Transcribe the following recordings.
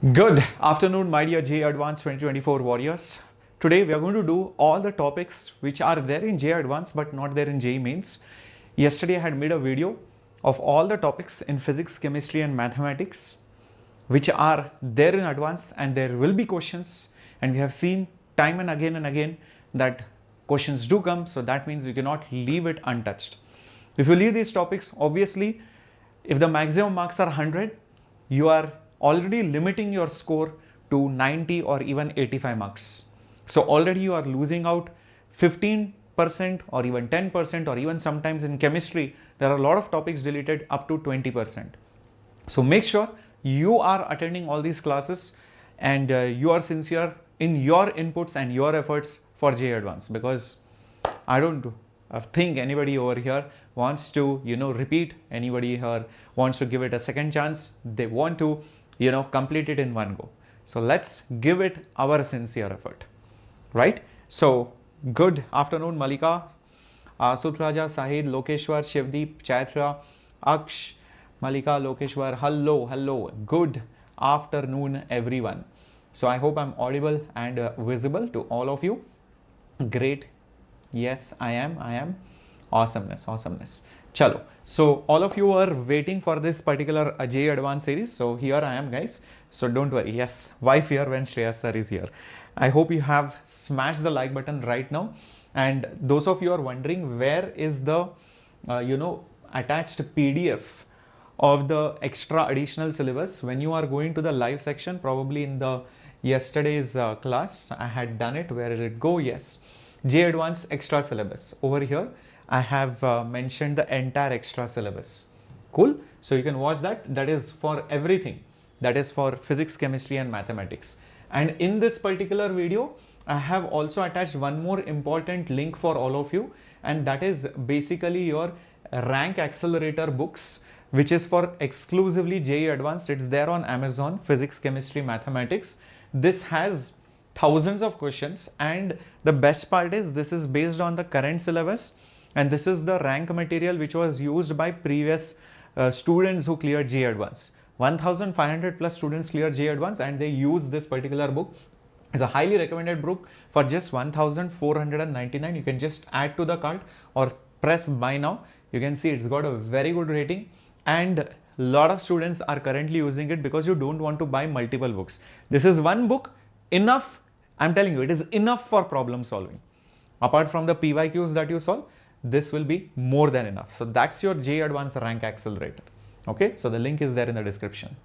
Good afternoon, my dear JEE Advanced 2024 warriors. Today we are going to do all the topics which are there in JEE Advanced but not there in JEE Mains. Yesterday I had made a video of all the topics in physics, chemistry and mathematics which are there in Advanced, and there will be questions, and we have seen time and again that questions do come, so that means you cannot leave it untouched. If you leave these topics, obviously if the maximum marks are 100, you are already limiting your score to 90 or even 85 marks. So already you are losing out 15% or even 10%, or even sometimes in chemistry, there are a lot of topics deleted up to 20%. So make sure you are attending all these classes and you are sincere in your inputs and your efforts for JEE Advanced, because I don't think anybody over here wants to, repeat. Anybody here wants to give it a second chance. They want to, complete it in one go. So let's give it our sincere effort, right? So good afternoon, Malika, Sutraja, Sahid, Lokeshwar, Shivdeep, Chaitra, Aksh, Malika, Lokeshwar. Hello. Good afternoon, everyone. So I hope I'm audible and visible to all of you. Great. Yes, I am. Awesomeness. Chalo. So all of you are waiting for this particular JEE Advanced series. So here I am, guys. So don't worry. Yes, why fear when Shreyas Sir is here? I hope you have smashed the like button right now. And those of you are wondering where is the, attached PDF of the extra additional syllabus. When you are going to the live section, probably in the yesterday's class, I had done it. Where did it go? Yes. JEE Advanced extra syllabus. Over here, I have mentioned the entire extra syllabus. Cool. So you can watch that. That is for everything. That is for physics, chemistry and mathematics. And in this particular video, I have also attached one more important link for all of you. And that is basically your rank accelerator books, which is for exclusively JEE Advanced. It's there on Amazon, physics, chemistry, mathematics. This has thousands of questions, and the best part is this is based on the current syllabus, and this is the rank material which was used by previous students who cleared JEE Advanced. 1500 plus students cleared JEE Advanced, and they use this particular book. It's a highly recommended book for just 1499. You can just add to the cart or press buy now. You can see it's got a very good rating, and a lot of students are currently using it because you don't want to buy multiple books. This is one book, enough. I'm telling you, it is enough for problem solving. Apart from the PYQs that you solve, this will be more than enough. So that's your JEE Advanced rank accelerator. Okay, so the link is there in the description.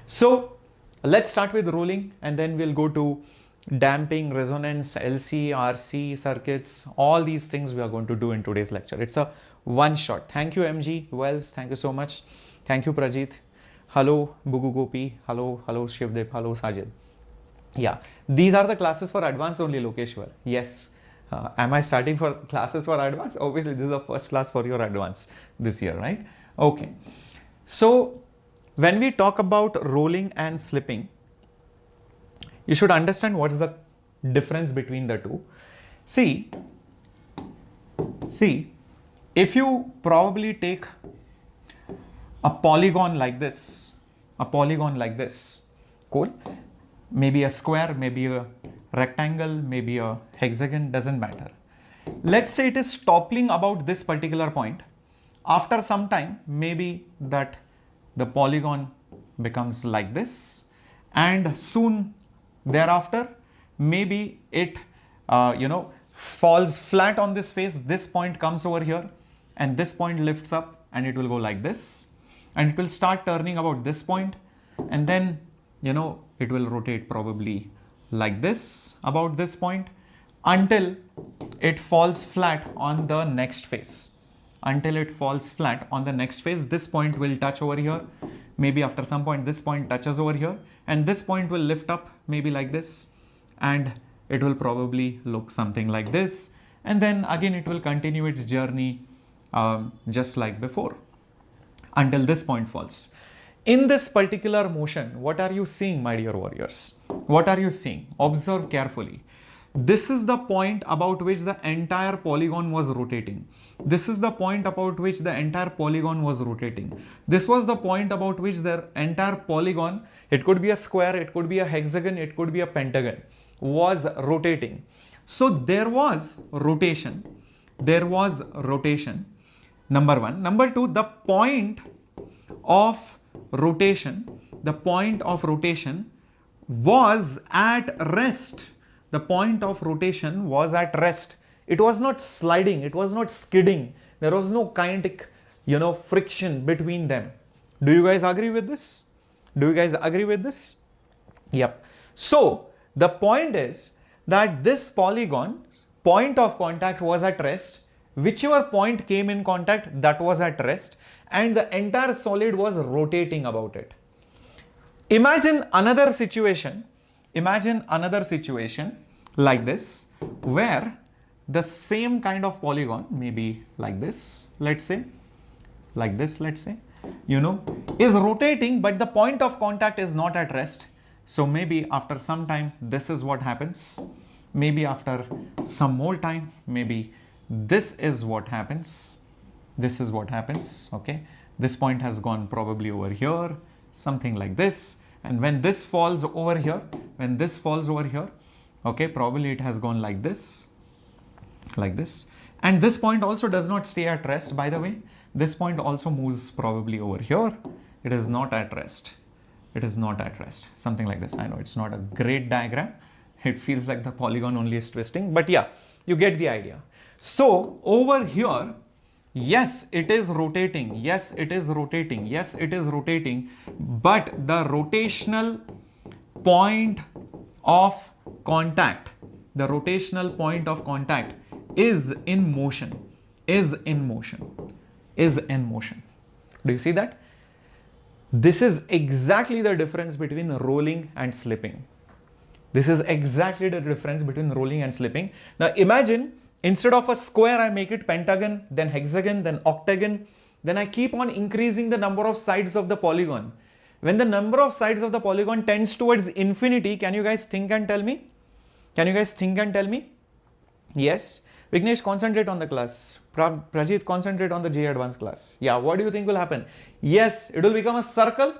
So let's start with rolling, and then we'll go to damping, resonance, LC, RC, circuits. All these things we are going to do in today's lecture. It's a one shot. Thank you, MG Wells. Thank you so much. Thank you, Prajit. Hello, Bugu Gopi. Hello, Shivdev. Hello, Sajid. Yeah, these are the classes for advanced only, Lokeshwar. Yes. Am I starting for classes for advanced? Obviously, this is the first class for your advanced this year, right? Okay. So when we talk about rolling and slipping, you should understand what is the difference between the two. See, if you probably take a polygon like this, cool. Maybe a square, maybe a rectangle, maybe a hexagon, doesn't matter. Let's say it is toppling about this particular point. After some time, maybe that the polygon becomes like this, and soon thereafter, maybe it, falls flat on this face. This point comes over here, and this point lifts up, and it will go like this, and it will start turning about this point, and then, it will rotate probably like this about this point until it falls flat on the next face. This point will touch over here. Maybe after some point, this point touches over here, and this point will lift up maybe like this, and it will probably look something like this. And then again, it will continue its journey just like before until this point falls. In this particular motion, what are you seeing, my dear warriors? What are you seeing? Observe carefully. This is the point about which the entire polygon was rotating. This is the point about which the entire polygon was rotating. This was the point about which the entire polygon, it could be a square, it could be a hexagon, it could be a pentagon, was rotating. So there was rotation. There was rotation. Number one. Number two, the point of rotation, the point of rotation was at rest. The point of rotation was at rest. It was not sliding, it was not skidding. There was no kinetic, friction between them. Do you guys agree with this? Do you guys agree with this? Yep. So the point is that this polygon's point of contact was at rest. Whichever point came in contact, that was at rest, and the entire solid was rotating about it. Imagine another situation. Imagine another situation like this, where the same kind of polygon, maybe like this, let's say, like this, let's say, is rotating, but the point of contact is not at rest. So maybe after some time, this is what happens. Maybe after some more time, maybe this is what happens. This is what happens. Okay. This point has gone probably over here, something like this. And when this falls over here, when this falls over here, okay, probably it has gone like this, like this. And this point also does not stay at rest, by the way. This point also moves probably over here. It is not at rest. It is not at rest. Something like this. I know it's not a great diagram. It feels like the polygon only is twisting, but yeah, you get the idea. So over here, yes, it is rotating. Yes, it is rotating. Yes, it is rotating. But the rotational point of contact, the rotational point of contact is in motion, is in motion, is in motion. Do you see that? This is exactly the difference between rolling and slipping. This is exactly the difference between rolling and slipping. Now imagine, instead of a square, I make it pentagon, then hexagon, then octagon. Then I keep on increasing the number of sides of the polygon. When the number of sides of the polygon tends towards infinity, can you guys think and tell me? Can you guys think and tell me? Yes. Vignesh, concentrate on the class. Prajit, concentrate on the JEE Advanced class. Yeah, what do you think will happen? Yes, it will become a circle.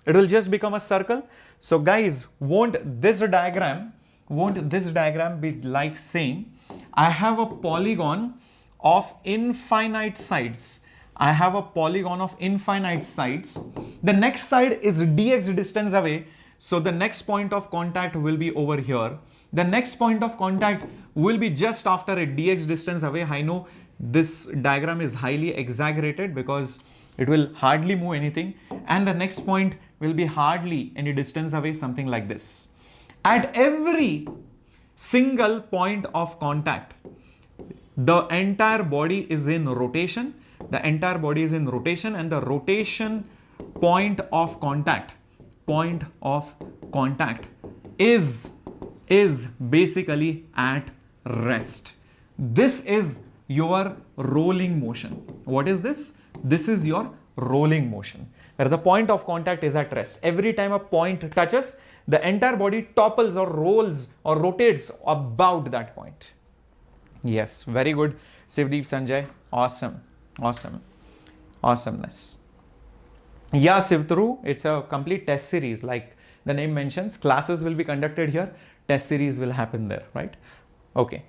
It will just become a circle. So guys, won't this diagram be like saying, I have a polygon of infinite sides. I have a polygon of infinite sides. The next side is dx distance away. So the next point of contact will be over here. The next point of contact will be just after a dx distance away. I know this diagram is highly exaggerated because it will hardly move anything. And the next point will be hardly any distance away, something like this. At every single point of contact, the entire body is in rotation. The entire body is in rotation, and the rotation point of contact is basically at rest. This is your rolling motion. What is this? This is your rolling motion, where the point of contact is at rest. Every time a point touches, the entire body topples or rolls or rotates about that point. Yes, very good, Sivdeep Sanjay. Awesome, awesome, awesomeness. Yeah, Sivtru, it's a complete test series. Like the name mentions, classes will be conducted here, test series will happen there, right? Okay.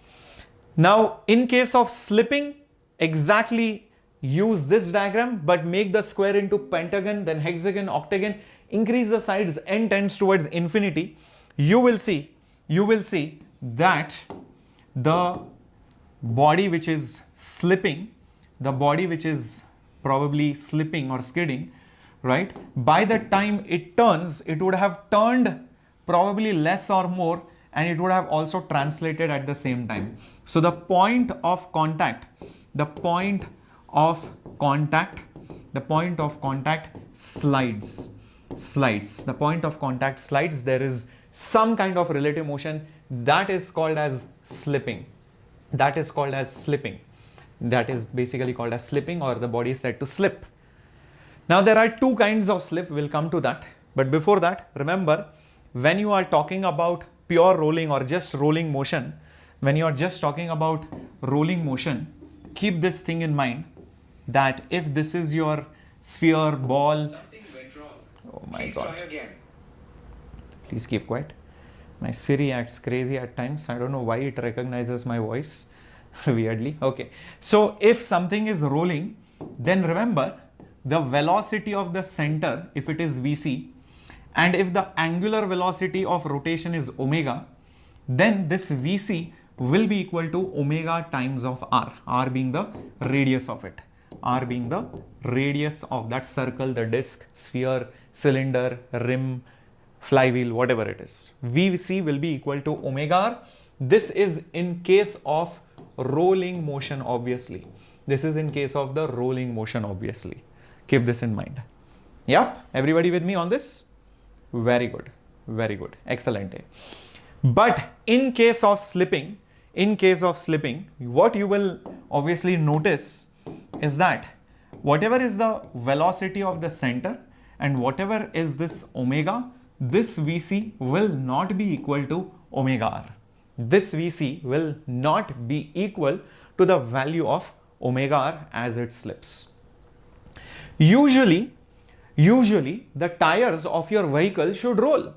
Now, in case of slipping, exactly use this diagram, but make the square into pentagon, then hexagon, octagon, increase the sides, n tends towards infinity. You will see that the body which is slipping, the body which is probably slipping or skidding, right? By the time it turns, it would have turned probably less or more, and it would have also translated at the same time. So the point of contact slides. The point of contact slides. There is some kind of relative motion that is called as slipping. That is basically called as slipping, or the body is said to slip. Now there are two kinds of slip. We'll come to that. But before that, remember, when you are talking about pure rolling or just rolling motion, when you're just talking about rolling motion, keep this thing in mind that if this is your sphere, ball. Something went wrong. Oh my Please God. try again. Please keep quiet. My Siri acts crazy at times. I don't know why it recognizes my voice weirdly. Okay. So if something is rolling, then remember the velocity of the center, if it is Vc, and if the angular velocity of rotation is omega, then this Vc will be equal to omega times of r, r being the radius of it, r being the radius of that circle, the disc, sphere, cylinder, rim, flywheel, whatever it is. Vc will be equal to omega r. This is in case of rolling motion, obviously. This is in case of the rolling motion, obviously. Keep this in mind. Yep, everybody with me on this? Very good, very good, excellent. But in case of slipping, what you will obviously notice is that whatever is the velocity of the center and whatever is this omega, this Vc will not be equal to omega r. This Vc will not be equal to the value of omega r as it slips. Usually the tires of your vehicle should roll.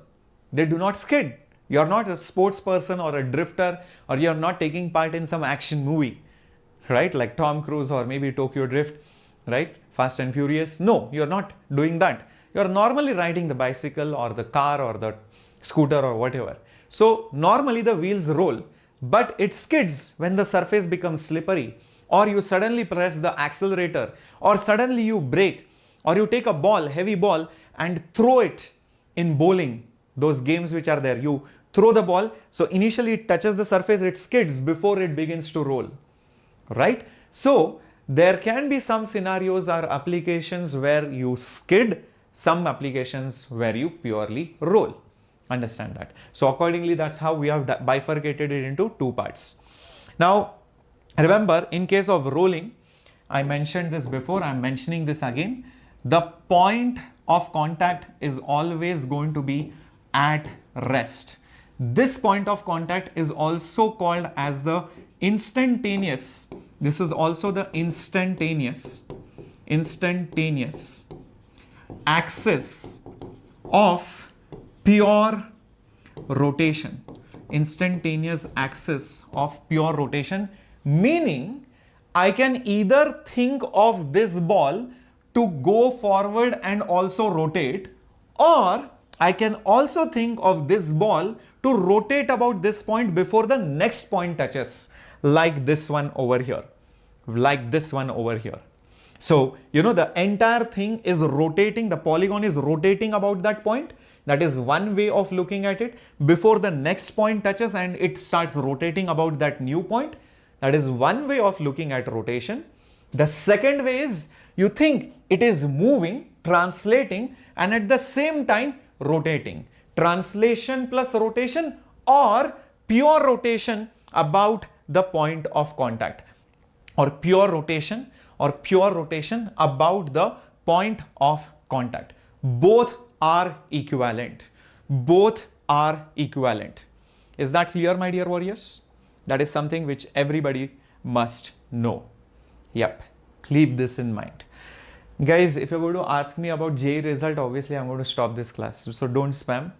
They do not skid. You're not a sports person or a drifter, or you're not taking part in some action movie, right? Like Tom Cruise or maybe Tokyo Drift, right? Fast and Furious. No, you're not doing that. You're normally riding the bicycle or the car or the scooter or whatever. So normally the wheels roll, but it skids when the surface becomes slippery, or you suddenly press the accelerator, or suddenly you brake, or you take a ball, heavy ball, and throw it in bowling, those games which are there. You throw the ball, so initially it touches the surface, it skids before it begins to roll, right? So there can be some scenarios or applications where you skid, some applications where you purely roll. Understand that. So accordingly, that's how we have bifurcated it into two parts. Now, remember, in case of rolling, I mentioned this before, I'm mentioning this again. The point of contact is always going to be at rest. This point of contact is also called as the instantaneous. This is also the instantaneous axis of pure rotation. Instantaneous axis of pure rotation, meaning I can either think of this ball to go forward and also rotate, or I can also think of this ball to rotate about this point before the next point touches, like this one over here, So, you know, the entire thing is rotating, the polygon is rotating about that point. That is one way of looking at it, before the next point touches and it starts rotating about that new point. That is one way of looking at rotation. The second way is you think it is moving, translating, and at the same time rotating. Translation plus rotation, or pure rotation about the point of contact, or pure rotation about the point of contact. Both are equivalent. Is that clear, my dear warriors? That is something which everybody must know. Yep, keep this in mind. Guys, if you're going to ask me about JEE result, obviously I'm going to stop this class. So don't spam.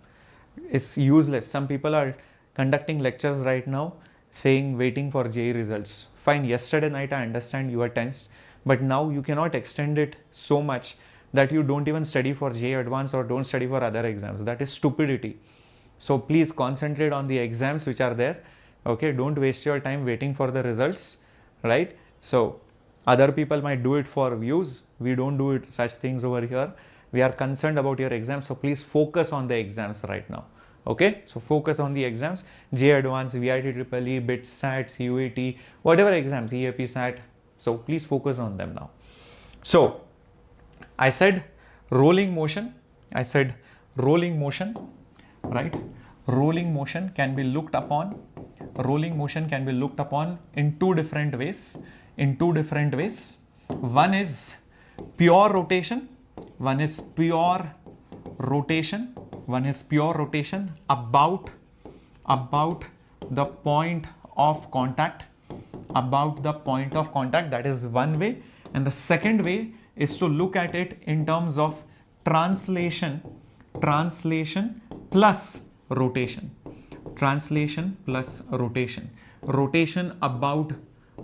It's useless. Some people are conducting lectures right now saying waiting for JEE results. Fine, yesterday night I understand you were tensed, but now you cannot extend it so much that you don't even study for JEE Advanced or don't study for other exams. That is stupidity. So please concentrate on the exams which are there. Okay, don't waste your time waiting for the results, right? So other people might do it for views. We don't do it such things over here. We are concerned about your exams. So please focus on the exams right now. Okay, so focus on the exams. JEE Advanced, VIT EEE, BIT, SAT, CUET, whatever exams, EAP, SAT. So please focus on them now. So I said rolling motion, right? Rolling motion can be looked upon in two different ways. One is pure rotation about the point of contact, that is one way. And the second way is to look at it in terms of translation plus rotation. Rotation about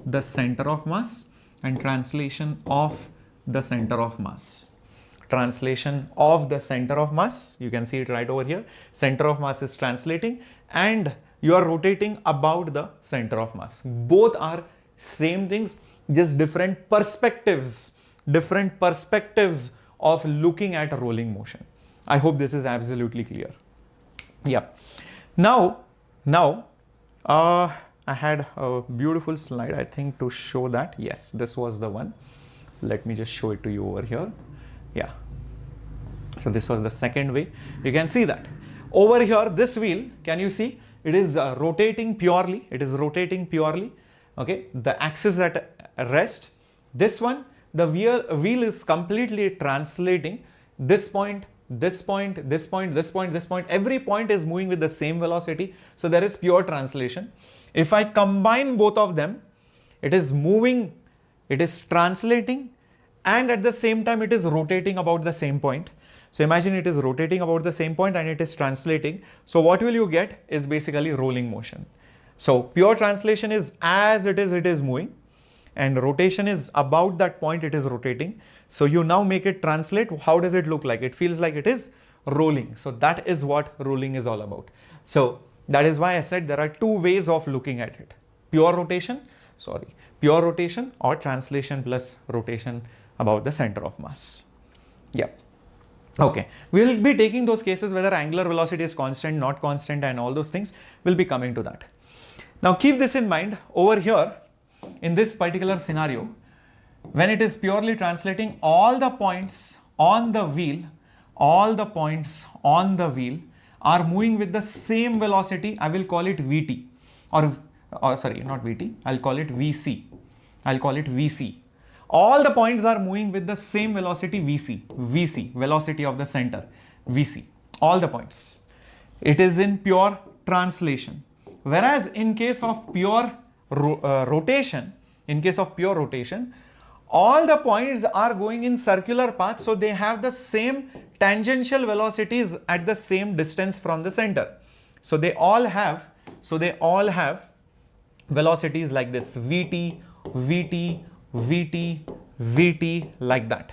the center of mass and translation of the center of mass. Translation of the center of mass, you can see it right over here. Center of mass is translating and you are rotating about the center of mass. Both are same things, just different perspectives of looking at rolling motion. I hope this is absolutely clear. Yeah. Now, I had a beautiful slide, I think, to show that. Yes, this was the one. Let me just show it to you over here. Yeah. So this was the second way. You can see that over here, this wheel, can you see? It is rotating purely. Okay. The axis at rest. This one, the wheel is completely translating. This point, this point, this point, this point, this point. Every point is moving with the same velocity. So there is pure translation. If I combine both of them, it is moving, it is translating, and at the same time it is rotating about the same point. So imagine it is rotating about the same point and it is translating. So what will you get is basically rolling motion. So pure translation is as it is moving, and rotation is about that point it is rotating. So you now make it translate. How does it look like? It feels like it is rolling. So that is what rolling is all about. So that is why I said there are two ways of looking at it. Pure rotation or translation plus rotation about the center of mass. Yeah. Okay. We will be taking those cases whether angular velocity is constant, not constant, and all those things. We'll be coming to that. Now keep this in mind over here in this particular scenario. When it is purely translating, all the points on the wheel are moving with the same velocity. I will call it Vt, or sorry, not Vt, I'll call it Vc. All the points are moving with the same velocity Vc, velocity of the center, Vc, all the points. It is in pure translation. Whereas in case of pure rotation, all the points are going in circular paths, so they have the same tangential velocities at the same distance from the center. So they all have velocities like this, Vt, Vt, Vt, Vt, like that.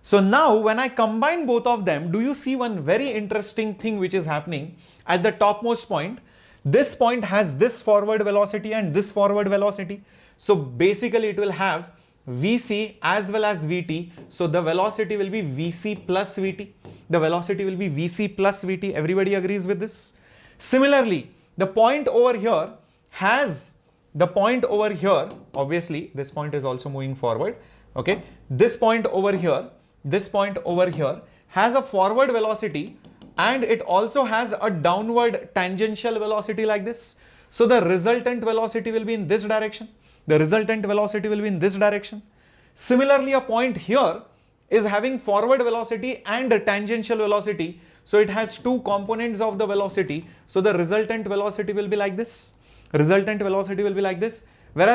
So now when I combine both of them, do you see one very interesting thing which is happening at the topmost point? This point has this forward velocity and this forward velocity. So basically it will have Vc as well as Vt. So the velocity will be Vc plus Vt. Everybody agrees with this? Similarly, the point over here, obviously this point is also moving forward. Okay. This point over here has a forward velocity and it also has a downward tangential velocity like this. So the resultant velocity will be in this direction. Similarly, a point here is having forward velocity and a tangential velocity. So it has two components of the velocity. So the resultant velocity will be like this. Whereas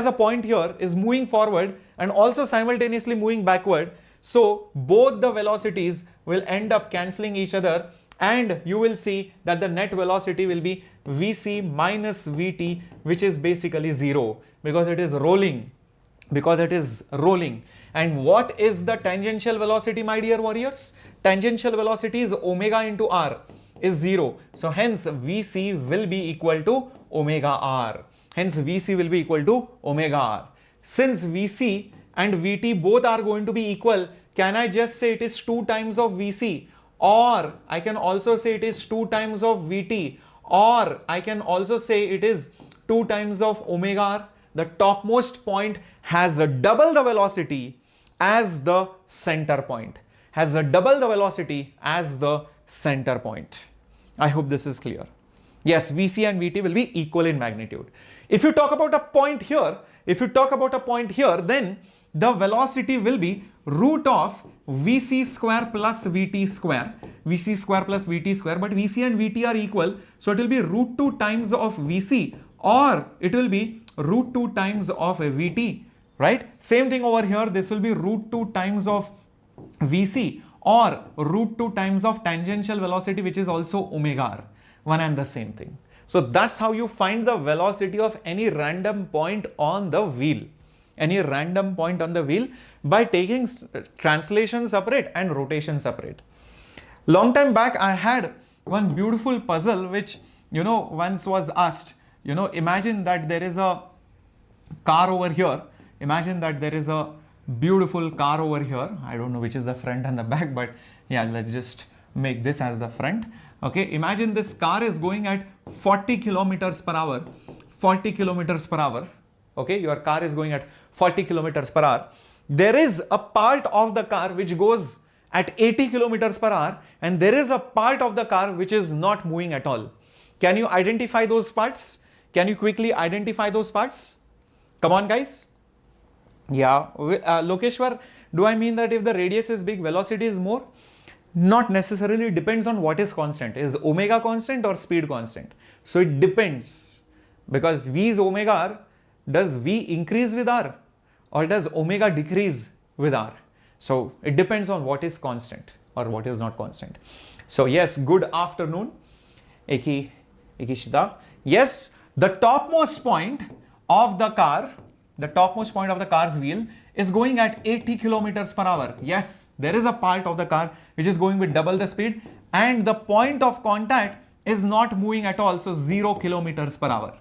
a point here is moving forward and also simultaneously moving backward. So both the velocities will end up cancelling each other, and you will see that the net velocity will be Vc minus Vt, which is basically 0 because it is rolling. And what is the tangential velocity, my dear warriors? Tangential velocity is omega into r, is 0. So hence Vc will be equal to omega r. Since Vc and Vt both are going to be equal, can I just say it is 2 times of Vc? Or I can also say it is 2 times of Vt, or I can also say it is 2 times of omega r. The topmost point has double the velocity as the center point. I hope this is clear. Yes, Vc and Vt will be equal in magnitude. If you talk about a point here, then the velocity will be root of Vc square plus Vt square, but Vc and Vt are equal, so it will be root 2 times of Vc, or it will be root 2 times of Vt, right? Same thing over here, this will be root 2 times of Vc or root 2 times of tangential velocity, which is also omega r, one and the same thing. So that's how you find the velocity of any random point on the wheel. Any random point on the wheel by taking translation separate and rotation separate. Long time back, I had one beautiful puzzle which, once was asked, imagine that there is a car over here. Imagine that there is a beautiful car over here. I don't know which is the front and the back, but yeah, let's just make this as the front. Okay, imagine this car is going at 40 kilometers per hour. 40 kilometers per hour. Okay, your car is going at 40 kilometers per hour. There is a part of the car which goes at 80 kilometers per hour, and there is a part of the car which is not moving at all. Can you identify those parts? Can you quickly identify those parts? Come on, guys. Yeah, Lokeshwar, do I mean that if the radius is big, velocity is more? Not necessarily, depends on what is constant. Is omega constant or speed constant? So it depends, because V is omega r. Does V increase with r or does omega decrease with r? So it depends on what is constant or what is not constant. So yes, good afternoon, Ikishita. Yes, the topmost point of the car, the topmost point of the car's wheel is going at 80 kilometers per hour. Yes, there is a part of the car which is going with double the speed, and the point of contact is not moving at all, so 0 kilometers per hour.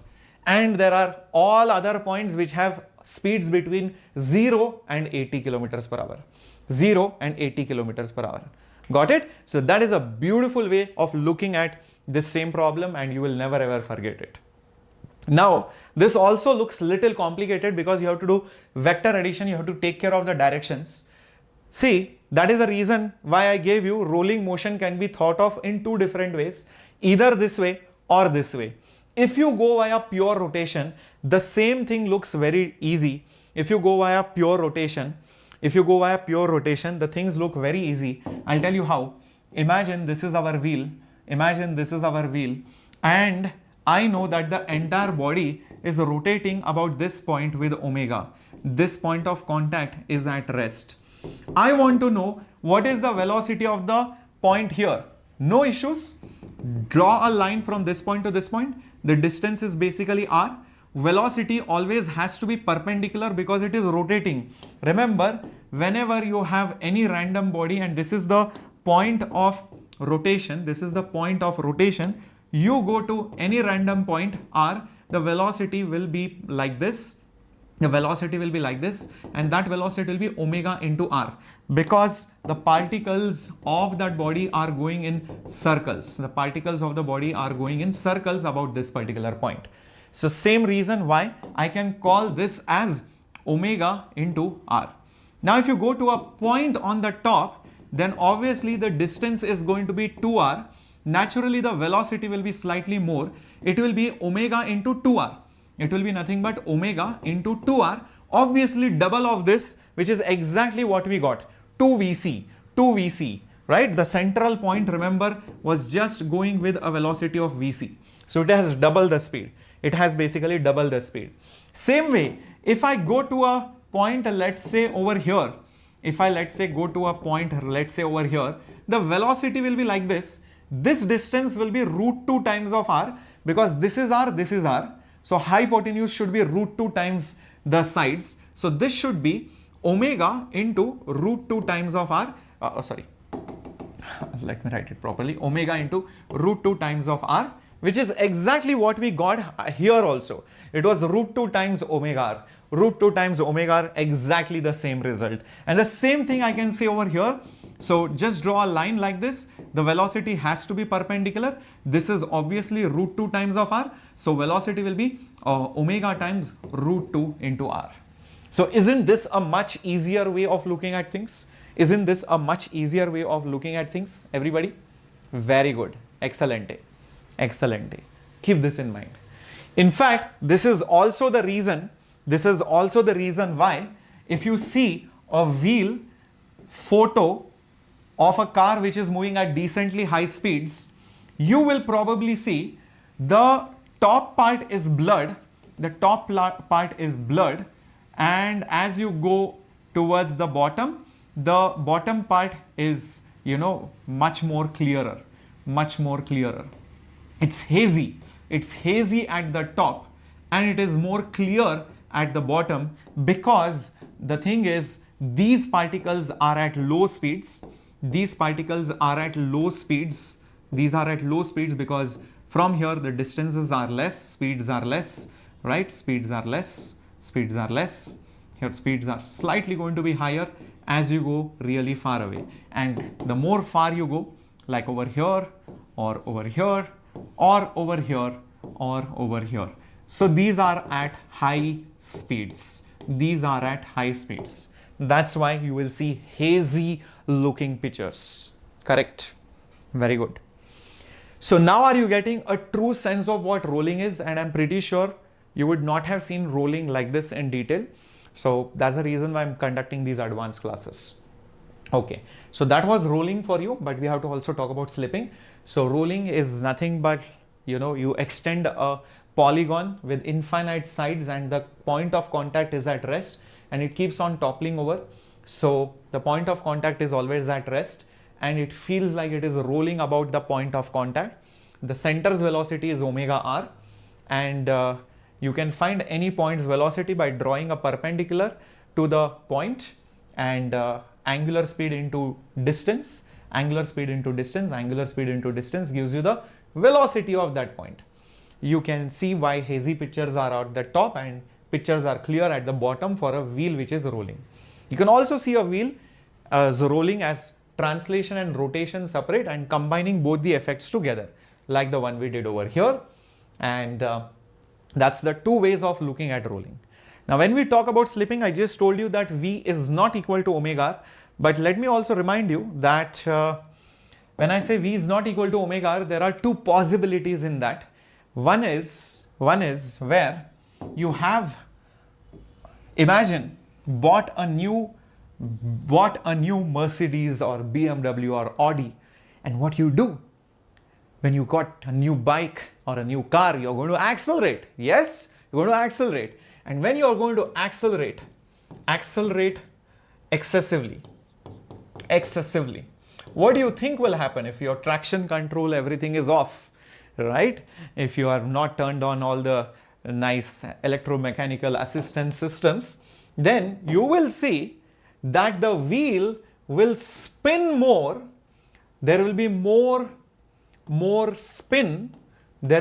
And there are all other points which have speeds between 0 and 80 kilometers per hour. 0 and 80 kilometers per hour. Got it? So that is a beautiful way of looking at this same problem, and you will never ever forget it. Now, this also looks little complicated because you have to do vector addition, you have to take care of the directions. See, that is the reason why I gave you rolling motion can be thought of in two different ways, either this way or this way. If you go via pure rotation, the same thing looks very easy. If you go via pure rotation, the things look very easy. I'll tell you how. Imagine this is our wheel. And I know that the entire body is rotating about this point with omega. This point of contact is at rest. I want to know what is the velocity of the point here. No issues. Draw a line from this point to this point. The distance is basically r. Velocity always has to be perpendicular because it is rotating. Remember, whenever you have any random body and this is the point of rotation, you go to any random point r, the velocity will be like this. And that velocity will be omega into r, because the particles of that body are going in circles. The particles of the body are going in circles about this particular point. So same reason why I can call this as omega into r. Now if you go to a point on the top, then obviously the distance is going to be 2r. Naturally the velocity will be slightly more. It will be omega into 2r. It will be nothing but omega into 2r. Obviously double of this, which is exactly what we got, 2vc, right? The central point, remember, was just going with a velocity of vc. So it has double the speed. It has basically double the speed. Same way, if I go to a point, let's say over here, the velocity will be like this. This distance will be root 2 times of r, because this is r. So hypotenuse should be root 2 times the sides. So this should be omega into root 2 times of r. Let me write it properly. Omega into root 2 times of r, which is exactly what we got here also. It was root 2 times omega r. Root 2 times omega r, exactly the same result. And the same thing I can say over here. So just draw a line like this. The velocity has to be perpendicular. This is obviously root 2 times of r. So velocity will be omega times root 2 into r. So isn't this a much easier way of looking at things? Everybody? Very good. Excellent. Keep this in mind. In fact, this is also the reason why if you see a wheel photo of a car which is moving at decently high speeds, you will probably see the top part is blurred the top part is blurred, and as you go towards the bottom part is, you know, much more clearer. It's hazy at the top and it is more clear at the bottom, because the thing is, these particles are at low speeds. These are at low speeds because from here the distances are less, speeds are less, right? Speeds are less. Here speeds are slightly going to be higher as you go really far away. And the more far you go, like over here or over here or over here or over here. So these are at high speeds. That's why you will see hazy looking pictures. Correct? Very good. So now are you getting a true sense of what rolling is? And I'm pretty sure you would not have seen rolling like this in detail. So that's the reason why I'm conducting these advanced classes. Okay, so that was rolling for you, but we have to also talk about slipping. So rolling is nothing but, you know, you extend a polygon with infinite sides and the point of contact is at rest and it keeps on toppling over. So the point of contact is always at rest and it feels like it is rolling about the point of contact. The center's velocity is omega r, and you can find any point's velocity by drawing a perpendicular to the point and angular speed into distance. Angular speed into distance gives you the velocity of that point. You can see why hazy pictures are at the top and pictures are clear at the bottom for a wheel which is rolling. You can also see a wheel rolling as translation and rotation separate and combining both the effects together, like the one we did over here. And that's the two ways of looking at rolling. Now, when we talk about slipping, I just told you that V is not equal to omega r, but let me also remind you that when I say V is not equal to omega r, there are two possibilities in that. One is where you have, imagine, bought a new Mercedes or BMW or Audi, and what you do when you got a new bike or a new car, you're going to accelerate. Yes, you're going to accelerate. And when you're going to accelerate excessively, what do you think will happen if your traction control, everything is off, right? If you have not turned on all the nice electromechanical assistance systems, then you will see that the wheel will spin more. There will be more spin, but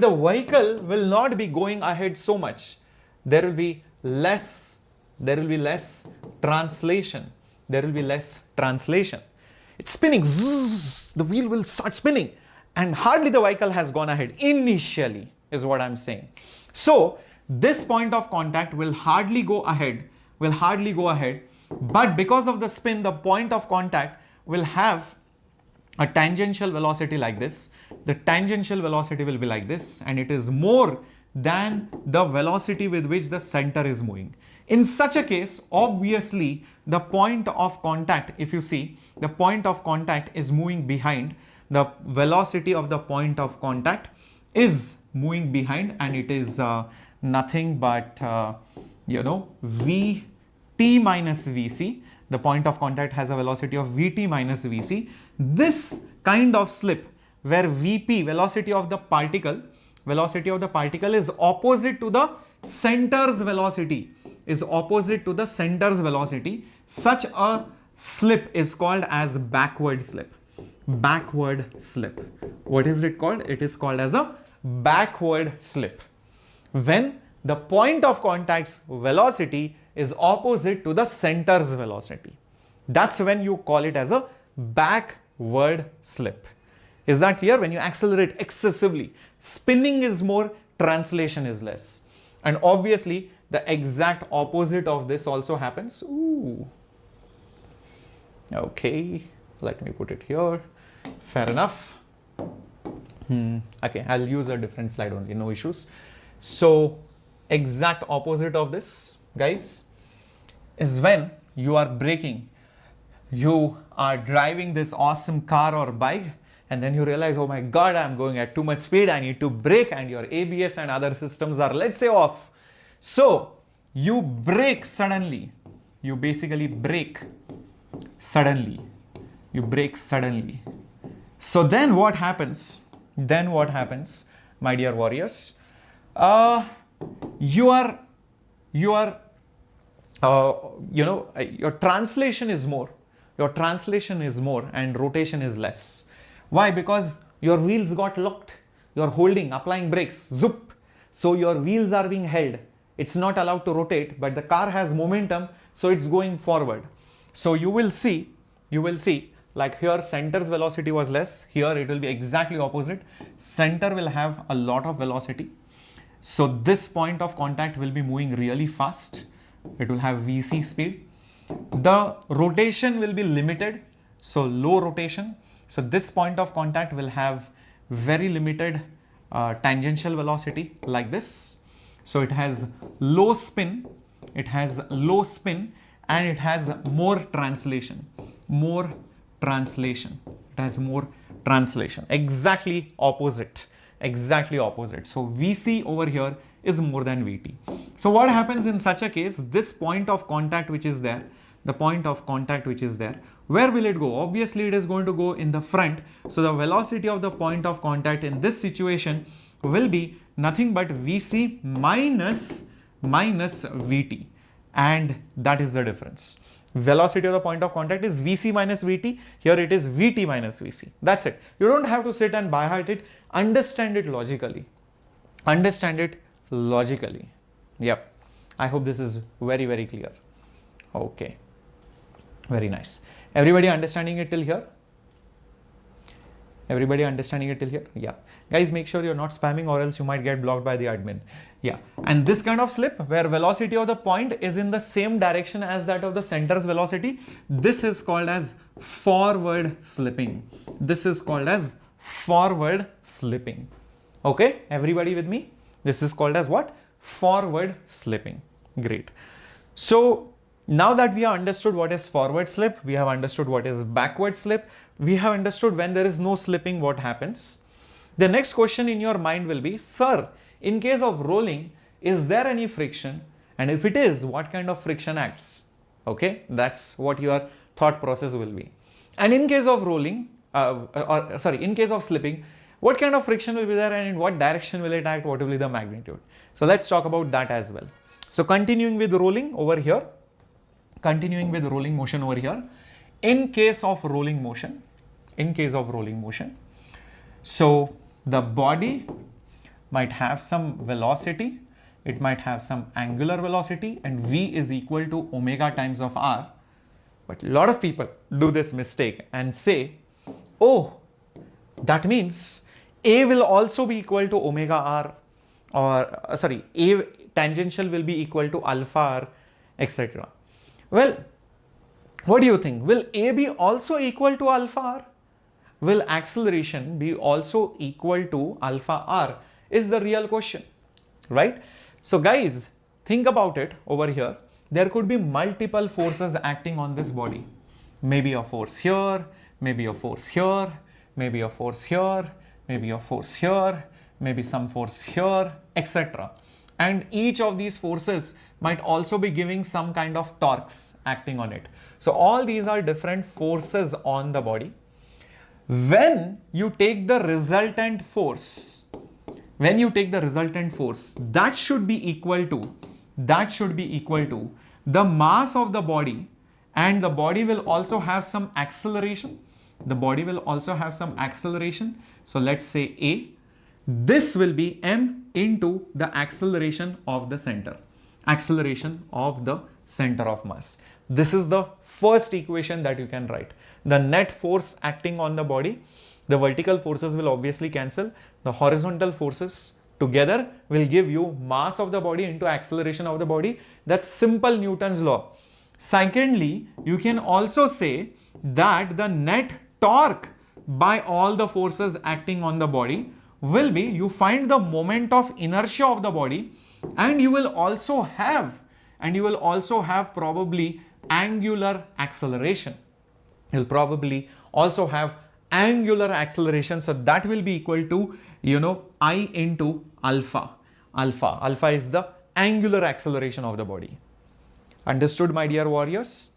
the vehicle will not be going ahead so much. There will be less translation. It's spinning, zzz, the wheel will start spinning and hardly the vehicle has gone ahead initially, is what I'm saying. So this point of contact will hardly go ahead, but because of the spin, the point of contact will have a tangential velocity like this. The tangential velocity will be like this, and it is more than the velocity with which the center is moving. In such a case, obviously, the point of contact, if you see, the point of contact is moving behind. The velocity of the point of contact is moving behind, and it is nothing but, Vt minus Vc. The point of contact has a velocity of Vt minus Vc. This kind of slip where Vp, velocity of the particle is opposite to the center's velocity, such a slip is called as backward slip. What is it called? It is called as a backward slip. When the point of contact's velocity is opposite to the center's velocity. That's when you call it as a backward slip. Is that clear? When you accelerate excessively, spinning is more, translation is less. And obviously, the exact opposite of this also happens. Ooh. Okay, let me put it here. Fair enough. Okay, I'll use a different slide only, no issues. So, exact opposite of this, guys, is when you are braking. You are driving this awesome car or bike, and then you realize, oh my god, I'm going at too much speed, I need to brake, and your ABS and other systems are, let's say, off. So you brake suddenly, you basically brake suddenly, you brake suddenly. So then what happens? Then what happens, my dear warriors? Your translation is more. Your translation is more and rotation is less. Why? Because your wheels got locked. You're holding, applying brakes, zoop. So your wheels are being held. It's not allowed to rotate, but the car has momentum, so it's going forward. So you will see, like here center's velocity was less, here it will be exactly opposite. Center will have a lot of velocity. So this point of contact will be moving really fast. It will have VC speed. The rotation will be limited, so low rotation. So this point of contact will have very limited tangential velocity like this. So it has low spin, and it has more translation, it has more translation, exactly opposite. So VC over here is more than VT. So what happens in such a case? This point of contact which is there, where will it go? Obviously it is going to go in the front. So the velocity of the point of contact in this situation will be nothing but VC minus VT, and that is the difference. Velocity of the point of contact is VC minus VT. Here it is VT minus VC. That's it. You don't have to sit and by heart it. Understand it logically. Yep. I hope this is very, very clear. Okay. Very nice. Everybody understanding it till here? Yeah. Guys, make sure you're not spamming or else you might get blocked by the admin. Yeah. And this kind of slip where velocity of the point is in the same direction as that of the center's velocity, this is called as forward slipping. Okay. Everybody with me? This is called as what? Forward slipping. Great. So now that we have understood what is forward slip, we have understood what is backward slip, we have understood when there is no slipping what happens. The next question in your mind will be, sir, in case of rolling, is there any friction? And if it is, what kind of friction acts? Okay, that's what your thought process will be. And in case of rolling, in case of slipping, what kind of friction will be there and in what direction will it act? What will be the magnitude? So let's talk about that as well. So continuing with rolling over here. In case of rolling motion, so the body might have some velocity, it might have some angular velocity, and V is equal to omega times of R. But a lot of people do this mistake and say, oh, that means A will also be equal to omega R, or A tangential will be equal to alpha R, etc. Well, what do you think? Will A be also equal to alpha R? Will acceleration be also equal to alpha R? Is the real question, right? So guys, think about it over here. There could be multiple forces acting on this body. Maybe a force here, maybe a force here, maybe a force here, maybe a force here, maybe some force here, etc. And each of these forces might also be giving some kind of torques acting on it. So all these are different forces on the body. When you take the resultant force, that should be equal to the mass of the body, and the body will also have some acceleration. So let's say A. This will be m into the acceleration of the center of mass. This is the first equation that you can write. The net force acting on the body, the vertical forces will obviously cancel. The horizontal forces together will give you mass of the body into acceleration of the body. That's simple Newton's law. Secondly, you can also say that the net torque by all the forces acting on the body will be, you find the moment of inertia of the body, and you will also have probably angular acceleration. You'll probably also have angular acceleration. So that will be equal to, I into alpha. Alpha is the angular acceleration of the body. Understood, my dear warriors?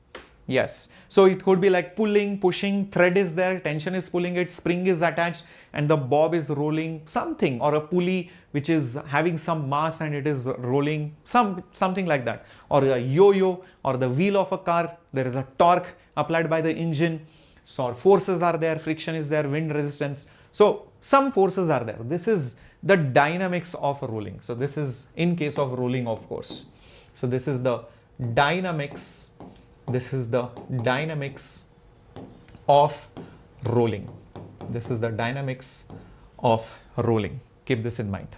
Yes. So it could be like pulling, pushing, thread is there, tension is pulling it, spring is attached, and the bob is rolling something, or a pulley which is having some mass and it is rolling something like that, or a yo-yo, or the wheel of a car. There is a torque applied by the engine. So forces are there, friction is there, wind resistance. So some forces are there. This is the dynamics of rolling. So this is in case of rolling, of course. So this is the dynamics. This is the dynamics of rolling. This is the dynamics of rolling. Keep this in mind.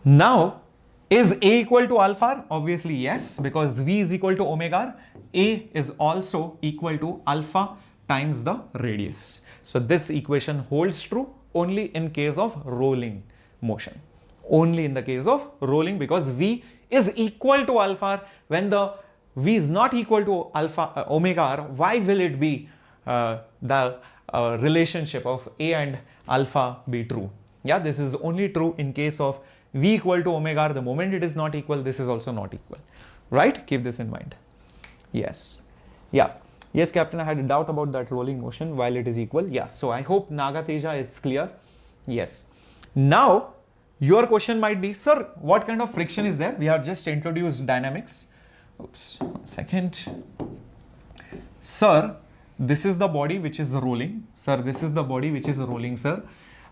Now, is A equal to alpha? Obviously, yes, because V is equal to omega. A is also equal to alpha times the radius. So this equation holds true only in case of rolling motion. Only in the case of rolling, because V is equal to alpha. When the V is not equal to alpha omega r, why will it be the relationship of A and alpha be true? Yeah, this is only true in case of V equal to omega r. The moment it is not equal, this is also not equal, right? Keep this in mind. Yes. Yeah. Yes, Captain, I had a doubt about that rolling motion while it is equal. Yeah. So I hope Nagateja is clear. Yes. Now, your question might be, sir, what kind of friction is there? We have just introduced dynamics. Oops, 1 second. Sir, this is the body which is rolling. Sir, this is the body which is rolling, sir.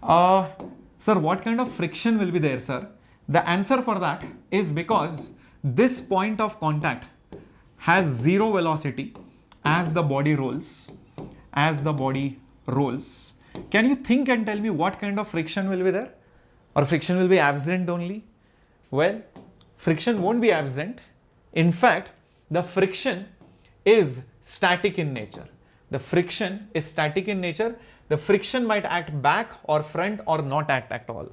Sir, what kind of friction will be there, sir? The answer for that is because this point of contact has zero velocity as the body rolls. As the body rolls. Can you think and tell me what kind of friction will be there? Or friction will be absent only? Well, friction won't be absent. In fact, the friction is static in nature. The friction is static in nature. The friction might act back or front or not act at all.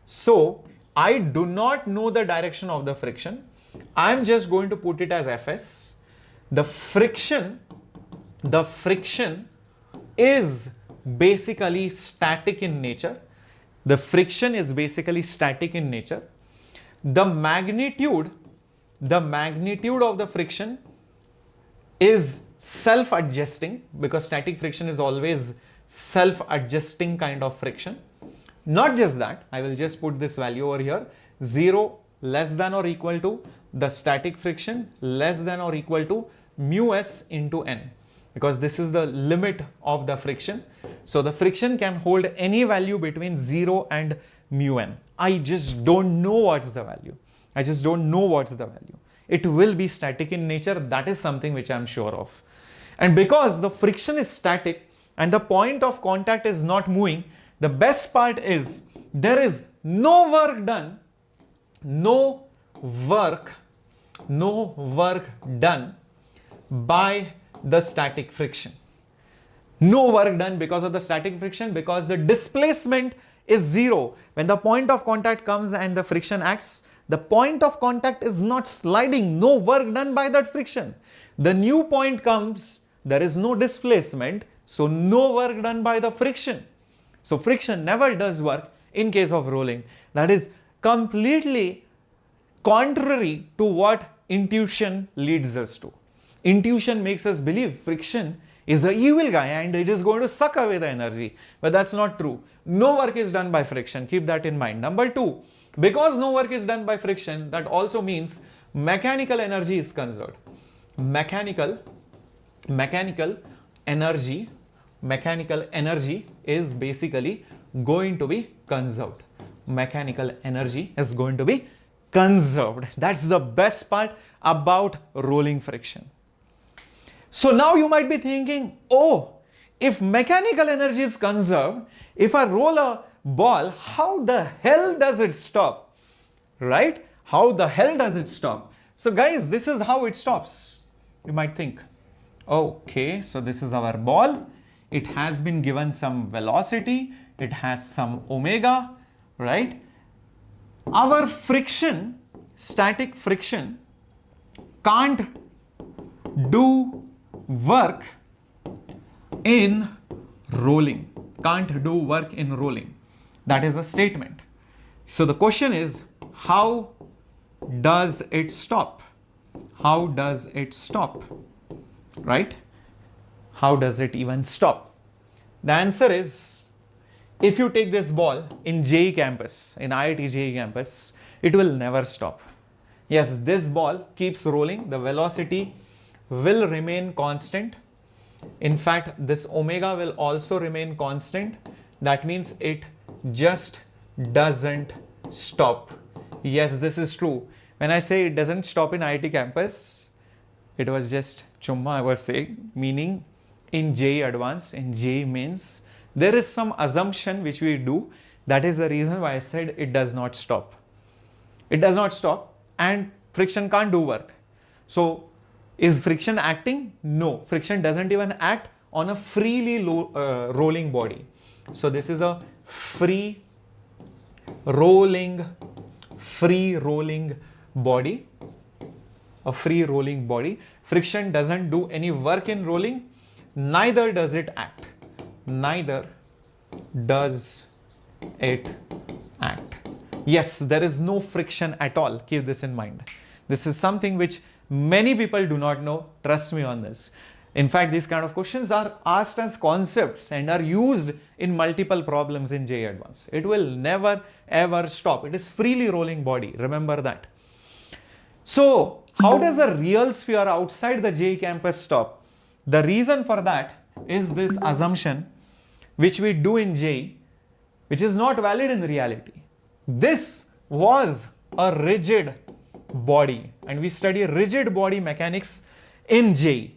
So, I do not know the direction of the friction. I am just going to put it as Fs. The friction is basically static in nature. The friction is basically static in nature. The magnitude of the friction is self-adjusting, because static friction is always self-adjusting kind of friction. Not just that, I will just put this value over here, 0 less than or equal to the static friction less than or equal to mu s into n, because this is the limit of the friction. So the friction can hold any value between 0 and mu n. I just don't know what's the value. I just don't know what's the value. It will be static in nature. That is something which I'm sure of. And because the friction is static and the point of contact is not moving, the best part is there is no work done, no work done by the static friction. No work done because of the static friction, because the displacement is 0. When the point of contact comes and the friction acts, the point of contact is not sliding, no work done by that friction. The new point comes, there is no displacement, so no work done by the friction. So friction never does work in case of rolling. That is completely contrary to what intuition leads us to. Intuition makes us believe friction is an evil guy and it is going to suck away the energy. But that's not true. No work is done by friction. Keep that in mind. Number 2, because no work is done by friction, that also means mechanical energy is conserved. Mechanical energy is basically going to be conserved. Mechanical energy is going to be conserved. That's the best part about rolling friction. So now you might be thinking, oh, if mechanical energy is conserved, if I roll a ball, how the hell does it stop? Right? How the hell does it stop? So guys, this is how it stops. You might think, okay, so this is our ball. It has been given some velocity. It has some omega, right? Our friction, static friction, can't do work in rolling, can't do work in rolling. That is a statement. So the question is, how does it stop? How does it stop? Right? How does it even stop? The answer is, if you take this ball in JEE campus, in IIT JEE campus, it will never stop. Yes, this ball keeps rolling, the velocity will remain constant. In fact, this omega will also remain constant. That means it just doesn't stop. Yes, this is true. When I say it doesn't stop in IIT campus, it was just chumma I was saying, meaning in JEE Advanced, in JEE Mains, there is some assumption which we do. That is the reason why I said it does not stop. It does not stop, and friction can't do work. So is friction acting? No, friction doesn't even act on a freely rolling body. So this is a free rolling body, a free rolling body. Friction doesn't do any work in rolling, neither does it act. Neither does it act. Yes, there is no friction at all. Keep this in mind. This is something which many people do not know. Trust me on this. In fact, these kind of questions are asked as concepts and are used in multiple problems in JEE Advanced. It will never ever stop. It is freely rolling body. Remember that. So, how does a real sphere outside the JEE campus stop? The reason for that is this assumption which we do in JEE, which is not valid in reality. This was a rigid body, and we study rigid body mechanics in JEE.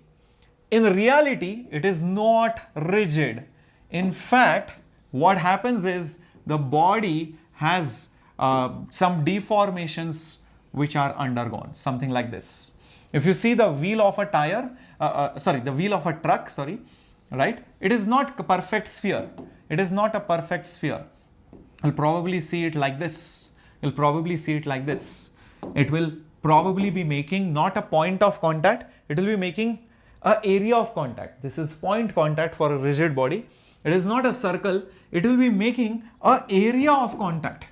In reality, it is not rigid. In fact, what happens is the body has some deformations which are undergone, something like this. If you see the wheel of a tire, the wheel of a truck, right? It is not a perfect sphere. It is not a perfect sphere. You'll probably see it like this. You'll probably see it like this. It will probably be making not a point of contact. It will be making an area of contact. This is point contact for a rigid body. It is not a circle. It will be making an area of contact.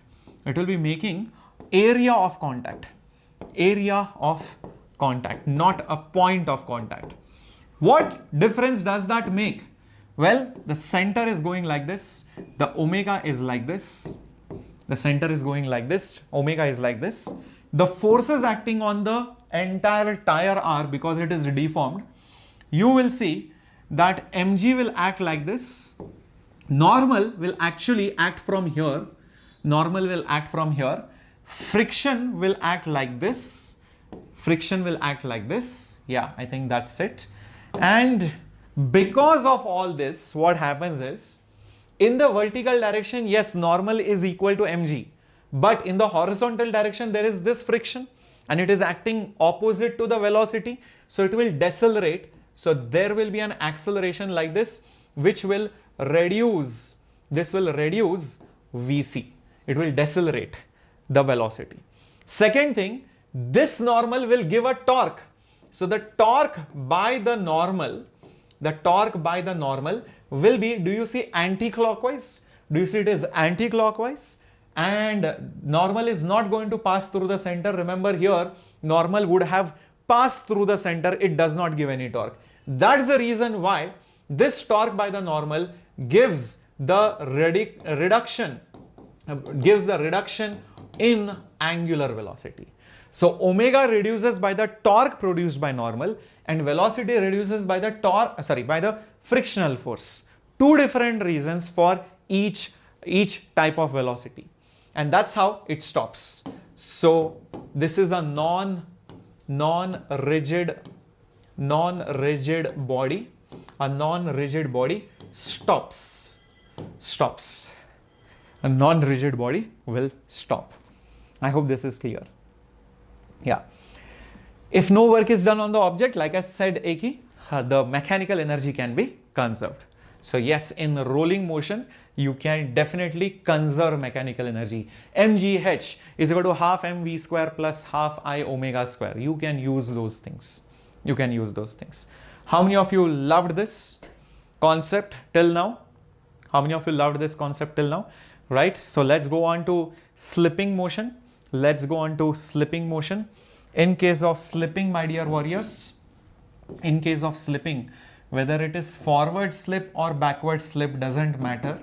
It will be making area of contact. Area of contact, not a point of contact. What difference does that make? Well, the center is going like this. The omega is like this. The center is going like this. Omega is like this. The forces acting on the entire tire are, because it is deformed, you will see that mg will act like this. Normal will actually act from here. Normal will act from here. Friction will act like this. Friction will act like this. Yeah, I think that's it. And because of all this, what happens is, in the vertical direction, yes, normal is equal to mg. But in the horizontal direction, there is this friction and it is acting opposite to the velocity. So it will decelerate. So there will be an acceleration like this, which will reduce, this will reduce Vc. It will decelerate the velocity. Second thing, this normal will give a torque. So the torque by the normal will be, do you see anti-clockwise? Do you see it is anti-clockwise? And normal is not going to pass through the center. Remember here, normal would have passed through the center. It does not give any torque. That's the reason why this torque by the normal gives the reduction in angular velocity. So omega reduces by the torque produced by normal and velocity reduces by the by the frictional force. Two different reasons for each type of velocity. And that's how it stops. So this is a non-rigid body. A non-rigid body stops. A non-rigid body will stop. I hope this is clear. Yeah. If no work is done on the object, like I said, the mechanical energy can be conserved. So yes, in rolling motion, you can definitely conserve mechanical energy. mgh is equal to half mv square plus half I omega square. You can use those things. You can use those things. How many of you loved this concept till now? How many of you loved this concept till now? Right? So let's go on to slipping motion. Let's go on to slipping motion. In case of slipping, my dear warriors, in case of slipping, whether it is forward slip or backward slip doesn't matter.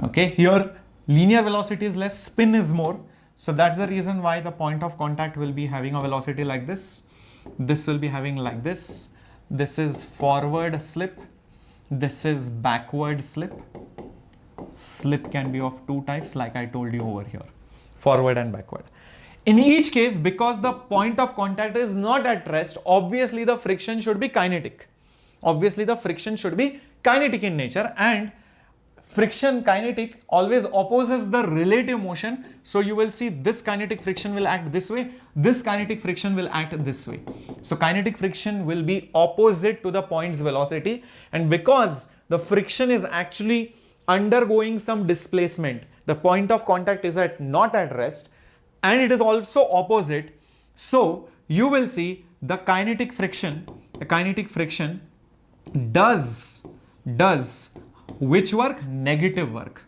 Okay, here linear velocity is less, spin is more. So that's the reason why the point of contact will be having a velocity like this. This will be having like this. This is forward slip. This is backward slip. Slip can be of two types like I told you over here, forward and backward. In each case, because the point of contact is not at rest, obviously the friction should be kinetic. Obviously the friction should be kinetic in nature, and friction kinetic always opposes the relative motion. So you will see this kinetic friction will act this way, this kinetic friction will act this way. So kinetic friction will be opposite to the point's velocity, and because the friction is actually undergoing some displacement, the point of contact is not at rest, and it is also opposite. So you will see the kinetic friction does which work? Negative work.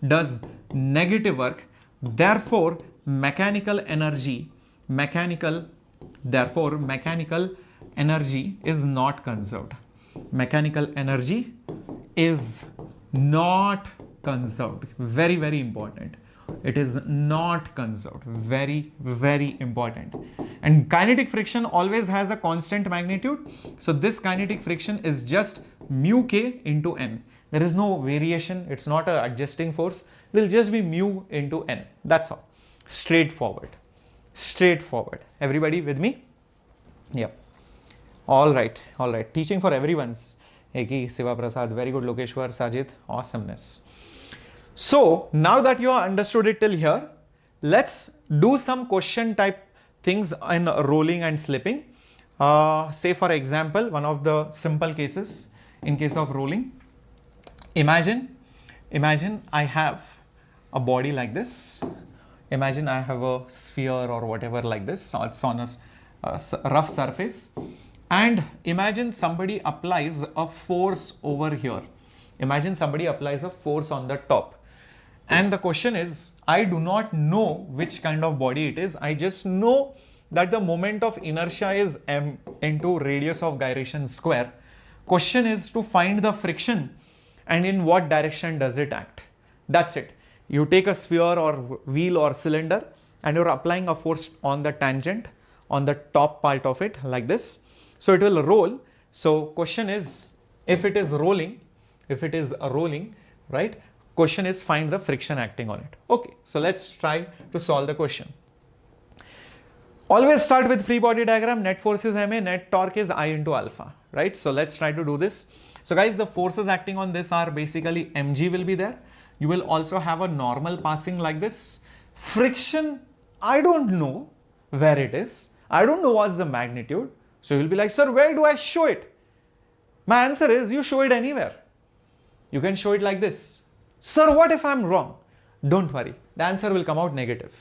Does negative work. Therefore, mechanical energy is not conserved. Mechanical energy is not conserved. Very, very important. It is not conserved. Very, very important. And kinetic friction always has a constant magnitude. So this kinetic friction is just mu k into n. There is no variation. It's not an adjusting force. It will just be mu into n. That's all. Straightforward. Straightforward. Everybody with me? Yeah. All right. All right. Teaching for everyone's. Eki, Siva Prasad, very good. Lokeshwar, Sajid, awesomeness. So now that you have understood it till here, let's do some question type things in rolling and slipping. Say for example, one of the simple cases in case of rolling. Imagine I have a body like this. Imagine I have a sphere or whatever like this. So it's on a rough surface. And imagine somebody applies a force over here. Imagine somebody applies a force on the top. And the question is, I do not know which kind of body it is. I just know that the moment of inertia is m into radius of gyration square. Question is to find the friction and in what direction does it act. That's it. You take a sphere or wheel or cylinder and you're applying a force on the tangent on the top part of it like this. So it will roll. So question is, if it is rolling, right? Question is find the friction acting on it. Okay, so let's try to solve the question. Always start with free body diagram. Net force is ma, net torque is I into alpha, right? So let's try to do this. So guys, the forces acting on this are basically mg will be there. You will also have a normal passing like this. Friction, I don't know where it is. I don't know what's the magnitude. So you'll be like, sir, where do I show it? My answer is you show it anywhere. You can show it like this. Sir, what if I'm wrong? Don't worry. The answer will come out negative.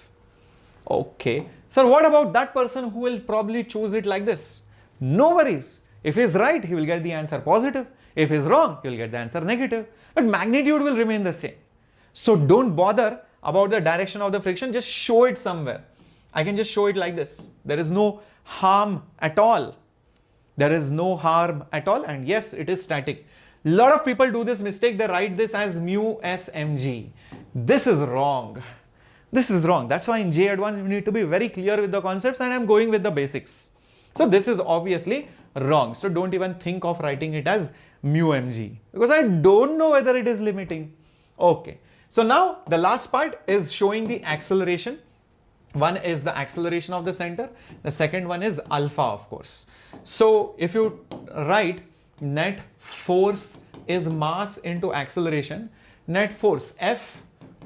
Okay. Sir, what about that person who will probably choose it like this? No worries. If he's right, he will get the answer positive. If he's wrong, he will get the answer negative. But magnitude will remain the same. So don't bother about the direction of the friction. Just show it somewhere. I can just show it like this. There is no harm at all. There is no harm at all. And yes, it is static. A lot of people do this mistake. They write this as mu s mg. This is wrong. This is wrong. That's why in JEE Advanced, you need to be very clear with the concepts, and I'm going with the basics. So this is obviously wrong. So don't even think of writing it as mu mg because I don't know whether it is limiting. Okay. So now the last part is showing the acceleration. One is the acceleration of the center. The second one is alpha, of course. So if you write net force is mass into acceleration, net force F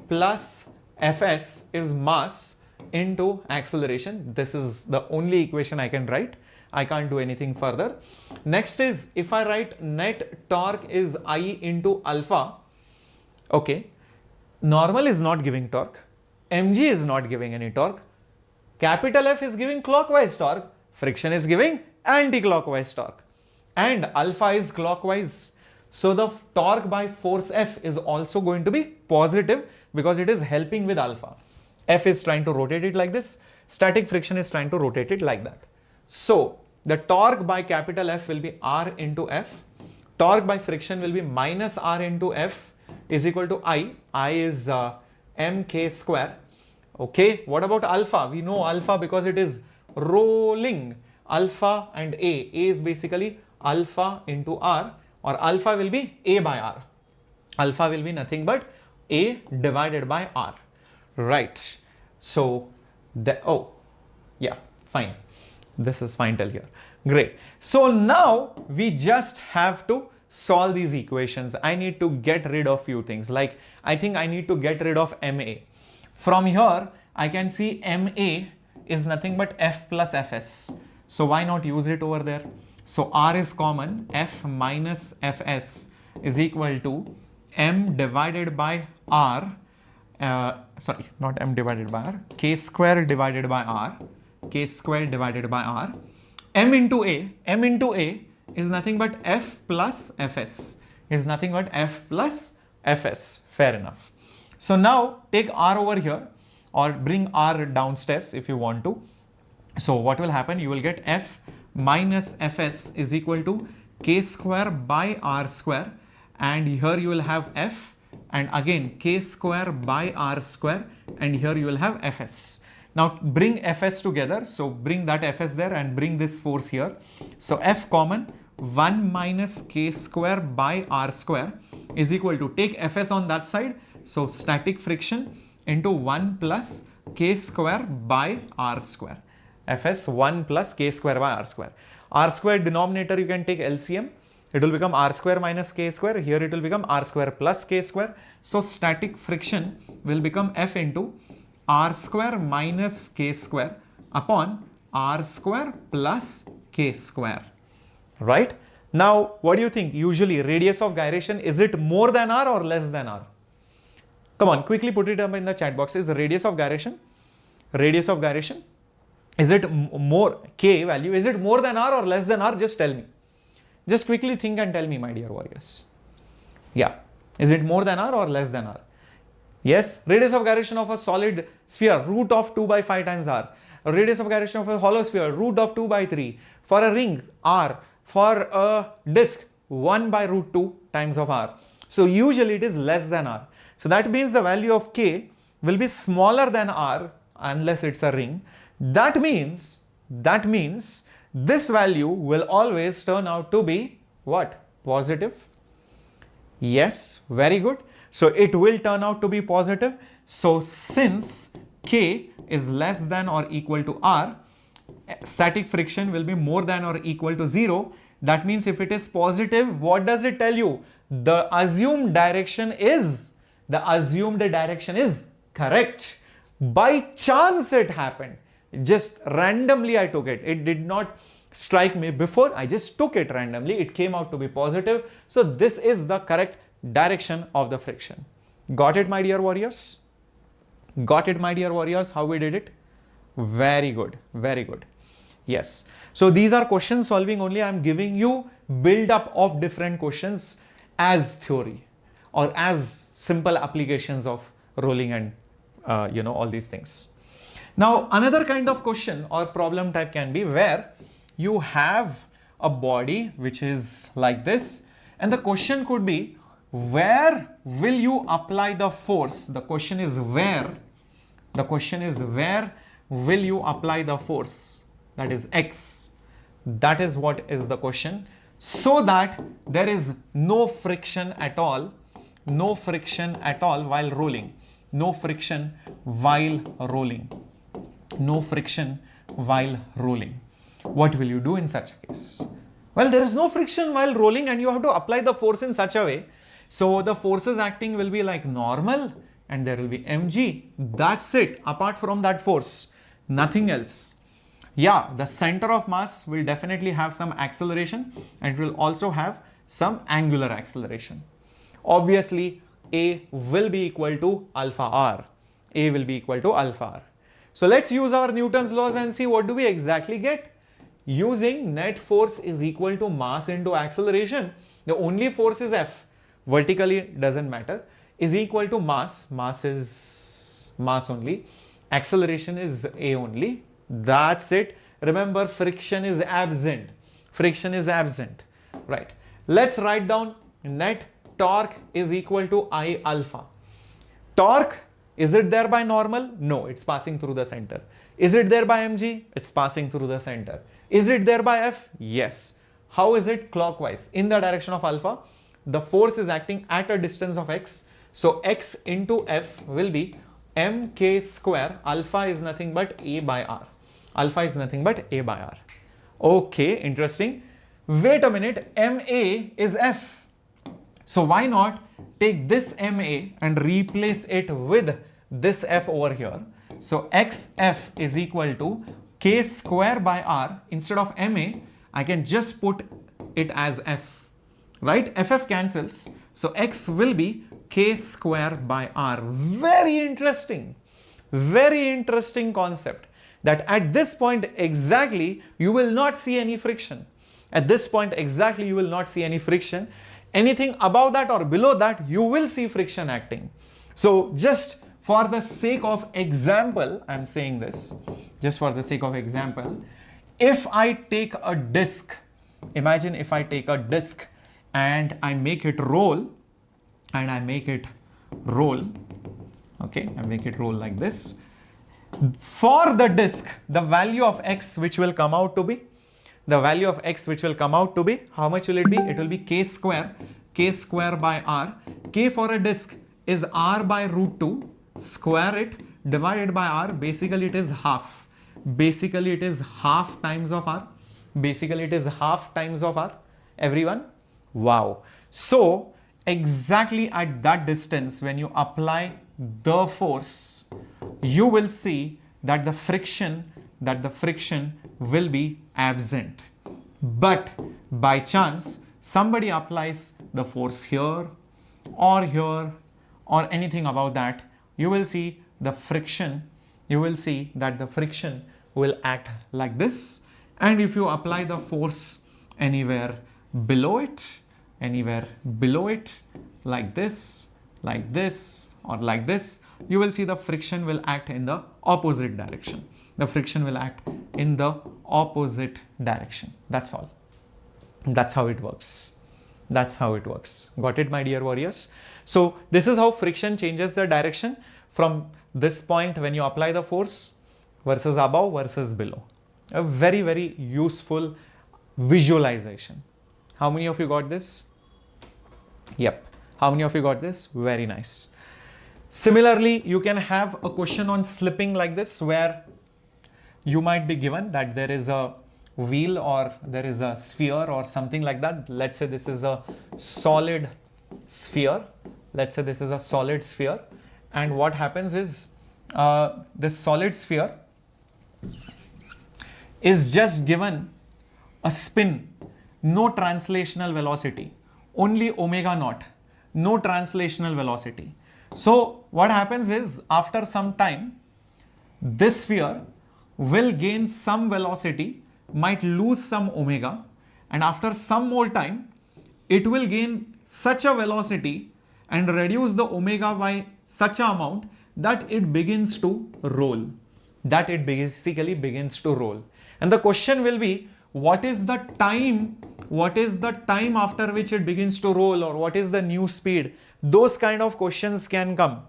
plus Fs is mass into acceleration. This is the only equation I can write. I can't do anything further. Next is if I write net torque is I into alpha. Okay. Normal is not giving torque. Mg is not giving any torque. Capital F is giving clockwise torque, friction is giving anti-clockwise torque, and alpha is clockwise. So the torque by force F is also going to be positive because it is helping with alpha. F is trying to rotate it like this, static friction is trying to rotate it like that. So the torque by capital F will be R into F, torque by friction will be minus R into F is equal to I. I is mk square. Okay, what about alpha? We know alpha because it is rolling. Alpha and A is basically alpha into R, or alpha will be A by R. Alpha will be nothing but A divided by R. Right. So, fine. This is fine till here. Great. So now we just have to solve these equations. I need to get rid of few things. Like I think I need to get rid of MA. From here, I can see MA is nothing but F plus Fs. So why not use it over there? So R is common. F minus Fs is equal to M divided by R. Sorry, not M divided by R. K square divided by R. K square divided by R. M into A. M into A is nothing but F plus Fs. Is nothing but F plus Fs. Fair enough. So now take R over here, or bring R downstairs if you want to. So what will happen? You will get F minus Fs is equal to K square by R square, and here you will have F, and again K square by R square, and here you will have Fs. Now bring Fs together, so bring that Fs there and bring this force here. So F common, 1 minus K square by R square is equal to, take Fs on that side, so static friction into 1 plus K square by R square. Fs 1 plus K square by R square. R square denominator you can take LCM. It will become R square minus K square. Here it will become R square plus K square. So static friction will become F into R square minus K square upon R square plus K square. Right? Now, what do you think? Usually radius of gyration, is it more than R or less than R? Come on, quickly put it up in the chat box. Is the radius of gyration, is it more, K value, is it more than R or less than R? Just tell me. Just quickly think and tell me, my dear warriors. Yeah. Is it more than R or less than R? Yes. Radius of gyration of a solid sphere, root of 2 by 5 times R. Radius of gyration of a hollow sphere, root of 2 by 3. For a ring, R. For a disk, 1 by root 2 times of R. So usually it is less than R. So that means the value of K will be smaller than R unless it's a ring. That means this value will always turn out to be what? Positive. Yes, very good. So it will turn out to be positive. So since K is less than or equal to R, static friction will be more than or equal to 0. That means if it is positive, what does it tell you? The assumed direction is correct. By chance it happened. Just randomly I took it. It did not strike me before. I just took it randomly. It came out to be positive. So this is the correct direction of the friction. Got it, my dear warriors? Got it, my dear warriors, how we did it? Very good. Very good. Yes. So these are question solving only. I am giving you build up of different questions as theory or as simple applications of rolling and all these things. Now another kind of question or problem type can be where you have a body which is like this, and the question could be, where will you apply the force? The question is where will you apply the force? That is X. That is what is the question. So that there is no friction at all while rolling. No friction while rolling. No friction while rolling. What will you do in such a case? Well, there is no friction while rolling and you have to apply the force in such a way. So the forces acting will be like normal and there will be mg. That's it. Apart from that force, nothing else. Yeah, the center of mass will definitely have some acceleration and it will also have some angular acceleration. Obviously, A will be equal to alpha r. A will be equal to alpha r. So let's use our Newton's laws and see what do we exactly get. Using net force is equal to mass into acceleration. The only force is F. Vertically doesn't matter. Is equal to mass. Mass is mass only. Acceleration is A only. That's it. Remember, friction is absent. Friction is absent. Right. Let's write down net torque is equal to I alpha. Torque, is it there by normal? No, it's passing through the center. Is it there by mg? It's passing through the center. Is it there by F? Yes. How is it? Clockwise. In the direction of alpha, the force is acting at a distance of x. So x into F will be mk square. Alpha is nothing but A by R. Alpha is nothing but A by R. Okay, interesting. Wait a minute, MA is F. So why not take this MA and replace it with this F over here. So xf is equal to k square by R. Instead of MA, I can just put it as F, right? FF cancels. So x will be k square by R. Very interesting concept, that at this point exactly you will not see any friction. At this point exactly you will not see any friction. Anything above that or below that you will see friction acting. So just for the sake of example, I'm saying this, just for the sake of example, if I take a disc, imagine if I take a disc and I make it roll, okay, I make it roll like this. For the disc, the value of x which will come out to be, how much will it be? It will be k square by R. K for a disc is R by root 2, square it, divided by R. Basically it is half. Basically it is half times of R. Everyone? Wow. So exactly at that distance, when you apply the force, you will see that the friction will be absent. But by chance somebody applies the force here or anything about that, you will see the friction, will act like this. And if you apply the force anywhere below it, like this, or like this, you will see the friction will act in the opposite direction. That's all. That's how it works. Got it, my dear warriors? So this is how friction changes the direction from this point when you apply the force versus above versus below. A very, very useful visualization. How many of you got this? Yep. How many of you got this? Very nice. Similarly, you can have a question on slipping like this, where you might be given that there is a wheel or there is a sphere or something like that. Let's say this is a solid sphere. And what happens is this solid sphere is just given a spin, no translational velocity, only omega naught, no translational velocity. So what happens is, after some time, this sphere will gain some velocity, might lose some omega, and after some more time, it will gain such a velocity and reduce the omega by such an amount that it begins to roll. And the question will be, what is the time after which it begins to roll, or what is the new speed? Those kind of questions can come.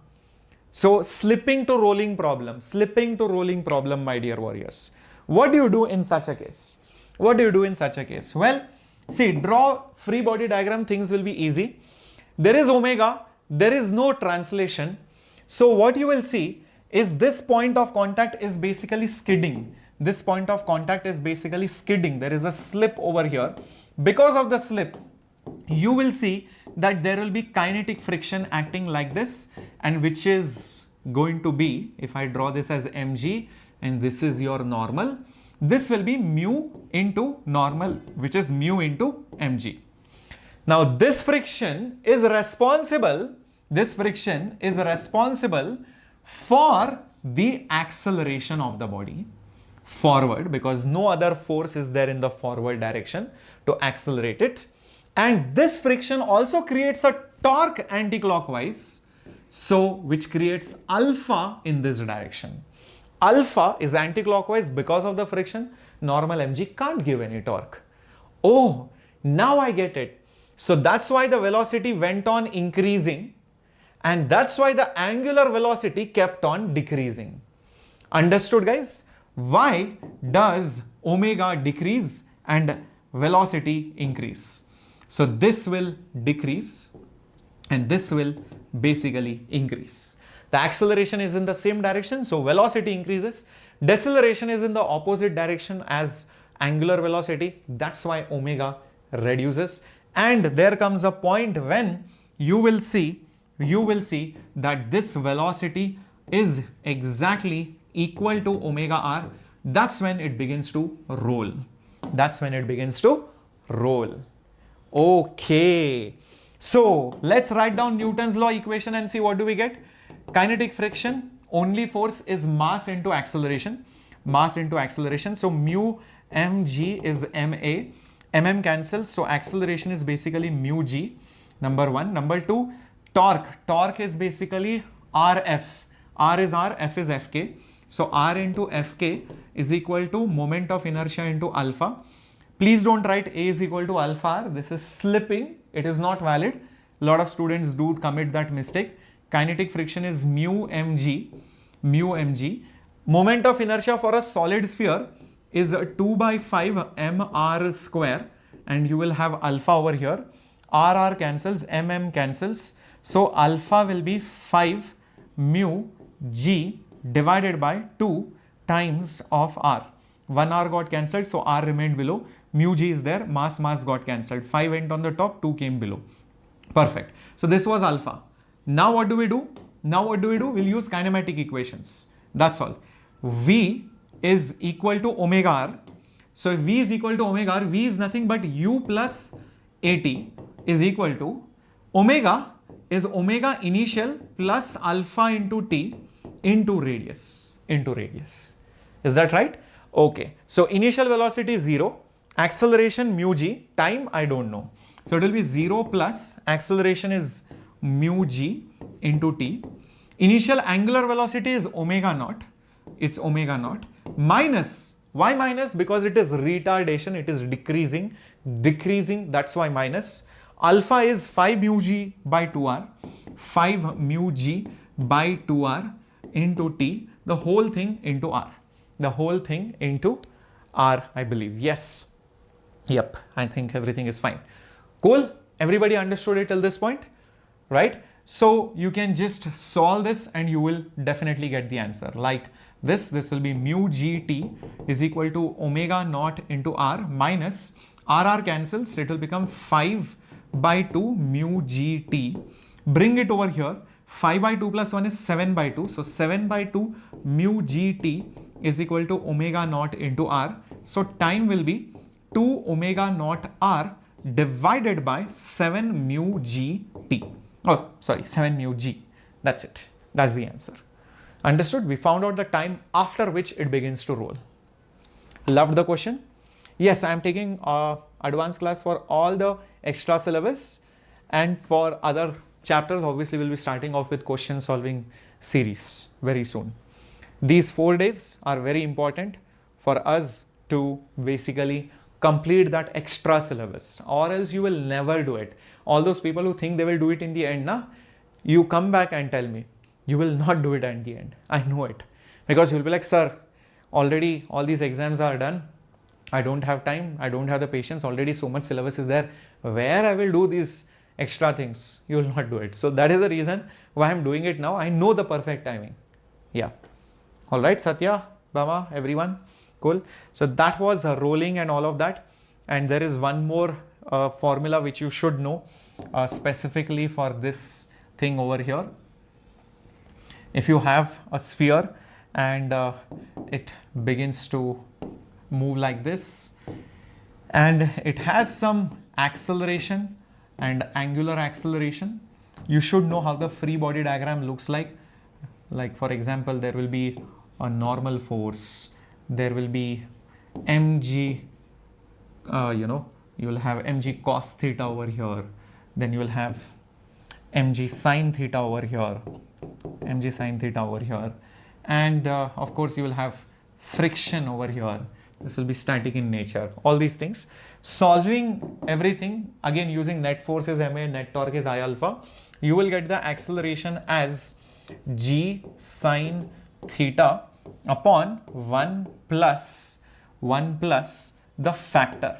So slipping to rolling problem, my dear warriors. What do you do in such a case? Well, see, draw free body diagram, things will be easy. There is omega, there is no translation. So what you will see is this point of contact is basically skidding. There is a slip over here. Because of the slip, you will see that there will be kinetic friction acting like this, and which is going to be, if I draw this as mg and this is your normal, this will be mu into normal, which is mu into mg. Now this friction is responsible for the acceleration of the body forward, because no other force is there in the forward direction to accelerate it. And this friction also creates a torque anti-clockwise, so which creates alpha in this direction. Alpha is anti-clockwise because of the friction. Normal mg can't give any torque. Oh, now I get it. So that's why the velocity went on increasing, and that's why the angular velocity kept on decreasing. Understood, guys? Why does omega decrease and velocity increase? So this will decrease and this will basically increase. The acceleration is in the same direction, so velocity increases. Deceleration is in the opposite direction as angular velocity. That's why omega reduces. And there comes a point when you will see that this velocity is exactly equal to omega r. That's when it begins to roll. That's when it begins to roll. Okay. So let's write down Newton's law equation and see what do we get. Kinetic friction, only force is mass into acceleration. Mass into acceleration. So mu mg is ma. Mm cancels. So acceleration is basically mu g. Number one. Number two, torque. Torque is basically rf. R is r, f is fk. So r into fk is equal to moment of inertia into alpha. Please don't write A is equal to alpha r. This is slipping. It is not valid. A lot of students do commit that mistake. Kinetic friction is mu mg. Mu mg. Moment of inertia for a solid sphere is 2 by 5 mr square, and you will have alpha over here. R cancels, cancels. So alpha will be 5 mu g divided by 2 times of r. 1 r got cancelled, so r remained below. Mu g is there, mass got cancelled. 5 went on the top, 2 came below. Perfect. So this was alpha. Now what do we do? We'll use kinematic equations. That's all. V is equal to omega r. So if V is equal to omega r, V is nothing but u plus at is equal to omega is omega initial plus alpha into t into radius. Is that right? Okay. So initial velocity is 0. Acceleration mu g. Time I don't know. So it will be 0 plus acceleration is mu g into t. Initial angular velocity is omega naught. It's omega naught. Minus. Why minus? Because it is retardation. It is decreasing. That's why minus. Alpha is 5 mu g by 2r. 5 mu g by 2r into t. The whole thing into r. The whole thing into r, I believe. Yes. Yep. I think everything is fine. Cool. Everybody understood it till this point, right? So you can just solve this and you will definitely get the answer. Like this will be mu gt is equal to omega naught into r minus r cancels. It will become 5 by 2 mu gt. Bring it over here. 5 by 2 plus 1 is 7 by 2. So 7 by 2 mu gt is equal to omega naught into r. So time will be 2 omega naught r divided by 7 mu gt. Oh, sorry, 7 mu g. That's it. That's the answer. Understood? We found out the time after which it begins to roll. Loved the question? Yes, I am taking advanced class for all the extra syllabus, and for other chapters, obviously, we'll be starting off with question solving series very soon. These 4 days are very important for us to basically complete that extra syllabus, or else you will never do it. All those people who think they will do it in the end, you come back and tell me, you will not do it at the end. I know it. Because you'll be like, sir, already all these exams are done. I don't have time. I don't have the patience. Already so much syllabus is there. Where I will do these extra things? You will not do it. So that is the reason why I'm doing it now. I know the perfect timing. Yeah. All right, Satya, Bama, everyone. Cool. So that was rolling and all of that. And there is one more formula which you should know specifically for this thing over here. If you have a sphere and it begins to move like this, and it has some acceleration and angular acceleration, you should know how the free body diagram looks like. like for example, there will be a normal force, there will be mg, you will have mg cos theta over here, then you will have mg sin theta over here, mg sin theta over here, and of course you will have friction over here. This will be static in nature. All these things, solving everything again using net force is ma, net torque is I alpha, you will get the acceleration as g sin theta upon 1 plus the factor.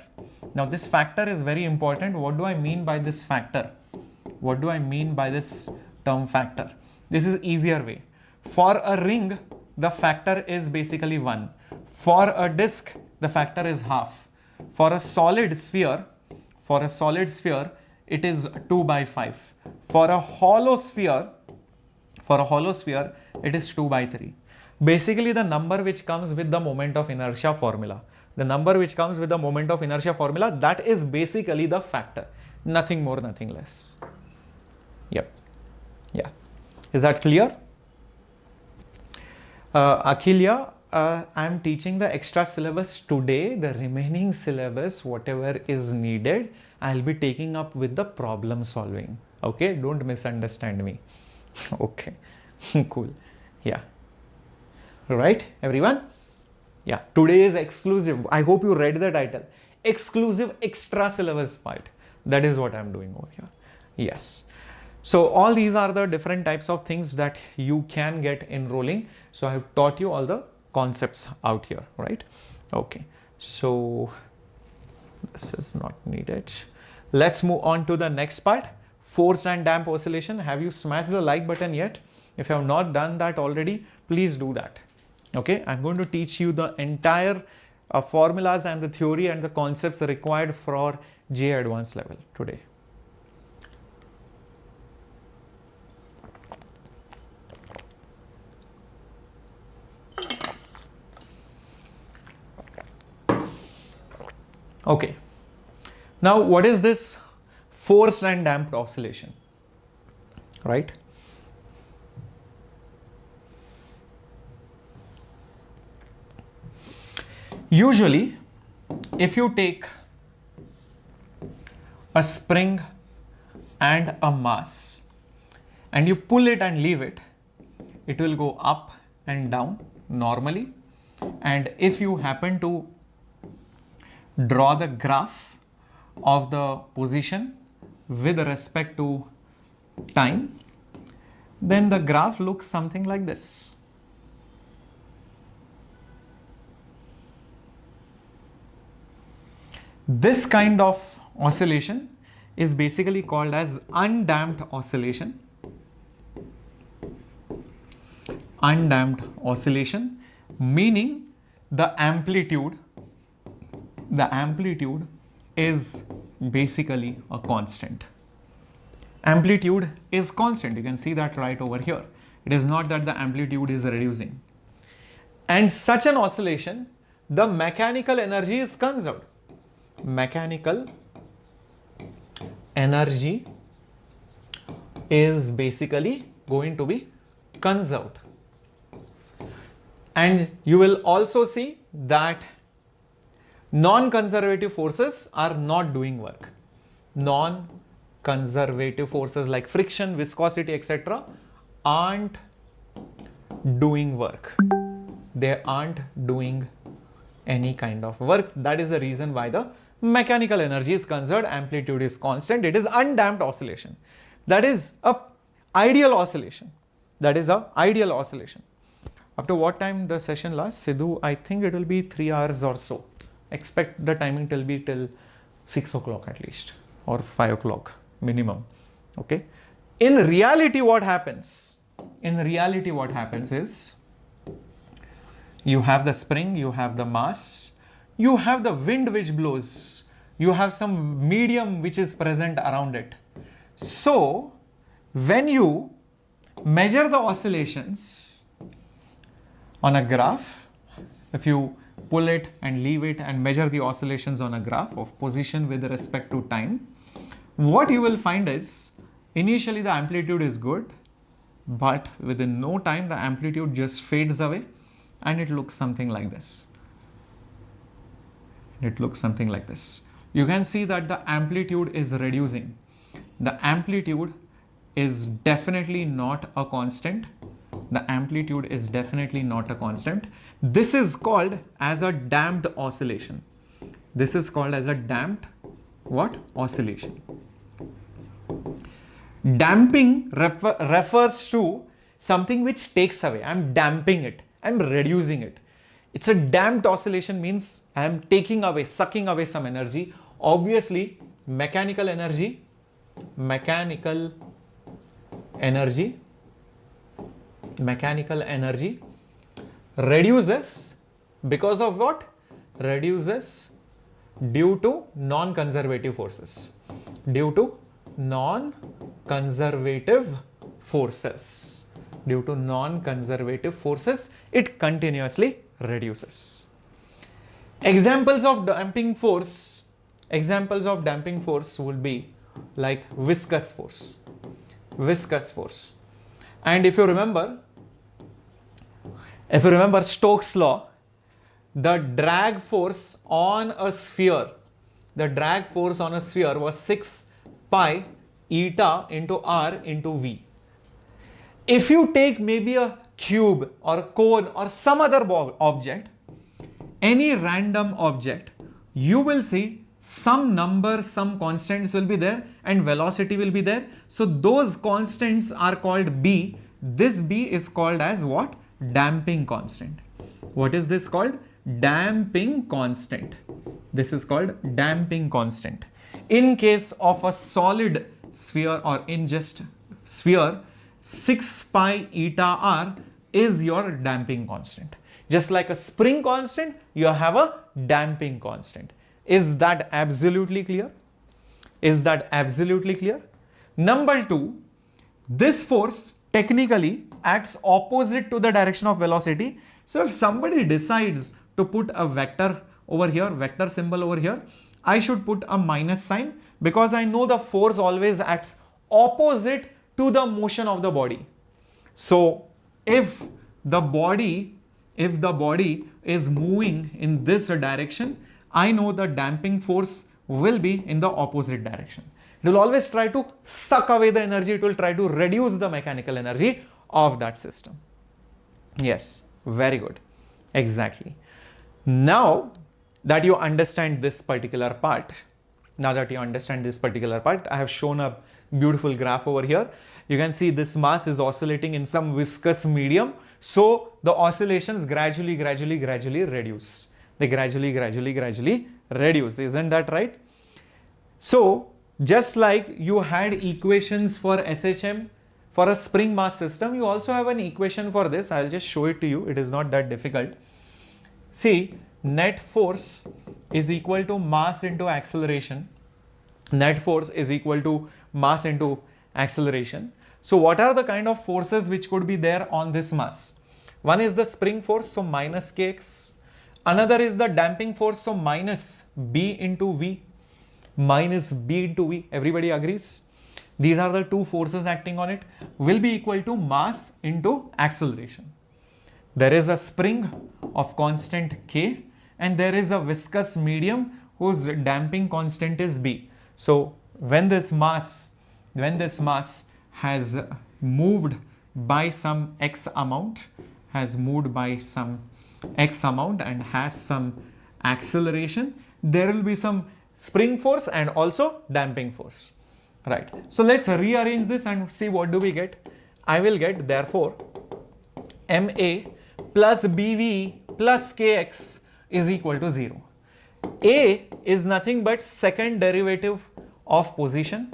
Now this factor is very important. What do I mean by this factor? What do I mean by this term factor? This is easier way. For a ring, the factor is basically 1. For a disk, the factor is half. For a solid sphere, it is 2 by 5. For a hollow sphere, it is 2 by 3. Basically, the number which comes with the moment of inertia formula. That is basically the factor. Nothing more, nothing less. Yep. Yeah. Is that clear? Akhilya, I am teaching the extra syllabus today. The remaining syllabus, whatever is needed, I'll be taking up with the problem solving. Okay, don't misunderstand me. Okay, cool. Yeah. Right, everyone? Yeah, today is exclusive. I hope you read the title. Exclusive extra syllabus part. That is what I'm doing over here. Yes. So all these are the different types of things that you can get enrolling. So I have taught you all the concepts out here, right? Okay. So this is not needed. Let's move on to the next part. Forced and damp oscillation. Have you smashed the like button yet? If you have not done that already, please do that. Okay. I'm going to teach you the entire formulas and the theory and the concepts required for JEE Advanced level today. Okay. Now, what is this forced and damped oscillation? Right? Usually, if you take a spring and a mass and you pull it and leave it, it will go up and down normally. And if you happen to draw the graph of the position with respect to time, then the graph looks something like this. This kind of oscillation is basically called as undamped oscillation. Undamped oscillation, meaning the amplitude is basically a constant. Amplitude is constant. You can see that right over here. It is not that the amplitude is reducing. And such an oscillation, the mechanical energy is conserved. Mechanical energy is basically going to be conserved. And you will also see that non-conservative forces are not doing work. Non-conservative forces like friction, viscosity, etc. aren't doing work. They aren't doing any kind of work. That is the reason why the mechanical energy is conserved, amplitude is constant. It is undamped oscillation. That is a ideal oscillation. That is a ideal oscillation. Up to what time the session lasts, Sidhu? I think it will be 3 hours or so. Expect the timing till be till 6 o'clock at least, or 5 o'clock minimum. Okay. In reality, what happens? Is you have the spring, you have the mass, you have the wind which blows, you have some medium which is present around it. So when you measure the oscillations on a graph, if you pull it and leave it and measure the oscillations on a graph of position with respect to time, what you will find is initially the amplitude is good, but within no time the amplitude just fades away and it looks something like this. It looks something like this. You can see that the amplitude is reducing. The amplitude is definitely not a constant. The amplitude is definitely not a constant. This is called as a damped oscillation. This is called as a damped what? Oscillation. Damping refers to something which takes away. I'm damping it. I'm reducing it. It's a damped oscillation, means I am taking away, sucking away some energy. Obviously, mechanical energy reduces because of what? Reduces due to non-conservative forces. Due to non-conservative forces. Due to non-conservative forces, it continuously reduces. Examples of damping force will be like viscous force. And if you remember Stokes' law, the drag force on a sphere was 6 pi eta into r into v. If you take maybe a cube or a cone or some other object, any random object, you will see some number, some constants will be there and velocity will be there. So those constants are called B. This B is called as what? Damping constant. What is this called? Damping constant. This is called damping constant. In case of a solid sphere or in just sphere, 6 pi eta r is your damping constant. Just like a spring constant, you have a damping constant. Is that absolutely clear? Is that absolutely clear? Number 2, this force technically acts opposite to the direction of velocity. So if somebody decides to put a vector over here, vector symbol over here, I should put a minus sign because I know the force always acts opposite to the motion of the body. So if the body is moving in this direction, I know the damping force will be in the opposite direction. It will always try to suck away the energy. It will try to reduce the mechanical energy of that system. Yes, very good. Exactly. Now that you understand this particular part, I have shown a beautiful graph over here. You can see this mass is oscillating in some viscous medium. So the oscillations gradually reduce. They gradually reduce. Isn't that right? So just like you had equations for SHM for a spring mass system, you also have an equation for this. I'll just show it to you. It is not that difficult. See, net force is equal to mass into acceleration. Net force is equal to mass into acceleration. So what are the kind of forces which could be there on this mass? One is the spring force, so minus kx. Another is the damping force, so minus b into v. Minus b into v. Everybody agrees? These are the two forces acting on it, will be equal to mass into acceleration. There is a spring of constant k and there is a viscous medium whose damping constant is b. So when this mass has moved by some x amount, and has some acceleration, there will be some spring force and also damping force. Right. So let's rearrange this and see what do we get. I will get therefore MA plus BV plus KX is equal to 0. A is nothing but second derivative of position.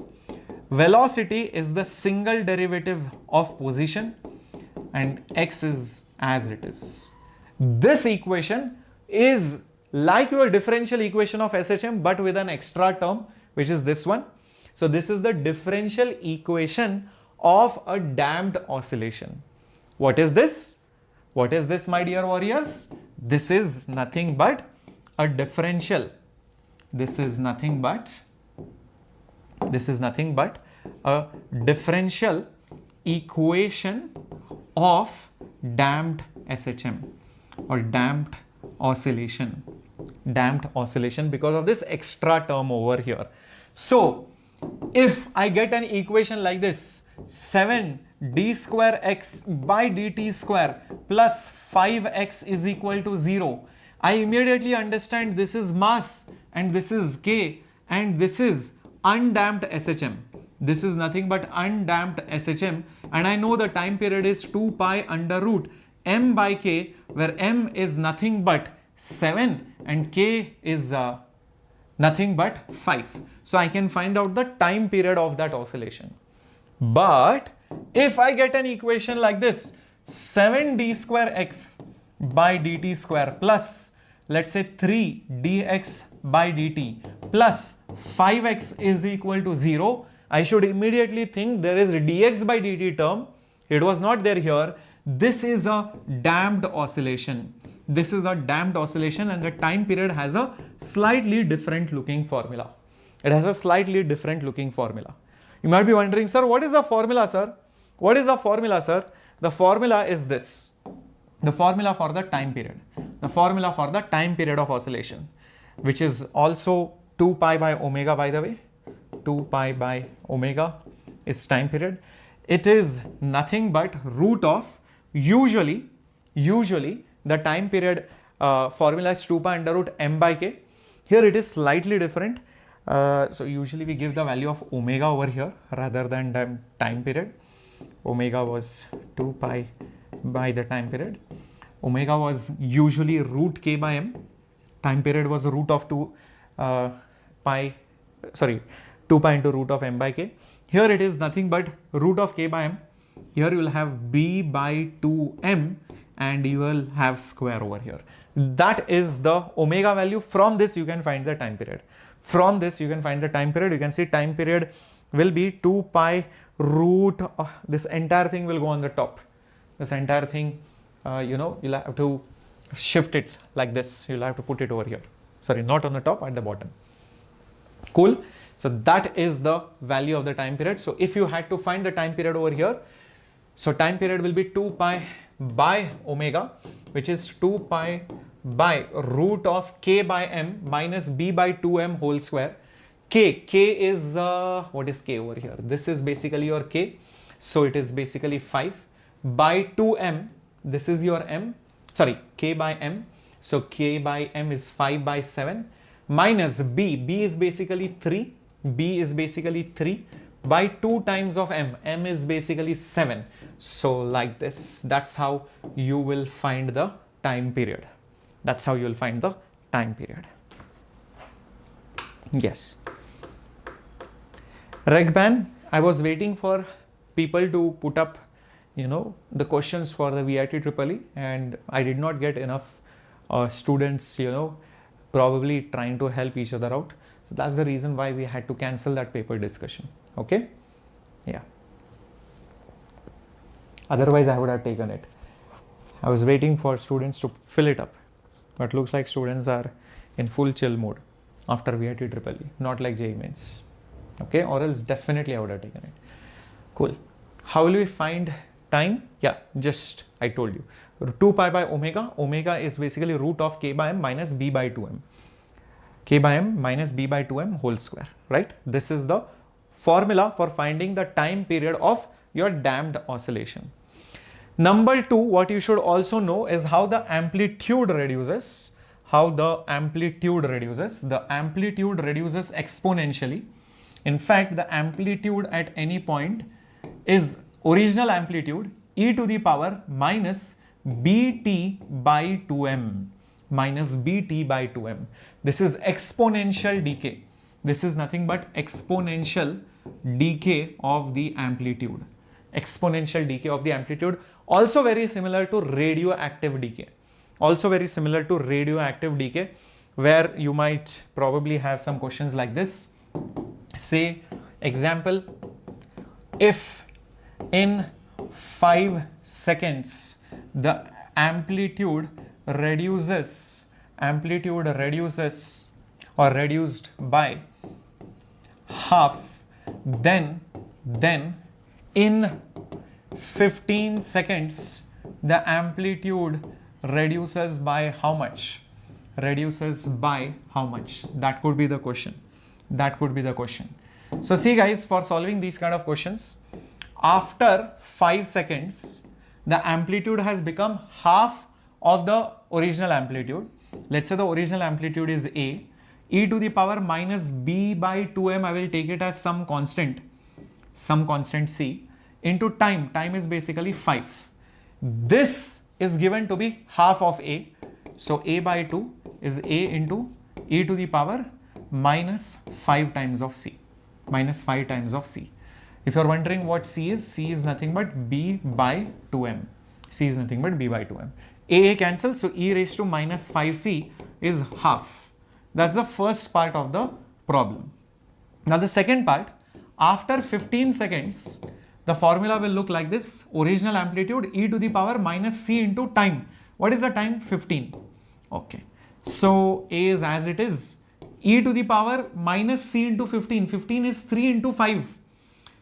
Velocity is the single derivative of position and X is as it is. This equation is like your differential equation of SHM but with an extra term, which is this one. So this is the differential equation of a damped oscillation. What is this? What is this, my dear warriors? This is nothing but a differential. This is nothing but a differential equation of damped SHM or damped oscillation. Damped oscillation because of this extra term over here. So if I get an equation like this, 7d square x by dt square plus 5x is equal to 0, I immediately understand this is mass and this is K and this is undamped SHM. This is nothing but undamped SHM, and I know the time period is 2 pi under root m by k, where m is nothing but 7 and k is nothing but 5. So I can find out the time period of that oscillation. But if I get an equation like this, 7d square x by dt square plus, let's say 3 dx by dt plus 5x is equal to 0, I should immediately think there is dx by dt term. It was not there here. This is a damped oscillation. This is a damped oscillation, and the time period has a slightly different looking formula. It has a slightly different looking formula. You might be wondering, sir, what is the formula, sir? What is the formula, sir? The formula is this. The formula for the time period. The formula for the time period of oscillation, which is also 2 pi by omega, by the way. 2 pi by omega is time period. It is nothing but root of, usually the time period formula is 2 pi under root m by k. Here it is slightly different. So usually we give the value of omega over here rather than the time period. Omega was 2 pi by the time period. Omega was usually root k by m. Time period was root of 2 pi into root of m by k. Here it is nothing but root of k by m. Here you will have b by 2m and you will have square over here. That is the omega value. From this you can find the time period. From this you can find the time period. You can see time period will be 2 pi root, this entire thing will go on the top. This entire thing, you'll have to shift it like this. You'll have to put it over here. Sorry, not on the top, at the bottom. Cool. So that is the value of the time period. So if you had to find the time period over here, so time period will be 2 pi by omega, which is 2 pi by root of k by m minus b by 2m whole square. K is, what is k over here? This is basically your k. So it is basically 5 by 2m. This is your m, sorry, k by m. So k by m is 5 by 7 minus b. B is basically 3. B is basically 3 by 2 times of m. M is basically 7. So like this, that's how you will find the time period. That's how you will find the time period. Yes. Regban, I was waiting for people to put up, the questions for the VIT EEE, and I did not get enough students, probably trying to help each other out. So that's the reason why we had to cancel that paper discussion. Okay. Yeah. Otherwise, I would have taken it. I was waiting for students to fill it up, but looks like students are in full chill mode after VIT EEE, not like JEE Mains. Okay, or else definitely I would have taken it. Cool. How will we find time? Yeah, just I told you. 2 pi by omega. Omega is basically root of k by m minus b by 2m. K by m minus b by 2m whole square, right? This is the formula for finding the time period of your damped oscillation. Number 2, what you should also know is how the amplitude reduces. How the amplitude reduces. The amplitude reduces exponentially. In fact, the amplitude at any point is original amplitude e to the power minus bt by 2m. Minus bt by 2m. This is exponential decay. This is nothing but exponential decay of the amplitude. Exponential decay of the amplitude. Also very similar to radioactive decay. Also very similar to radioactive decay, where you might probably have some questions like this. Say, example, if in 5 seconds the amplitude reduces or reduced by half, then in 15 seconds, the amplitude reduces by how much? Reduces by how much? That could be the question. That could be the question. So see guys, for solving these kind of questions, after 5 seconds, the amplitude has become half of the original amplitude. Let's say the original amplitude is A. E to the power minus B by 2m, I will take it as some constant C, into time. Time is basically 5. This is given to be half of A. So A by 2 is A into e to the power minus 5 times of C. Minus 5 times of C. If you are wondering what C is nothing but B by 2m. C is nothing but B by 2m. A cancels, so e raised to minus 5C is half. That's the first part of the problem. Now the second part, after 15 seconds, the formula will look like this. Original amplitude e to the power minus C into time. What is the time? 15. Okay. So A is as it is. E to the power minus C into 15. 15 is 3 into 5.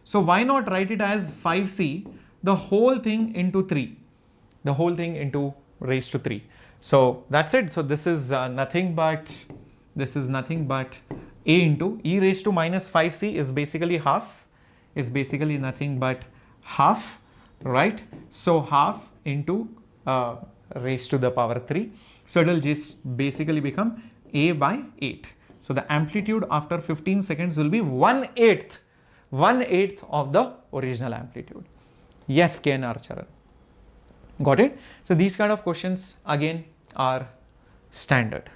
So why not write it as 5C, the whole thing into 3. The whole thing into raised to 3. So that's it. So this is nothing but A into e raised to minus 5C is basically half, is basically nothing but half, right? So half into raised to the power 3. So it will just basically become A by 8. So the amplitude after 15 seconds will be 1/8 of the original amplitude. Yes, KNR Charan. Got it? So these kind of questions again are standard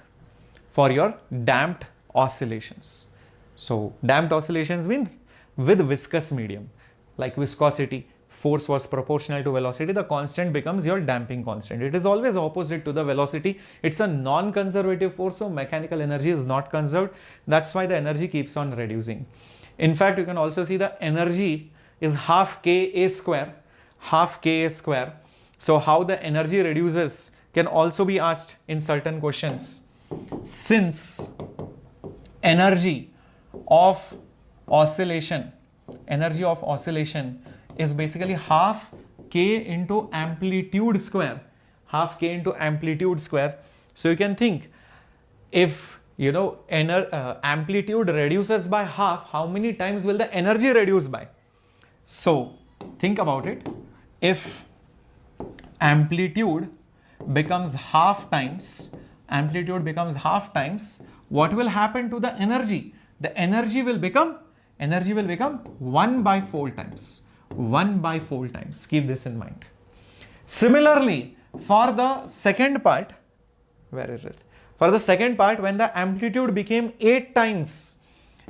for your damped oscillations. So damped oscillations mean with viscous medium, like viscosity, force was proportional to velocity, the constant becomes your damping constant. It is always opposite to the velocity. It's a non-conservative force, so mechanical energy is not conserved. That's why the energy keeps on reducing. In fact, you can also see the energy is half Ka square, half Ka square. So how the energy reduces can also be asked in certain questions. Since energy of oscillation is basically half K into amplitude square, half K into amplitude square. So you can think, if you know amplitude reduces by half, how many times will the energy reduce by? So think about it. If amplitude becomes half times, what will happen to the energy? The energy will become 1 by 4 times. 1 by 4 times. Keep this in mind. Similarly, for the second part, where is it? For the second part, when the amplitude became 8 times,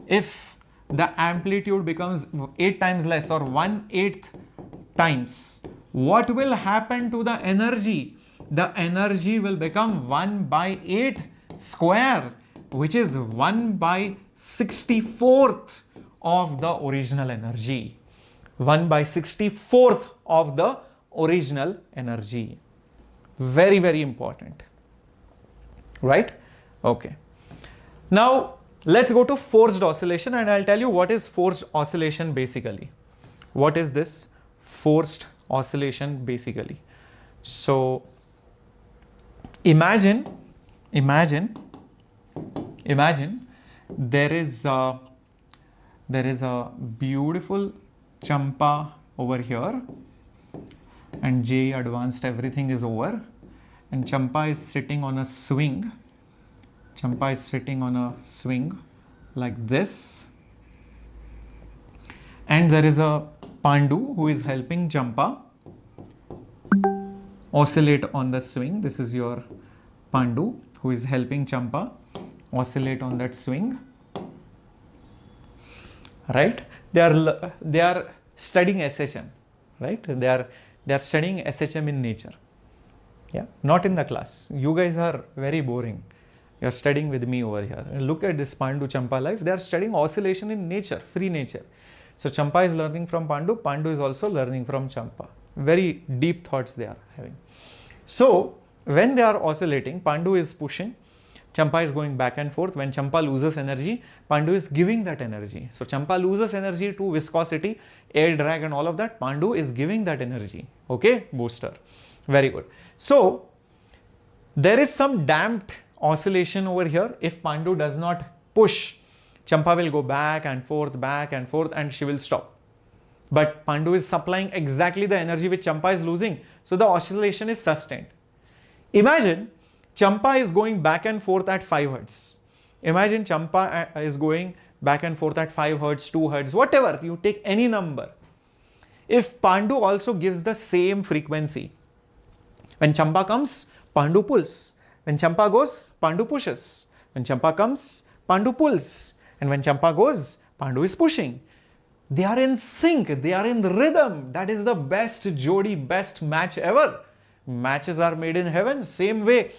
if the amplitude becomes 8 times less or 1/8 times, what will happen to the energy? The energy will become 1 by 8 square, which is 1 by 64th of the original energy. 1 by 64th of the original energy. Very, very important. Right? Okay. Now, let's go to forced oscillation and I'll tell you what is forced oscillation basically. What is this forced oscillation basically? So, imagine there is a beautiful champa over here, and JEE Advanced everything is over, and champa is sitting on a swing. Champa is sitting on a swing like this, and there is a Pandu who is helping champa oscillate on the swing. This is your Pandu who is helping champa oscillate on that swing. Right? They are studying SHM, right? They are studying SHM in nature. Yeah, not in the class. You guys are very boring. You are studying with me over here. And look at this Pandu Champa life. They are studying oscillation in nature, free nature. So Champa is learning from Pandu. Pandu is also learning from Champa. Very deep thoughts they are having. So when they are oscillating, Pandu is pushing. Champa is going back and forth. When Champa loses energy, Pandu is giving that energy. So Champa loses energy to viscosity, air drag and all of that. Pandu is giving that energy. Okay, booster. Very good. So there is some damped oscillation over here. If Pandu does not push, Champa will go back and forth and she will stop. But Pandu is supplying exactly the energy which Champa is losing. So the oscillation is sustained. Imagine Champa is going back and forth at 5 Hertz. Imagine Champa is going back and forth at 5 Hertz, 2 Hertz, whatever, you take any number. If Pandu also gives the same frequency, when Champa comes, Pandu pulls. When Champa goes, Pandu pushes. When Champa comes, Pandu pulls. And when Champa goes, Pandu is pushing. They are in sync, they are in rhythm. That is the best Jodi, best match ever. Matches are made in heaven. Same way,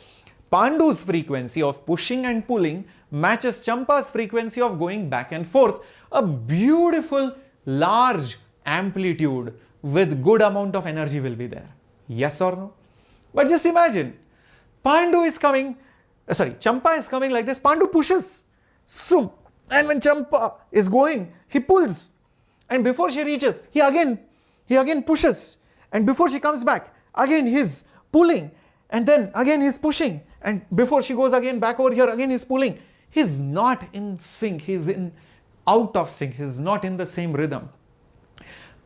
Pandu's frequency of pushing and pulling matches Champa's frequency of going back and forth. A beautiful, large amplitude with good amount of energy will be there. Yes or no? But just imagine, Champa is coming like this, Pandu pushes. So, and when Champa is going, he pulls. And before she reaches, he again pushes. And before she comes back, again he's pulling. And then again he's pushing. And before she goes again back over here, again he's pulling. He's not in sync. He's out of sync. He's not in the same rhythm.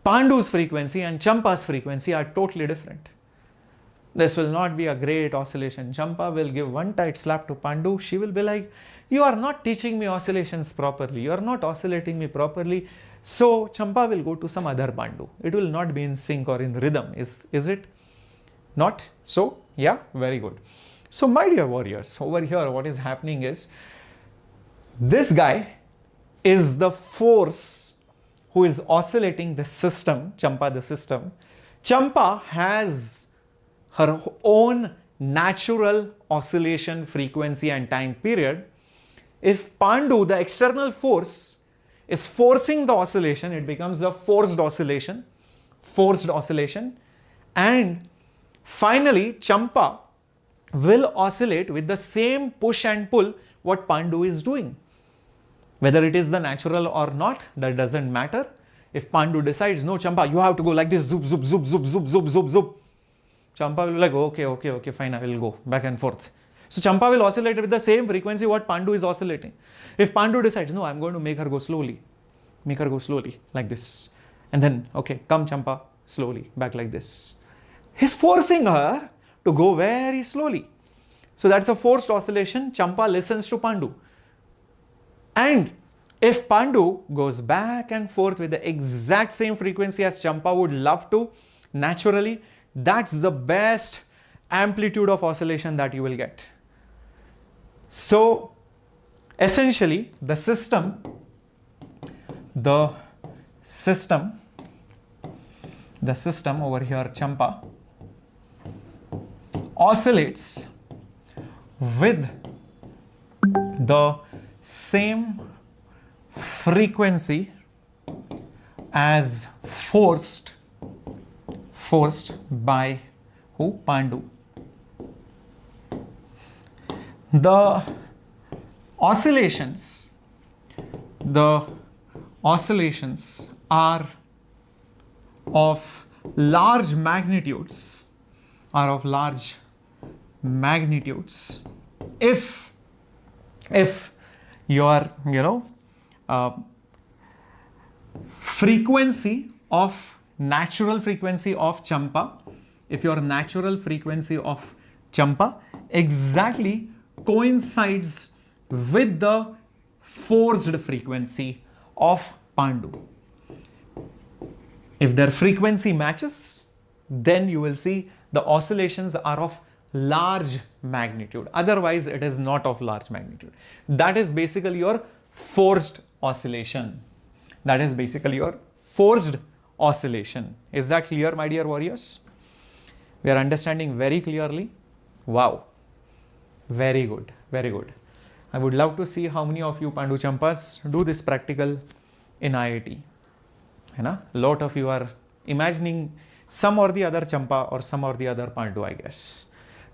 Pandu's frequency and Champa's frequency are totally different. This will not be a great oscillation. Champa will give one tight slap to Pandu. She will be like, you are not teaching me oscillations properly. You are not oscillating me properly. So Champa will go to some other Pandu. It will not be in sync or in rhythm. Is it not? So yeah, very good. So my dear warriors, over here what is happening is, this guy is the force who is oscillating the system, Champa the system. Champa has her own natural oscillation frequency and time period. If Pandu, the external force, is forcing the oscillation, it becomes a forced oscillation. And finally, Champa will oscillate with the same push and pull what Pandu is doing. Whether it is the natural or not, that doesn't matter. If Pandu decides, no Champa, you have to go like this, zoop, zoop, zoop, zoop, zoop, zoop, zoop, zoop. Champa will be like, okay, fine, I will go back and forth. So Champa will oscillate with the same frequency what Pandu is oscillating. If Pandu decides, no, I'm going to make her go slowly, like this. And then, okay, come Champa, slowly, back like this. He's forcing her to go very slowly. So that's a forced oscillation. Champa listens to Pandu. And if Pandu goes back and forth with the exact same frequency as Champa would love to, naturally, that's the best amplitude of oscillation that you will get. So essentially the system over here, Champa, oscillates with the same frequency as forced by who? Pandu. The oscillations are of large magnitudes, if your frequency of natural frequency of Champa, if your natural frequency of Champa exactly coincides with the forced frequency of Pandu. If their frequency matches, then you will see the oscillations are of large magnitude. Otherwise, it is not of large magnitude. That is basically your forced oscillation. Is that clear, my dear warriors? We are understanding very clearly. Wow. Very good. I would love to see how many of you Pandu Champas do this practical in IIT. A lot of you are imagining some or the other Champa or some or the other Pandu, I guess.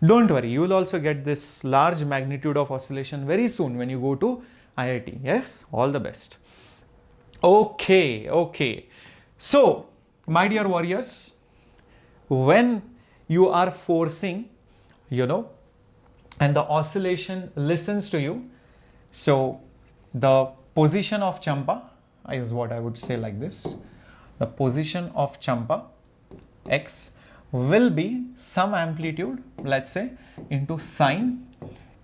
Don't worry, you will also get this large magnitude of oscillation very soon when you go to IIT. Yes, all the best. Okay. So, my dear warriors, when you are forcing, and the oscillation listens to you, so the position of Champa is what I would say like this. The position of Champa, x, will be some amplitude, let's say, into sine,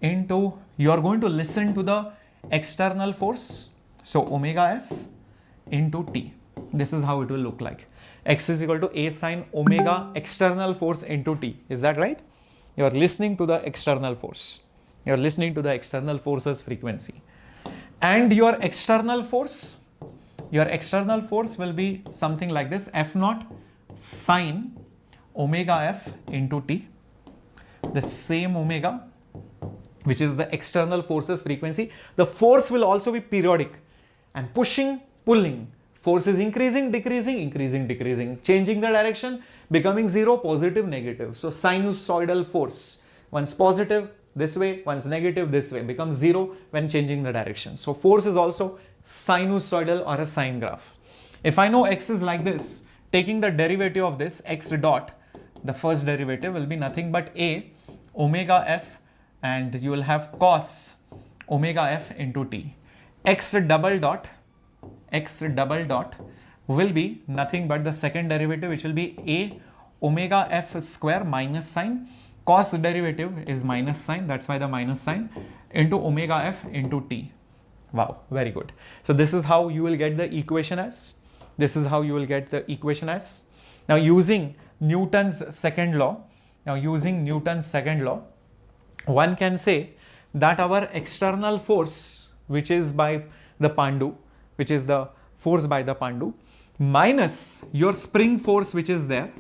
into, you are going to listen to the external force, so omega f into t. This is how it will look like. X is equal to a sine omega external force into t. Is that right? You are listening to the external force. You are listening to the external force's frequency. And your external force will be something like this, f naught sine omega f into t. The same omega, which is the external force's frequency. The force will also be periodic and pushing, pulling. Force is increasing, decreasing, changing the direction, becoming zero, positive, negative. So sinusoidal force, once positive this way, once negative this way, becomes zero when changing the direction. So force is also sinusoidal or a sine graph. If I know x is like this, taking the derivative of this, x dot, the first derivative will be nothing but a omega f, and you will have cos omega f into t. X double dot will be nothing but the second derivative, which will be a omega f square minus sine. Cos derivative is minus sine, that's why the minus sign, into omega f into t. Wow, very good. So this is how you will get the equation as. Now using Newton's second law, one can say that our external force, which is by the Pandu, which is the force by the Pandu, minus your spring force which is there,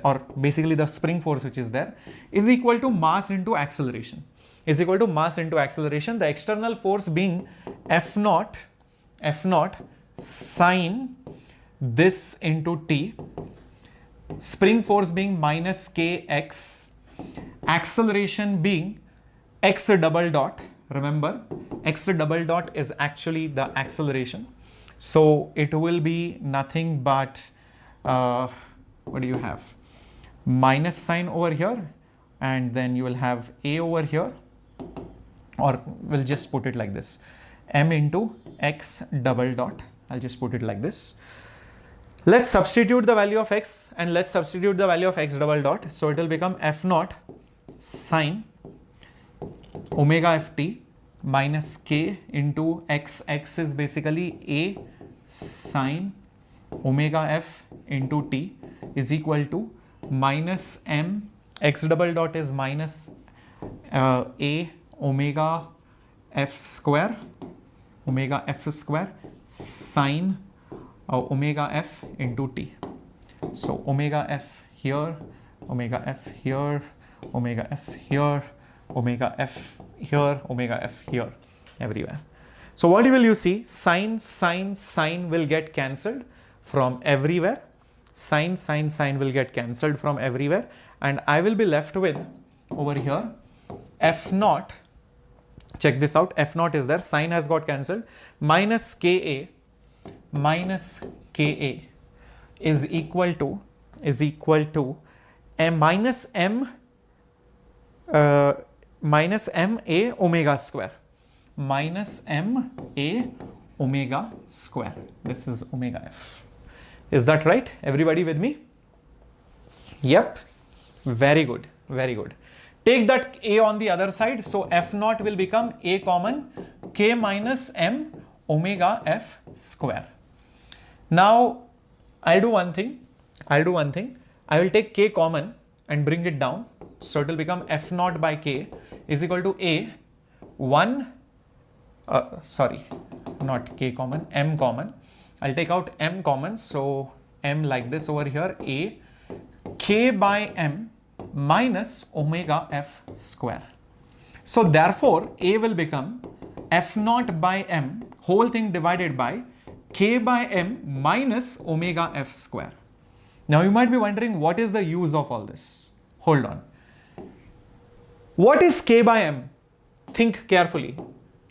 or basically the spring force which is there, is equal to mass into acceleration. The external force being F naught sine this into t, spring force being minus kx, acceleration being x double dot. Remember, x double dot is actually the acceleration. So it will be nothing but, what do you have? Minus sign over here, and then you will have a over here, or we'll just put it like this, m into x double dot. I'll just put it like this. Let's substitute the value of x and let's substitute the value of x double dot. So it will become f naught sine omega ft minus k into x. X is basically a sine omega f into t is equal to minus m, x double dot is minus a omega f square sine omega f into t. So omega f here, omega f here, omega f here, omega f here, omega f here, everywhere. So what will you see? Sine will get cancelled from everywhere. Sine will get cancelled from everywhere, and I will be left with over here f naught. Check this out, f naught is there, sine has got cancelled, minus ka is equal to m minus m a omega square, minus m a omega square. This is omega f. Is that right? Everybody with me? Yep. Very good. Take that a on the other side. So f naught will become a common k minus m omega f square. Now I'll do one thing. I will take k common and bring it down. So it will become f naught by k is equal to a 1, not k common, m common. I'll take out m common. So m like this over here, a k by m minus omega f square. So therefore a will become f naught by m whole thing divided by k by m minus omega f square. Now you might be wondering, what is the use of all this? hold on. What is K by M? Think carefully.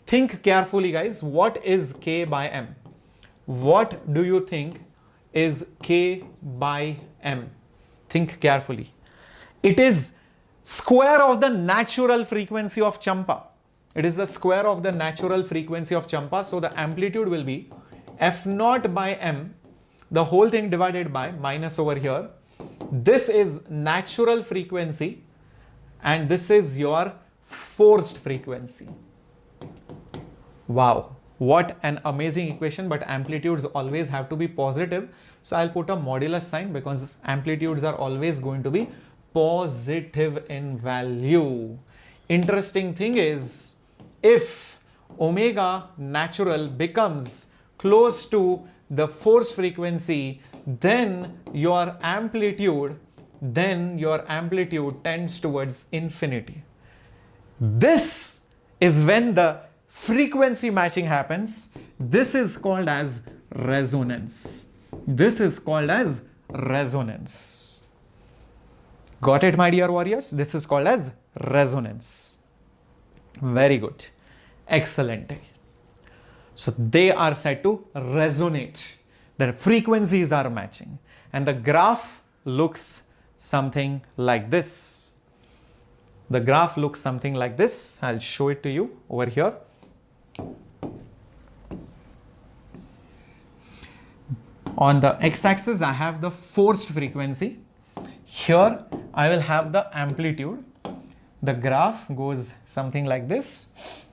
Think carefully, guys. What is K by M? What do you think is K by M? Think carefully. It is square of the natural frequency of Champa. It is the square of the natural frequency of Champa. So the amplitude will be F0 by M, the whole thing divided by minus over here. This is natural frequency and this is your forced frequency. Wow, what an amazing equation, but amplitudes always have to be positive. So I'll put a modulus sign because amplitudes are always going to be positive in value. Interesting thing is, if omega natural becomes close to the forced frequency, then your amplitude tends towards infinity. This is when the frequency matching happens. This is called as resonance. This is called as resonance. Got it, my dear warriors? This is called as resonance. Very good. Excellent. So they are said to resonate. The frequencies are matching. And the graph looks something like this. The graph looks something like this. I'll show it to you over here. On the x-axis, I have the forced frequency. Here, I will have the amplitude. The graph goes something like this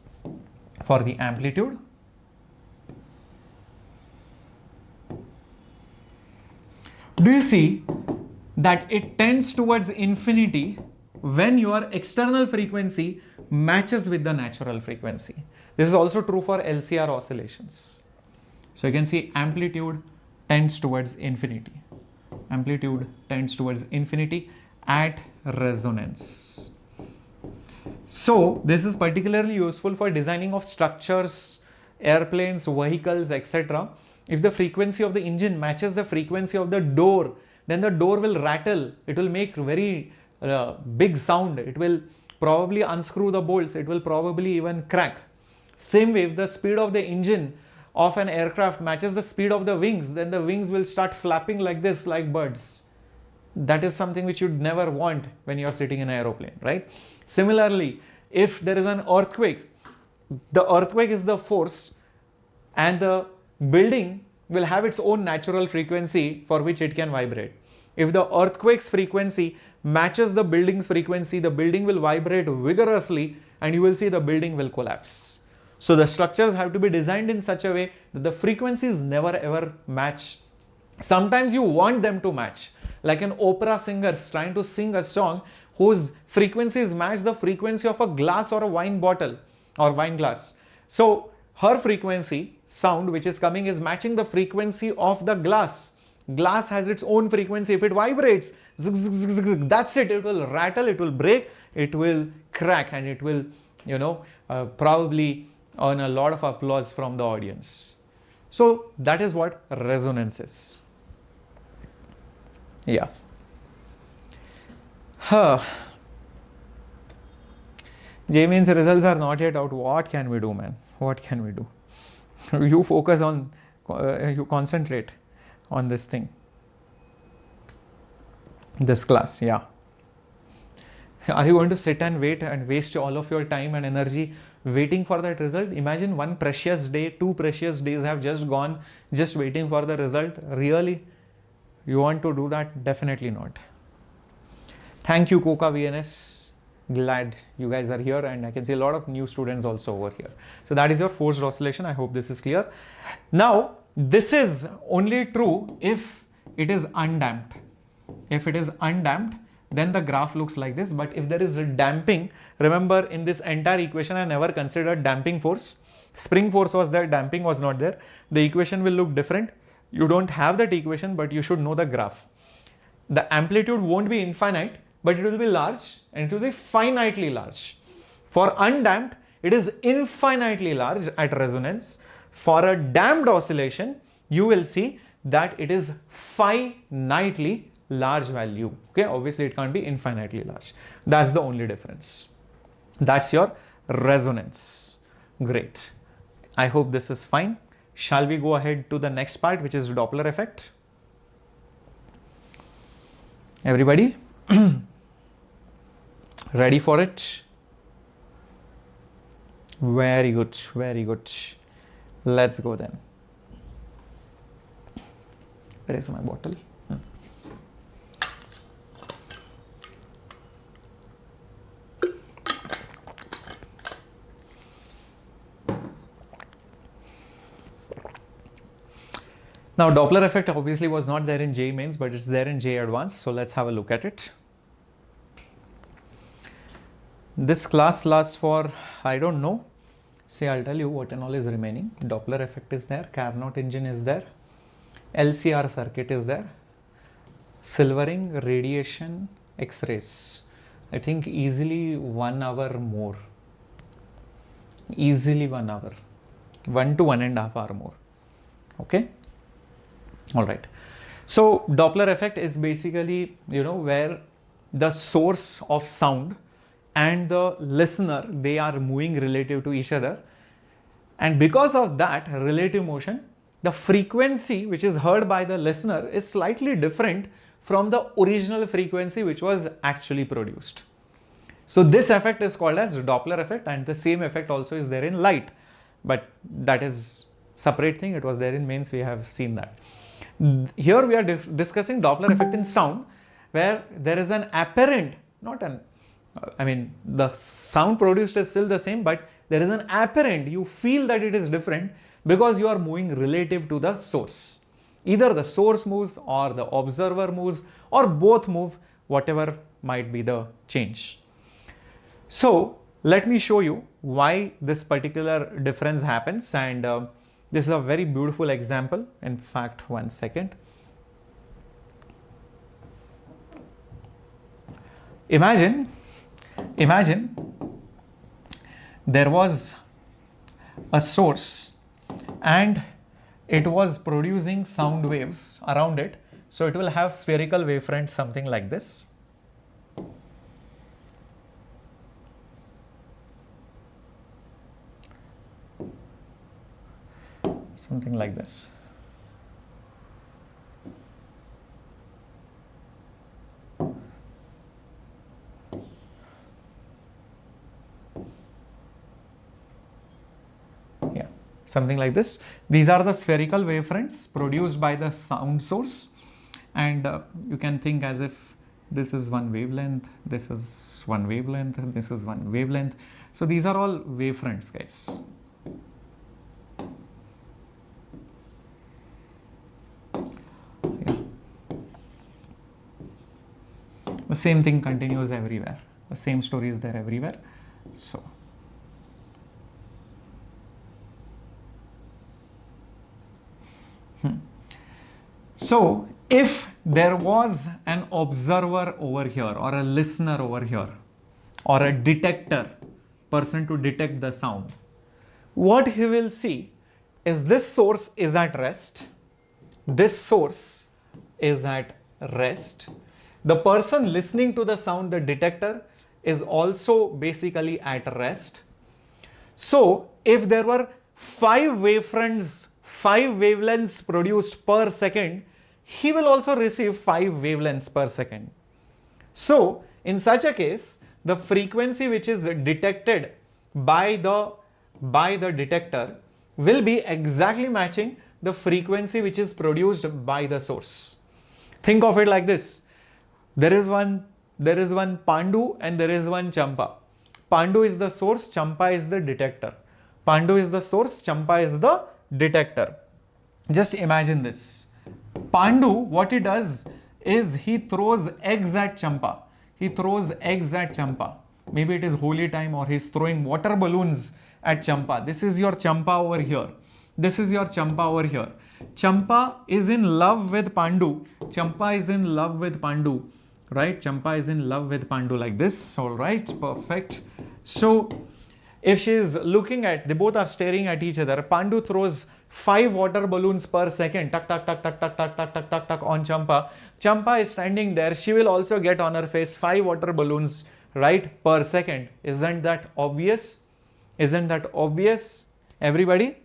for the amplitude. Do you see that it tends towards infinity when your external frequency matches with the natural frequency? This is also true for LCR oscillations. So you can see amplitude tends towards infinity. Amplitude tends towards infinity at resonance. So this is particularly useful for designing of structures, airplanes, vehicles, etc. If the frequency of the engine matches the frequency of the door, then the door will rattle. It will make very big sound. It will probably unscrew the bolts. It will probably even crack. Same way, if the speed of the engine of an aircraft matches the speed of the wings, then the wings will start flapping like this, like birds. That is something which you'd never want when you're sitting in an aeroplane, right? Similarly, if there is an earthquake, the earthquake is the force and the building will have its own natural frequency for which it can vibrate. If the earthquake's frequency matches the building's frequency, the building will vibrate vigorously and you will see the building will collapse. So the structures have to be designed in such a way that the frequencies never ever match. Sometimes you want them to match, like an opera singer trying to sing a song whose frequencies match the frequency of a glass or a wine bottle or wine glass. So her frequency, sound which is coming, is matching the frequency of the glass. Glass has its own frequency. If it vibrates, zig, zig, zig, zig, that's it. It will rattle, it will break, it will crack, and it will, probably earn a lot of applause from the audience. So that is what resonance is. Yeah. J means results are not yet out. What can we do, man? What can we do? You focus on, you concentrate on this thing, this class. Yeah. Are you going to sit and wait and waste all of your time and energy waiting for that result? Imagine one precious day, 2 precious days have just gone just waiting for the result. Really? You want to do that? Definitely not. Thank you, Coca VNS. Glad you guys are here, and I can see a lot of new students also over here. So that is your forced oscillation. I hope this is clear. Now, this is only true if it is undamped. If it is undamped, then the graph looks like this. But if there is a damping, remember in this entire equation, I never considered damping force. Spring force was there, damping was not there. The equation will look different. You don't have that equation, but you should know the graph. The amplitude won't be infinite, but it will be large and it will be finitely large. For undamped, it is infinitely large at resonance. For a damped oscillation, you will see that it is finitely large value. Okay, obviously it can't be infinitely large. That's the only difference. That's your resonance. Great. I hope this is fine. Shall we go ahead to the next part, which is Doppler effect? Everybody ready for it? Very good, very good. Let's go then. Where is my bottle? Now, Doppler effect obviously was not there in JEE Mains, but it's there in JEE Advanced. So let's have a look at it. This class lasts for, I don't know. See, I'll tell you what and all is remaining. Doppler effect is there. Carnot engine is there. LCR circuit is there. Silvering, radiation, X-rays. I think easily 1 hour more. Easily 1 hour. 1 to 1.5 hours more. Okay. All right. So Doppler effect is basically, where the source of sound and the listener, they are moving relative to each other. And because of that relative motion, the frequency which is heard by the listener is slightly different from the original frequency which was actually produced. So this effect is called as Doppler effect, and the same effect also is there in light. But that is separate thing. It was there in mains. We have seen that. Here we are discussing Doppler effect in sound, where there is an apparent, the sound produced is still the same, but there is an apparent, you feel that it is different because you are moving relative to the source. Either the source moves or the observer moves or both move, whatever might be the change. So let me show you why this particular difference happens, and this is a very beautiful example. In fact, 1 second. Imagine there was a source and it was producing sound waves around it. So it will have spherical wavefront, something like this. Something like this. Yeah, something like this. These are the spherical wavefronts produced by the sound source, and you can think as if this is one wavelength, this is one wavelength, this is one wavelength. So these are all wavefronts, guys. The same thing continues everywhere. The same story is there everywhere. So if there was an observer over here or a listener over here or a detector, person to detect the sound, what he will see is this source is at rest. This source is at rest. The person listening to the sound, the detector, is also basically at rest. So if there were 5 wavefronts, 5 wavelengths produced per second, he will also receive 5 wavelengths per second. So in such a case, the frequency which is detected by the detector will be exactly matching the frequency which is produced by the source. Think of it like this. There is one Pandu and there is one Champa. Pandu is the source, Champa is the detector. Pandu is the source, Champa is the detector. Just imagine this. Pandu, what he does is he throws eggs at Champa. He throws eggs at Champa. Maybe it is holy time, or he's throwing water balloons at Champa. This is your Champa over here. This is your Champa over here. Champa is in love with Pandu. Champa is in love with Pandu. Right? Champa is in love with Pandu like this. All right. Perfect. So if she is looking at, they both are staring at each other. Pandu throws 5 water balloons per second, tuck, tuck, tuck, tuck, tuck, tuck, tuck, tuck, tuck, tuck on Champa. Champa is standing there. She will also get on her face 5 water balloons, right, per second. Isn't that obvious? Isn't that obvious, everybody?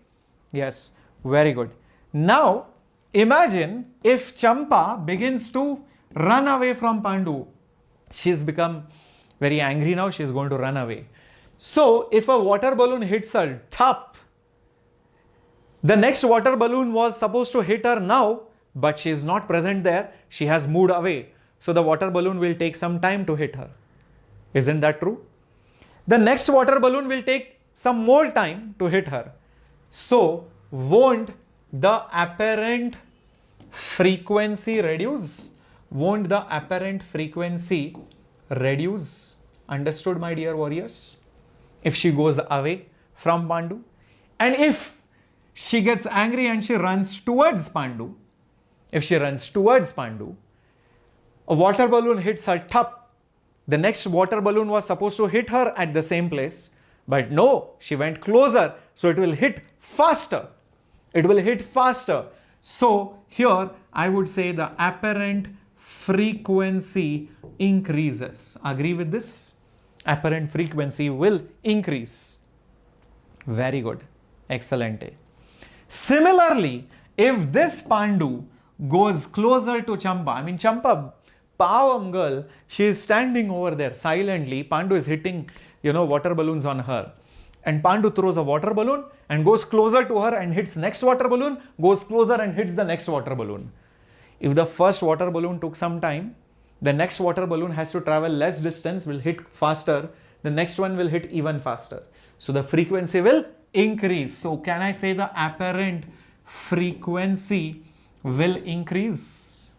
Yes, very good. Now, imagine if Champa begins to run away from Pandu. She's become very angry now. She's going to run away. So, if a water balloon hits her, thap, the next water balloon was supposed to hit her now, but she is not present there. She has moved away. So, the water balloon will take some time to hit her. Isn't that true? The next water balloon will take some more time to hit her. So, won't the apparent frequency reduce? Won't the apparent frequency reduce? Understood, my dear warriors? If she goes away from Pandu, and if she gets angry and she runs towards Pandu, if she runs towards Pandu, a water balloon hits her top. The next water balloon was supposed to hit her at the same place, but no, she went closer, so it will hit faster. It will hit faster. So here I would say the apparent frequency increases. Agree with this? Apparent frequency will increase. Very good. Excellent. Similarly, if this Pandu goes closer to Champa, I mean Champa, Pavam girl, she is standing over there silently. Pandu is hitting, water balloons on her. And Pandu throws a water balloon and goes closer to her and hits next water balloon, goes closer and hits the next water balloon. If the first water balloon took some time, the next water balloon has to travel less distance, will hit faster. The next one will hit even faster. So the frequency will increase. So can I say the apparent frequency will increase?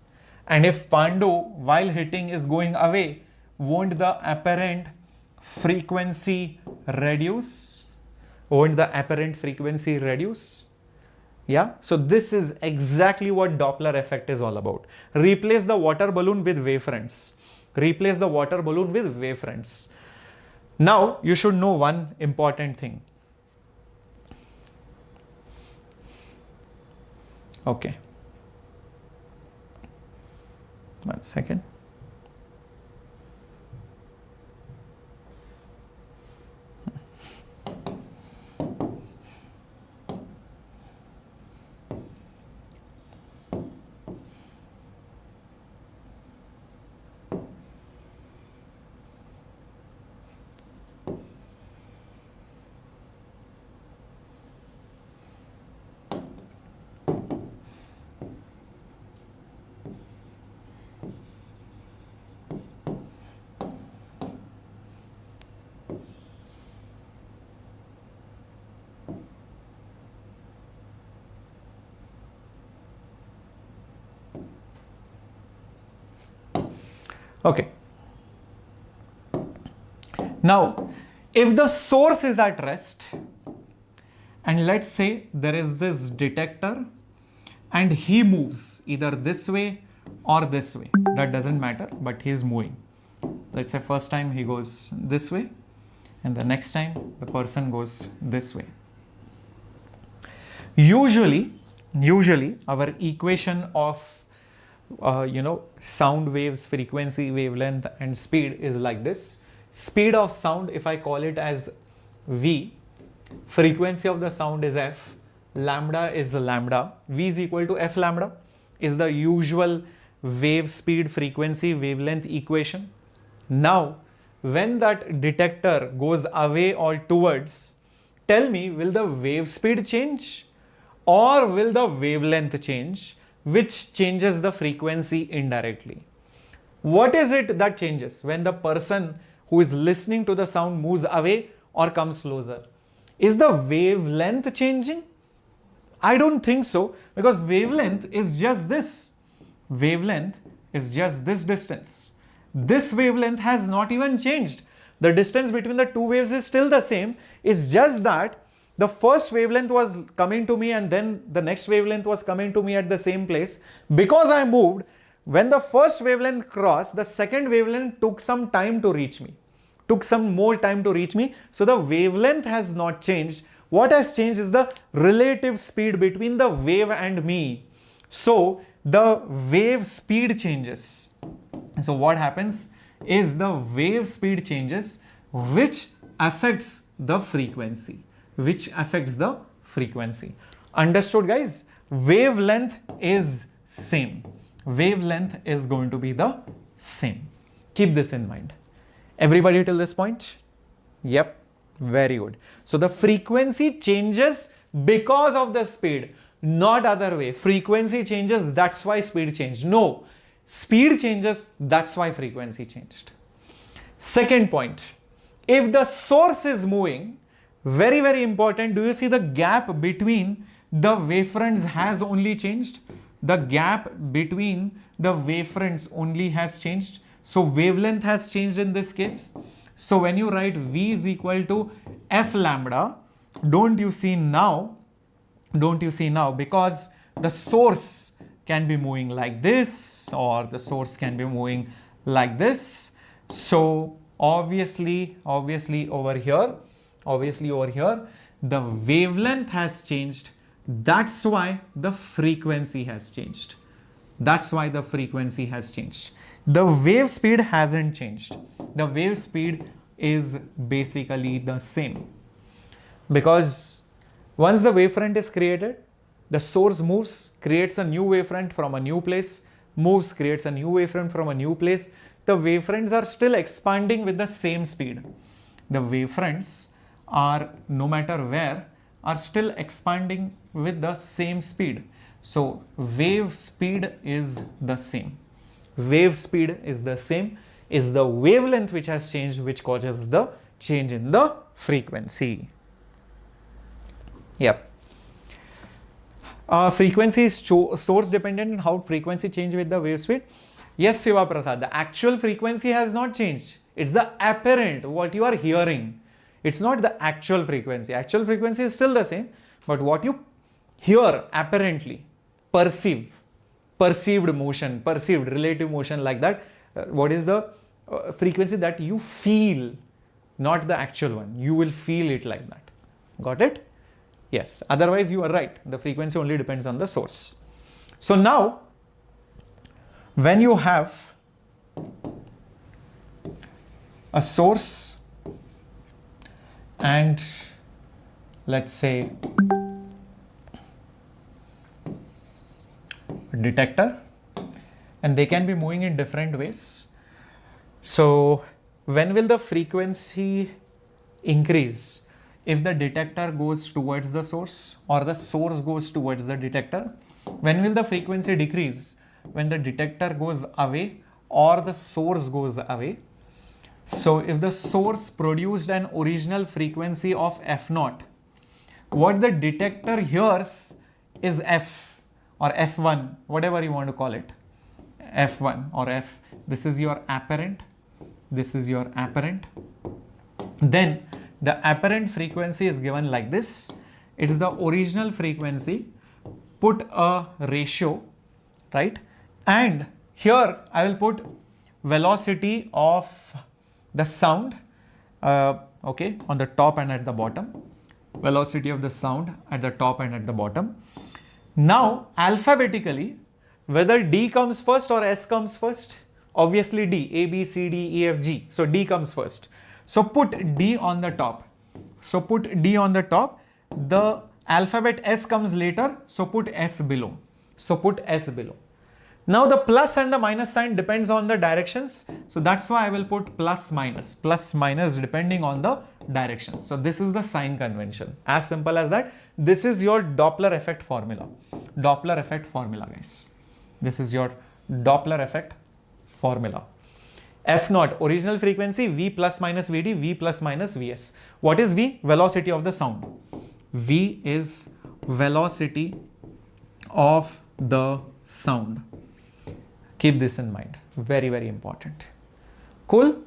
And if Pandu while hitting is going away, won't the apparent frequency reduce? Won't the apparent frequency reduce? Yeah, so this is exactly what Doppler effect is all about. Replace the water balloon with wavefronts. Replace the water balloon with wavefronts. Now, you should know one important thing. Okay. 1 second. Okay. Now, if the source is at rest, and let's say there is this detector and he moves either this way or this way, that doesn't matter, but he is moving. Let's say first time he goes this way and the next time the person goes this way. Usually our equation of sound waves, frequency, wavelength and speed is like this. Speed of sound, if I call it as V, frequency of the sound is F, lambda is lambda, V is equal to F lambda is the usual wave speed, frequency, wavelength equation. Now, when that detector goes away or towards, tell me, will the wave speed change or will the wavelength change? Which changes the frequency indirectly. What is it that changes when the person who is listening to the sound moves away or comes closer? Is the wavelength changing? I don't think so, because wavelength is just this. Wavelength is just this distance. This wavelength has not even changed. The distance between the two waves is still the same. It's just that the first wavelength was coming to me and then the next wavelength was coming to me at the same place. Because I moved, when the first wavelength crossed, the second wavelength took some time to reach me. Took some more time to reach me. So the wavelength has not changed. What has changed is the relative speed between the wave and me. So the wave speed changes. So what happens is the wave speed changes, which affects the frequency. Understood, guys? Wavelength is same. Wavelength is going to be the same. Keep this in mind. Everybody till this point? Yep. Very good. So the frequency changes because of the speed, not other way. Frequency changes, that's why speed changed. No. Speed changes, that's why frequency changed. Second point. If the source is moving, very, very important, do you see the gap between the wavefronts has only changed? The gap between the wavefronts only has changed. So wavelength has changed in this case. So when you write V is equal to F lambda, don't you see now, because the source can be moving like this, or the source can be moving like this. So obviously over here, the wavelength has changed. That's why the frequency has changed. The wave speed hasn't changed. The wave speed is basically the same. Because once the wavefront is created, the source moves, creates a new wavefront from a new place, moves, creates a new wavefront from a new place. The wavefronts are still expanding with the same speed. The wavefronts are, no matter where, are still expanding with the same speed. So wave speed is the same. Is the wavelength which has changed, which causes the change in the frequency. Yep. Frequency is source dependent, and how frequency change with the wave speed? Yes, Siva Prasad, the actual frequency has not changed. It's the apparent, what you are hearing. It's not the actual frequency. Actual frequency is still the same, but what you hear apparently, perceived motion, perceived relative motion, like that, what is the frequency that you feel, not the actual one. You will feel it like that. Got it? Yes. Otherwise, you are right. The frequency only depends on the source. So now, when you have a source and let's say detector, and they can be moving in different ways. So when will the frequency increase? If the detector goes towards the source, or the source goes towards the detector. When will the frequency decrease? When the detector goes away or the source goes away. So if the source produced an original frequency of F0, what the detector hears is F or F1, whatever you want to call it. F1 or F. This is your apparent. Then the apparent frequency is given like this. It is the original frequency. Put a ratio, right? And here I will put velocity of the sound, okay, on the top and at the bottom. Velocity of the sound at the top and at the bottom. Now, alphabetically, whether D comes first or S comes first, obviously D, A, B, C, D, E, F, G. So D comes first. So put D on the top. The alphabet S comes later. So put S below. Now the plus and the minus sign depends on the directions. So that's why I will put plus minus depending on the directions. So this is the sign convention. As simple as that. This is your Doppler effect formula. Guys. This is your Doppler effect formula. F0, original frequency, V plus minus Vd, V plus minus Vs. What is V? Velocity of the sound. V is velocity of the sound. Keep this in mind. Very, very important. Cool?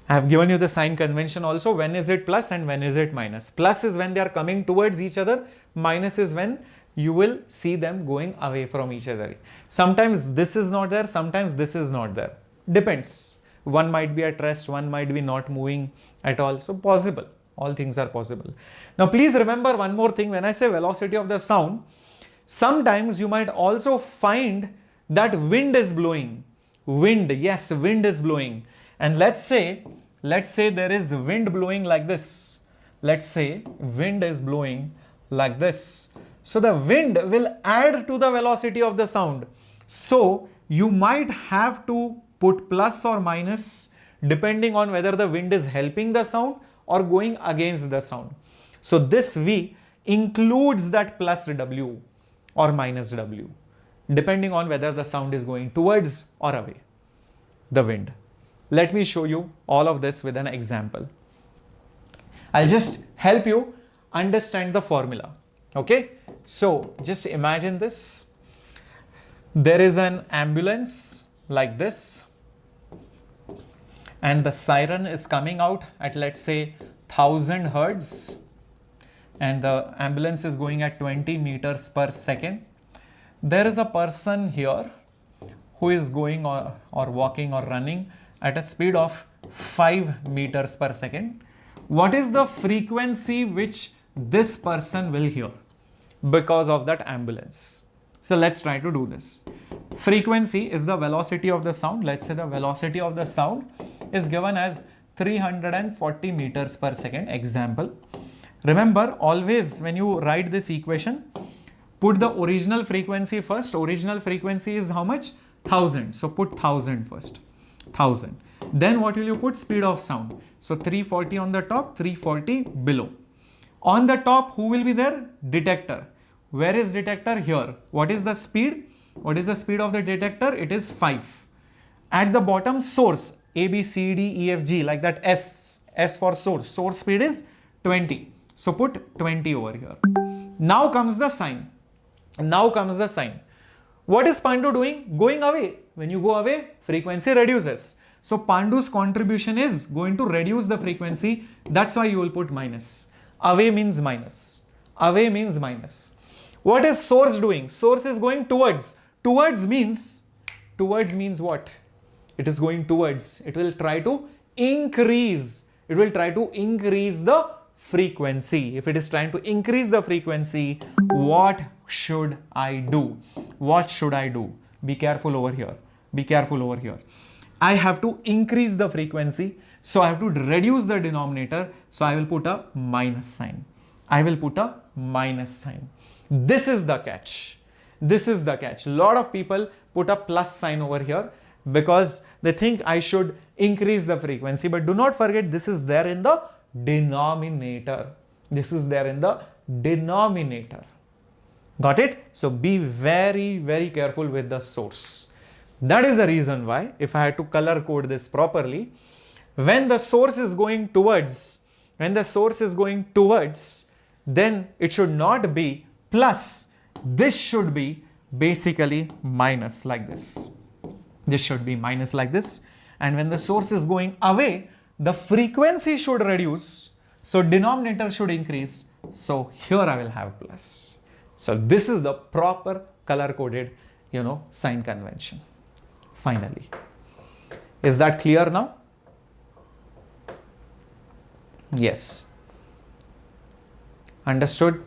I have given you the sign convention also. When is it plus and when is it minus? Plus is when they are coming towards each other. Minus is when you will see them going away from each other. Sometimes this is not there. Sometimes this is not there. Depends. One might be at rest. One might be not moving at all. So possible. All things are possible. Now please remember one more thing. When I say velocity of the sound, sometimes you might also find that wind is blowing. Wind, yes, wind is blowing. And let's say there is wind blowing like this. Let's say wind is blowing like this. So the wind will add to the velocity of the sound. So you might have to put plus or minus depending on whether the wind is helping the sound or going against the sound. So this V includes that plus W or minus W depending on whether the sound is going towards or away the wind. Let me show you all of this with an example. I'll just help you understand the formula. Okay, so just imagine this. There is an ambulance like this, and the siren is coming out at, let's say, 1000 hertz, and the ambulance is going at 20 meters per second. There is a person here who is going or walking or running at a speed of 5 meters per second. What is the frequency which this person will hear because of that ambulance? So let's try to do this. Frequency is the velocity of the sound. Let's say the velocity of the sound is given as 340 meters per second. Example. Remember, always when you write this equation, put the original frequency first. Original frequency is how much? 1000. So put 1000 first. 1000. Then what will you put? Speed of sound. So 340 on the top, 340 below. On the top, who will be there? Detector. Where is detector? Here. What is the speed? What is the speed of the detector? It is 5. At the bottom, source. A, B, C, D, E, F, G, like that. S for source. Source speed is 20. So put 20 over here. Now comes the sign. Now comes the sign. What is Pandu doing? Going away. When you go away, frequency reduces. So Pandu's contribution is going to reduce the frequency. That's why you will put minus. Away means minus. Away means minus. What is source doing? Source is going towards. Towards means what? It is going towards. It will try to increase. It will try to increase the frequency. If it is trying to increase the frequency, what should I do? What should I do? Be careful over here. Be careful over here. I have to increase the frequency. So I have to reduce the denominator. So I will put a minus sign. I will put a minus sign. This is the catch. This is the catch. A lot of people put a plus sign over here because they think I should increase the frequency. But do not forget, this is there in the denominator. This is there in the denominator. Got it? So be very, very careful with the source. That is the reason why, if I had to color code this properly, when the source is going towards, then it should not be plus. This should be basically minus like this. This should be minus like this. And when the source is going away, the frequency should reduce. So denominator should increase. So here I will have plus. So this is the proper color coded, sign convention. Finally. Is that clear now? Yes. Understood?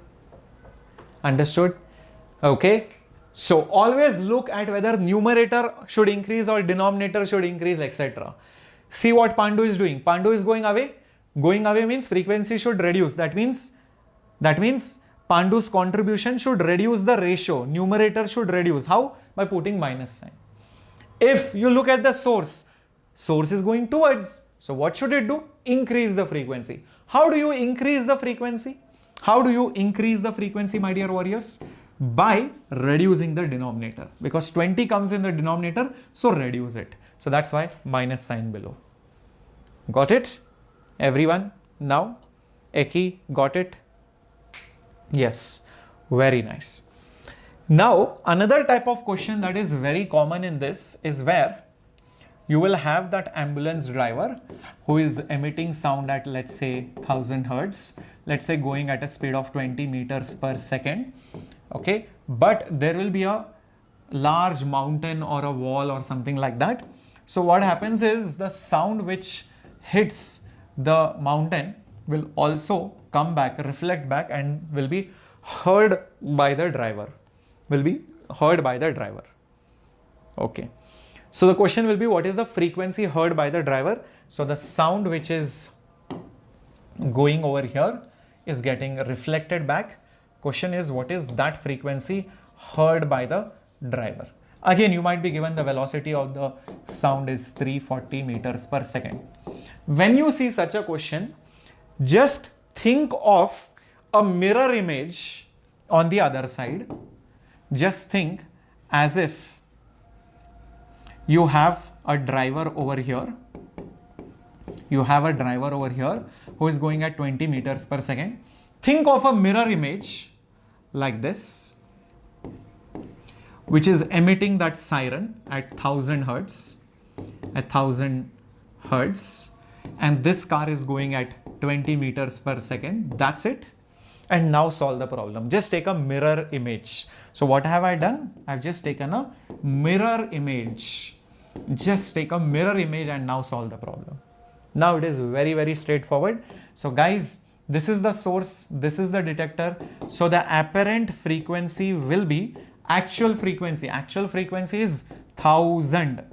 Understood? Okay. So always look at whether numerator should increase or denominator should increase, etc. See what Pandu is doing. Pandu is going away. Going away means frequency should reduce. That means Pandu's contribution should reduce the ratio. Numerator should reduce. How? By putting minus sign. If you look at the source is going towards. So what should it do? Increase the frequency. How do you increase the frequency? How do you increase the frequency, my dear warriors? By reducing the denominator. Because 20 comes in the denominator, so reduce it. So that's why minus sign below. Got it? Everyone? Now? Eki, got it? Yes. Very nice. Now, another type of question that is very common in this is where you will have that ambulance driver who is emitting sound at, let's say, 1000 hertz, let's say going at a speed of 20 meters per second. Okay, but there will be a large mountain or a wall or something like that. So what happens is the sound which hits the mountain will also come back, reflect back, and will be heard by the driver. Will be heard by the driver. Okay. So the question will be, what is the frequency heard by the driver? So the sound which is going over here is getting reflected back. Question is, what is that frequency heard by the driver? Again, you might be given the velocity of the sound is 340 meters per second. When you see such a question, just think of a mirror image on the other side. Just think as if you have a driver over here. You have a driver over here who is going at 20 meters per second. Think of a mirror image like this, which is emitting that siren at 1000 hertz, and this car is going at 20 meters per second. That's it. And now solve the problem. Just take a mirror image. So what have I done? I've just taken a mirror image. Just take a mirror image and now solve the problem. Now it is very, very straightforward. So guys, this is the source, this is the detector. So the apparent frequency will be actual frequency. Actual frequency is 1000,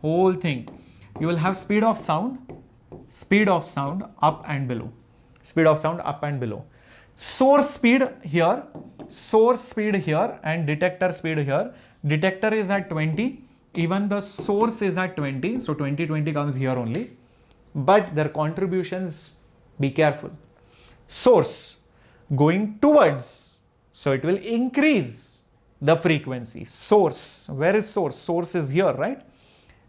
whole thing. You will have speed of sound up and below. Speed of sound up and below. Source speed here, and detector speed here. Detector is at 20. Even the source is at 20. So 20 comes here only. But their contributions, be careful. Source going towards, so it will increase the frequency. Source, where is source? Source is here, right?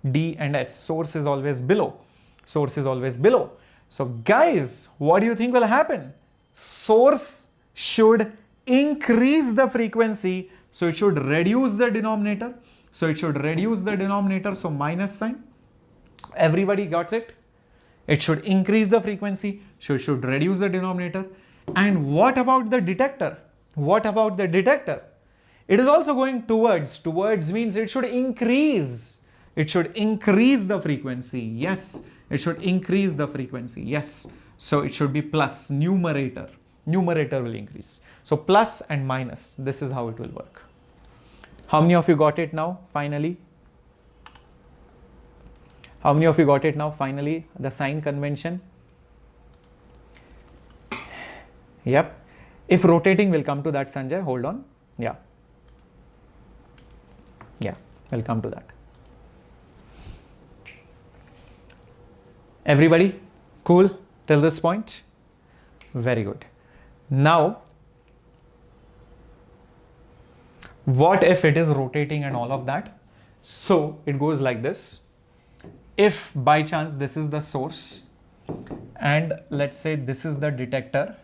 D and S. Source is always below. Source is always below. So guys, what do you think will happen? Source should increase the frequency, so it should reduce the denominator. So minus sign. Everybody got it? It should increase the frequency, so it should reduce the denominator. And what about the detector? It is also going towards. Towards means it should increase. It should increase the frequency. Yes, it should increase the frequency. Yes. So it should be plus, numerator. Numerator will increase. So plus and minus, this is how it will work. How many of you got it now, finally? How many of you got it now, finally? The sign convention? Yep. If rotating, we'll come to that, Sanjay. Hold on. Yeah, we'll come to that. Everybody, cool till this point? Very good. Now, what if it is rotating and all of that? So it goes like this. If by chance this is the source, and let's say this is the detector,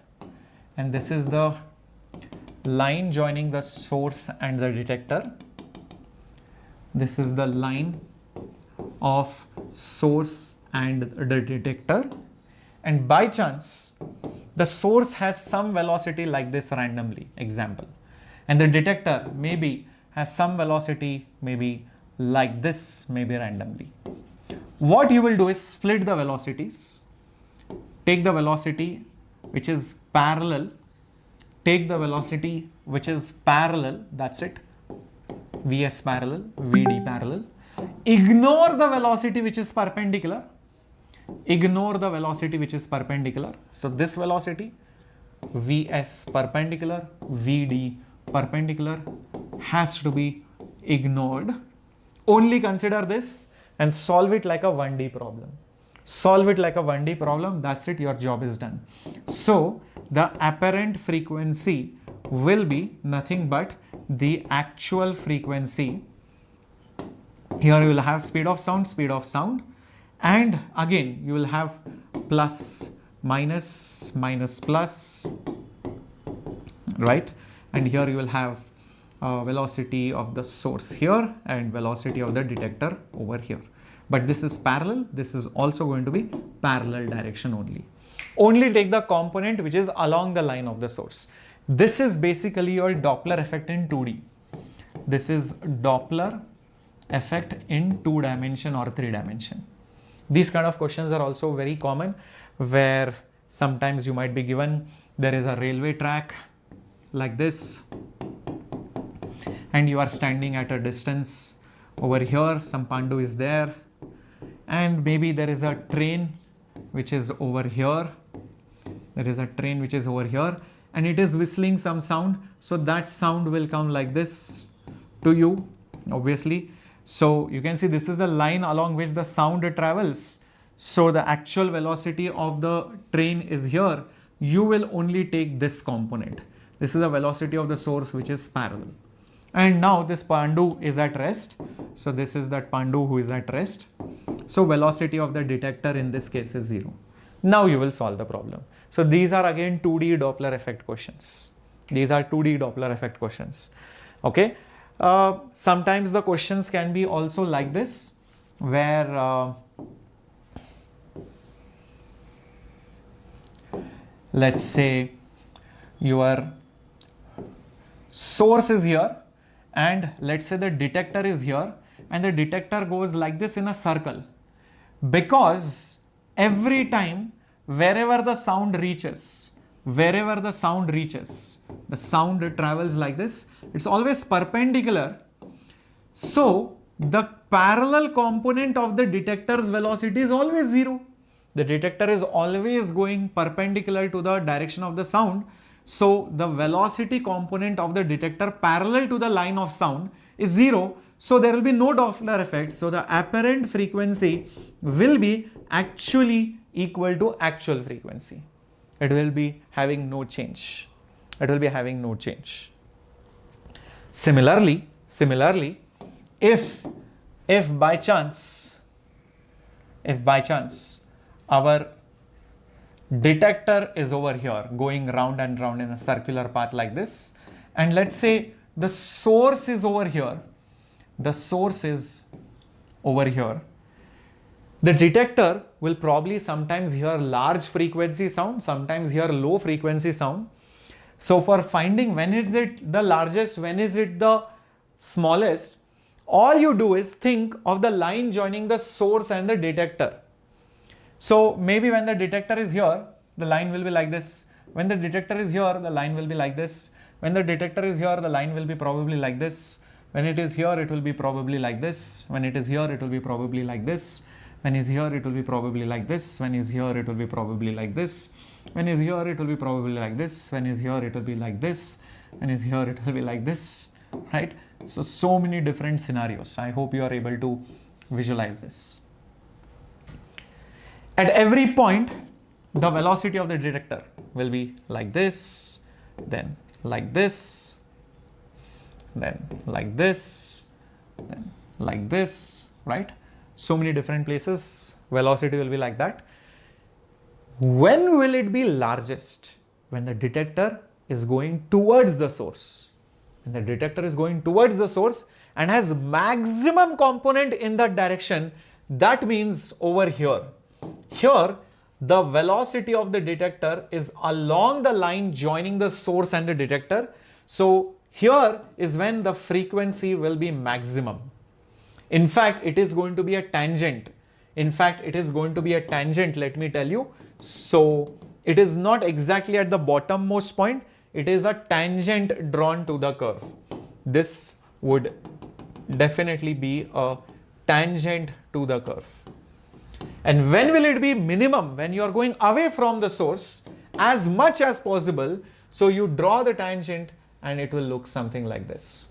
and this is the line joining the source and the detector. This is the line of source and the detector, and by chance the source has some velocity like this randomly, example, and the detector maybe has some velocity maybe like this, maybe randomly. What you will do is split the velocities. Take the velocity which is parallel. Take the velocity which is parallel. That's it. Vs parallel, Vd parallel. Ignore the velocity which is perpendicular. Ignore the velocity which is perpendicular. So this velocity, Vs perpendicular, Vd perpendicular, has to be ignored. Only consider this and solve it like a 1D problem. Solve it like a 1D problem. That's it. Your job is done. So the apparent frequency will be nothing but the actual frequency. Here you will have speed of sound, and again you will have plus, minus, minus, plus, right? And here you will have velocity of the source here and velocity of the detector over here. But this is parallel. This is also going to be parallel direction only. Only take the component which is along the line of the source. This is basically your Doppler effect in 2D. This is Doppler effect in 2 dimension or 3 dimension. These kind of questions are also very common. where sometimes you might be given there is a railway track like this, and you are standing at a distance over here, some pandu is there, and maybe there is a train which is over here. There is a train which is over here, and it is whistling some sound. So that sound will come like this to you, obviously. So you can see this is a line along which the sound travels. So the actual velocity of the train is here. You will only take this component. This is the velocity of the source which is parallel. And now this pandu is at rest. So this is that pandu who is at rest. So velocity of the detector in this case is 0. Now you will solve the problem. So these are again 2D Doppler effect questions. These are 2D Doppler effect questions. Okay. Sometimes the questions can be also like this, where let's say your source is here, and let's say the detector is here, and the detector goes like this in a circle, because every time wherever the sound reaches, the sound travels like this. It's always perpendicular. So the parallel component of the detector's velocity is always 0. The detector is always going perpendicular to the direction of the sound. So the velocity component of the detector parallel to the line of sound is 0. So there will be no Doppler effect. So the apparent frequency will be actually equal to actual frequency. It will be having no change. Similarly, if by chance our detector is over here going round and round in a circular path like this, and let's say the source is over here, the detector will probably sometimes hear large frequency sound, sometimes hear low frequency sound. So for finding when is it the largest, when is it the smallest, all you do is think of the line joining the source and the detector. So maybe when the detector is here, the line will be like this. When the detector is here, the line will be like this. When the detector is here, the line will be probably like this. When it is here, it will be probably like this. When it is here, it will be probably like this. When is here, it will be probably like this. When is here, it will be probably like this. When is here, it will be probably like this. When is here, it will be like this. When is here, it will be like this, right? So many different scenarios. I hope you are able to visualize this. At every point, the velocity of the detector will be like this, then like this, then like this, then like this, right? So many different places, velocity will be like that. When will it be largest? When the detector is going towards the source. When the detector is going towards the source and has maximum component in that direction, that means over here. Here, the velocity of the detector is along the line joining the source and the detector. So here is when the frequency will be maximum. In fact, it is going to be a tangent. Let me tell you. So it is not exactly at the bottommost point. It is a tangent drawn to the curve. This would definitely be a tangent to the curve. And when will it be minimum? When you are going away from the source as much as possible. So you draw the tangent and it will look something like this.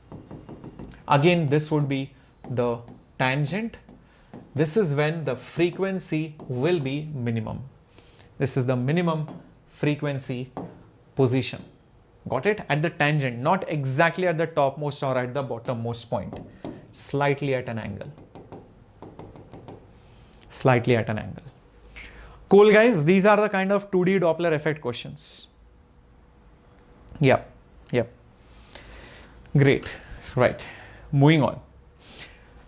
Again, this would be the tangent. This is when the frequency will be minimum. This is the minimum frequency position. Got it? At the tangent, not exactly at the topmost or at the bottommost point. Slightly at an angle. Cool, guys. These are the kind of 2D Doppler effect questions. Yep. Great. Right. Moving on.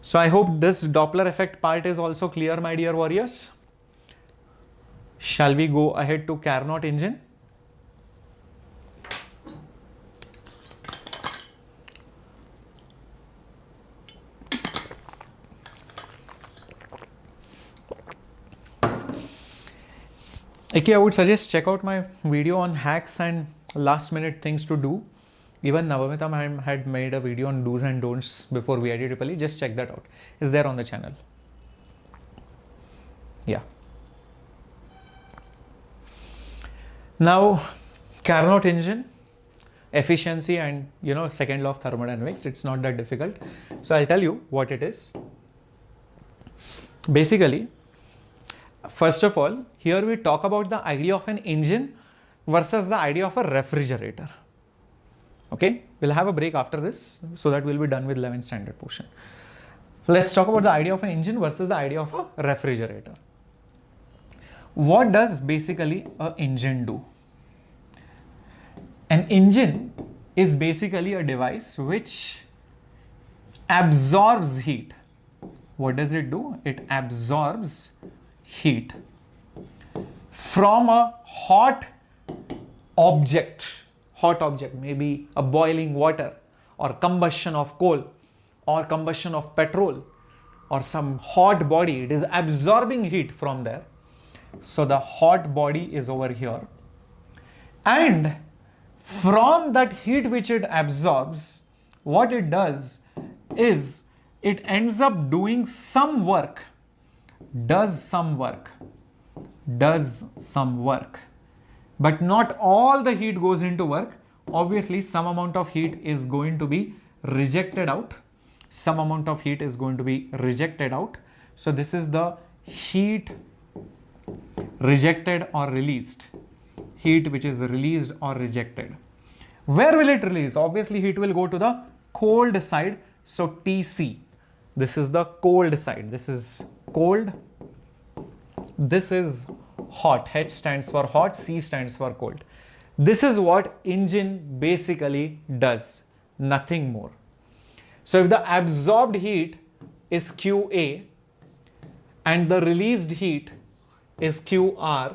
So I hope this Doppler effect part is also clear, my dear warriors. Shall we go ahead to Carnot engine? Okay, I would suggest check out my video on hacks and last minute things to do. Even Navamita had made a video on do's and don'ts before VIT Just check that out. It's there on the channel. Yeah. Now, Carnot engine, efficiency and second law of thermodynamics. It's not that difficult. So I'll tell you what it is. Basically, first of all, here we talk about the idea of an engine versus the idea of a refrigerator. Okay, we'll have a break after this so that we'll be done with 11th standard portion. Let's talk about the idea of an engine versus the idea of a refrigerator. What does basically an engine do? An engine is basically a device which absorbs heat. What does it do? It absorbs heat from a hot object, maybe a boiling water or combustion of coal or combustion of petrol or some hot body. It is absorbing heat from there. So the hot body is over here, and from that heat which it absorbs, what it does is it ends up doing some work, does some work, but not all the heat goes into work. Obviously, some amount of heat is going to be rejected out. So this is the heat rejected or released. Heat which is released or rejected. Where will it release? Obviously, heat will go to the cold side. So TC. This is the cold side. This is cold. This is hot. H stands for hot, C stands for cold. This is what engine basically does. Nothing more. So if the absorbed heat is QA and the released heat is QR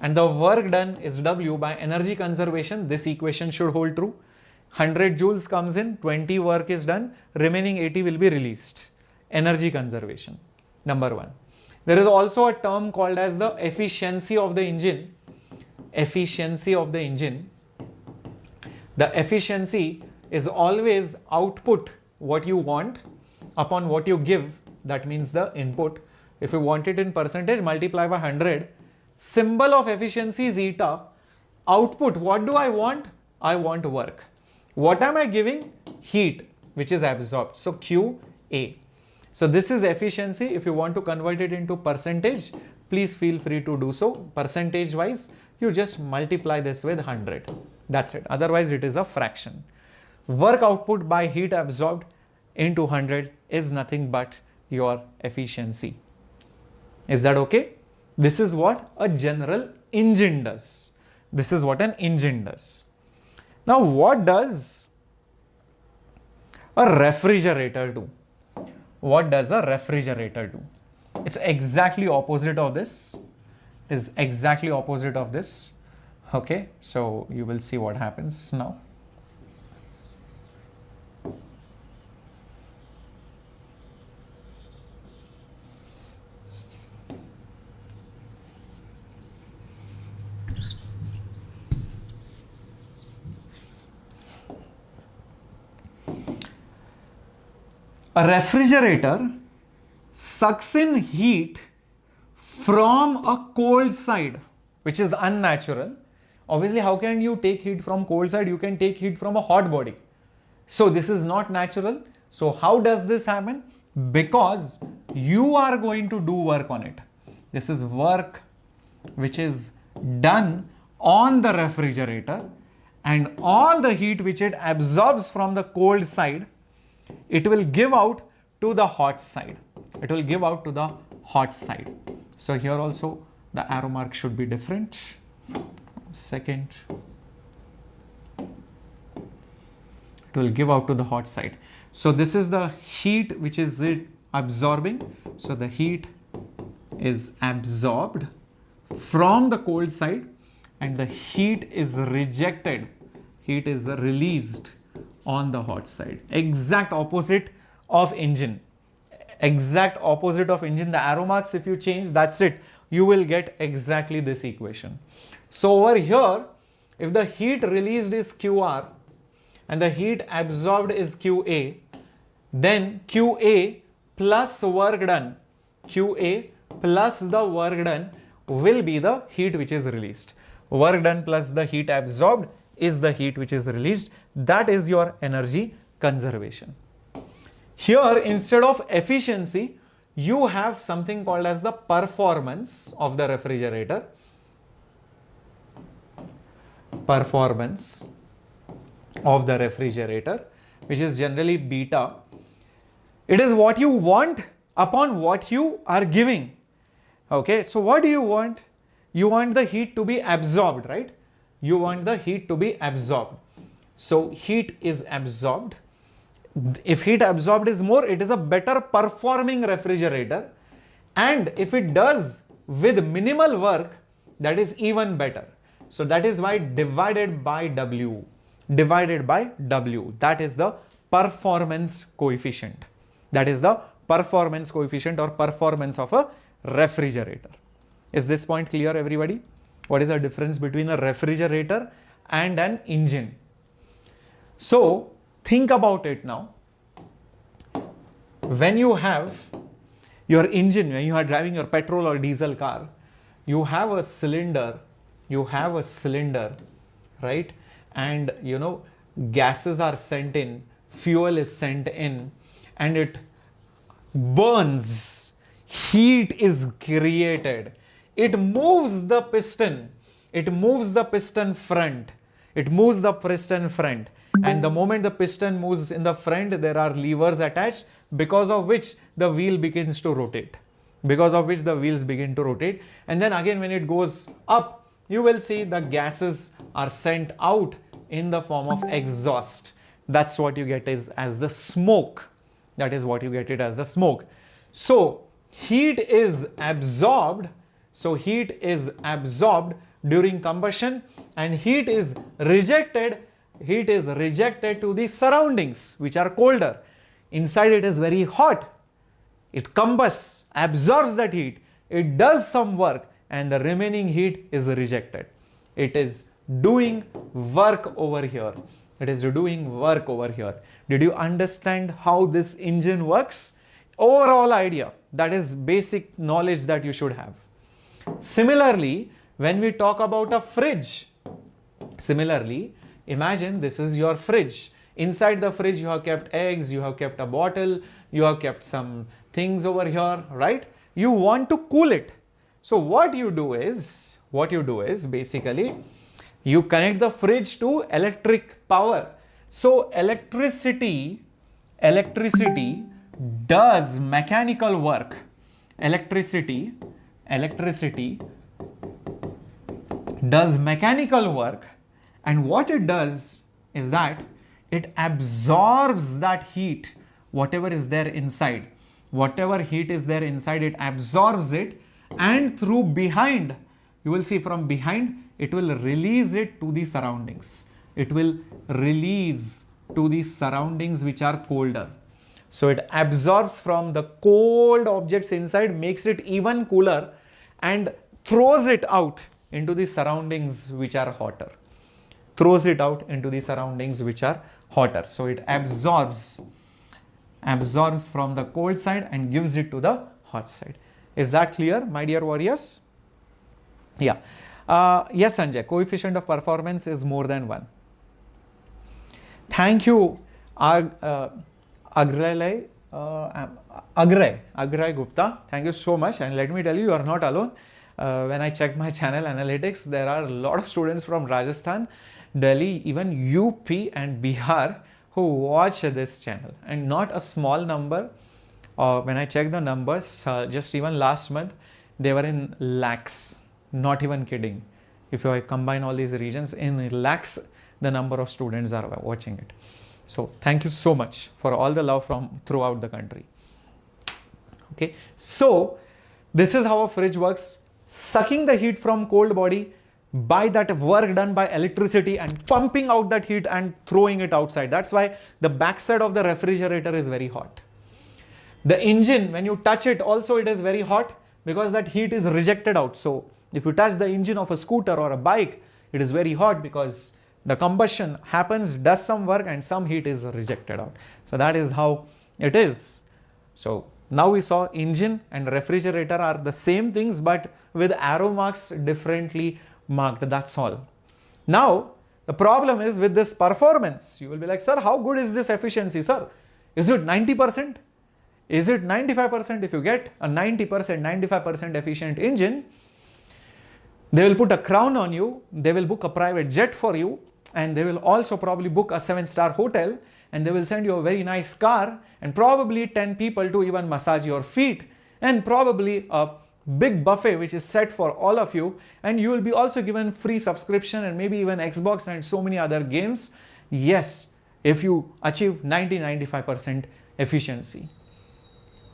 and the work done is W by energy conservation, this equation should hold true. 100 joules comes in, 20 work is done, remaining 80 will be released. Energy conservation, number one. There is also a term called as the efficiency of the engine. Efficiency of the engine. The efficiency is always output what you want upon what you give. That means the input. If you want it in percentage, multiply by 100. Symbol of efficiency is eta. Output, what do I want? I want work. What am I giving? Heat, which is absorbed. So QA. So this is efficiency. If you want to convert it into percentage, please feel free to do so. Percentage wise, you just multiply this with 100. That's it. Otherwise, it is a fraction. Work output by heat absorbed into 100 is nothing but your efficiency. Is that okay? This is what a general engine does. This is what an engine does. Now, what does a refrigerator do? What does a refrigerator do? It's exactly opposite of this. It is exactly opposite of this. Okay, so you will see what happens now. A refrigerator sucks in heat from a cold side, which is unnatural. Obviously, how can you take heat from cold side? You can take heat from a hot body. So this is not natural. So how does this happen? Because you are going to do work on it. This is work which is done on the refrigerator, and all the heat which it absorbs from the cold side, it will give out to the hot side. It will give out to the hot side. So here also the arrow mark should be different. Second. It will give out to the hot side. So this is the heat which is it absorbing. So the heat is absorbed from the cold side and the heat is rejected. Heat is released on the hot side. Exact opposite of engine. Exact opposite of engine. The arrow marks, if you change, that's it. you will get exactly this equation. So over here, if the heat released is QR and the heat absorbed is QA, then QA plus work done, QA plus the work done will be the heat which is released. Work done plus the heat absorbed is the heat which is released. That is your energy conservation. Here, instead of efficiency, you have something called as the performance of the refrigerator. Performance of the refrigerator, which is generally beta. It is what you want upon what you are giving. Okay, so what do you want? You want the heat to be absorbed, right? You want the heat to be absorbed. So heat is absorbed. If heat absorbed is more, it is a better performing refrigerator. And if it does with minimal work, that is even better. So that is why divided by W. Divided by W. That is the performance coefficient. That is the performance coefficient or performance of a refrigerator. Is this point clear, everybody? What is the difference between a refrigerator and an engine? So think about it now. When you have your engine, when you are driving your petrol or diesel car, you have a cylinder, right? And you know, gases are sent in, fuel is sent in, and it burns. Heat is created. It moves the piston. It moves the piston front. It moves the piston front. And the moment the piston moves in the front, there are levers attached, because of which the wheel begins to rotate. Because of which the wheels begin to rotate. And then again, when it goes up, you will see the gases are sent out in the form of exhaust. That's what you get is as the smoke. That is what you get it as the smoke. So heat is absorbed. So heat is absorbed during combustion, and heat is rejected. Heat is rejected to the surroundings, which are colder. Inside it is very hot. It combusts, absorbs that heat. It does some work, and the remaining heat is rejected. It is doing work over here. It is doing work over here. Did you understand how this engine works? Overall idea. That is basic knowledge that you should have. Similarly, when we talk about a fridge, imagine this is your fridge. Inside the fridge, you have kept eggs, you have kept a bottle, you have kept some things over here, right? You want to cool it. So what you do is basically you connect the fridge to electric power. So electricity does mechanical work. Electricity does mechanical work, and what it does is that it absorbs that heat, whatever is there inside. Whatever heat is there inside, it absorbs it, and through behind, you will see from behind, it will release it to the surroundings. It will release to the surroundings which are colder. So it absorbs from the cold objects inside, makes it even cooler, and throws it out into the surroundings which are hotter. Throws it out into the surroundings which are hotter. So it absorbs from the cold side and gives it to the hot side. Is that clear, my dear warriors? Yeah. Yes, Sanjay, coefficient of performance is more than 1. Thank you, Agray Gupta. Thank you so much. And let me tell you, you are not alone. When I checked my channel analytics, there are a lot of students from Rajasthan, Delhi, even UP and Bihar who watch this channel, and not a small number. When I checked the numbers, just even last month, they were in lakhs. Not even kidding. If you combine all these regions, in lakhs, the number of students are watching it. So thank you so much for all the love from throughout the country. Okay, so this is how a fridge works, sucking the heat from cold body by that work done by electricity and pumping out that heat and throwing it outside. That's why the backside of the refrigerator is very hot. The engine, when you touch it, also it is very hot, because that heat is rejected out. So if you touch the engine of a scooter or a bike, it is very hot because the combustion happens, does some work, and some heat is rejected out. So that is how it is. So now we saw engine and refrigerator are the same things, but with arrow marks differently marked. That's all. Now the problem is with this performance. You will be like, sir, how good is this efficiency, sir? Is it 90%? Is it 95%? If you get a 90%, 95% efficient engine, they will put a crown on you, they will book a private jet for you, and they will also probably book a 7-star hotel, and they will send you a very nice car, and probably 10 people to even massage your feet, and probably a big buffet which is set for all of you, and you will be also given free subscription and maybe even Xbox and so many other games. Yes, if you achieve 90-95% efficiency.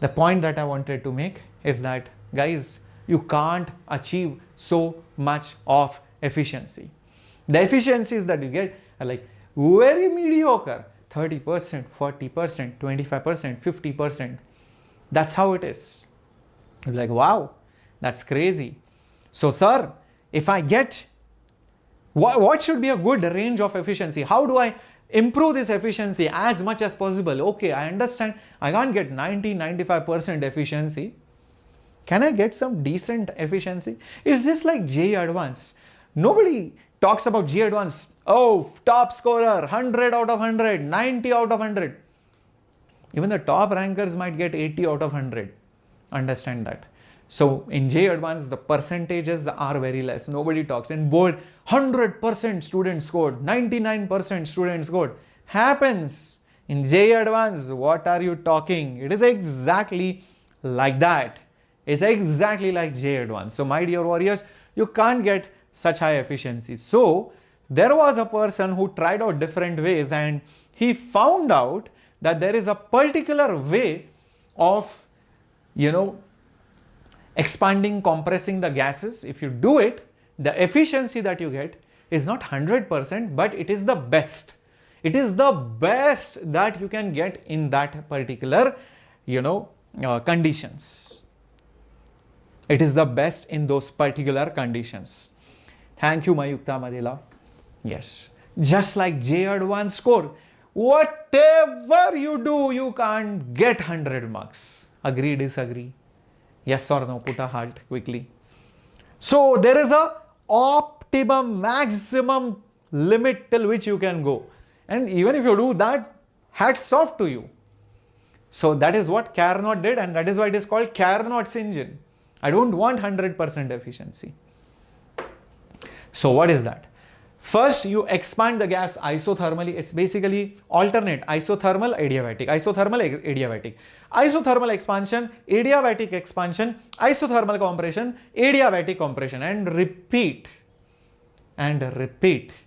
The point that I wanted to make is that, guys, you can't achieve so much of efficiency. The efficiencies that you get are like very mediocre, 30%, 40%, 25%, 50%. That's how it is. You're like, wow, that's crazy. So, sir, if I get, what should be a good range of efficiency? How do I improve this efficiency as much as possible? Okay, I understand I can't get 90-95% efficiency. Can I get some decent efficiency? Is this like JEE Advanced? Nobody talks about JEE Advanced. Oh, top scorer, 100 out of 100, 90 out of 100. Even the top rankers might get 80 out of 100. Understand that. So in JEE Advanced, the percentages are very less. Nobody talks. In bold, 100% students scored, 99% students scored. Happens. In JEE Advanced, what are you talking? It is exactly like that. It's exactly like JEE Advanced. So my dear warriors, you can't get such high efficiency. So there was a person who tried out different ways, and he found out that there is a particular way of, expanding, compressing the gases. If you do it, the efficiency that you get is not 100%, but it is the best. It is the best that you can get in that particular, conditions. It is the best in those particular conditions. Thank you, Mayukta Madela. Yes. Just like JEE Advanced score, whatever you do, you can't get 100 marks. Agree, disagree? Yes or no? Put a heart quickly. So there is a optimum, maximum limit till which you can go. And even if you do that, hats off to you. So that is what Carnot did, and that is why it is called Carnot's engine. I don't want 100% efficiency. So what is that? First, you expand the gas isothermally. It's basically alternate isothermal, adiabatic, isothermal, adiabatic. Isothermal expansion, adiabatic expansion, isothermal compression, adiabatic compression, and repeat. And repeat.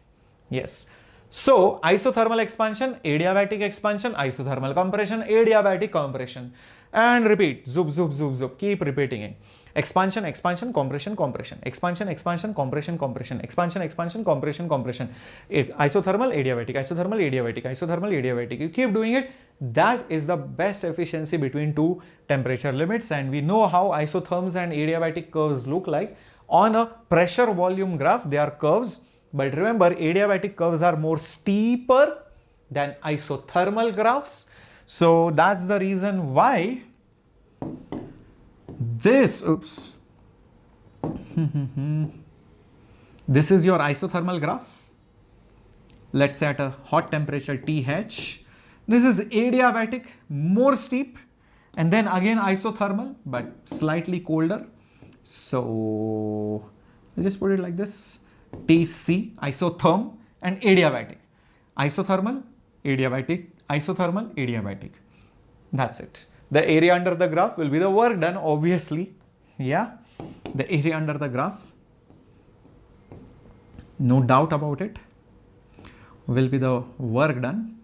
Yes. So, isothermal expansion, adiabatic expansion, isothermal compression, adiabatic compression. And repeat. Zoop, zoop, zoop, zoop. Keep repeating it. Expansion, expansion, compression, compression. Expansion, expansion, compression, compression. Expansion, expansion, compression, compression. Isothermal, adiabatic, isothermal, adiabatic, isothermal, adiabatic. You keep doing it. That is the best efficiency between two temperature limits. And we know how isotherms and adiabatic curves look like. On a pressure volume graph, they are curves. But remember, adiabatic curves are more steeper than isothermal graphs. So that's the reason why this, this is your isothermal graph. Let's say at a hot temperature TH. This is adiabatic, more steep, and then again isothermal, but slightly colder. So I'll just put it like this. TC, isotherm, and adiabatic. Isothermal, adiabatic, isothermal, adiabatic. That's it. The area under the graph will be the work done, obviously. Yeah, the area under the graph, no doubt about it, will be the work done,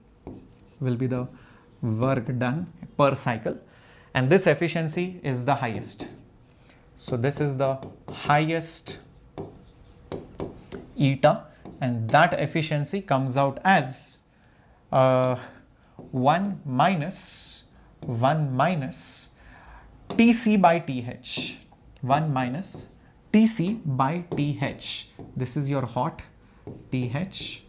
per cycle. And this efficiency is the highest. So this is the highest eta, and that efficiency comes out as 1 minus TC by TH. 1 minus Tc by Th. This is your hot, Th,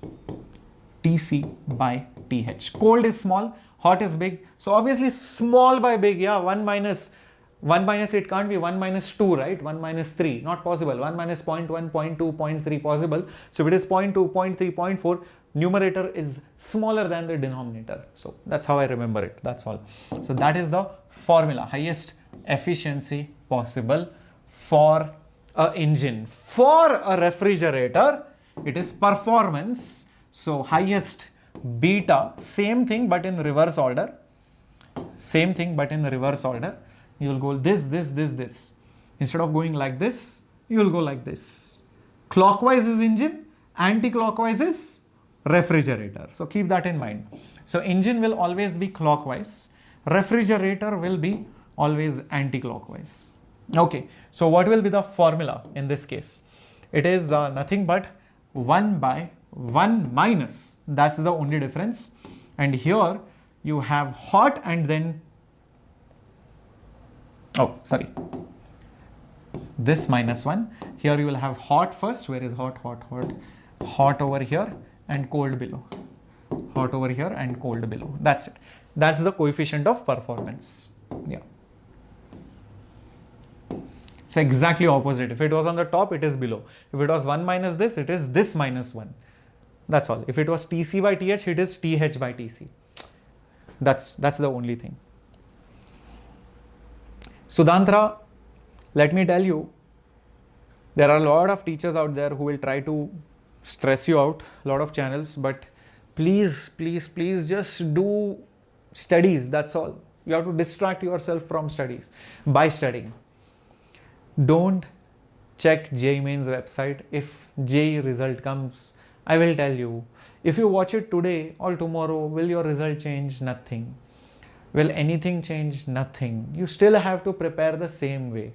Tc by Th. Cold is small, hot is big. So obviously small by big, yeah, 1 minus it can't be 1 minus 2, right? 1 minus 3, not possible. 1 minus 0.1, 0.2, 0.3 possible. So if it is 0.2, 0.3, 0.4, numerator is smaller than the denominator. So that's how I remember it. That's all. So that is the formula. Highest efficiency possible for an engine. For a refrigerator, it is performance. So highest beta, same thing but in reverse order. Same thing but in reverse order. You will go this. Instead of going like this, you will go like this. Clockwise is engine, anti-clockwise is refrigerator. So keep that in mind. So engine will always be clockwise. Refrigerator will be always anti-clockwise. Okay. So what will be the formula in this case? It is nothing but 1 by 1 minus. That's the only difference. And here you have hot and then this minus 1. Here you will have hot first. Where is hot? Hot over here and cold below. Hot over here and cold below. That's it. That's the coefficient of performance. Yeah. It's exactly opposite. If it was on the top, it is below. If it was 1 minus this, it is this minus 1. That's all. If it was Tc by Th, it is Th by Tc. That's the only thing. Sudhantra, let me tell you, there are a lot of teachers out there who will try to stress you out, a lot of channels, but please just do studies. That's all. You have to distract yourself from studies by studying. Don't check JEE Mains website. If JEE result comes, I will tell you. If you watch it today or tomorrow, will your result change? Nothing. Will anything change? Nothing. You still have to prepare the same way,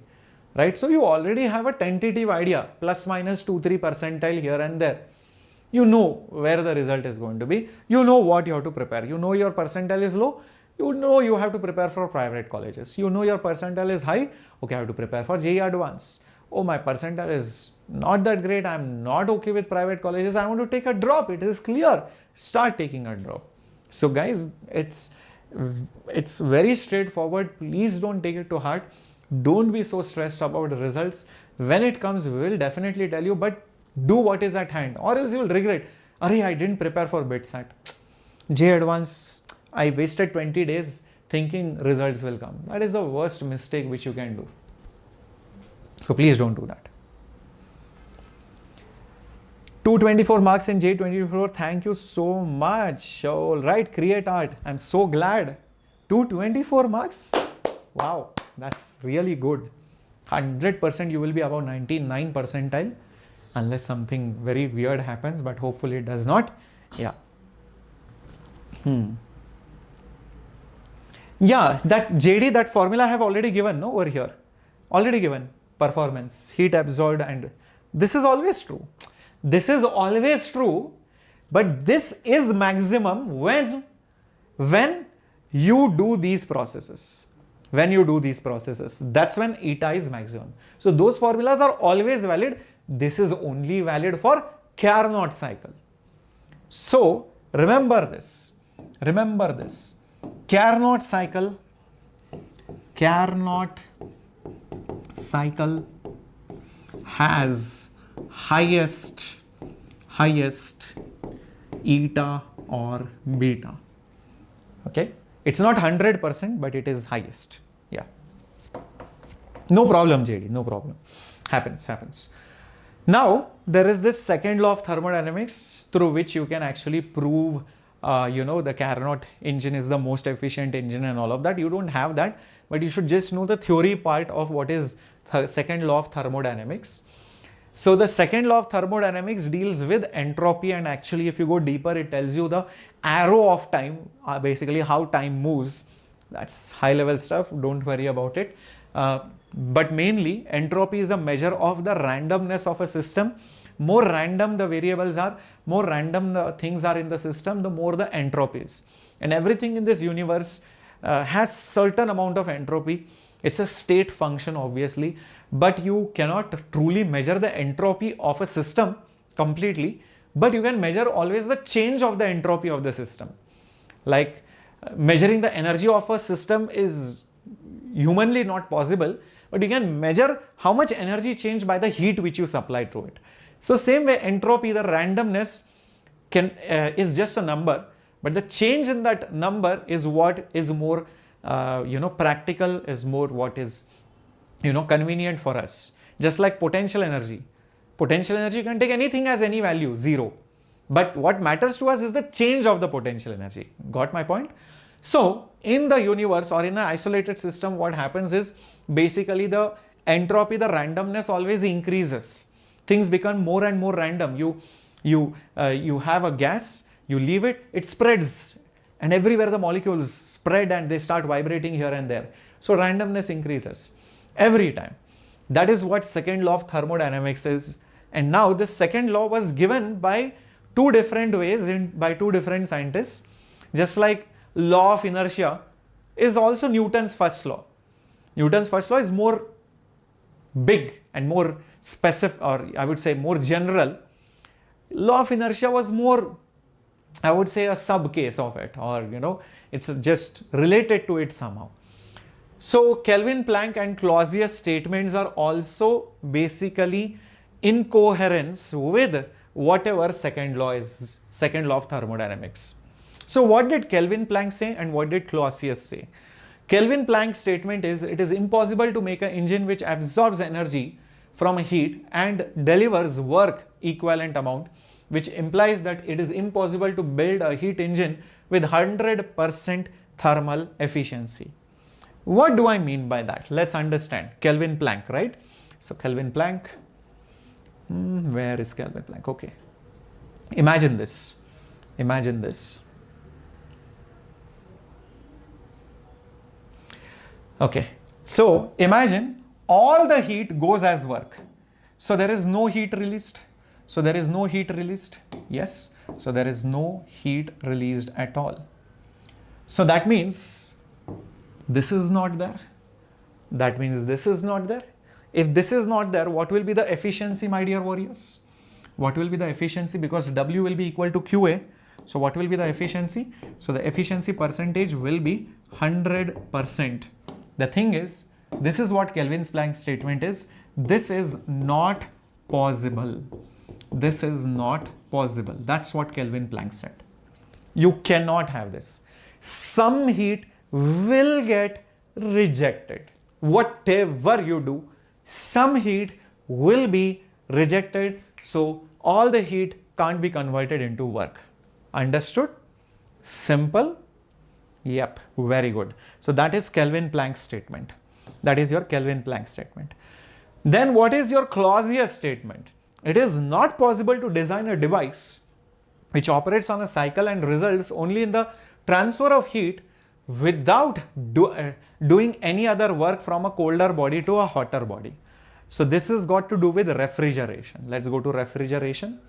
right? So you already have a tentative idea, plus minus 2-3 percentile here and there. You know where the result is going to be. You know what you have to prepare. You know your percentile is low. You know you have to prepare for private colleges. You know your percentile is high. Okay, I have to prepare for JEE Advanced. Oh, my percentile is not that great. I'm not okay with private colleges. I want to take a drop. It is clear. Start taking a drop. So guys, it's very straightforward. Please don't take it to heart. Don't be so stressed about the results. When it comes, we will definitely tell you, but do what is at hand, or else you will regret. Arey, I didn't prepare for BitSat. JEE Advanced, I wasted 20 days thinking results will come. That is the worst mistake which you can do. So please don't do that. 224 marks in JEE 24. Thank you so much. All right, create art. I'm so glad. 224 marks. Wow, that's really good. 100% you will be above 99 percentile unless something very weird happens, but hopefully it does not. Yeah. Yeah, that JD, that formula I have already given, no, over here. Already given. Performance, heat absorbed, and this is always true. This is always true, but this is maximum when you do these processes. When you do these processes, that's when eta is maximum. So those formulas are always valid. This is only valid for Carnot cycle. So remember this. Remember this. Carnot cycle has highest eta or beta. Okay, it's not 100%, but it is highest. Yeah, no problem, JD, no problem. Happens. Now there is this second law of thermodynamics through which you can actually prove the Carnot engine is the most efficient engine and all of that. You don't have that, but you should just know the theory part of what is second law of thermodynamics. So the second law of thermodynamics deals with entropy, and actually if you go deeper, it tells you the arrow of time, basically how time moves. That's high level stuff, don't worry about it. But mainly entropy is a measure of the randomness of a system. More random the variables are, more random the things are in the system, the more the entropy is. And everything in this universe has certain amount of entropy. It's a state function, obviously. but you cannot truly measure the entropy of a system completely, but you can measure always the change of the entropy of the system. Like measuring the energy of a system is humanly not possible, but you can measure how much energy changed by the heat which you supply to it. So same way, entropy, the randomness is just a number, but the change in that number is what is more practical, is more what is convenient for us. Just like potential energy. Potential energy, you can take anything as any value, 0. But what matters to us is the change of the potential energy. Got my point? So in the universe or in an isolated system, what happens is basically the entropy, the randomness always increases. Things become more and more random. You have a gas, you leave it, it spreads, and everywhere the molecules spread and they start vibrating here and there. So randomness increases every time. That is what second law of thermodynamics is. And now this second law was given by two different ways by two different scientists. Just like law of inertia is also Newton's first law. Newton's first law is more big and more specific, or I would say more general. Law of inertia was more, I would say, a sub case of it, or it's just related to it somehow. So Kelvin, Planck and Clausius statements are also basically in coherence with whatever second law is, second law of thermodynamics. So what did Kelvin, Planck say and what did Clausius say? Kelvin, Planck's statement is, it is impossible to make an engine which absorbs energy from heat and delivers work equivalent amount, which implies that it is impossible to build a heat engine with 100% thermal efficiency. What do I mean by that? Let's understand. Kelvin, Planck, right? So Kelvin, Planck, where is Kelvin, Planck? Okay. Imagine this. Imagine this. Okay. So imagine all the heat goes as work. So there is no heat released. So there is no heat released. Yes. So there is no heat released at all. So that means this is not there. That means this is not there. If this is not there, what will be the efficiency, my dear warriors? What will be the efficiency? Because W will be equal to QA. So what will be the efficiency? So the efficiency percentage will be 100%. The thing is, this is what Kelvin Planck's statement is. This is not possible. This is not possible. That's what Kelvin Planck said. You cannot have this. Some heat will get rejected. Whatever you do, some heat will be rejected. So all the heat can't be converted into work. Understood? Simple? Yep, very good. So that is Kelvin Planck's statement. That is your Kelvin Planck statement. Then what is your Clausius statement? It is not possible to design a device which operates on a cycle and results only in the transfer of heat without doing any other work from a colder body to a hotter body. So this has got to do with refrigeration. Let's go to refrigeration.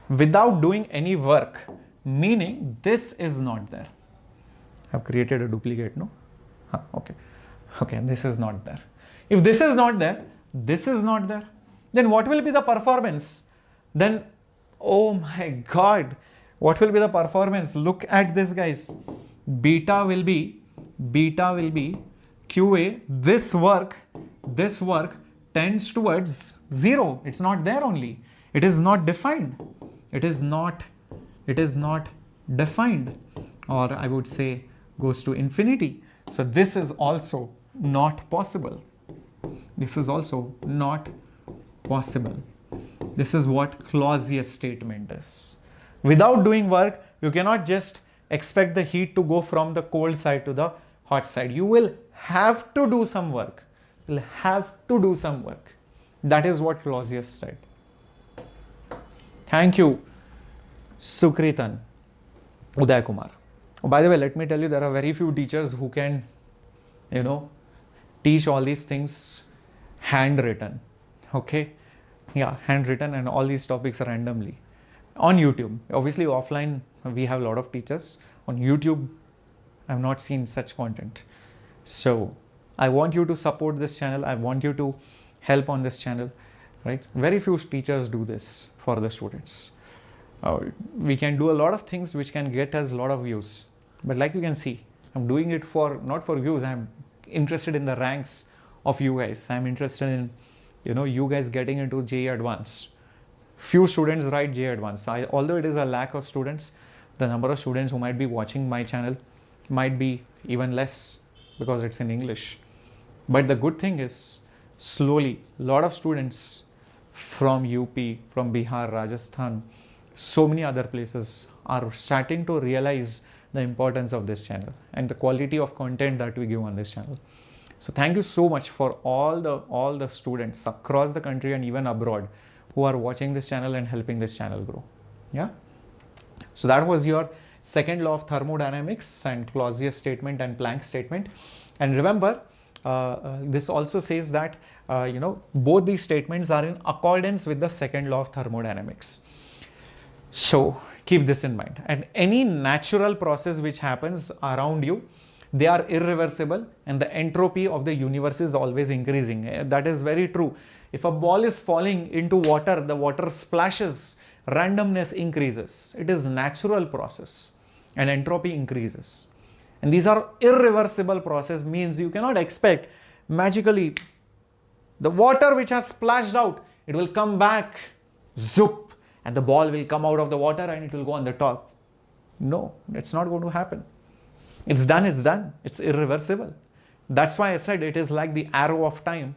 Without doing any work, meaning this is not there. I've created a duplicate, no? Okay. Okay, this is not there. If this is not there, this is not there, then what will be the performance? Then, oh my God, what will be the performance? Look at this, guys. Beta will be QA. This work tends towards 0. It's not there only. It is not defined. It is not defined, or I would say goes to infinity. So this is also not possible. This is also not possible. This is what Clausius statement is. Without doing work, you cannot just expect the heat to go from the cold side to the hot side. You will have to do some work. You will have to do some work. That is what Clausius said. Thank you, Sukritan, Uday Kumar. Oh, by the way, let me tell you, there are very few teachers who can, teach all these things handwritten. Okay. Yeah, handwritten, and all these topics randomly on YouTube. Obviously offline we have a lot of teachers. On YouTube I have not seen such content. So I want you to support this channel. I want you to help on this channel, right? Very few teachers do this for the students. We can do a lot of things which can get us a lot of views, but like you can see, I'm doing it for not for views. I'm interested in the ranks of you guys. I'm interested in, you guys getting into JEE Advanced. Few students write JEE Advanced. Although it is a lack of students, the number of students who might be watching my channel might be even less because it's in English. But the good thing is, slowly, a lot of students from UP, from Bihar, Rajasthan, so many other places are starting to realize the importance of this channel and the quality of content that we give on this channel. So thank you so much for all the students across the country and even abroad who are watching this channel and helping this channel grow. Yeah. So that was your second law of thermodynamics and Clausius statement and Planck's statement. And remember, this also says that both these statements are in accordance with the second law of thermodynamics. So keep this in mind. And any natural process which happens around you, they are irreversible, and the entropy of the universe is always increasing. That is very true. If a ball is falling into water, the water splashes, randomness increases. It is natural process and entropy increases. And these are irreversible process, means you cannot expect magically the water which has splashed out, it will come back, zoop, and the ball will come out of the water and it will go on the top. No, it's not going to happen. It's done, it's irreversible. That's why I said it is like the arrow of time.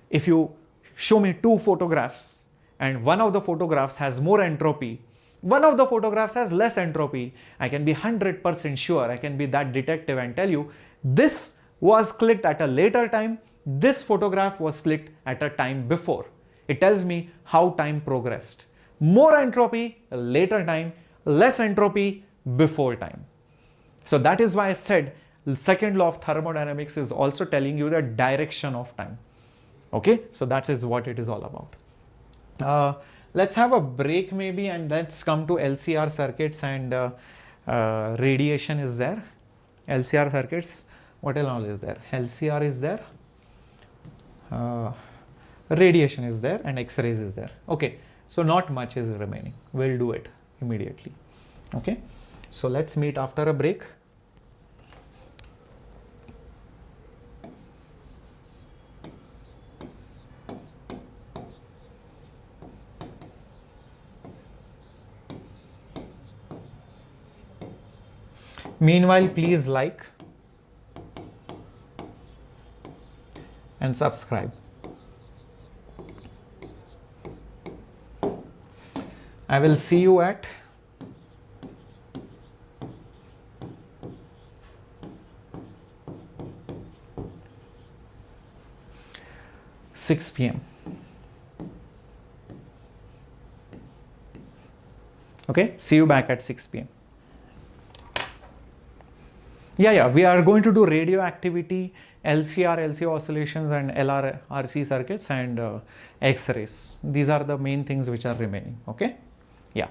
If you show me two photographs and one of the photographs has more entropy, one of the photographs has less entropy, I can be 100% sure, I can be that detective and tell you this was clicked at a later time, this photograph was clicked at a time before. It tells me how time progressed. More entropy, later time, less entropy, before time. So that is why I said the second law of thermodynamics is also telling you the direction of time. Okay, so that is what it is all about. Let's have a break maybe, and let's come to LCR circuits and radiation is there. LCR circuits, what else is there? LCR is there, radiation is there, and X-rays is there. Okay, so not much is remaining. We'll do it immediately. Okay, so let's meet after a break. Meanwhile, please like and subscribe. I will see you at 6 p.m. Okay, see you back at 6 p.m. Yeah, we are going to do radioactivity, LCR, LC oscillations, and LR, RC circuits, and X-rays. These are the main things which are remaining. Okay, yeah.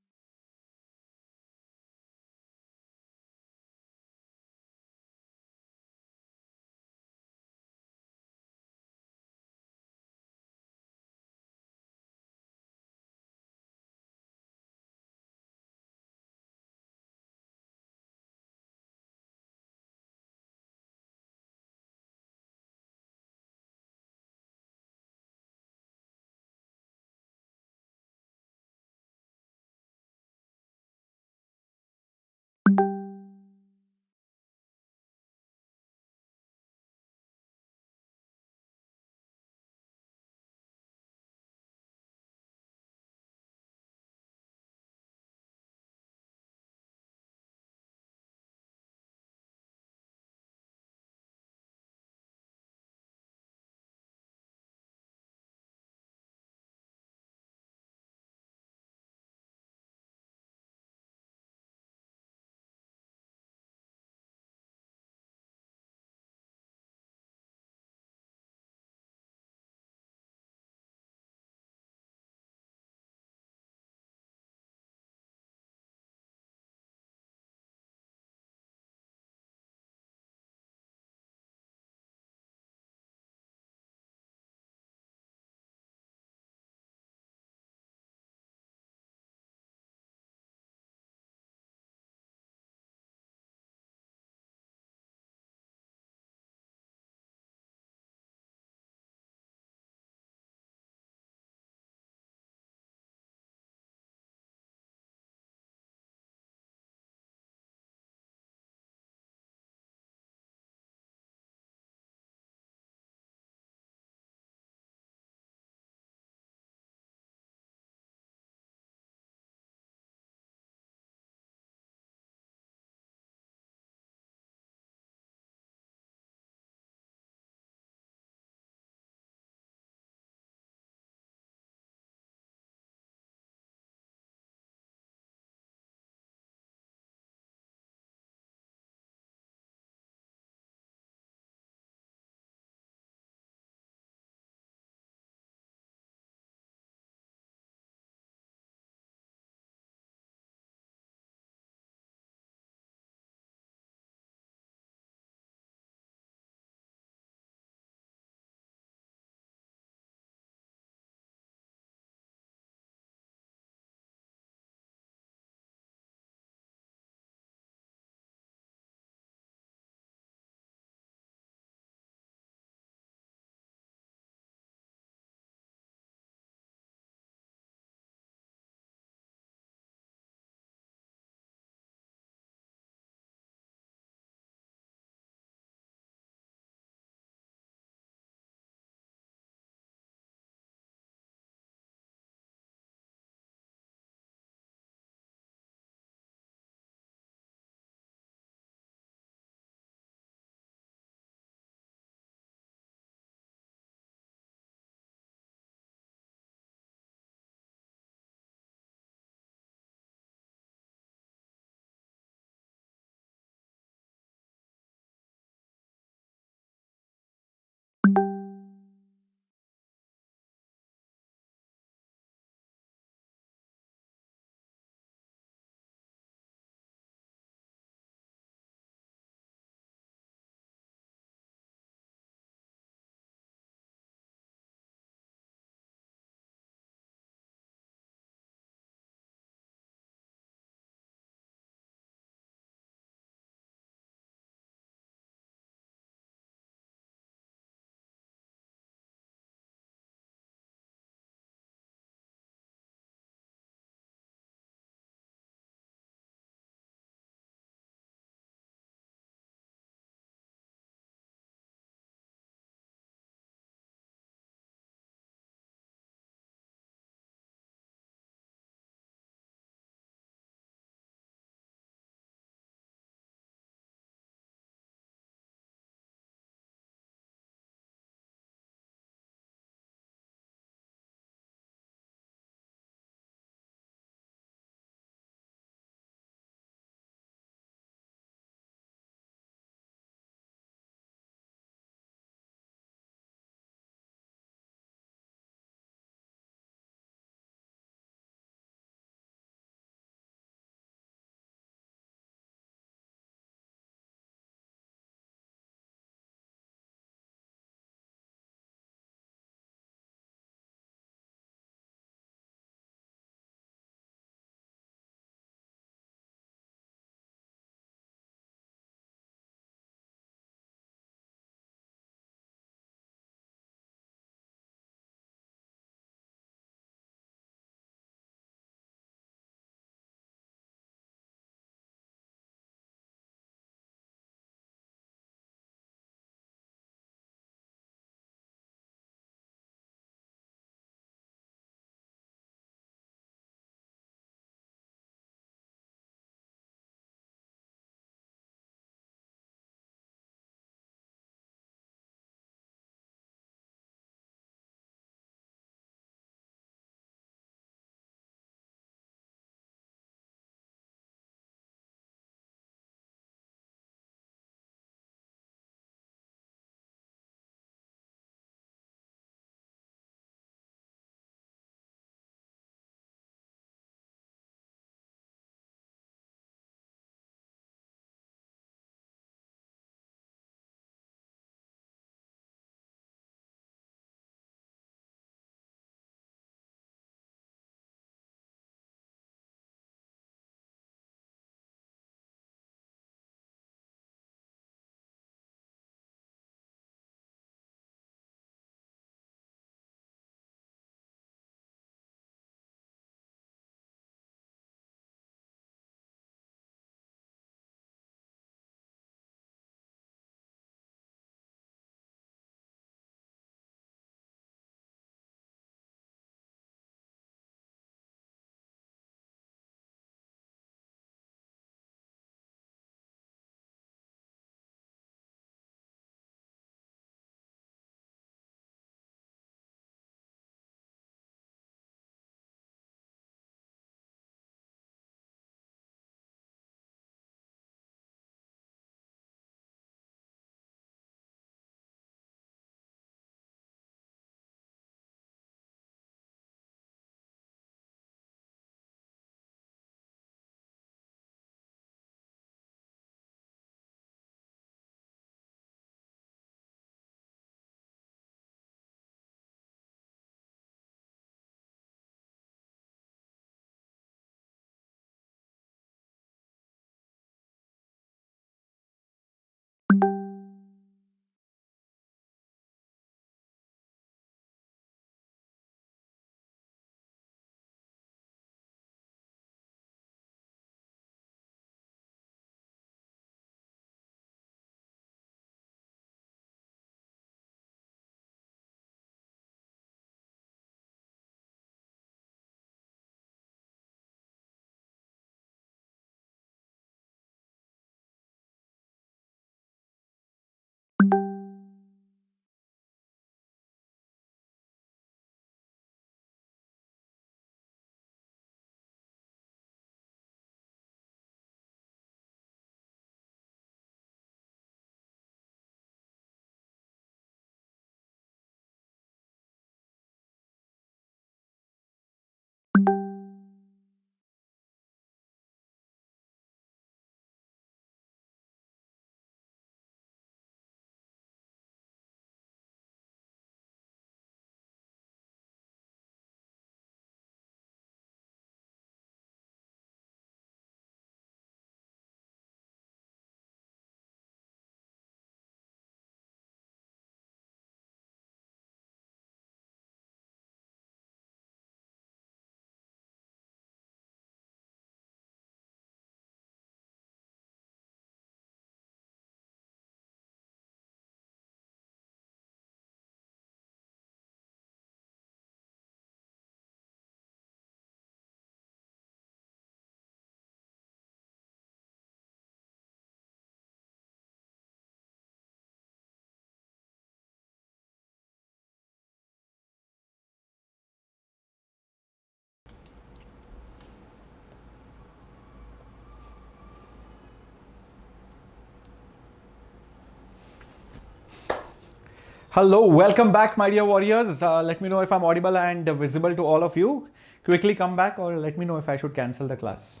Hello, welcome back, my dear warriors. Let me know if I'm audible and visible to all of you. Quickly come back, or let me know if I should cancel the class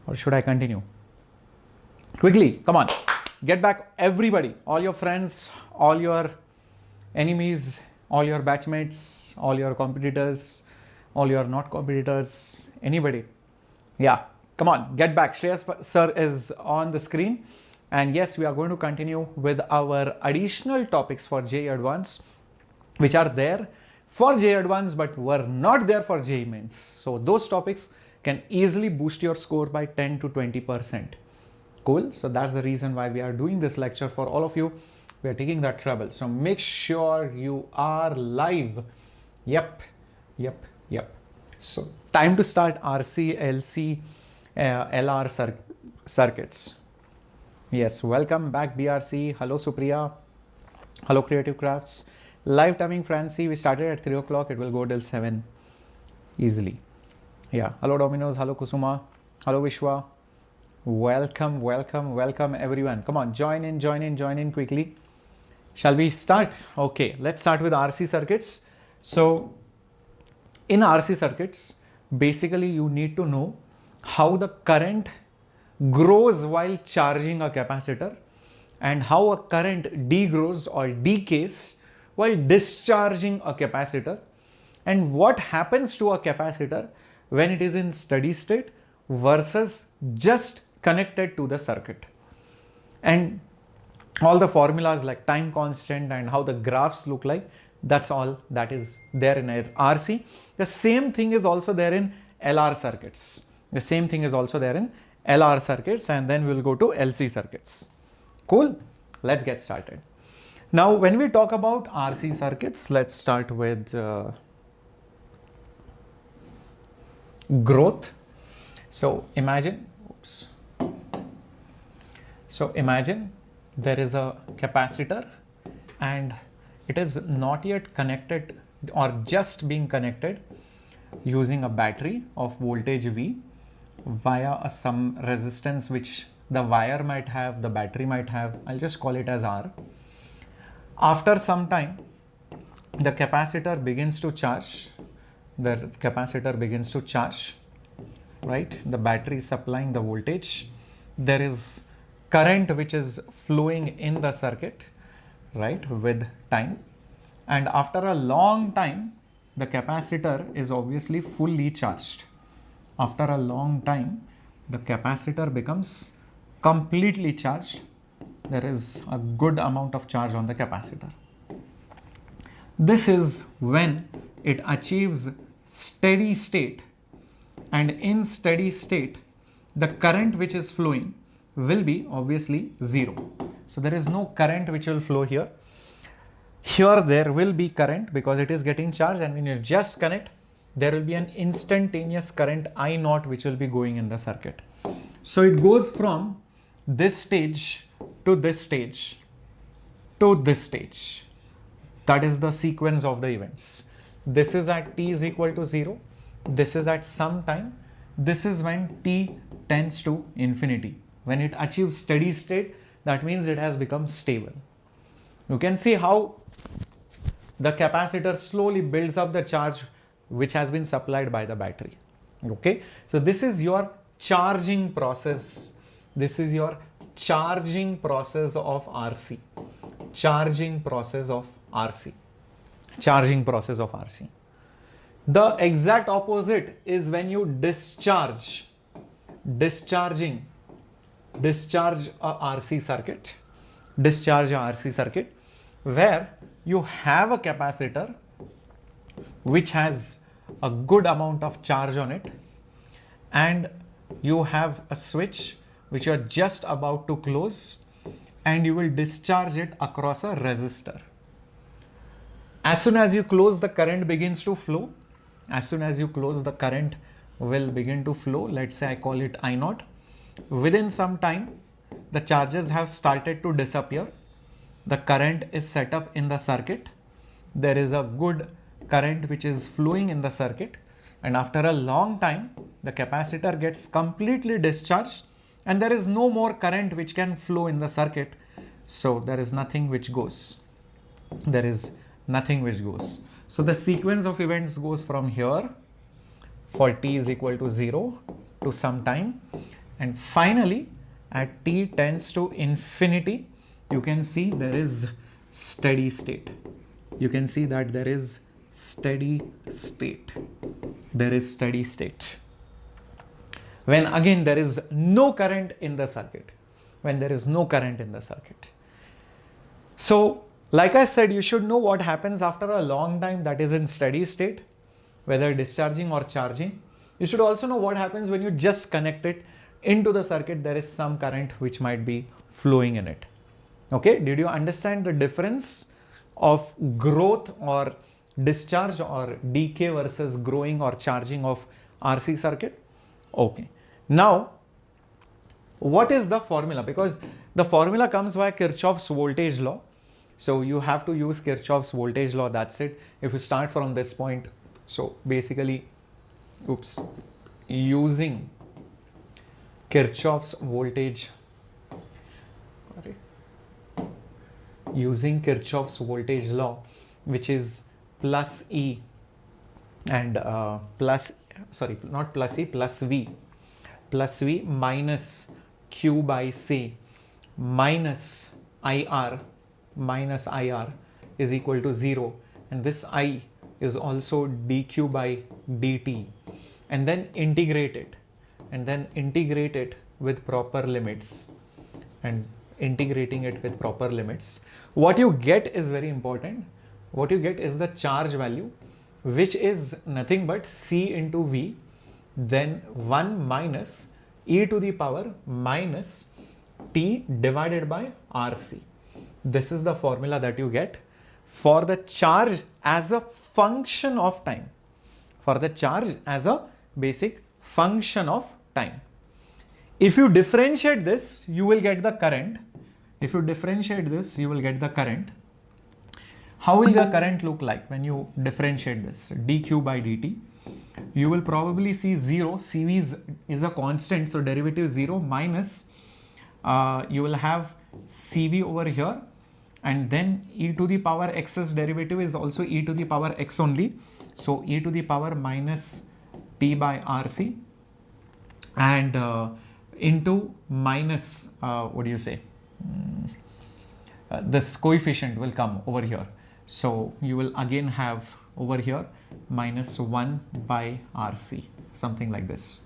or should I continue. Quickly, come on, get back, everybody, all your friends, all your enemies, all your batchmates, all your competitors, all your not competitors, anybody. Yeah, come on, get back. Shreyas Sir is on the screen. And yes, we are going to continue with our additional topics for JEE Advanced, which are there for JEE Advanced but were not there for JEE Mains. So those topics can easily boost your score by 10 to 20%. Cool. So that's the reason why we are doing this lecture for all of you. We are taking that trouble. So make sure you are live. Yep. So time to start RC, LC, LR circuits. Yes, welcome back BRC. Hello Supriya. Hello Creative Crafts. Live timing Francie. We started at 3 o'clock. It will go till 7 easily. Yeah. Hello Dominoes. Hello Kusuma. Hello Vishwa. Welcome everyone. Come on, join in quickly. Shall we start? Okay, let's start with RC circuits. So in RC circuits, basically you need to know how the current grows while charging a capacitor and how a current degrows or decays while discharging a capacitor, and what happens to a capacitor when it is in steady state versus just connected to the circuit, and all the formulas like time constant and how the graphs look like. That's all that is there in RC. The same thing is also there in LR circuits. And then we'll go to LC circuits. Cool. Let's get started. Now, when we talk about RC circuits, let's start with growth. So imagine there is a capacitor and it is not yet connected or just being connected using a battery of voltage V via some resistance which the wire might have, the battery might have. I'll just call it as R. After some time, the capacitor begins to charge. Right? The battery is supplying the voltage. There is current which is flowing in the circuit, right, with time. And after a long time, the capacitor is obviously fully charged. After a long time, the capacitor becomes completely charged. There is a good amount of charge on the capacitor. This is when it achieves steady state, and in steady state, the current which is flowing will be obviously zero. So there is no current which will flow here. Here there will be current because it is getting charged, and when you just connect, there will be an instantaneous current I naught which will be going in the circuit. So it goes from this stage to this stage to this stage. That is the sequence of the events. This is at t is equal to 0. This is at some time. This is when t tends to infinity. When it achieves steady state, that means it has become stable. You can see how the capacitor slowly builds up the charge which has been supplied by the battery. Okay, so this is your charging process. This is your charging process of RC. The exact opposite is when you discharge a RC circuit, where you have a capacitor which has a good amount of charge on it, and you have a switch which you are just about to close, and you will discharge it across a resistor. As soon as you close, the current begins to flow. Let's say I call it I naught. Within some time, the charges have started to disappear. The current is set up in the circuit. There is a good current which is flowing in the circuit, and after a long time, the capacitor gets completely discharged and there is no more current which can flow in the circuit. So there is nothing which goes. there is nothing which goes. So the sequence of events goes from here for t is equal to 0 to some time, and finally at t tends to infinity, you can see there is steady state. You can see that there is steady state. There is steady state. When again there is no current in the circuit. When there is no current in the circuit. So like I said, you should know what happens after a long time, that is in steady state, whether discharging or charging. You should also know what happens when you just connect it into the circuit. There is some current which might be flowing in it. Okay, did you understand the difference of growth or discharge or decay versus growing or charging of RC circuit? Okay, now what is the formula? Because the formula comes via Kirchhoff's voltage law. So you have to use Kirchhoff's voltage law, that's it. If you start from this point, so basically, using Kirchhoff's voltage, using Kirchhoff's voltage law, which is plus E and plus V minus Q by C minus IR is equal to 0, and this I is also dq by dt, and then integrate it, with proper limits, and integrating it with proper limits. What you get is very important. What you get is the charge value, which is nothing but C into V, then 1 minus e to the power minus t divided by RC. This is the formula that you get for the charge as a function of time. For the charge as a basic function of time. If you differentiate this, you will get the current. If you differentiate this, you will get the current. How will the current look like when you differentiate this? dq by dt. You will probably see 0. Cv is a constant, so derivative 0 minus you will have Cv over here, and then e to the power x's derivative is also e to the power x only. So e to the power minus t by RC, and into minus this coefficient will come over here. So you will again have over here minus 1 by RC, something like this,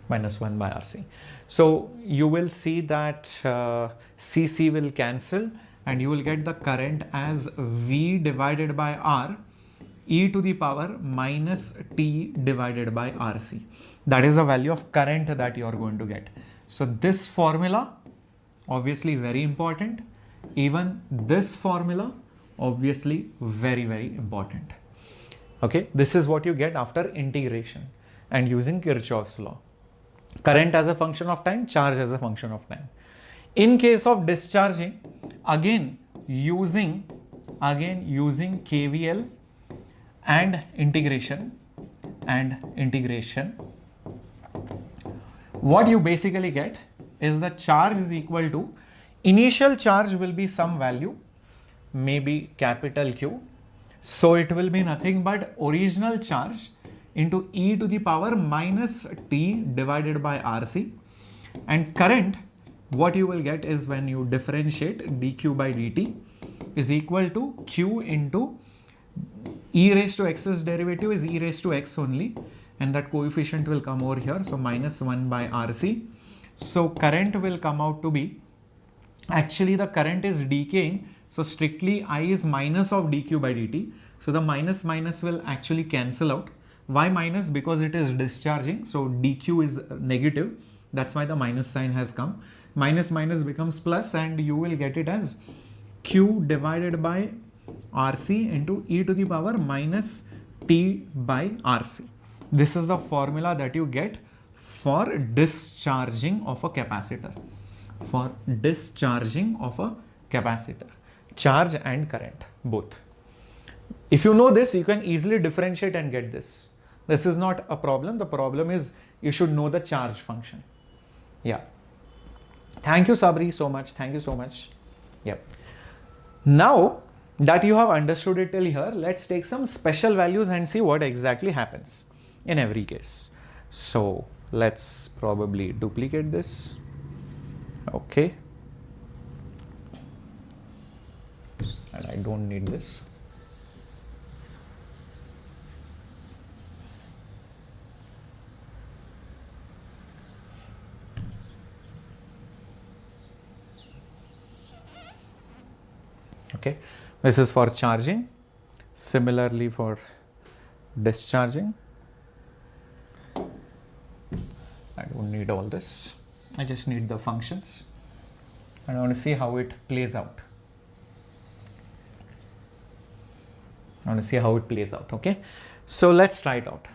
minus 1 by RC. So you will see that CC will cancel, and you will get the current as V divided by R e to the power minus T divided by RC. That is the value of current that you are going to get. So this formula, obviously very important. Even this formula, obviously very, very important. Okay, this is what you get after integration and using Kirchhoff's law. Current as a function of time, charge as a function of time. In case of discharging, again using KVL and integration, what you basically get is the charge is equal to, initial charge will be some value, maybe capital Q. So it will be nothing but original charge into e to the power minus t divided by RC, and current, what you will get is when you differentiate dq by dt is equal to q into e raised to x's derivative is e raised to x only, and that coefficient will come over here, so minus 1 by RC. So current will come out to be, actually the current is decaying, so strictly I is minus of dq by dt, so the minus will actually cancel out. Why minus? Because it is discharging, so dq is negative, that's why the minus sign has come. Minus becomes plus, and you will get it as q divided by RC into e to the power minus t by RC. This is the formula that you get for discharging of a capacitor. For discharging of a capacitor, charge and current both. If you know this, you can easily differentiate and get this. This is not a problem. The problem is you should know the charge function. Yeah. Thank you, Sabri, so much. Thank you so much. Yep. Now, that you have understood it till here. Let's take some special values and see what exactly happens in every case. So let's probably duplicate this. Okay. And I don't need this. Okay, this is for charging. Similarly for discharging. I don't need all this. I just need the functions. And I want to see how it plays out. Okay. So let's try it out.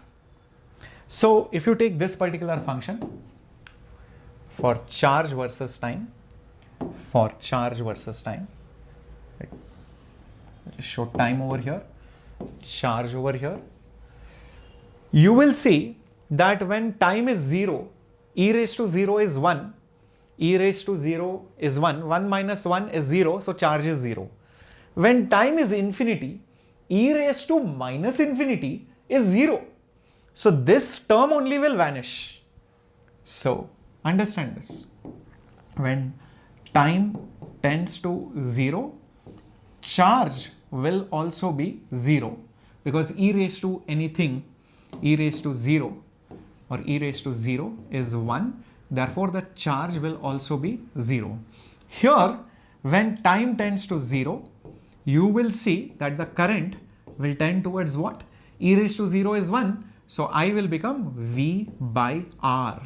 So if you take this particular function for charge versus time, just show time over here, charge over here, you will see that when time is 0, e raised to 0 is 1, 1 minus 1 is 0, so charge is 0. When time is infinity, e raised to minus infinity is 0. So this term only will vanish. So understand this. When time tends to 0, charge will also be 0, because e raised to anything, e raised to 0 or e raised to 0 is 1. Therefore, the charge will also be 0. Here, when time tends to 0, you will see that the current will tend towards what? E raised to 0 is 1. So I will become V by R.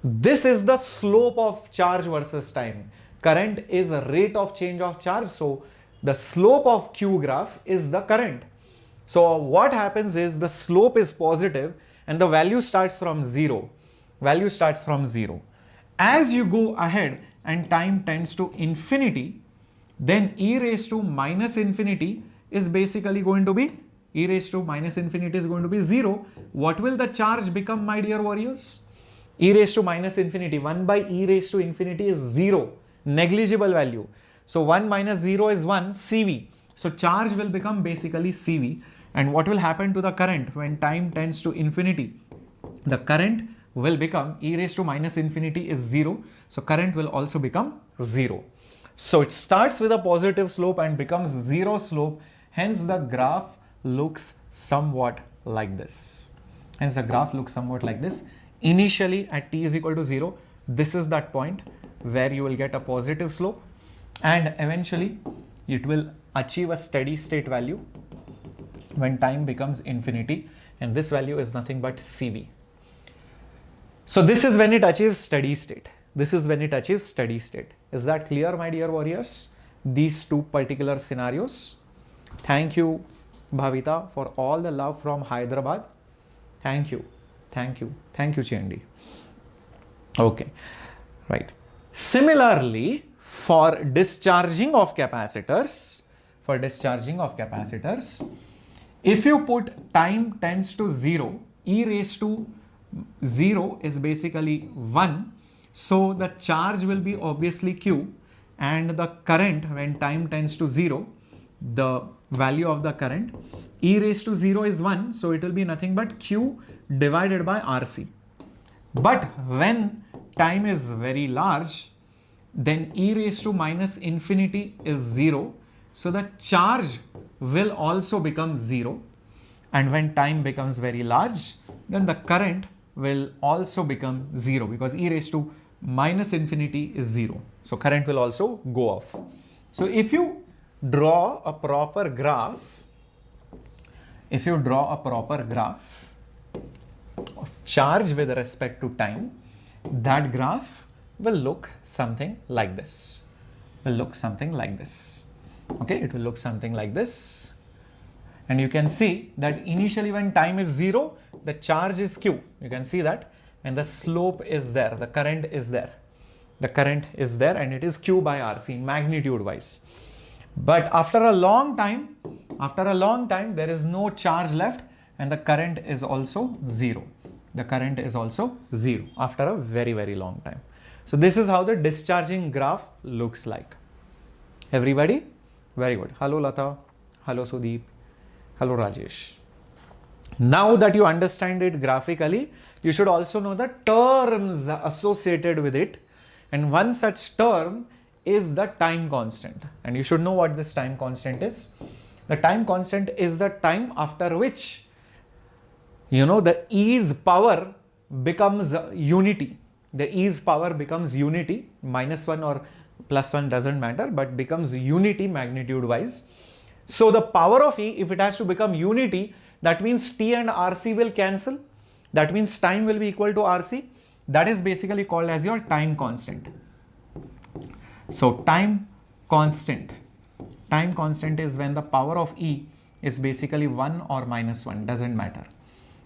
This is the slope of charge versus time. Current is a rate of change of charge. So the slope of Q graph is the current. So what happens is the slope is positive and the value starts from 0. As you go ahead and time tends to infinity, then e raised to minus infinity is basically going to be, e raised to minus infinity is going to be 0. What will the charge become, my dear warriors? E raised to minus infinity, 1 by e raised to infinity is 0, negligible value. So 1 minus 0 is 1, CV. So charge will become basically CV. And what will happen to the current when time tends to infinity? The current will become, e raised to minus infinity is 0. So current will also become 0. So it starts with a positive slope and becomes 0 slope. Hence the graph looks somewhat like this. Initially at t is equal to 0, this is that point where you will get a positive slope, and eventually it will achieve a steady state value when time becomes infinity, and this value is nothing but CV. So this is when it achieves steady state. Is that clear, my dear warriors? These two particular scenarios. Thank you, Bhavita, for all the love from Hyderabad. Thank you, Chandi. Okay, right. Similarly, for discharging of capacitors, if you put time tends to 0, e raised to 0 is basically 1. So the charge will be obviously Q, and the current when time tends to 0, the value of the current, e raised to 0 is 1. So it will be nothing but Q divided by RC. But when time is very large, then e raised to minus infinity is 0. So the charge will also become 0. And when time becomes very large, then the current will also become 0, because e raised to minus infinity is 0. So current will also go off. So if you draw a proper graph, of charge with respect to time, that graph will look something like this. Okay, it will look something like this. And you can see that initially when time is 0, the charge is Q. You can see that. And the slope is there. The current is there. And it is Q by RC magnitude wise. But after a long time, there is no charge left and the current is also 0. After a very, very long time. So this is how the discharging graph looks like. Everybody Very good. Hello Lata. Hello Sudeep. Hello Rajesh. Now that you understand it graphically, you should also know the terms associated with it. And one such term is the time constant. And you should know what this time constant is. The time constant is the time after which, the E's power becomes unity. The E's power becomes unity, -1 or +1 doesn't matter, but becomes unity magnitude wise. So the power of E, if it has to become unity, that means T and RC will cancel. That means time will be equal to RC. That is basically called as your time constant. So time constant is when the power of E is basically 1 or -1, doesn't matter.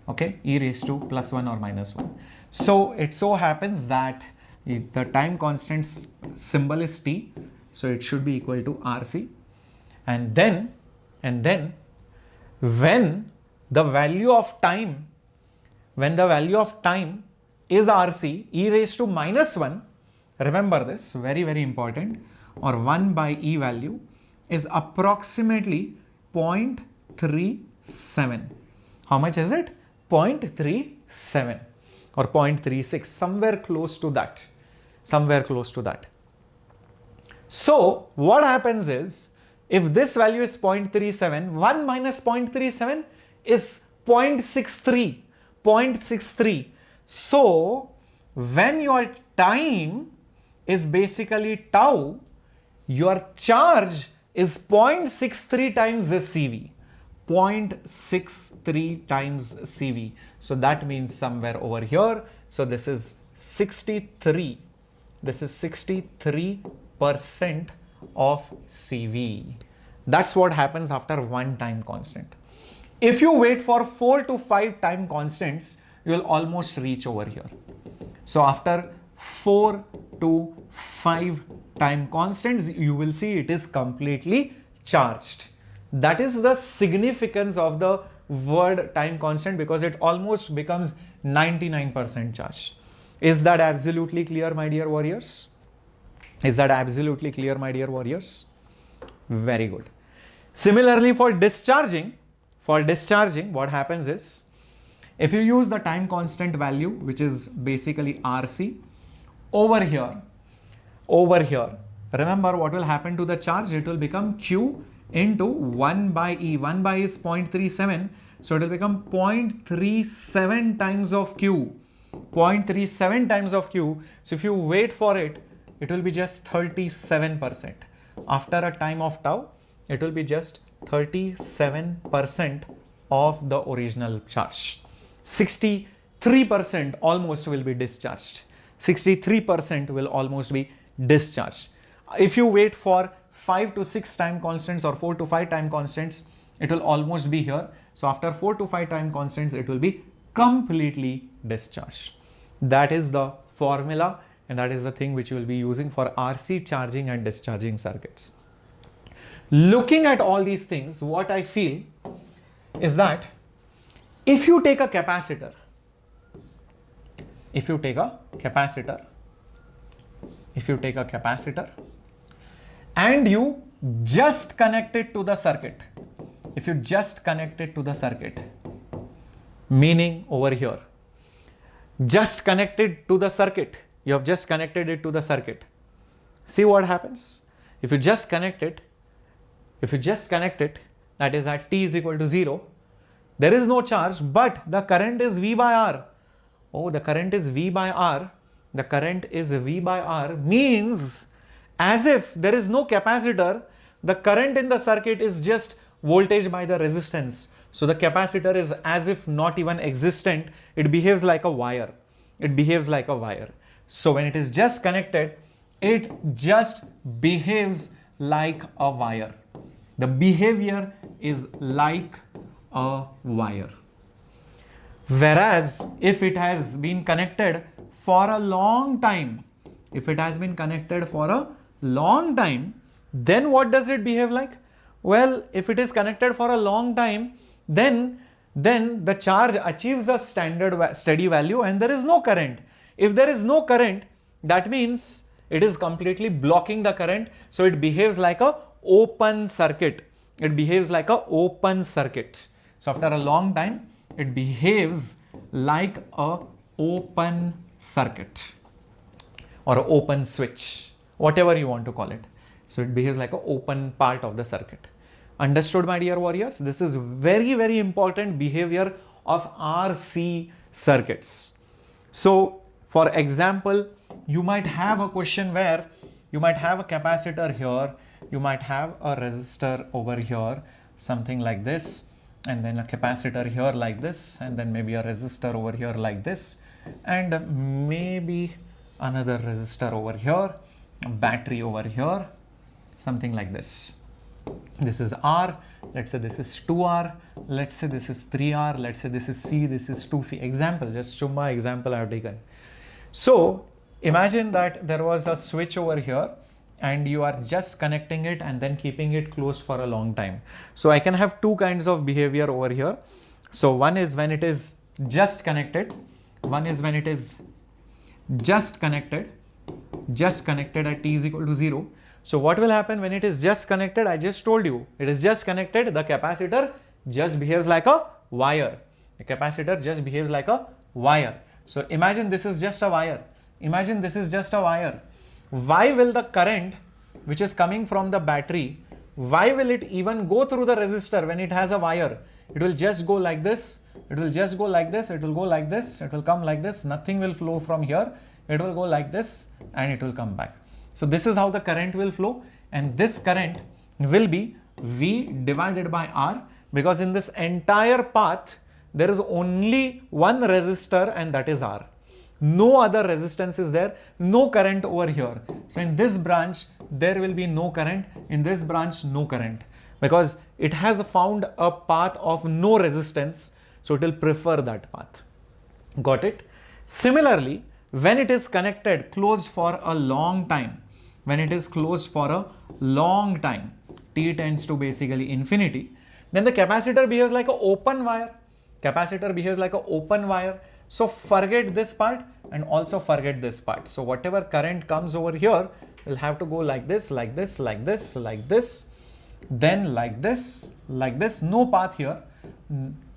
Okay, E raised to +1 or -1. So it so happens that the time constant's symbol is T, so it should be equal to RC. And then when the value of time is RC, E raised to -1, remember this, very, very important, or 1 by E value is approximately 0.37. How much is it? 0.37 or 0.36, somewhere close to that. So what happens is, if this value is 0.37, 1 minus 0.37 is 0.63. So when your time is basically tau, your charge is 0.63 times the CV. 0.63 times CV. So that means somewhere over here. So this is 63. This is 63% of CV. That's what happens after one time constant. If you wait for 4 to 5 time constants, you will almost reach over here. So after 4 to 5 time constants, you will see it is completely charged. That is the significance of the word time constant, because it almost becomes 99% charged. Is that absolutely clear, my dear warriors? Is that absolutely clear, my dear warriors? Very good. Similarly, for discharging, what happens is, if you use the time constant value, which is basically RC, over here, remember what will happen to the charge? It will become Q into 1 by E. 1 by E is 0.37. So it will become 0.37 times of Q. 0.37 times of Q. So if you wait for it, it will be just 37%. After a time of tau, it will be just 37% of the original charge. 63% almost will be discharged. 63% will almost be discharged. If you wait for 5 to 6 time constants or 4 to 5 time constants, it will almost be here. So after 4 to 5 time constants, it will be completely discharged. That is the formula, and that is the thing which you will be using for RC charging and discharging circuits. Looking at all these things, what I feel is that if you take a capacitor, and you just connect it to the circuit, meaning over here, just connected to the circuit, you have just connected it to the circuit. See what happens? If you just connect it, that is at t is equal to 0, there is no charge, but the current is V by R. Oh, the current is V by R. The current is V by R means, as if there is no capacitor, the current in the circuit is just voltage by the resistance. So the capacitor is as if not even existent. It behaves like a wire. So when it is just connected, it just behaves like a wire. The behavior is like a wire. Whereas if it has been connected for a long time, then what does it behave like? Well, if it is connected for a long time, then the charge achieves a steady value and there is no current. If there is no current, that means it is completely blocking the current, so it behaves like a open circuit. It behaves like a open circuit. So after a long time, it behaves like a open circuit or an open switch, whatever you want to call it. So it behaves like an open part of the circuit. Understood, my dear warriors? This is very, very important behavior of RC circuits. So for example, you might have a question where you might have a capacitor here, you might have a resistor over here, something like this, and then a capacitor here like this, and then maybe a resistor over here like this, and maybe another resistor over here, a battery over here, something like this. This is R, let's say this is 2R, let's say this is 3R, let's say this is C, this is 2C. Example, just show my example I have taken. So imagine that there was a switch over here and you are just connecting it and then keeping it closed for a long time. So I can have two kinds of behavior over here. So one is when it is just connected, one is when it is just connected at t is equal to 0. So what will happen when it is just connected? I just told you, it is just connected, the capacitor just behaves like a wire. The capacitor just behaves like a wire. So imagine this is just a wire. Imagine this is just a wire. Why will the current which is coming from the battery, why will it even go through the resistor when it has a wire? It will just go like this, it will just go like this, it will go like this, it will come like this, nothing will flow from here, it will go like this and it will come back. So this is how the current will flow, and this current will be V divided by R, because in this entire path there is only one resistor and that is R. No other resistance is there, no current over here. So in this branch there will be no current, in this branch no current, because it has found a path of no resistance, so it will prefer that path. Got it? Similarly, when it is connected closed for a long time, when it is closed for a long time, t tends to basically infinity, then the capacitor behaves like an open wire. Capacitor behaves like an open wire. So forget this part and also forget this part. So whatever current comes over here will have to go like this, like this, like this, like this, then like this, no path here.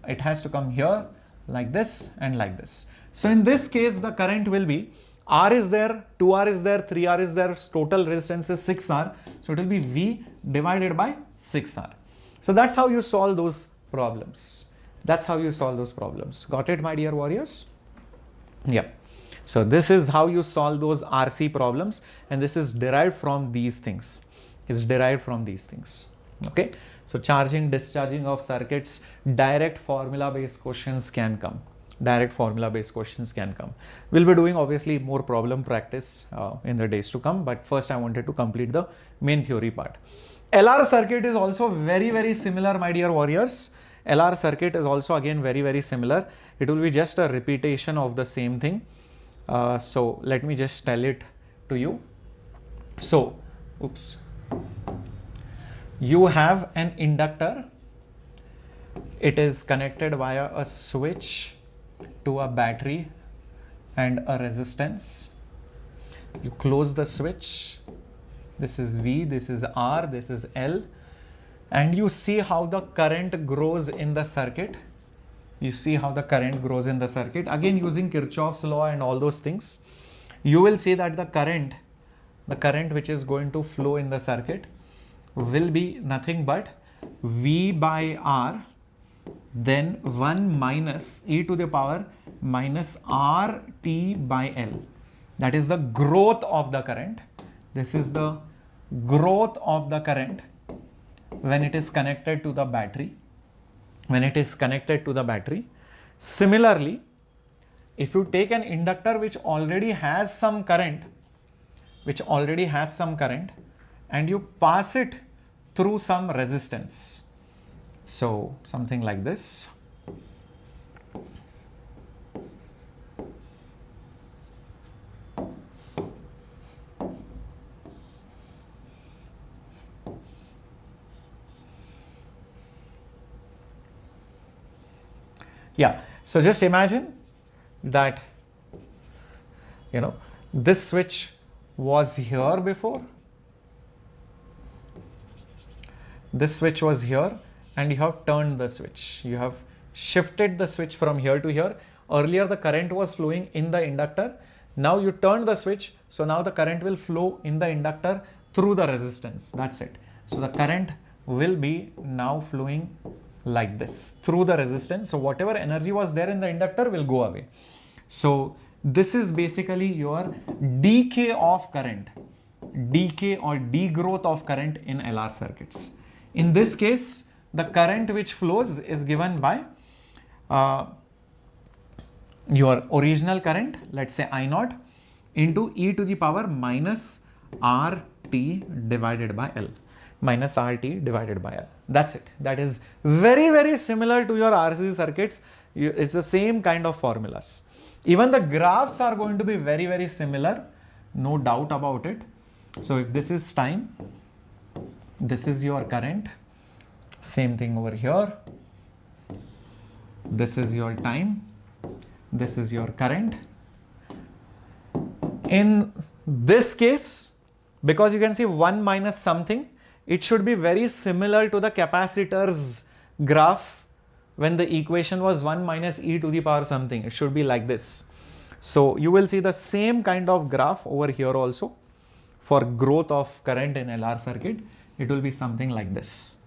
It has to come here, like this and like this. So in this case, the current will be R is there, 2R is there, 3R is there, total resistance is 6R. So it will be V divided by 6R. So that's how you solve those problems. That's how you solve those problems. Got it, my dear warriors? Yeah. So this is how you solve those RC problems, and this is derived from these things. It's derived from these things. Okay. So charging, discharging of circuits, direct formula based questions can come. Direct formula based questions can come. We'll be doing obviously more problem practice in the days to come, but first I wanted to complete the main theory part. LR circuit is also very, very similar, my dear warriors. LR circuit is also again very, very similar. It will be just a repetition of the same thing. So let me just tell it to you. So, oops. You have an inductor. It is connected via a switch to a battery and a resistance. You close the switch. This is V, this is R, this is L. And you see how the current grows in the circuit. You see how the current grows in the circuit. Again, using Kirchhoff's law and all those things, you will see that the current which is going to flow in the circuit will be nothing but V by R, then 1 minus e to the power minus RT by L. That is the growth of the current. This is the growth of the current when it is connected to the battery. When it is connected to the battery. Similarly, if you take an inductor which already has some current, and you pass it through some resistance. So something like this. Yeah, so just imagine that, you know, this switch was here before. this switch was here and you have turned the switch. You have shifted the switch from here to here. Earlier the current was flowing in the inductor. Now you turned the switch. So now the current will flow in the inductor through the resistance. That's it. So the current will be now flowing like this through the resistance. So whatever energy was there in the inductor will go away. So this is basically your decay of current, decay or degrowth of current in LR circuits. In this case, the current which flows is given by your original current, let's say I naught, into e to the power minus RT divided by L. Minus RT divided by L. That's it. That is very, very similar to your RC circuits. It's the same kind of formulas. Even the graphs are going to be very, very similar. No doubt about it. So if this is time, this is your current. Same thing over here. This is your time. This is your current. In this case, because you can see 1 minus something, it should be very similar to the capacitor's graph when the equation was 1 minus e to the power something. It should be like this. So you will see the same kind of graph over here also for growth of current in LR circuit. It will be something like this.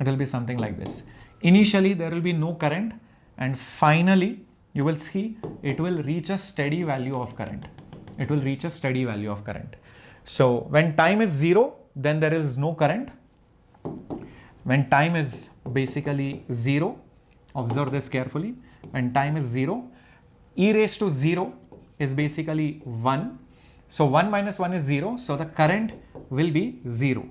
It will be something like this. Initially there will be no current, and finally you will see it will reach a steady value of current. It will reach a steady value of current. So when time is 0, then there is no current. When time is basically 0, observe this carefully. When time is 0, e raised to 0 is basically 1. So 1 minus 1 is 0. So the current will be 0.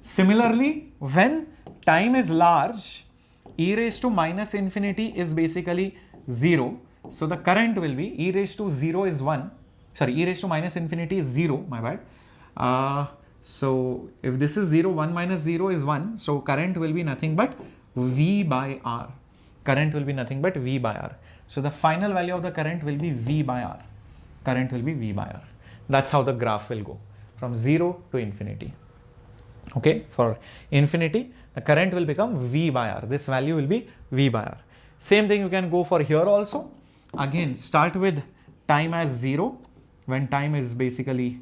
Similarly, when time is large, e raised to minus infinity is basically 0. So the current will be e raised to 0 is 1. Sorry, e raised to minus infinity is 0. My bad. So if this is 0, 1 minus 0 is 1. So current will be nothing but V by R. Current will be nothing but V by R. So the final value of the current will be V by R. Current will be V by R. That's how the graph will go from 0 to infinity. Okay, for infinity, the current will become V by R. This value will be V by R. Same thing you can go for here also. Again, start with time as 0. When time is basically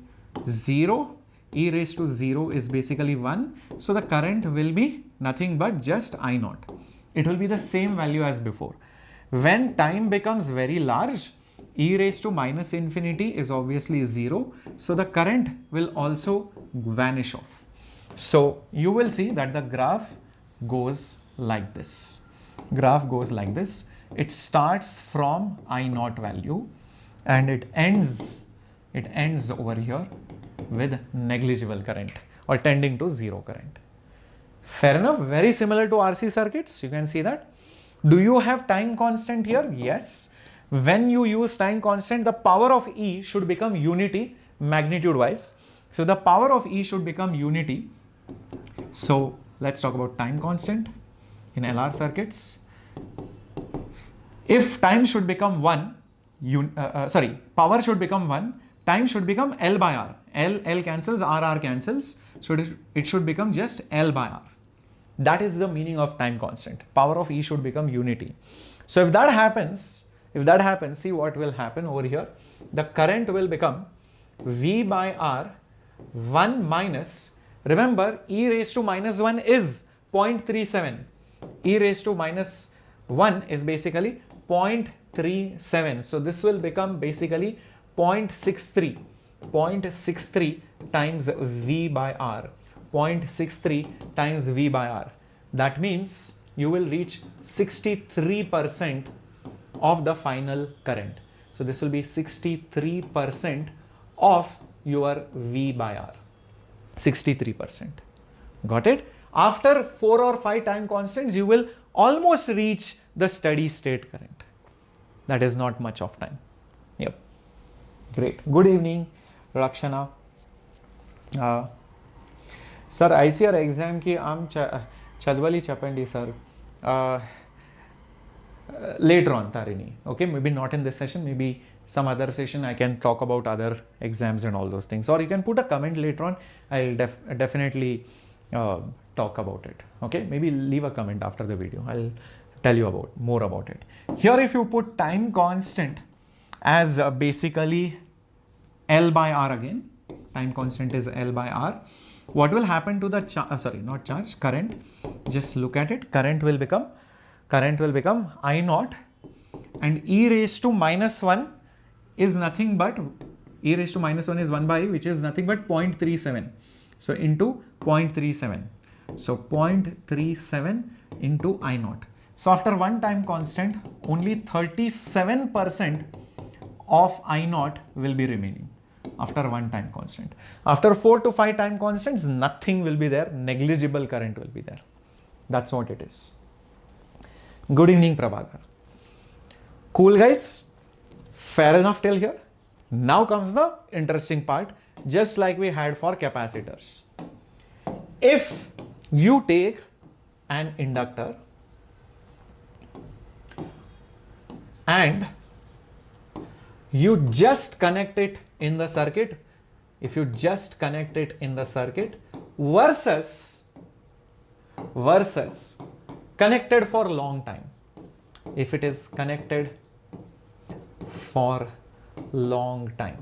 0, e raised to 0 is basically 1. So the current will be nothing but just I naught. It will be the same value as before. When time becomes very large, e raised to minus infinity is obviously 0. So the current will also vanish off. So you will see that the graph goes like this. Graph goes like this. It starts from I naught value and it ends over here with negligible current or tending to 0 current. Fair enough. Very similar to RC circuits. You can see that. Do you have time constant here? Yes. When you use time constant, the power of E should become unity magnitude wise. So the power of E should become unity. So let's talk about time constant in LR circuits. If time should become 1, power should become 1, time should become L by R. L cancels, R cancels. So it should become just L by R. That is the meaning of time constant. Power of E should become unity. So if that happens, see what will happen over here. The current will become V by R 1 minus, remember e raised to minus 1 is 0.37. E raised to minus 1 is basically 0.37. So this will become basically 0.63. 0.63 times V by R. 0.63 times V by R. That means you will reach 63% of the final current. So this will be 63% of your V by R. 63%. Got it? After 4 or 5 time constants, you will almost reach the steady state current. That is not much of time. Yep. Great. Good evening, Rakshana. Sir, ICR exam ki am chadwali chapandi sir. Later on, Tarini. Okay, maybe not in this session, maybe some other session I can talk about other exams and all those things. Or you can put a comment later on. I'll definitely talk about it. Okay, maybe leave a comment after the video. I'll tell you more about it. Here, if you put time constant as basically L by R again, time constant is L by R. What will happen to the current? Just look at it. Current will become I naught, and e raised to minus 1 is nothing but e raised to minus 1 is 1 by e, which is nothing but 0.37. So into 0.37. So 0.37 into I naught. So after one time constant, only 37% of I naught will be remaining after one time constant. After 4 to 5 time constants, nothing will be there. Negligible current will be there. That's what it is. Good evening, Prabhakar. Cool, guys? Fair enough till here? Now comes the interesting part, just like we had for capacitors. If you take an inductor and you just connect it in the circuit, if you just connect it in the circuit versus connected for a long time, if it is connected for long time,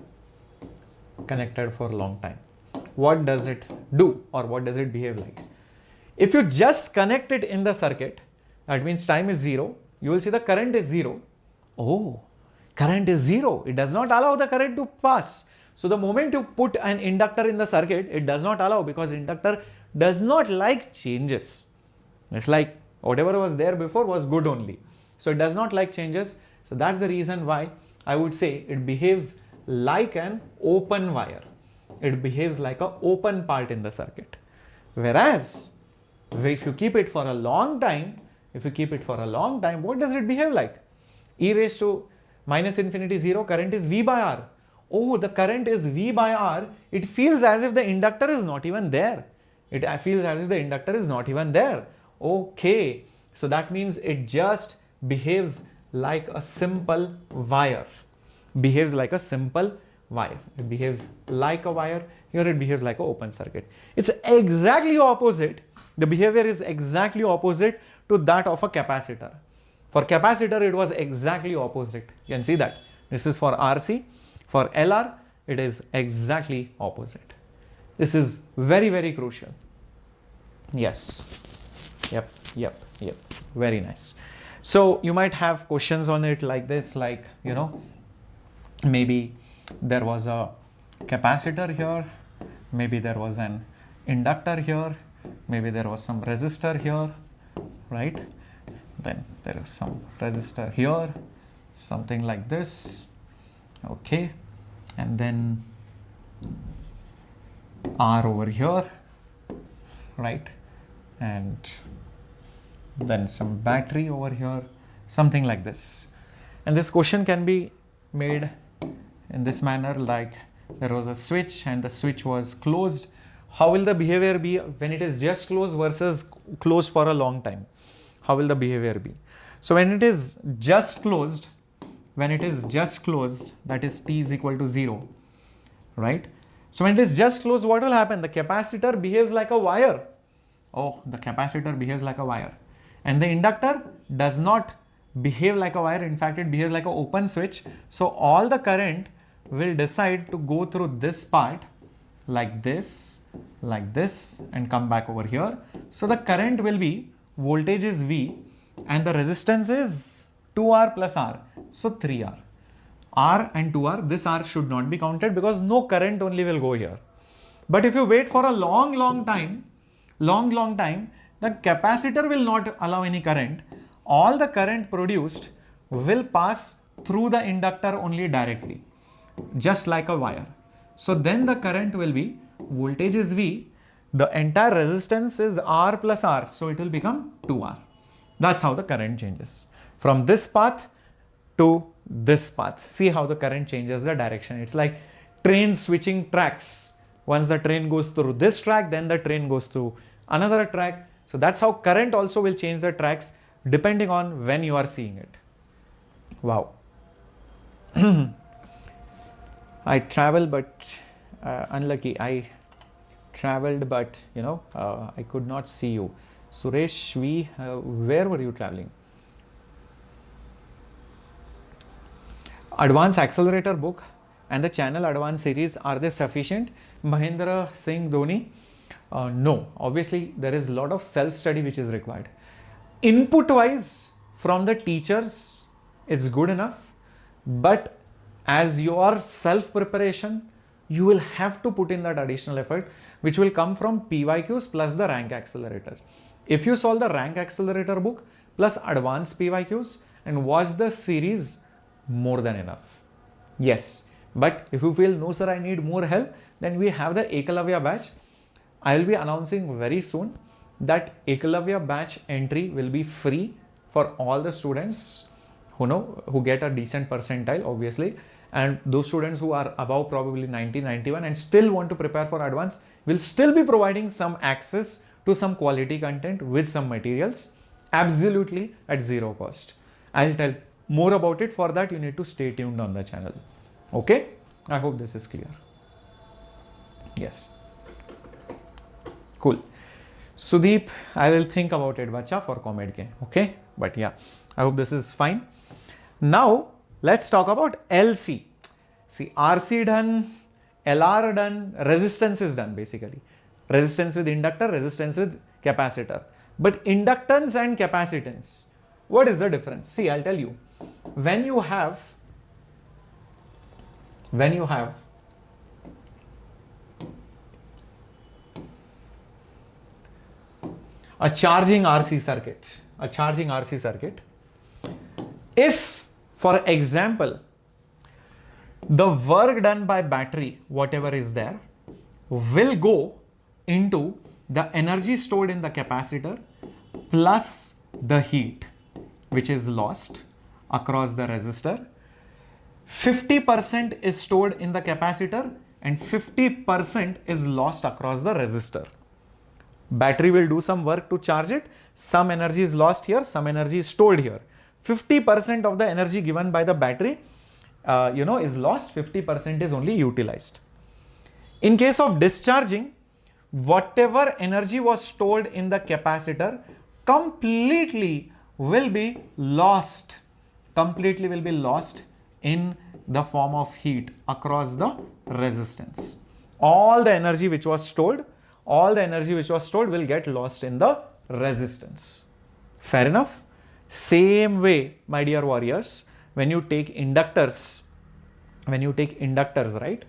what does it do, or what does it behave like? If you just connect it in the circuit, that means time is 0, you will see the current is 0. Oh, current is 0. It does not allow the current to pass. So the moment you put an inductor in the circuit, it does not allow, because inductor does not like changes. It's like whatever was there before was good only. So it does not like changes. So that's the reason why I would say it behaves like an open wire. It behaves like an open part in the circuit. Whereas if you keep it for a long time, what does it behave like? E raised to minus infinity 0, current is V by R. Oh, the current is V by R. It feels as if the inductor is not even there. Okay. So that means it just behaves like a simple wire. It behaves like a wire. Here it behaves like an open circuit. It's exactly opposite. The behavior is exactly opposite to that of a capacitor. For capacitor, it was exactly opposite. You can see that. This is for RC. For LR, it is exactly opposite. This is very, very crucial. Yes. Yep. Very nice. So you might have questions on it like this, like, maybe there was a capacitor here, maybe there was an inductor here, maybe there was some resistor here, right? Then there is some resistor here, something like this, okay, and then R over here, right, and then some battery over here, something like this. And this question can be made in this manner, like there was a switch and the switch was closed. How will the behavior be when it is just closed versus closed for a long time? How will the behavior be? So when it is just closed, that is t is equal to 0, right? So when it is just closed, what will happen? The capacitor behaves like a wire. Oh, the capacitor behaves like a wire. And the inductor does not behave like a wire. In fact, it behaves like an open switch. So all the current will decide to go through this part like this, and come back over here. So the current will be, voltage is V, and the resistance is 2R plus R. So 3R. R and 2R, this R should not be counted because no current only will go here. But if you wait for a long time, the capacitor will not allow any current. All the current produced will pass through the inductor only directly, just like a wire. So then the current will be, voltage is V, the entire resistance is R plus R, so it will become 2R. That's how the current changes from this path to this path. See how the current changes the direction. It's like train switching tracks. Once the train goes through this track, then the train goes through another track. So that's how current also will change the tracks depending on when you are seeing it. Wow. I travel, but unlucky, I traveled, but I could not see you. Suresh, where were you traveling? Advanced Accelerator book and the channel Advanced series, are they sufficient? Mahendra Singh Dhoni? No, obviously there is a lot of self-study which is required. Input wise from the teachers, it's good enough, but as your self-preparation, you will have to put in that additional effort, which will come from PYQs plus the rank accelerator. If you solve the rank accelerator book plus advanced PYQs and watch the series, more than enough. Yes, but if you feel no sir, I need more help, then we have the Ekalavya batch. I will be announcing very soon that Ekalavya batch entry will be free for all the students who get a decent percentile, obviously, and those students who are above probably 90, 91 and still want to prepare for advanced, will still be providing some access to some quality content with some materials absolutely at zero cost. I'll tell more about it. For that, you need to stay tuned on the channel. Okay, I hope this is clear. Yes, cool. Sudeep, I will think about it, bacha, for comment ke. Okay, but yeah, I hope this is fine. Now let's talk about LC. See, RC done, LR done, resistance is done basically. Resistance with inductor, resistance with capacitor. But inductance and capacitance, what is the difference? See, I'll tell you. When you have a charging RC circuit, if, for example, the work done by battery, whatever is there, will go into the energy stored in the capacitor plus the heat which is lost across the resistor. 50% is stored in the capacitor and 50% is lost across the resistor. Battery will do some work to charge it. Some energy is lost here, some energy is stored here. 50% of the energy given by the battery is lost, 50% is only utilized. In case of discharging, whatever energy was stored in the capacitor completely will be lost in the form of heat across the resistance. All the energy which was stored will get lost in the resistance. Fair enough? Same way, my dear warriors, when you take inductors, right,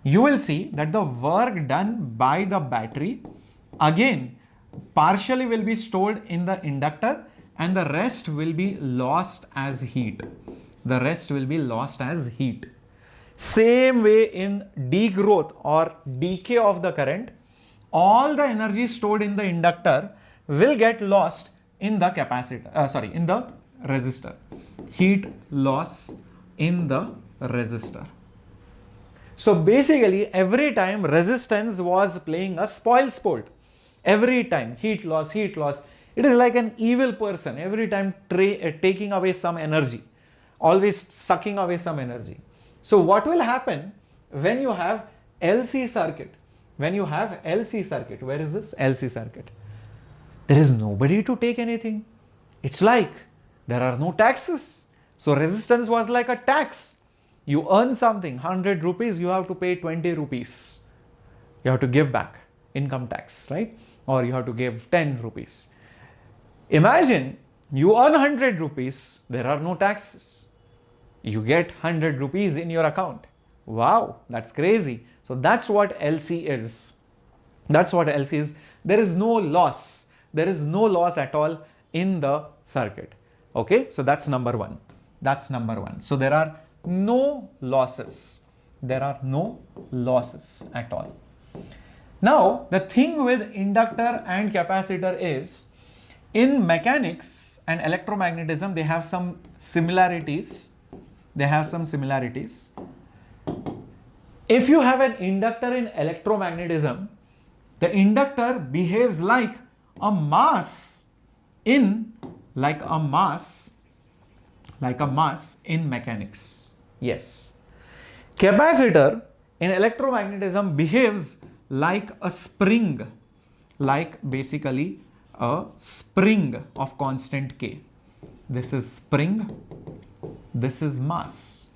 you will see that the work done by the battery again partially will be stored in the inductor and the rest will be lost as heat. Same way in degrowth or decay of the current, all the energy stored in the inductor will get lost in the in the resistor. Heat loss in the resistor. So basically every time resistance was playing a spoil sport. Every time heat loss. It is like an evil person, every time taking away some energy, always sucking away some energy. So what will happen when you have LC circuit? Where is this LC circuit? There is nobody to take anything. It's like there are no taxes. So resistance was like a tax. You earn something, 100 rupees, you have to pay 20 rupees. You have to give back income tax, right? Or you have to give 10 rupees. Imagine you earn 100 rupees, there are no taxes. You get 100 rupees in your account. Wow, that's crazy. So that's what LC is. There is no loss. There is no loss at all in the circuit. Okay, so that's number one. So there are no losses. At all. Now, the thing with inductor and capacitor is, in mechanics and electromagnetism, they have some similarities. If you have an inductor in electromagnetism, the inductor behaves like a mass in mechanics. Yes. Capacitor in electromagnetism behaves like a spring, like basically a spring of constant K. This is spring, this is mass.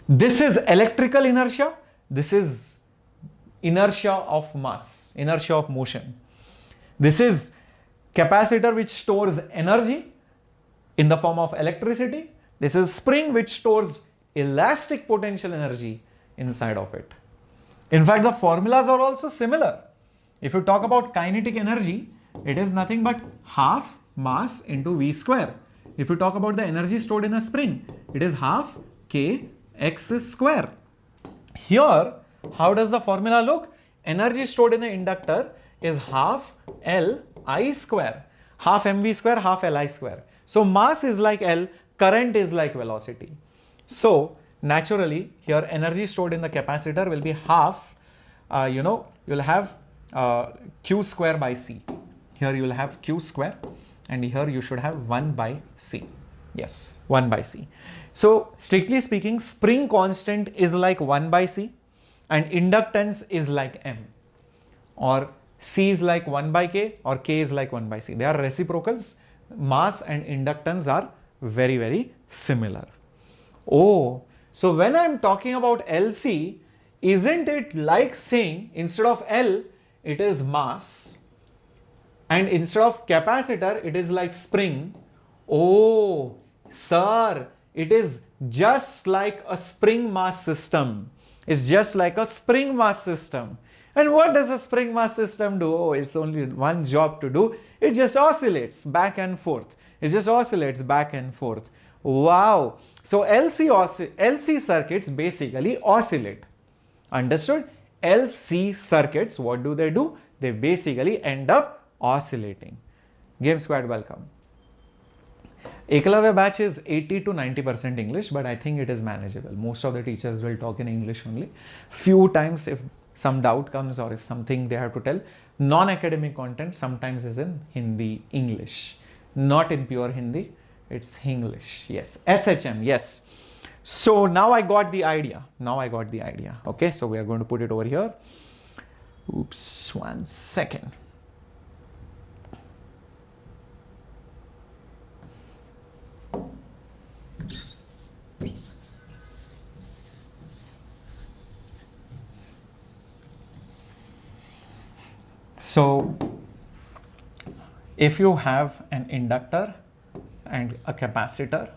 This is electrical inertia, this is inertia of mass, inertia of motion. This is capacitor which stores energy in the form of electricity. This is spring which stores elastic potential energy inside of it. In fact, the formulas are also similar. If you talk about kinetic energy, it is nothing but half mass into V square. If you talk about the energy stored in a spring, it is half K x square. Here, how does the formula look? Energy stored in the inductor is half L I square, half mv square, half Li square. So mass is like L, current is like velocity. So naturally, here energy stored in the capacitor will be half, you'll have Q square by C. Here you will have Q square and here you should have 1 by C. Yes, 1 by C. So strictly speaking, spring constant is like 1 by C and inductance is like M, or C is like 1 by K or K is like 1 by C. They are reciprocals. Mass and inductance are very, very similar. Oh, so when I'm talking about LC, isn't it like saying instead of L, it is mass, and instead of capacitor, it is like spring? Oh, sir, it is just like a spring mass system. It's just like a spring mass system. And what does a spring mass system do? Oh, it's only one job to do. It just oscillates back and forth. It just oscillates back and forth. Wow. So LC circuits basically oscillate. Understood? LC circuits, what do? They basically end up oscillating. Game Squad, welcome. Eklavya batch is 80 to 90% English, but I think it is manageable. Most of the teachers will talk in English only. Few times if some doubt comes or if something they have to tell, non-academic content sometimes is in Hindi, English. Not in pure Hindi, it's English. Yes, SHM, yes. So now I got the idea. Okay, so we are going to put it over here. Oops, 1 second. So if you have an inductor and a capacitor,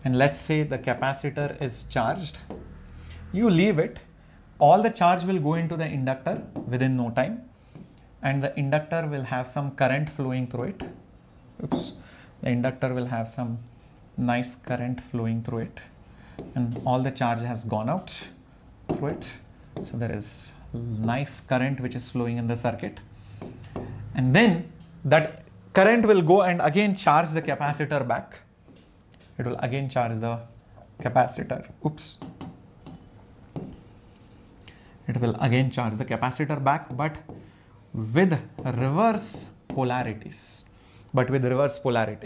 and let's say the capacitor is charged, you leave it, all the charge will go into the inductor within no time, and the inductor will have some current flowing through it. Oops, the inductor will have some nice current flowing through it, and all the charge has gone out through it. So there is nice current which is flowing in the circuit, and then that current will go and again charge the capacitor back. It will again charge the capacitor. Oops. It will again charge the capacitor back, but with reverse polarities.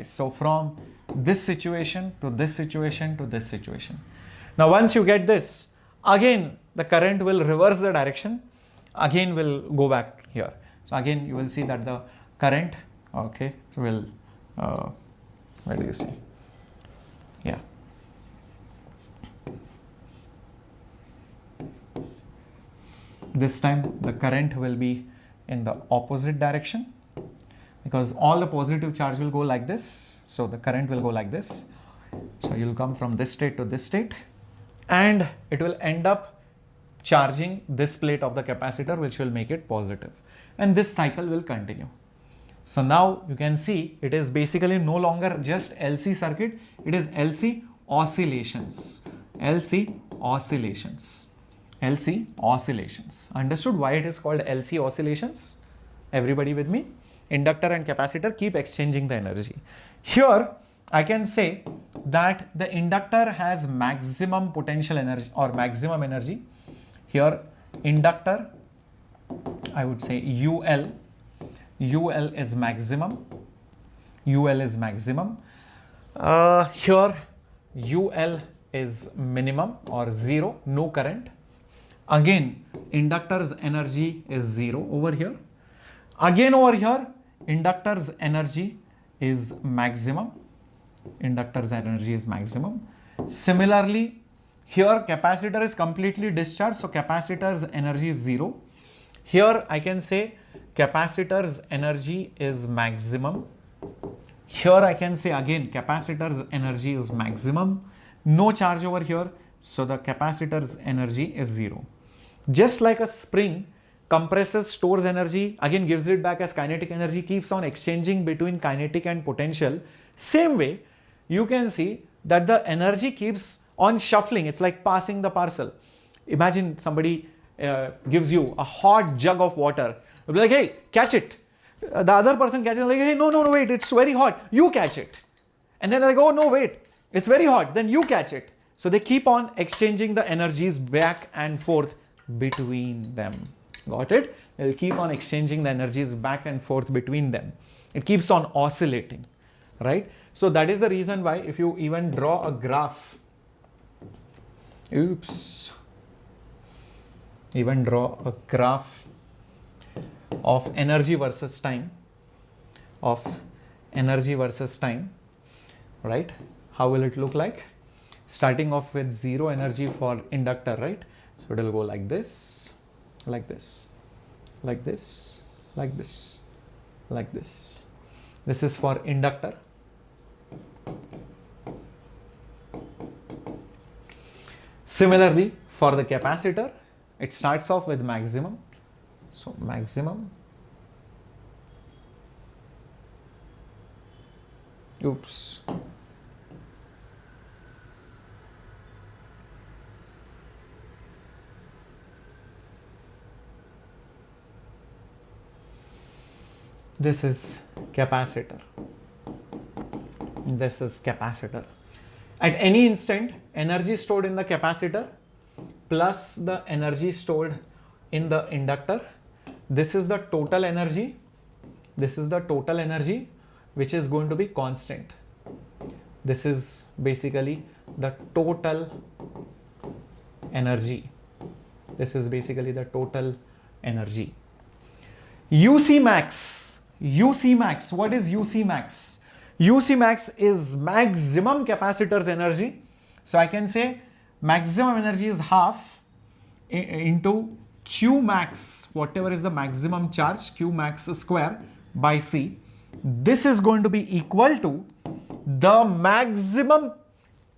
So from this situation to this situation to this situation. Now once you get this, again the current will reverse the direction, again will go back here. So again you will see that the current, okay, so will, where do you see? Yeah. This time the current will be in the opposite direction because all the positive charge will go like this. So the current will go like this. So you'll come from this state to this state, and it will end up charging this plate of the capacitor, which will make it positive. And this cycle will continue. So now you can see it is basically no longer just LC circuit, it is LC oscillations. LC oscillations. Understood why it is called LC oscillations? Everybody with me? Inductor and capacitor keep exchanging the energy. Here I can say that the inductor has maximum potential energy or maximum energy. Here inductor, I would say UL is maximum. Here UL is minimum or zero, no current. Again, inductor's energy is 0 over here. Again over here, inductor's energy is maximum. Inductor's energy is maximum. Similarly, here capacitor is completely discharged, so capacitor's energy is 0. Here I can say capacitor's energy is maximum. Here I can say again capacitor's energy is maximum. No charge over here, so the capacitor's energy is 0. Just like a spring compresses, stores energy, again gives it back as kinetic energy, keeps on exchanging between kinetic and potential. Same way, you can see that the energy keeps on shuffling. It's like passing the parcel. Imagine somebody gives you a hot jug of water. You'll be like, hey, catch it. The other person catches it, like, hey, no, wait, it's very hot. You catch it. And then they're like, oh, no, wait, it's very hot. Then you catch it. So they keep on exchanging the energies back and forth between them. Got it? They'll keep on exchanging the energies back and forth between them. It keeps on oscillating, right? So that is the reason why if you even draw a graph, even draw a graph of energy versus time, right? How will it look like? Starting off with 0 energy for inductor, right? So it will go like this, like this, like this, like this, like this. This is for inductor. Similarly, for the capacitor, it starts off with maximum. So maximum. Oops. This is capacitor. This is capacitor. At any instant, energy stored in the capacitor plus the energy stored in the inductor. This is the total energy. This is the total energy which is going to be constant. This is basically the total energy. This is basically the total energy. UC max. UC max. What is UC max? UC max is maximum capacitor's energy. So I can say maximum energy is half into Q max, whatever is the maximum charge, Q max square by C. This is going to be equal to the maximum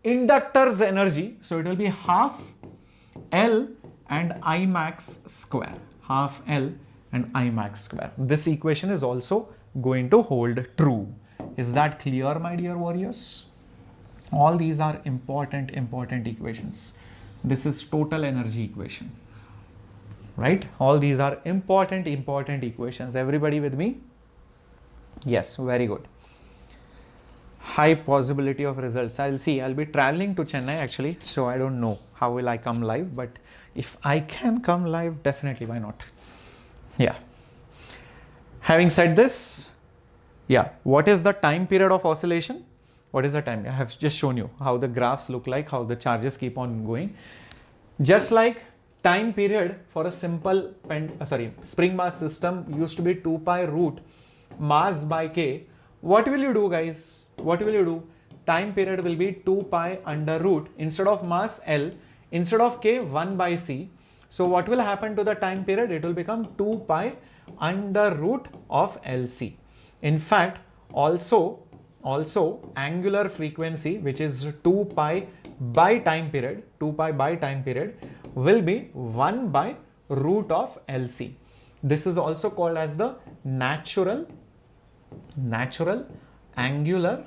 inductor's energy. So it will be half L and I max square. Half L and I max square. This equation is also going to hold true. Is that clear, my dear warriors? All these are important equations. This is total energy equation, right? All these are important equations. Everybody with me? Yes, very good. High possibility of results. I'll be traveling to Chennai actually, so I don't know how will I come live, but if I can come live, definitely, why not? Yeah. Having said this, yeah, what is the time period of oscillation? What is the time? I have just shown you how the graphs look like, how the charges keep on going. Just like time period for a simple spring mass system used to be 2 pi root mass by k. What will you do, guys? What will you do? Time period will be 2 pi under root, instead of mass L, instead of k, 1 by c. So what will happen to the time period? It will become 2 pi under root of LC. In fact, also angular frequency, which is 2 pi by time period, will be 1 by root of LC. This is also called as the natural angular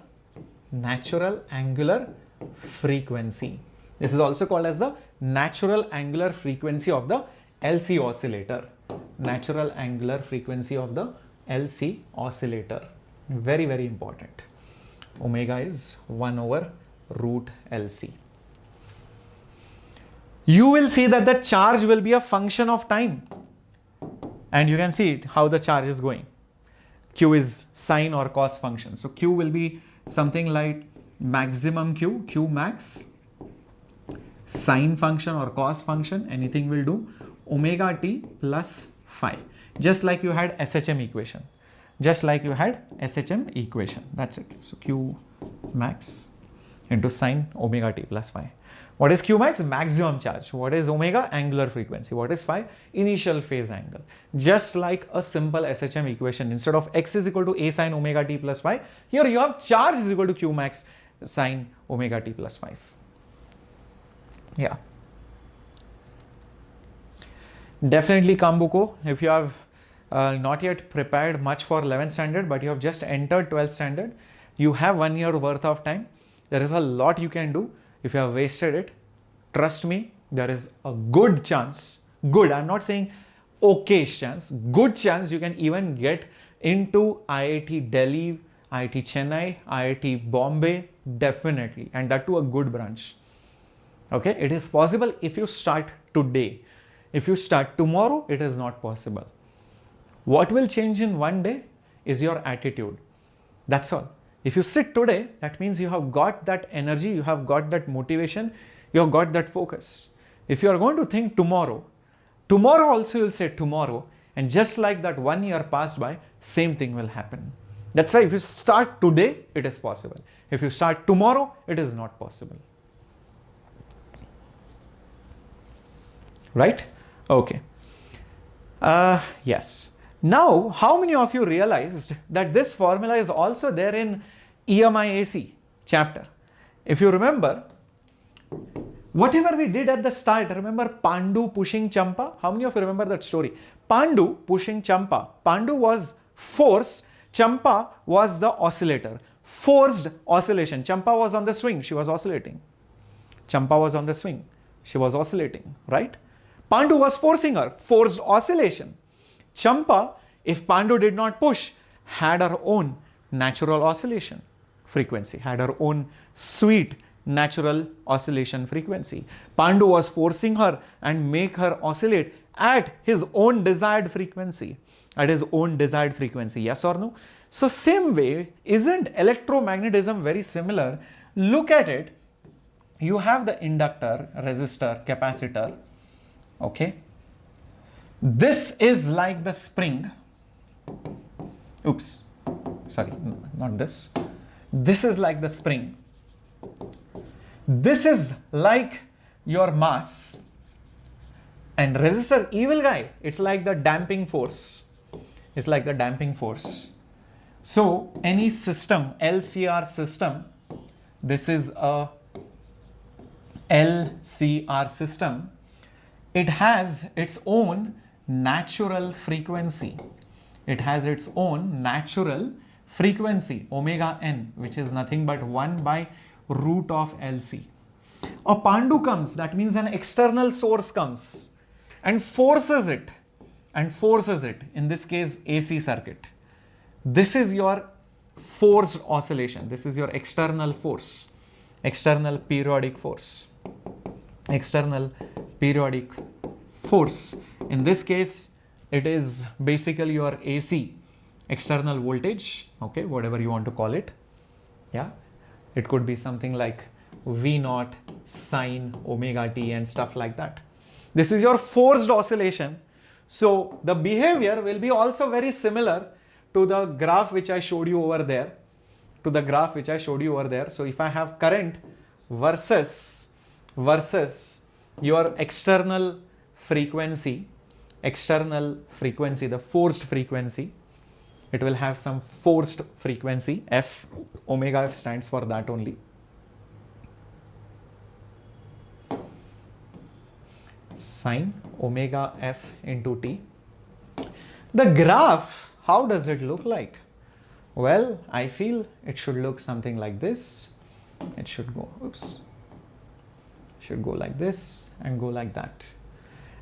frequency. This is also called as the natural angular frequency of the LC oscillator. Natural angular frequency of the LC oscillator. Very, very important. Omega is 1 over root LC. You will see that the charge will be a function of time. And you can see how the charge is going. Q is sine or cos function. So Q will be something like maximum Q max, sine function or cos function, anything will do, omega t plus phi. Just like you had SHM equation. Just like you had SHM equation. That's it. So Q max into sine omega t plus phi. What is Q max? Maximum charge. What is omega? Angular frequency. What is phi? Initial phase angle. Just like a simple SHM equation, instead of x is equal to a sine omega t plus phi, here you have charge is equal to Q max sine omega t plus phi. Yeah. Definitely come Buko if you have not yet prepared much for 11th standard, but you have just entered 12th standard. You have 1 year worth of time. There is a lot you can do. If you have wasted it, trust me, there is a good chance, good, I'm not saying okay chance, good chance you can even get into IIT Delhi, IIT Chennai, IIT Bombay, definitely, and that too a good branch. Okay, it is possible if you start today. If you start tomorrow, it is not possible. What will change in one day is your attitude. That's all. If you sit today, that means you have got that energy, you have got that motivation, you have got that focus. If you are going to think tomorrow, tomorrow also you will say tomorrow, and just like that 1 year passed by, same thing will happen. That's why if you start today, it is possible. If you start tomorrow, it is not possible. Right? Okay. Yes. Now, how many of you realized that this formula is also there in EMIAC chapter? If you remember, whatever we did at the start, remember Pandu pushing Champa? How many of you remember that story? Pandu pushing Champa. Pandu was force, Champa was the oscillator. Forced oscillation. Champa was on the swing, she was oscillating. Champa was on the swing, she was oscillating, right? Pandu was forcing her, forced oscillation. Champa, if Pandu did not push, had her own natural oscillation frequency, had her own sweet natural oscillation frequency. Pandu was forcing her and make her oscillate at his own desired frequency, yes or no? So same way, isn't electromagnetism very similar? Look at it. You have the inductor, resistor, capacitor, okay? This is like the spring. Oops, sorry, not this. This is like the spring. This is like your mass. And resistor, evil guy, it's like the damping force. It's like the damping force. So any system, LCR system, this is a LCR system. It has its own natural frequency. It has its own natural frequency, omega n, which is nothing but 1 by root of LC. A Pandu comes, that means an external source comes and forces it, in this case AC circuit. This is your forced oscillation. This is your external force, external periodic force, external periodic force. In this case, it is basically your AC, external voltage, okay, whatever you want to call it. Yeah, it could be something like V0 sine omega t and stuff like that. This is your forced oscillation. So the behavior will be also very similar to the graph which I showed you over there, So if I have current versus your external frequency, the forced frequency, it will have some forced frequency, F, omega F stands for that only. Sine omega F into T. The graph, how does it look like? Well, I feel it should look something like this. It should go, should go like this and go like that.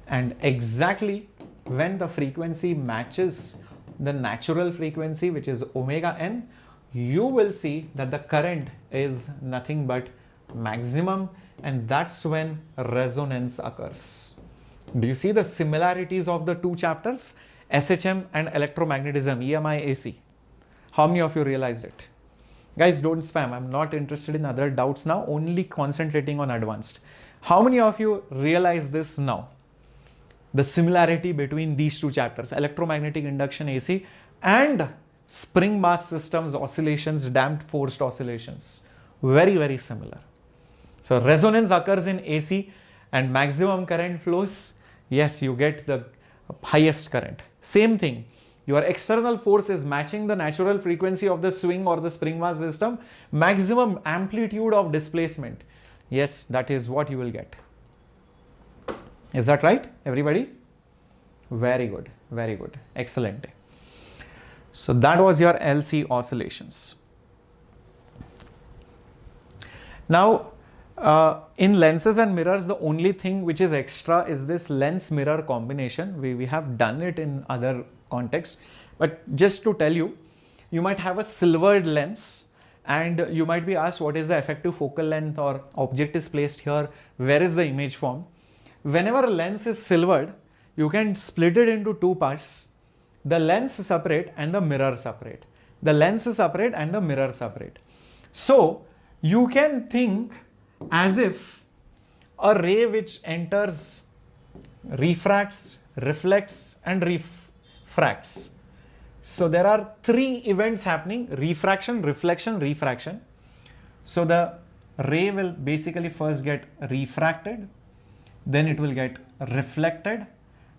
And exactly when the frequency matches the natural frequency, which is omega n, you will see that the current is nothing but maximum, and that's when resonance occurs. Do you see the similarities of the two chapters? SHM and electromagnetism, EMIAC. How many of you realized it? Guys, don't spam. I'm not interested in other doubts now, only concentrating on advanced. How many of you realize this now? The similarity between these two chapters, electromagnetic induction AC and spring mass systems, oscillations, damped forced oscillations. Very, very similar. So resonance occurs in AC and maximum current flows. Yes, you get the highest current. Same thing. Your external force is matching the natural frequency of the swing or the spring mass system. Maximum amplitude of displacement. Yes, that is what you will get. Is that right, everybody? Very good, very good. Excellent. So that was your LC oscillations. Now, in lenses and mirrors, the only thing which is extra is this lens mirror combination. We have done it in other contexts, but just to tell you, you might have a silvered lens and you might be asked what is the effective focal length, or object is placed here, where is the image formed. Whenever a lens is silvered, you can split it into two parts. The lens separate and the mirror separate. The lens is separate and the mirror separate. So you can think as if a ray which enters, refracts, reflects and refracts. So there are three events happening: refraction, reflection, refraction. So the ray will basically first get refracted, then it will get reflected,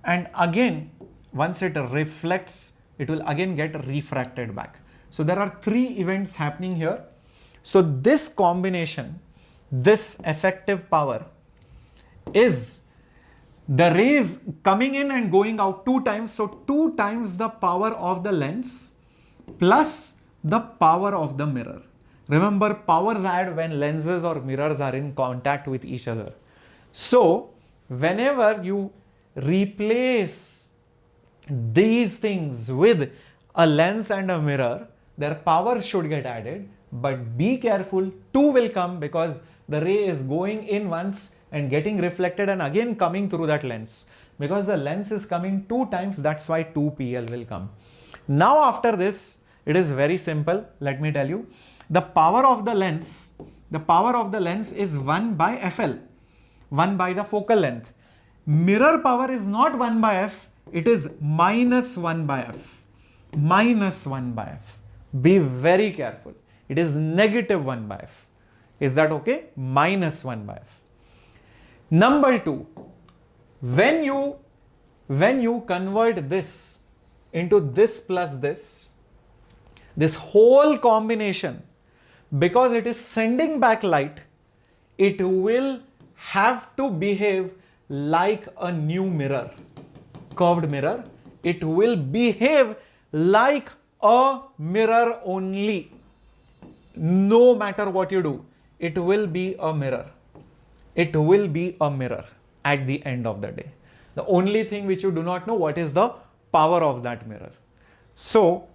and again once it reflects, it will again get refracted back. So there are three events happening here. So this combination, this effective power, is the rays coming in and going out two times. So two times the power of the lens plus the power of the mirror. Remember, powers add when lenses or mirrors are in contact with each other. So whenever you replace these things with a lens and a mirror, their power should get added, but be careful, two will come because the ray is going in once and getting reflected and again coming through that lens. Because the lens is coming two times, that's why 2PL will come. Now after this, it is very simple. Let me tell you, the power of the lens is 1 by FL, 1 by the focal length. Mirror power is not 1 by F, it is minus 1 by F, minus 1 by F. Be very careful. It is negative 1 by F. Is that okay? Minus 1 by F. Number two, when you convert this into this plus this whole combination, because it is sending back light, it will have to behave like a new mirror, curved mirror. It will behave like a mirror only. No matter what you do, it will be a mirror. It will be a mirror at the end of the day. The only thing which you do not know, what is the power of that mirror. So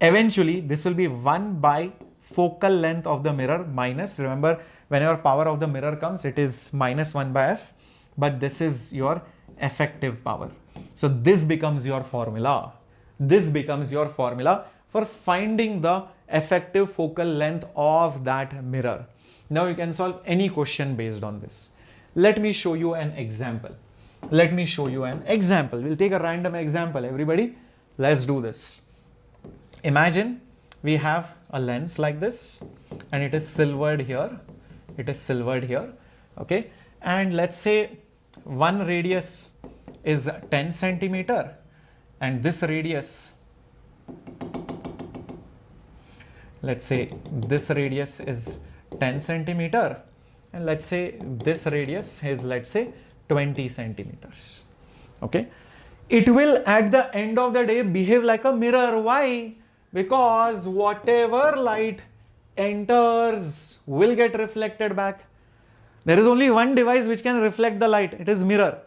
eventually this will be 1 by focal length of the mirror minus, remember, whenever power of the mirror comes, it is minus 1 by F, but this is your effective power. So this becomes your formula. This becomes your formula for finding the effective focal length of that mirror. Now you can solve any question based on this. Let me show you an example. Let me show you an example. We'll take a random example, everybody. Let's do this. Imagine we have a lens like this and it is silvered here. It is silvered here. Okay. And let's say one radius is 10 centimeter and this radius, let's say this radius is 10 centimeter and let's say this radius is, let's say, 20 centimeters. Okay. It will at the end of the day behave like a mirror. Why? Because whatever light enters will get reflected back. There is only one device which can reflect the light. It is mirror.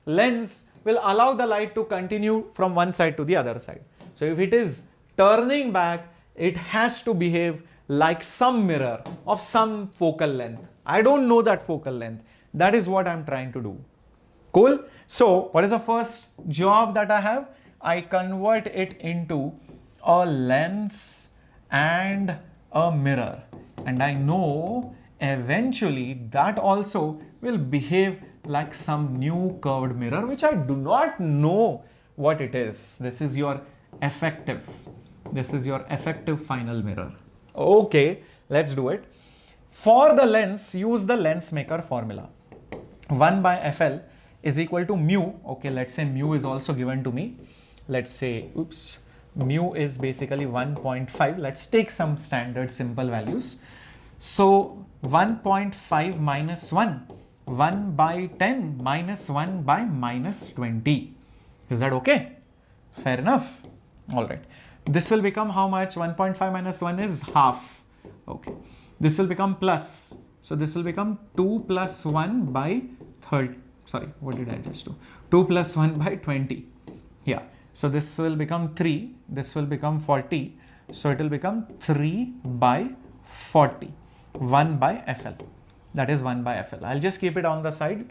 Lens will allow the light to continue from one side to the other side. So if it is turning back, it has to behave like some mirror of some focal length. I don't know that focal length. That is what I'm trying to do. Cool. So what is the first job that I have? I convert it into a lens and a mirror. And I know eventually that also will behave like some new curved mirror, which I do not know what it is. This is your effective. This is your effective final mirror. Okay, let's do it. For the lens, use the lens maker formula. 1 by FL is equal to mu. Okay, let's say mu is also given to me. Let's say, oops, mu is basically 1.5. Let's take some standard simple values. So 1.5 minus 1, 1 by 10 minus 1 by minus 20. Is that okay? Fair enough. All right. This will become how much? 1.5 minus 1 is half. Okay. This will become plus. So this will become 2 plus 1 by 30. Sorry, what did I just do? 2 plus 1 by 20. Yeah. So this will become 3. This will become 40. So it will become 3 by 40. 1 by FL. That is 1 by FL. I'll just keep it on the side.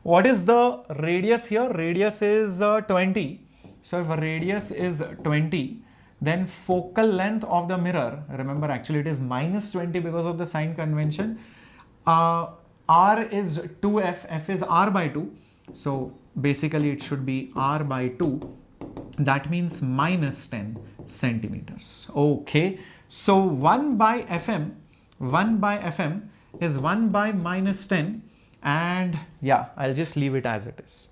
What is the radius here? Radius is 20. So if a radius is 20, then focal length of the mirror, remember actually it is minus 20 because of the sign convention. R is 2F, F is R by 2. So basically it should be R by 2. That means minus 10 centimeters. Okay. So 1 by FM is 1 by minus 10. And yeah, I'll just leave it as it is.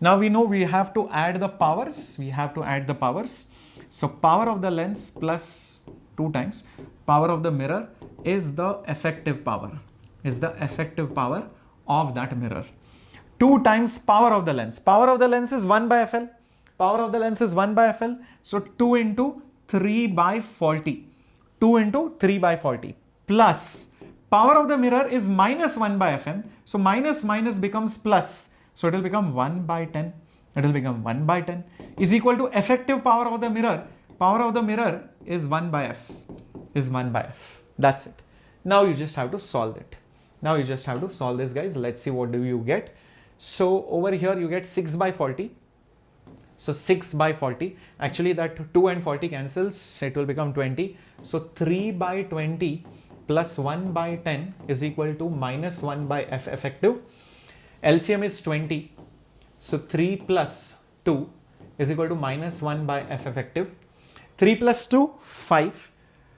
Now we know we have to add the powers. So power of the lens plus 2 times power of the mirror is the effective power. Of that mirror. 2 times power of the lens. Power of the lens is 1 by FL. So 2 into 3 by 40. Plus power of the mirror is minus 1 by FM. So minus becomes plus. So it will become 1 by 10. Is equal to effective power of the mirror. Power of the mirror is 1 by F. That's it. Now you just have to solve it. This, guys. Let's see what do you get. So over here you get 6 by 40. So 6 by 40. Actually that 2 and 40 cancels. It will become 20. So 3 by 20 plus 1 by 10 is equal to minus 1 by F effective. LCM is 20. So 3 plus 2 is equal to minus 1 by F effective. 3 plus 2, 5.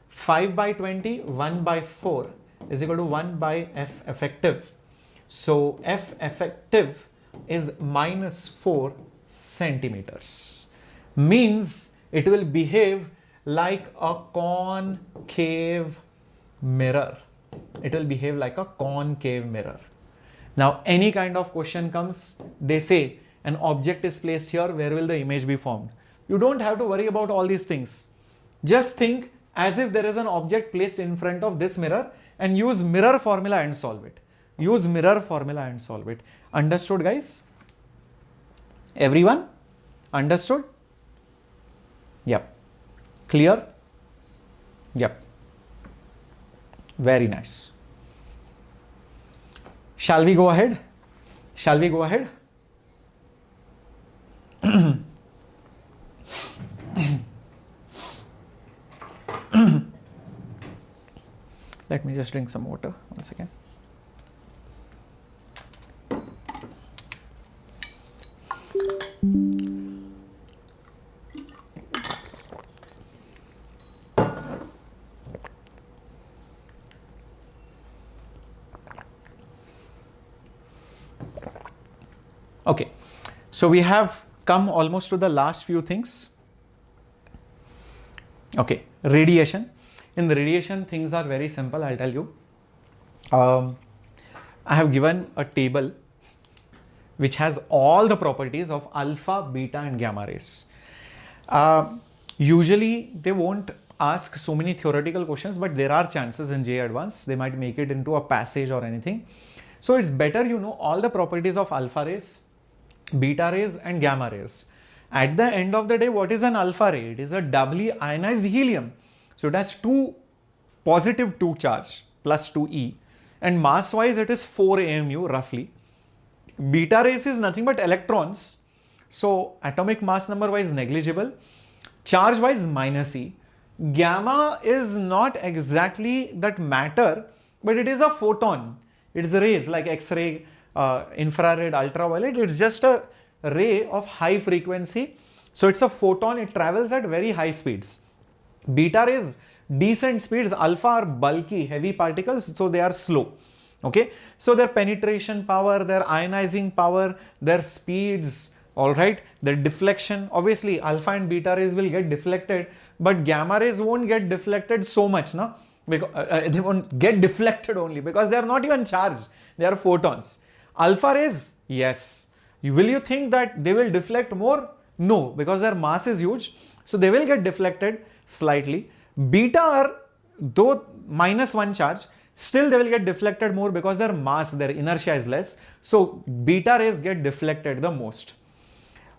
5 by 20, 1 by 4 is equal to 1 by F effective. So F effective is minus 4 centimeters. Means it will behave like a concave mirror. Now any kind of question comes, they say an object is placed here, where will the image be formed? You don't have to worry about all these things. Just think as if there is an object placed in front of this mirror and use mirror formula and solve it. Understood, guys? Everyone? Understood? Yep. Clear? Yep. Very nice. Shall we go ahead? Let me just drink some water. 1 second. Okay, so we have come almost to the last few things. Okay, radiation. In the radiation, things are very simple, I'll tell you. I have given a table which has all the properties of alpha, beta and gamma rays. Usually they won't ask so many theoretical questions, but there are chances in JEE Advanced they might make it into a passage or anything. So it's better you know all the properties of alpha rays, beta rays and gamma rays. At the end of the day, what is an alpha ray? It is a doubly ionized helium. So it has 2 positive 2 charge plus 2e, and mass wise it is 4 AMU roughly. Beta rays is nothing but electrons. So atomic mass number wise negligible, charge wise minus e. Gamma is not exactly that matter, but it is a photon. It is rays like X-ray, infrared, ultraviolet. It's just a ray of high frequency. So it's a photon. It travels at very high speeds. Beta rays, decent speeds. Alpha are bulky, heavy particles, so they are slow. Okay, so their penetration power, their ionizing power, their speeds, all right, their deflection. Obviously, alpha and beta rays will get deflected, but gamma rays won't get deflected so much, no? Because they won't get deflected only because they are not even charged. They are photons. Alpha rays, yes. Will you think that they will deflect more? No, because their mass is huge, so they will get deflected slightly. Beta are, though -1 charge, still they will get deflected more because their mass, their inertia is less. So beta rays get deflected the most.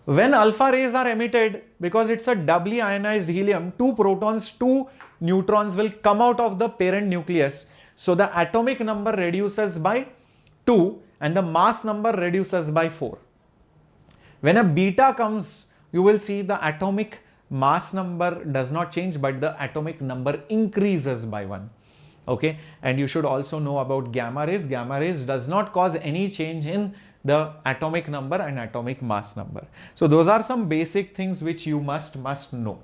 When alpha rays are emitted, because it's a doubly ionized helium, 2 protons, 2 neutrons will come out of the parent nucleus. So the atomic number reduces by 2 and the mass number reduces by 4. When a beta comes, you will see the atomic mass number does not change, but the atomic number increases by 1. Okay, and you should also know about gamma rays. Gamma rays does not cause any change in the atomic number and atomic mass number. So those are some basic things which you must know.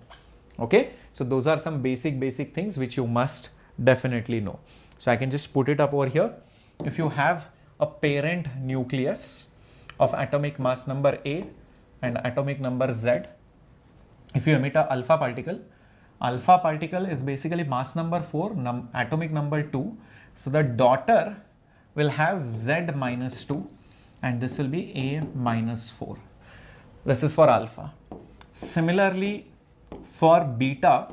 Okay, so those are some basic things which you must definitely know. So I can just put it up over here. If you have a parent nucleus of atomic mass number A and atomic number Z, if you emit a alpha particle is basically mass number 4, atomic number 2. So the daughter will have Z minus 2 and this will be A minus 4. This is for alpha. Similarly, for beta,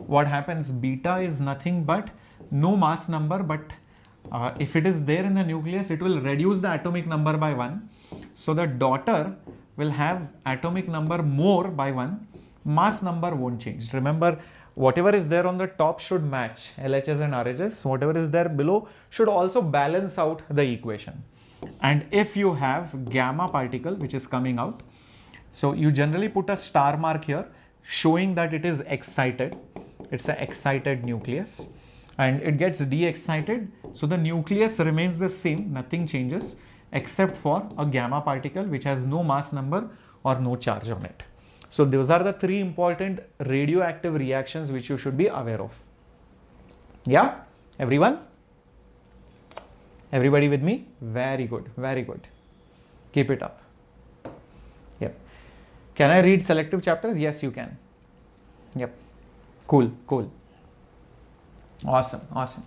what happens? Beta is nothing but no mass number, but if it is there in the nucleus, it will reduce the atomic number by 1. So the daughter will have atomic number more by 1. Mass number won't change. Remember, whatever is there on the top should match LHS and RHS. Whatever is there below should also balance out the equation. And if you have gamma particle which is coming out, so you generally put a star mark here showing that it is excited. It's an excited nucleus and it gets de-excited. So the nucleus remains the same, nothing changes except for a gamma particle which has no mass number or no charge on it. So those are the 3 important radioactive reactions which you should be aware of. Yeah, everyone? Everybody with me? Very good, very good. Keep it up. Yep. Can I read selective chapters? Yes, you can. Yep. Cool, cool. Awesome, awesome.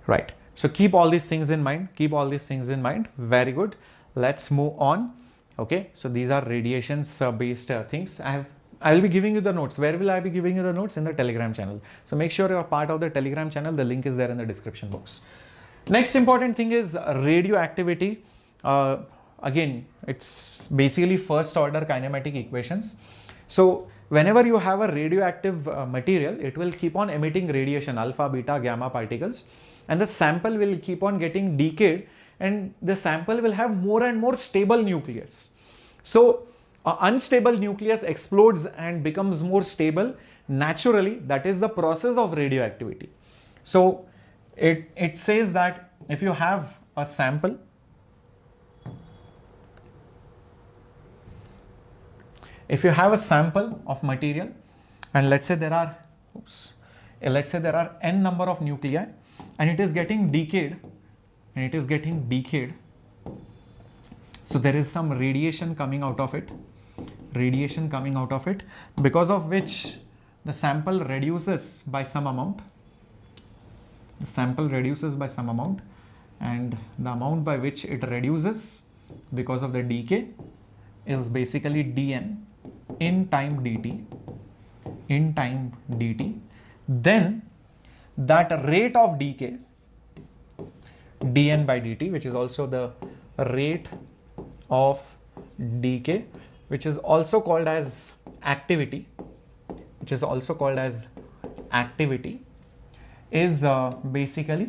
Right. So keep all these things in mind. Keep all these things in mind. Very good. Let's move on. Okay, so these are radiations based things. I will be giving you the notes. Where will I be giving you the notes? In the Telegram channel. So make sure you are part of the Telegram channel. The link is there in the description box. Next important thing is radioactivity. Again, it's basically first order kinematic equations. So whenever you have a radioactive material, it will keep on emitting radiation, alpha, beta, gamma particles, and the sample will keep on getting decayed, and the sample will have more and more stable nucleus. So an unstable nucleus explodes and becomes more stable naturally. That is the process of radioactivity. So it says that if you have a sample, of material, and let's say there are n number of nuclei, and it is getting decayed, so there is some radiation coming out of it, because of which the sample reduces by some amount. And the amount by which it reduces because of the decay is basically dn in time dt. Then that rate of decay, dn by dt, which is also the rate of decay, which is also called as activity, is basically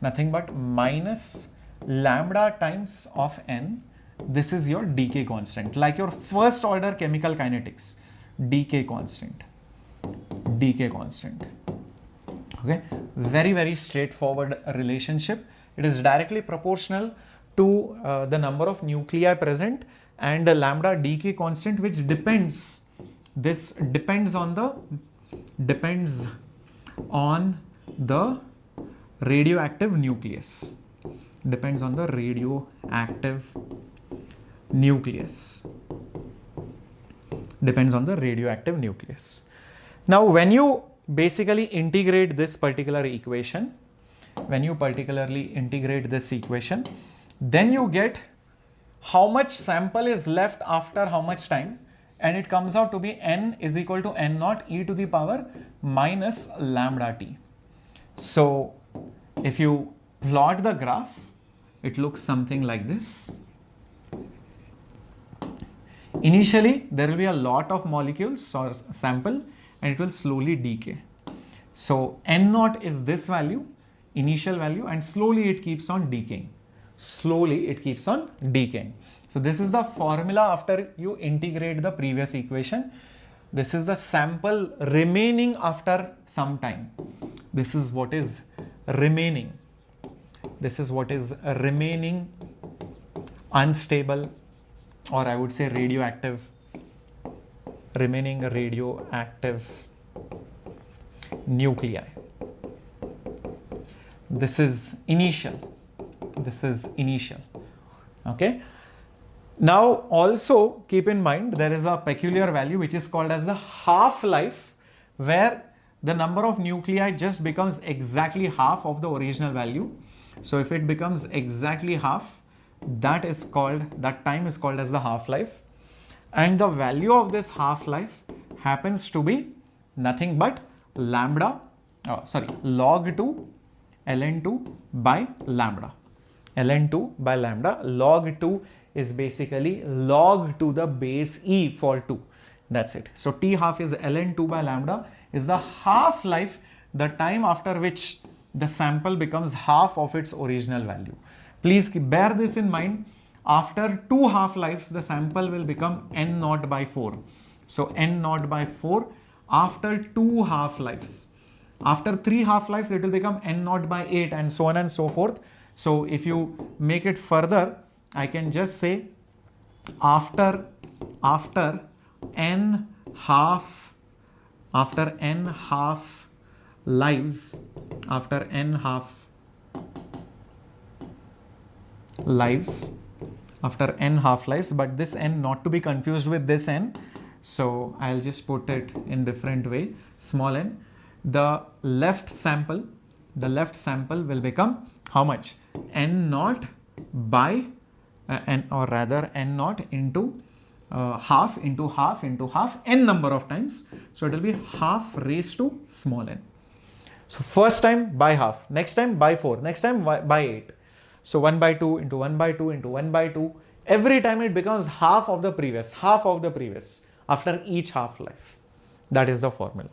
nothing but minus lambda times of n. This is your decay constant, like your first order chemical kinetics, decay constant. Okay, very straightforward relationship. It is directly proportional to the number of nuclei present and the lambda decay constant, which depends on the radioactive nucleus. Depends on the radioactive nucleus. Depends on the radioactive nucleus. Now, when you basically integrate this particular equation, then you get how much sample is left after how much time, and it comes out to be n is equal to n naught e to the power minus lambda t. So if you plot the graph, it looks something like this. Initially, there will be a lot of molecules or sample, and it will slowly decay. So n naught is this value, initial value, and slowly it keeps on decaying. So this is the formula after you integrate the previous equation. This is the sample remaining after some time. This is what is remaining. Unstable, or I would say radioactive, remaining radioactive nuclei. This is initial. Okay. Now also keep in mind there is a peculiar value which is called as the half-life, where the number of nuclei just becomes exactly half of the original value. So if it becomes exactly half, that time is called as the half-life, and the value of this half-life happens to be nothing but log 2 ln2 by lambda. Log 2 is basically log to the base e for 2. That's it. So t half is ln 2 by lambda is the half-life, the time after which the sample becomes half of its original value. Please bear this in mind. After 2 half-lives, the sample will become n naught by 4. So n naught by 4 after 2 half-lives. After 3 half-lives, it will become n naught by 8, and so on and so forth. So if you make it further, I can just say after n half lives, but this n not to be confused with this n, so I'll just put it in different way, small n. The left sample will become how much? N naught by n naught into half into half into half n number of times. So it will be half raised to small n. So first time by half, next time by 4, next time by 8. So 1 by 2 into 1 by 2 into 1 by 2. Every time it becomes half of the previous after each half-life. That is the formula.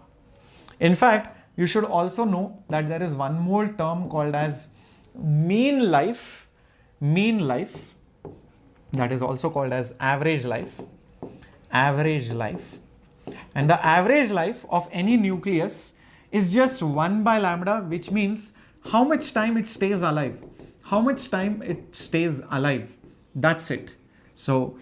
In fact, you should also know that there is one more term called as mean life, that is also called as average life. And the average life of any nucleus is just 1 by lambda, which means how much time it stays alive. That's it. So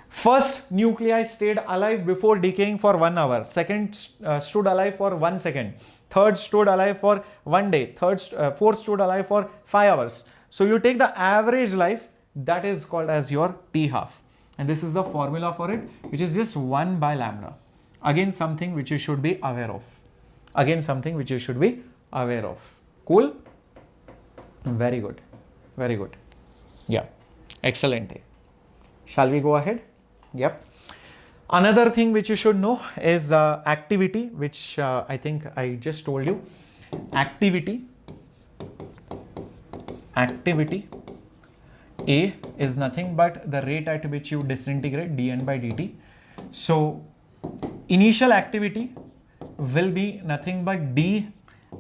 first nuclei stayed alive before decaying for 1 hour. Second stood alive for 1 second. Third stood alive for 1 day. Fourth stood alive for 5 hours. So you take the average life, that is called as your T half. And this is the formula for it, which is just 1 by lambda. Again, something which you should be aware of. Cool? Very good. Yeah. Excellent. Shall we go ahead? Yep. Another thing which you should know is activity, which I think I just told you. Activity A is nothing but the rate at which you disintegrate dN by dt. So initial activity will be nothing but d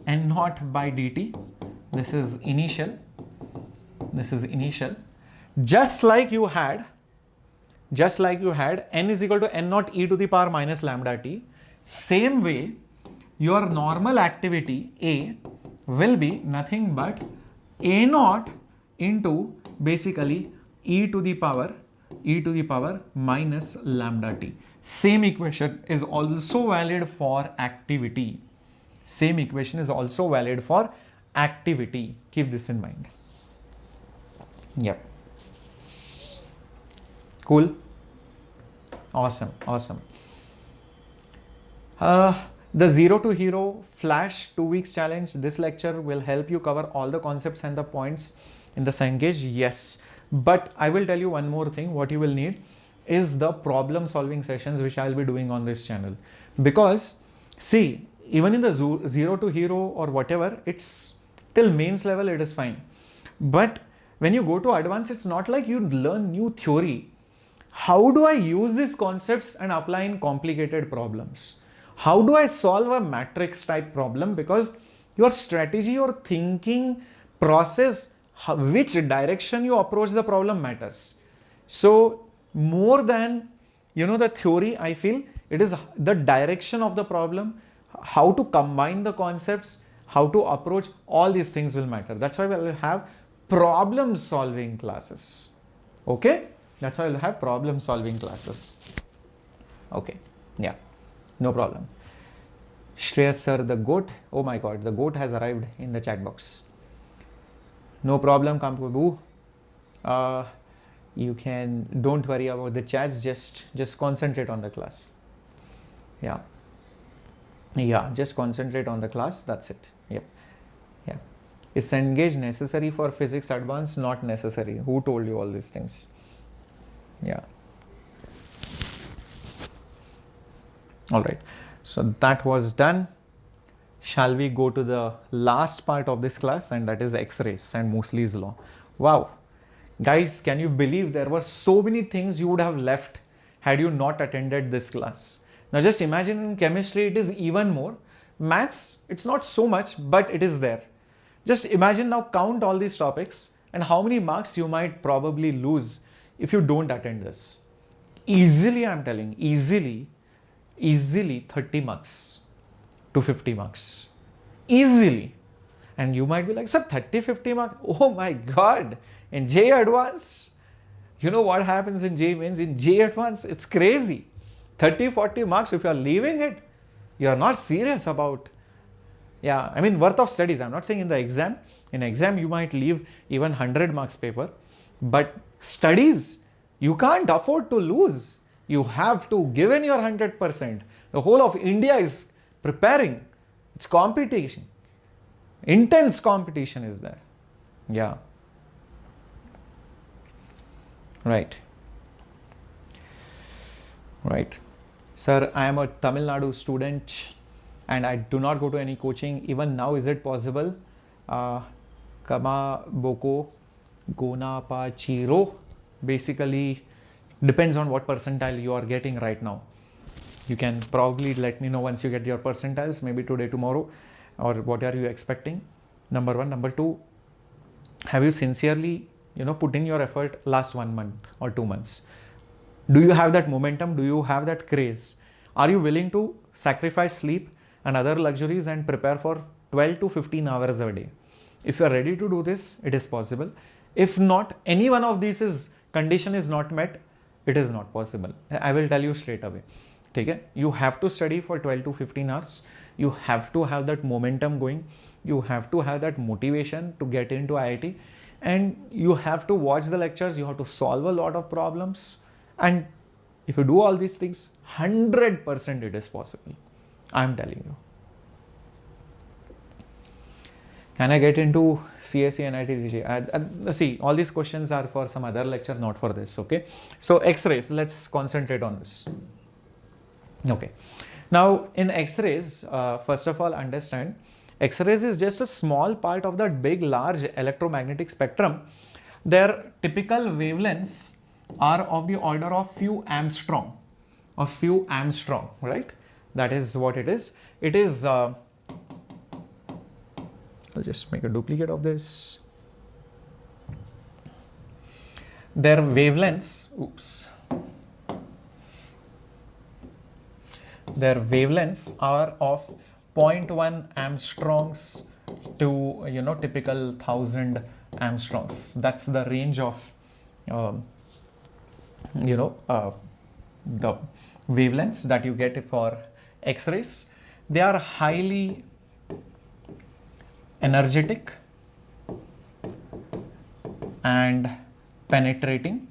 n naught by dt. This is initial. Just like you had n is equal to n naught e to the power minus lambda t. Same way, your normal activity A will be nothing but A naught into basically e to the power minus lambda t. Same equation is also valid for activity. Same equation is also valid for activity. Keep this in mind. Yep. Cool. Awesome. Awesome. The 0 to hero flash 2 weeks challenge. This lecture will help you cover all the concepts and the points in the Cengage. Yes. But I will tell you one more thing. What you will need is the problem solving sessions which I will be doing on this channel. Because see, even in the 0 to hero or whatever, it's till mains level, it is fine. But when you go to advanced, it's not like you learn new theory. How do I use these concepts and apply in complicated problems? How do I solve a matrix type problem? Because your strategy, your thinking process, which direction you approach the problem matters. So more than, the theory, I feel it is the direction of the problem, how to combine the concepts, how to approach, all these things will matter. That's why we'll have problem solving classes. Okay? That's why we'll have problem solving classes. Okay. Yeah. No problem. Shreyas Sir, the goat. Oh my God, the goat has arrived in the chat box. No problem, Kampubu. You can, don't worry about the chats, just concentrate on the class. Yeah. Yeah, just concentrate on the class, that's it. Yep. Yeah. Is Cengage necessary for physics advanced? Not necessary. Who told you all these things? Yeah. All right. So that was done. Shall we go to the last part of this class, and that is X-rays and Moseley's law. Wow. Guys, can you believe there were so many things you would have left had you not attended this class? Now just imagine in chemistry it is even more. Maths, it's not so much, but it is there. Just imagine now, count all these topics and how many marks you might probably lose if you don't attend this. Easily, I'm telling, easily 30 marks to 50 marks. Easily. And you might be like, sir, 30, 50 marks? Oh my God. In JEE Advanced, you know what happens in JEE Mains? In JEE Advanced, it's crazy. 30, 40 marks, if you are leaving it, you are not serious about, worth of studies. I'm not saying in the exam. In exam, you might leave even 100 marks paper. But studies, you can't afford to lose. You have to give in your 100%. The whole of India is preparing. It's competition. Intense competition is there. Yeah. Right. Right. Sir, I am a Tamil Nadu student and I do not go to any coaching. Even now, is it possible? Kama Boko Gona Pa Chiro. Basically, depends on what percentile you are getting right now. You can probably let me know once you get your percentiles, maybe today, tomorrow, or what are you expecting? Number one. Number two, have you sincerely, put in your effort last 1 month or 2 months? Do you have that momentum? Do you have that craze? Are you willing to sacrifice sleep and other luxuries and prepare for 12 to 15 hours a day? If you are ready to do this, it is possible. If not, any one of these condition is not met, it is not possible. I will tell you straight away. Okay? You have to study for 12 to 15 hours. You have to have that momentum going. You have to have that motivation to get into IIT. And you have to watch the lectures. You have to solve a lot of problems. And if you do all these things, 100% it is possible. I'm telling you. Can I get into CSE and IIT? See, all these questions are for some other lecture, not for this. Okay. So X-rays, let's concentrate on this. Okay. Now in X-rays, first of all, understand X-rays is just a small part of that big, large electromagnetic spectrum. Their typical wavelengths are of the order of few Armstrong, right? That is what it is. It is, I'll just make a duplicate of this. Their wavelengths, their wavelengths are of 0.1 Armstrongs to, you know, typical 1000 angstroms. That's the range of the wavelengths that you get for X-rays. They are highly energetic and penetrating.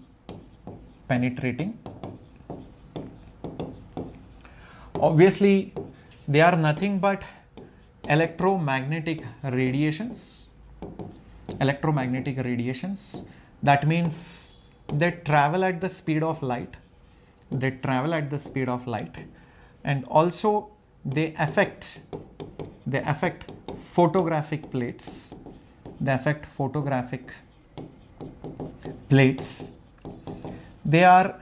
Obviously, they are nothing but electromagnetic radiations. That means they travel at the speed of light. And also they affect photographic plates. They are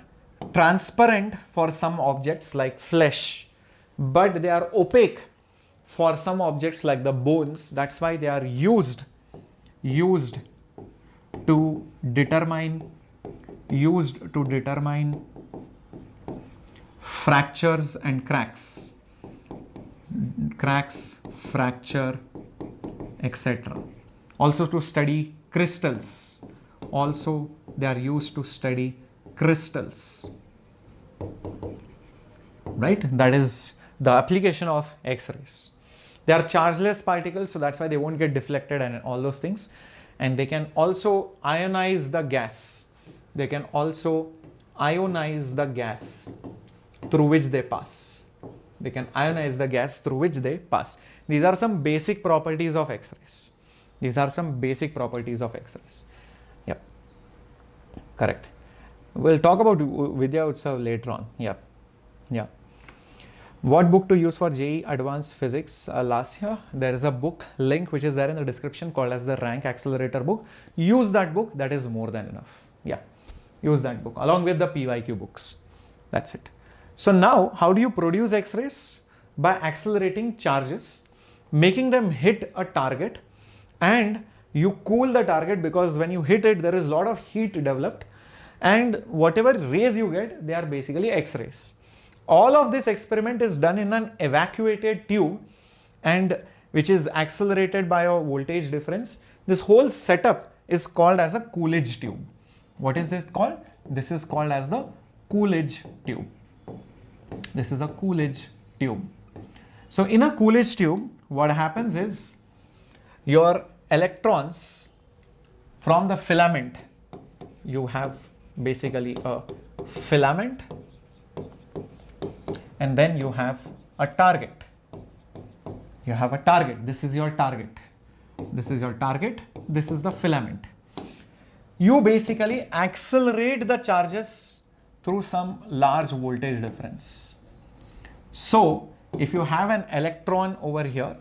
transparent for some objects like flesh, but they are opaque for some objects like the bones. That's why they are used to determine fractures and cracks, fracture, etc. Also to study crystals. Also they are used to study crystals, right? That is the application of X-rays. They are chargeless particles, so that's why they won't get deflected and all those things. And they can also ionize the gas. Through which they pass. These are some basic properties of X-rays. Yep, correct. We'll talk about Vidya Utsav later on. Yep. Yeah. What book to use for JEE Advanced Physics last year? There is a book link which is there in the description called as the Rank Accelerator book. Use that book. That is more than enough. Yeah. Use that book along with the PYQ books. That's it. So now, how do you produce X-rays? By accelerating charges, making them hit a target, and you cool the target, because when you hit it, there is a lot of heat developed, and whatever rays you get, they are basically X-rays. All of this experiment is done in an evacuated tube, and which is accelerated by a voltage difference. This whole setup is called as a Coolidge tube. What is it called? This is called as the Coolidge tube. This is a Coolidge tube. So in a Coolidge tube, what happens is your electrons from the filament, you have basically a filament, and then you have a target. This is your target. This is the filament. You basically accelerate the charges through some large voltage difference. So if you have an electron over here,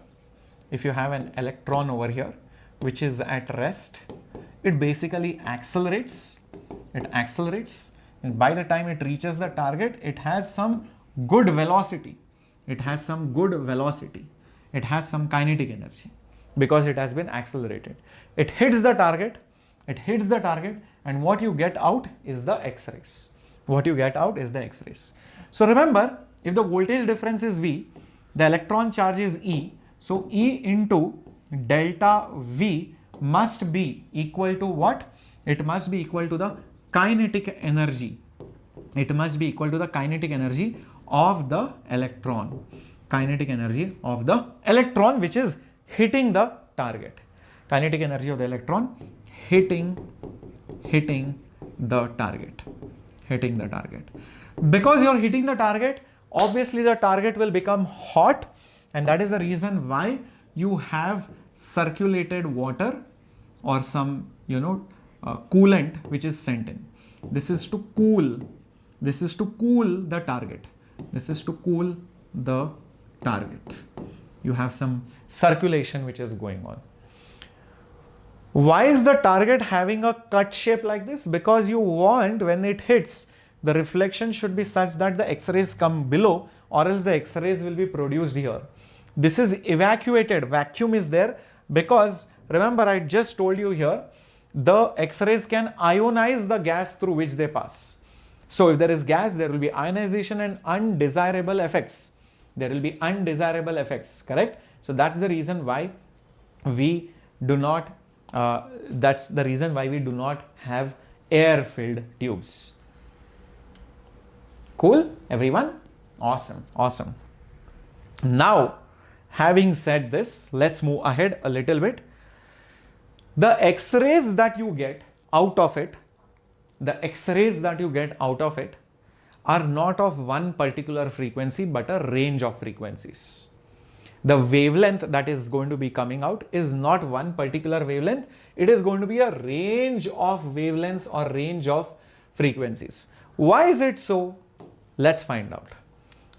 which is at rest, it basically accelerates. And by the time it reaches the target, it has some good velocity. It has some kinetic energy because it has been accelerated. It hits the target, and what you get out is the X-rays. So remember, if the voltage difference is V, the electron charge is E. So E into delta V must be equal to what? It must be equal to the kinetic energy. Of the electron. Which is hitting the target. Kinetic energy of the electron hitting the target. Because you're hitting the target, obviously the target will become hot, and that is the reason why you have circulated water or some coolant which is sent in. This is to cool the target. You have some circulation which is going on. Why is the target having a cut shape like this? Because you want, when it hits, the reflection should be such that the X-rays come below, or else the X-rays will be produced here. This is evacuated, vacuum is there, because remember I just told you here, the X-rays can ionize the gas through which they pass. So if there is gas, there will be ionization and undesirable effects. Correct? So that's the reason why we do not, that's the reason why we do not have air filled tubes. Cool, everyone? Awesome, awesome. Now, having said this, let's move ahead a little bit. The X-rays that you get out of it, the X-rays that you get out of it are not of one particular frequency, but a range of frequencies. The wavelength that is going to be coming out is not one particular wavelength. It is going to be a range of wavelengths or range of frequencies. Why is it so? Let's find out.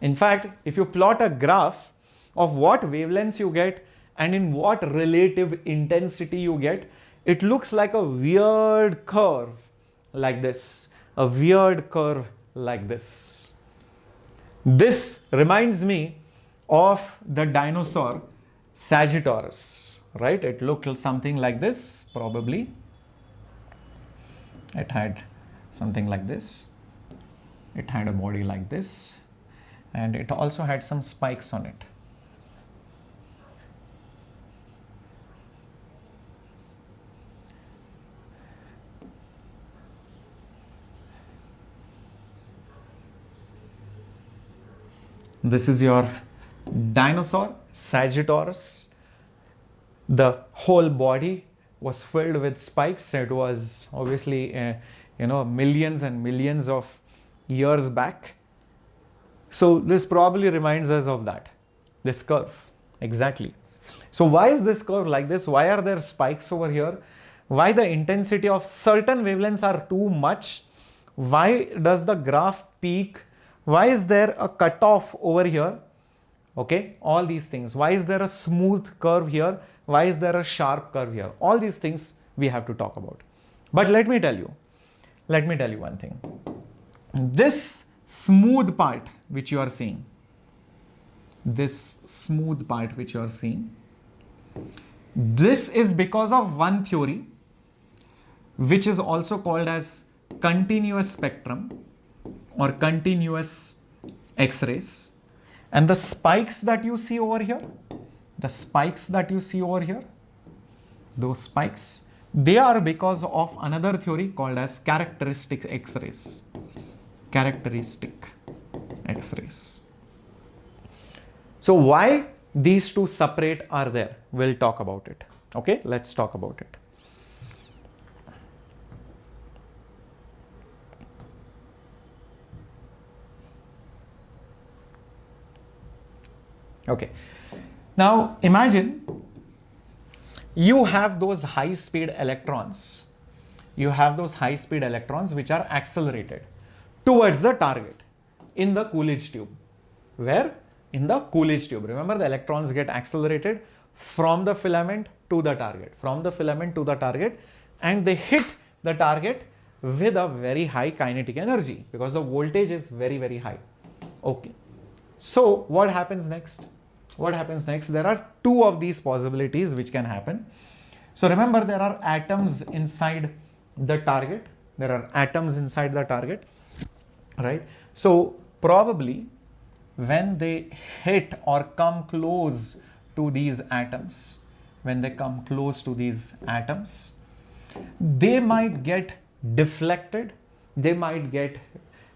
In fact, if you plot a graph of what wavelengths you get and in what relative intensity you get, it looks like a weird curve like this, a weird curve like this. This reminds me of the dinosaur Sagittarius, right? It looked something like this, probably. It had something like this. It had a body like this, and it also had some spikes on it. This is your dinosaur Sagittarius. The whole body was filled with spikes. It was obviously millions and millions of years back. So this probably reminds us of that, this curve. Exactly. So why is this curve like this? Why are there spikes over here? Why the intensity of certain wavelengths are too much? Why does the graph peak? Why is there a cutoff over here? Okay, all these things. Why is there a smooth curve here? Why is there a sharp curve here? All these things we have to talk about. But let me tell you one thing. This smooth part which you are seeing, this is because of one theory which is also called as continuous spectrum or continuous X-rays. And the spikes that you see over here, those spikes, they are because of another theory called as characteristic X-rays. So why these two separate are there? We'll talk about it. Okay, let's talk about it. Okay, now imagine you have those high speed electrons. Which are accelerated towards the target in the Coolidge tube. Where? In the Coolidge tube. Remember, the electrons get accelerated from the filament to the target, and they hit the target with a very high kinetic energy because the voltage is very, very high. Okay. So what happens next? There are two of these possibilities which can happen. So remember, there are atoms inside the target. Right? So probably when they hit or come close to these atoms, they might get deflected, they might get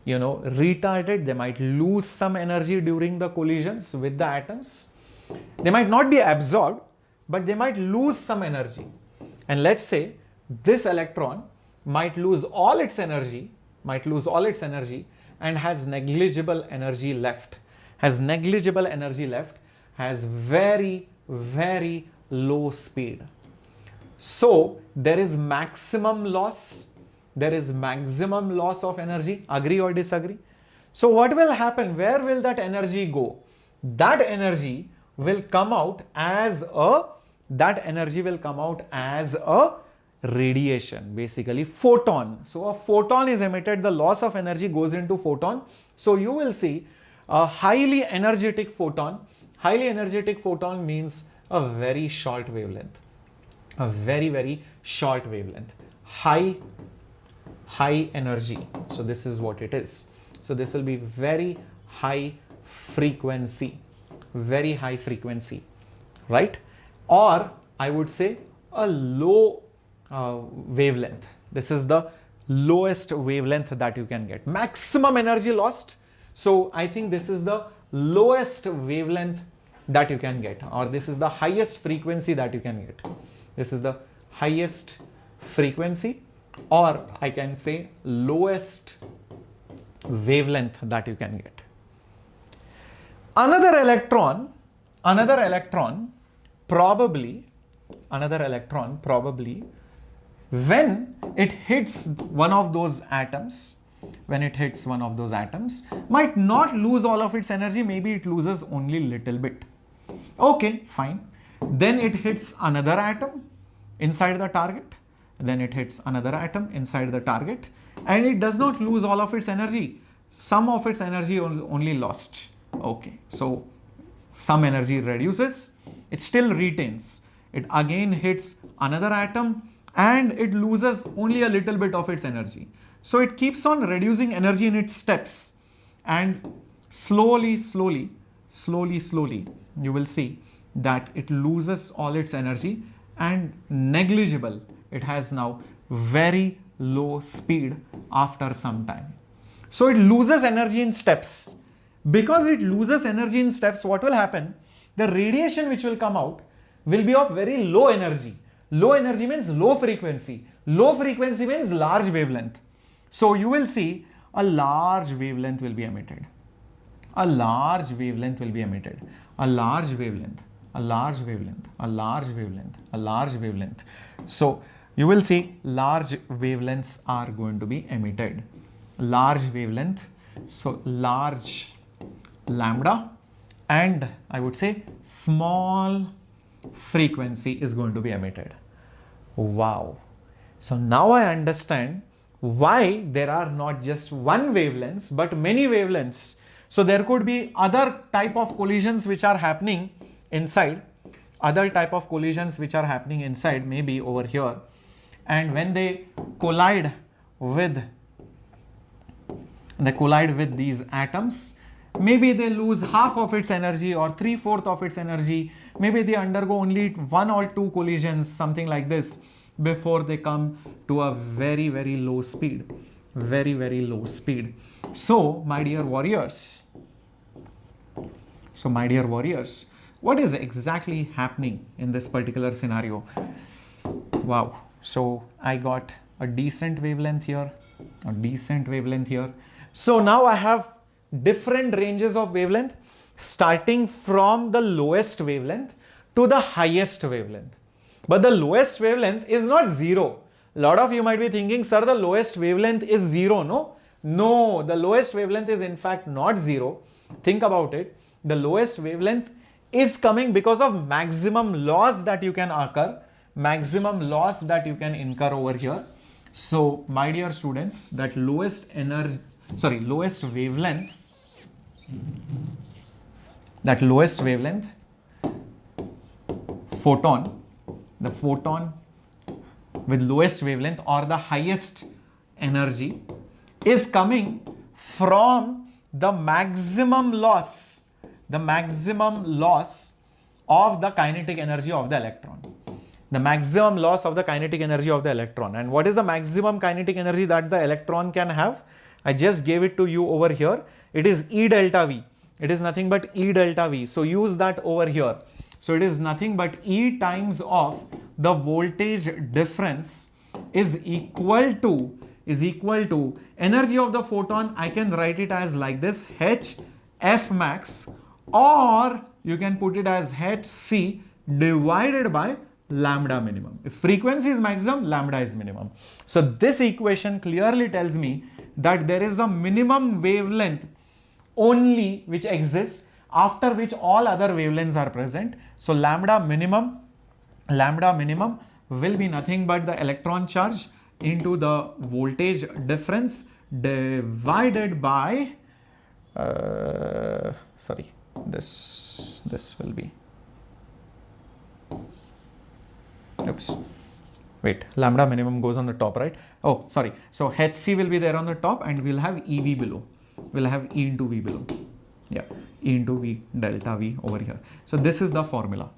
retarded, they might lose some energy during the collisions with the atoms. They might not be absorbed, but they might lose some energy. And let's say this electron might lose all its energy and has negligible energy left, has very, very low speed. So there is maximum loss of energy. Agree or disagree? So what will happen? Where will that energy go? That energy will come out as a radiation, basically photon. So a photon is emitted, the loss of energy goes into photon. So you will see a highly energetic photon. Highly energetic photon means a very short wavelength, very short wavelength, high energy. So this is what it is. So this will be very high frequency, right? Or I would say, a low wavelength. This is the lowest wavelength that you can get. Maximum energy lost. So I think this is the lowest wavelength that you can get, or this is the highest frequency that you can get. This is the highest frequency, or I can say lowest wavelength that you can get. Another electron probably, when it hits one of those atoms, might not lose all of its energy, maybe it loses only little bit. Okay, fine. Then it hits another atom inside the target, then it hits another atom inside the target, and it does not lose all of its energy. Some of its energy only lost. Okay, so some energy reduces, it still retains. It again hits another atom and it loses only a little bit of its energy. So it keeps on reducing energy in its steps, and slowly, you will see that it loses all its energy, and negligible. It has now very low speed after some time. So it loses energy in steps. Because it loses energy in steps, what will happen? The radiation which will come out will be of very low energy. Low energy means low frequency. Low frequency means large wavelength. So you will see a large wavelength will be emitted. A large wavelength will be emitted. A large wavelength. A large wavelength. A large wavelength. A large wavelength. So you will see large wavelengths are going to be emitted. Large wavelength. So large lambda, and I would say small frequency is going to be emitted. Wow. So now I understand why there are not just one wavelengths but many wavelengths. So there could be other type of collisions which are happening inside, maybe over here, and when they collide with these atoms, maybe they lose half of its energy or 3/4 of its energy. Maybe they undergo only 1 or 2 collisions, something like this, before they come to a very, very low speed. Very, very low speed. So, my dear warriors, what is exactly happening in this particular scenario? Wow. So, I got a decent wavelength here, a decent wavelength here. So, now I have different ranges of wavelength, starting from the lowest wavelength to the highest wavelength. But the lowest wavelength is not zero. A lot of you might be thinking, sir, the lowest wavelength is zero. No, the lowest wavelength is in fact not zero. Think about it. The lowest wavelength is coming because of maximum loss that you can incur, over here. So, my dear students, that lowest wavelength, photon, the photon with lowest wavelength or the highest energy is coming from the maximum loss of the kinetic energy of the electron. The maximum loss of the kinetic energy of the electron. And what is the maximum kinetic energy that the electron can have? I just gave it to you over here. It is E delta V. It is nothing but E delta V. So use that over here. So it is nothing but E times of the voltage difference is equal to energy of the photon. I can write it as like this, H F max, or you can put it as Hc divided by lambda minimum. If frequency is maximum, lambda is minimum. So this equation clearly tells me that there is a minimum wavelength only which exists, after which all other wavelengths are present. So lambda minimum will be nothing but the electron charge into the voltage difference divided by this will be, oops, wait, lambda minimum goes on the top, right? Oh, sorry. So Hc will be there on the top, and we'll have EV below. We'll have E into V below. Yeah, E into V delta V over here. So this is the formula.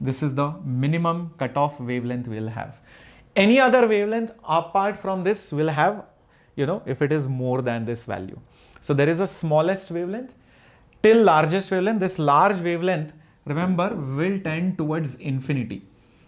This is the minimum cutoff wavelength we'll have. Any other wavelength apart from this will have, if it is more than this value. So there is a smallest wavelength till largest wavelength. This large wavelength, remember, will tend towards infinity.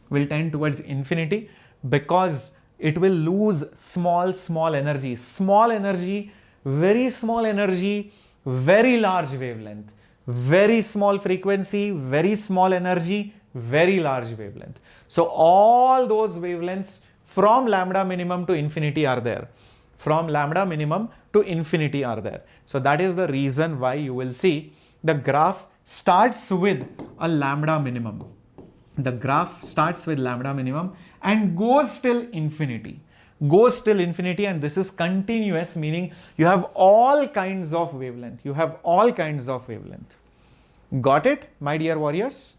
Will tend towards infinity because it will lose small energy. Small energy, very small energy, very large wavelength. Very small frequency, very small energy, very large wavelength. So all those wavelengths from lambda minimum to infinity are there. From lambda minimum to infinity are there. So that is the reason why you will see the graph starts with a lambda minimum. The graph starts with lambda minimum and goes till infinity. Goes till infinity, and this is continuous, meaning you have all kinds of wavelength. You have all kinds of wavelength. Got it, my dear warriors?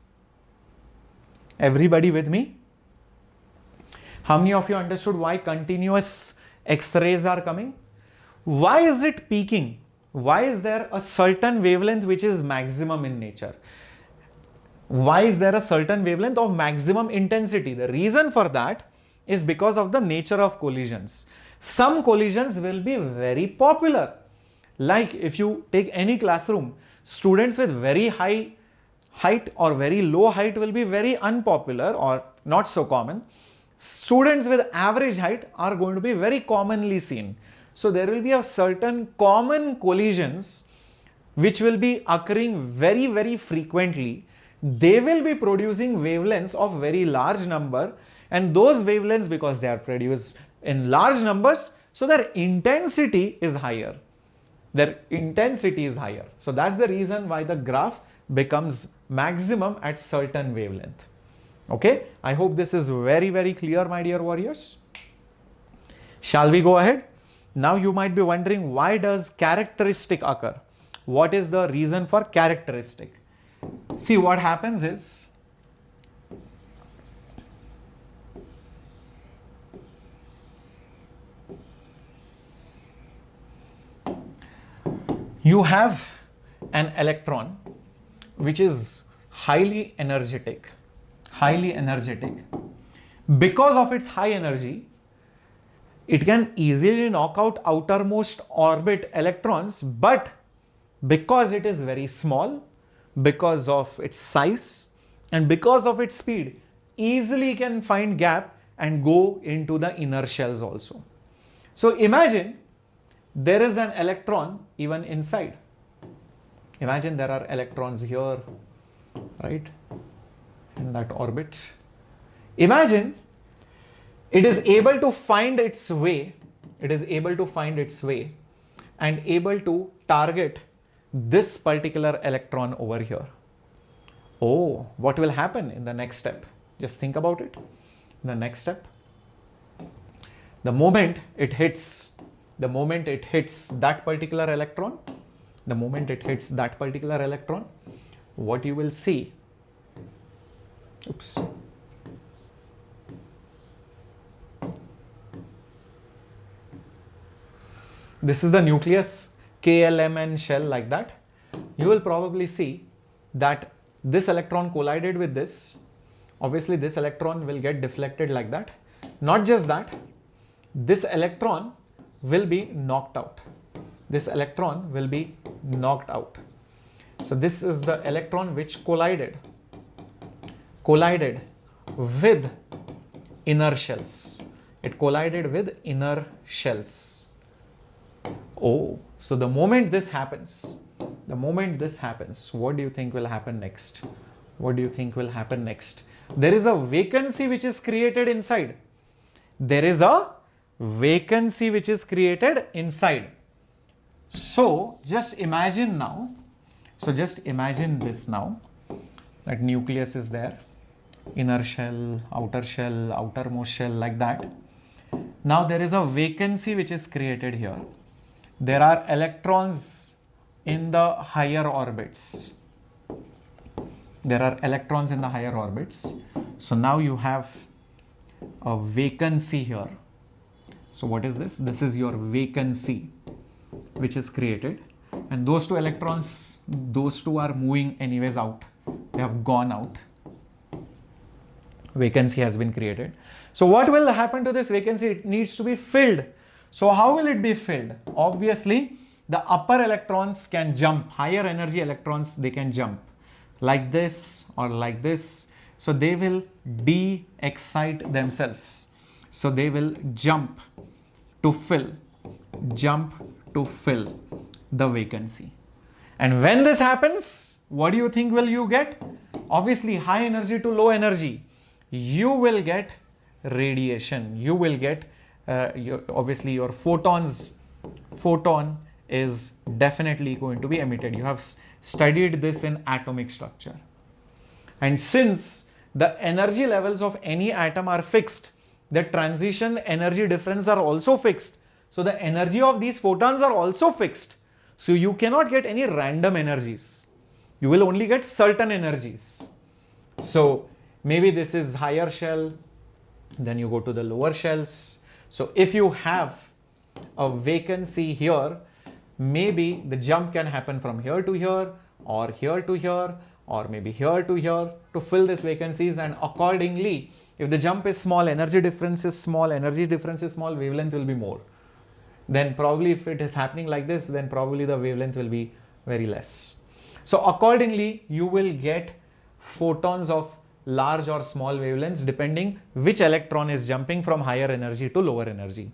Everybody with me? How many of you understood why continuous X-rays are coming? Why is it peaking? Why is there a certain wavelength which is maximum in nature? Why is there a certain wavelength of maximum intensity? The reason for that is because of the nature of collisions. Some collisions will be very popular. Like if you take any classroom, students with very high height or very low height will be very unpopular or not so common. Students with average height are going to be very commonly seen. So there will be a certain common collisions which will be occurring very, very frequently. They will be producing wavelengths of very large number, and those wavelengths, because they are produced in large numbers, so their intensity is higher. Their intensity is higher. So that's the reason why the graph becomes maximum at certain wavelength. Okay, I hope this is very, very clear, my dear warriors. Shall we go ahead? Now you might be wondering, why does characteristic occur? What is the reason for characteristic? See, what happens is, you have an electron which is highly energetic. Because of its high energy, it can easily knock out outermost orbit electrons, but because it is very small, because of its size and because of its speed, easily can find gap and go into the inner shells also. So imagine there is an electron even inside. Imagine there are electrons here, right, in that orbit. Imagine it is able to find its way, and able to target this particular electron over here. Oh, what will happen in the next step? Just think about it. The next step, the moment it hits that particular electron, what you will see, this is the nucleus, KLMN shell, like that. You will probably see that this electron collided with this. Obviously, this electron will get deflected like that. Not just that, this electron will be knocked out. So this is the electron which collided with inner shells. It collided with inner shells. Oh, so the moment this happens, what do you think will happen next? There is a vacancy which is created inside. So just imagine this now, that nucleus is there, inner shell, outermost shell, like that. Now there is a vacancy which is created here. There are electrons in the higher orbits. So now you have a vacancy here. So what is this? This is your vacancy which is created. And those two electrons, those two are moving anyways out. They have gone out. Vacancy has been created. So what will happen to this vacancy? It needs to be filled. So how will it be filled? Obviously, the upper electrons can jump, higher energy electrons, they can jump like this or like this. So they will de-excite themselves. So they will jump to fill the vacancy. And when this happens, what do you think will you get? Obviously, high energy to low energy, you will get radiation. You will get obviously your photon is definitely going to be emitted. You have studied this in atomic structure. And since the energy levels of any atom are fixed, the transition energy difference are also fixed. So the energy of these photons are also fixed. So you cannot get any random energies. You will only get certain energies. So maybe this is higher shell, then you go to the lower shells. So if you have a vacancy here, maybe the jump can happen from here to here, or here to here, or maybe here to here to fill these vacancies. And accordingly, if the jump is small, energy difference is small, wavelength will be more. Then probably if it is happening like this, then probably the wavelength will be very less. So accordingly, you will get photons of large or small wavelengths depending which electron is jumping from higher energy to lower energy.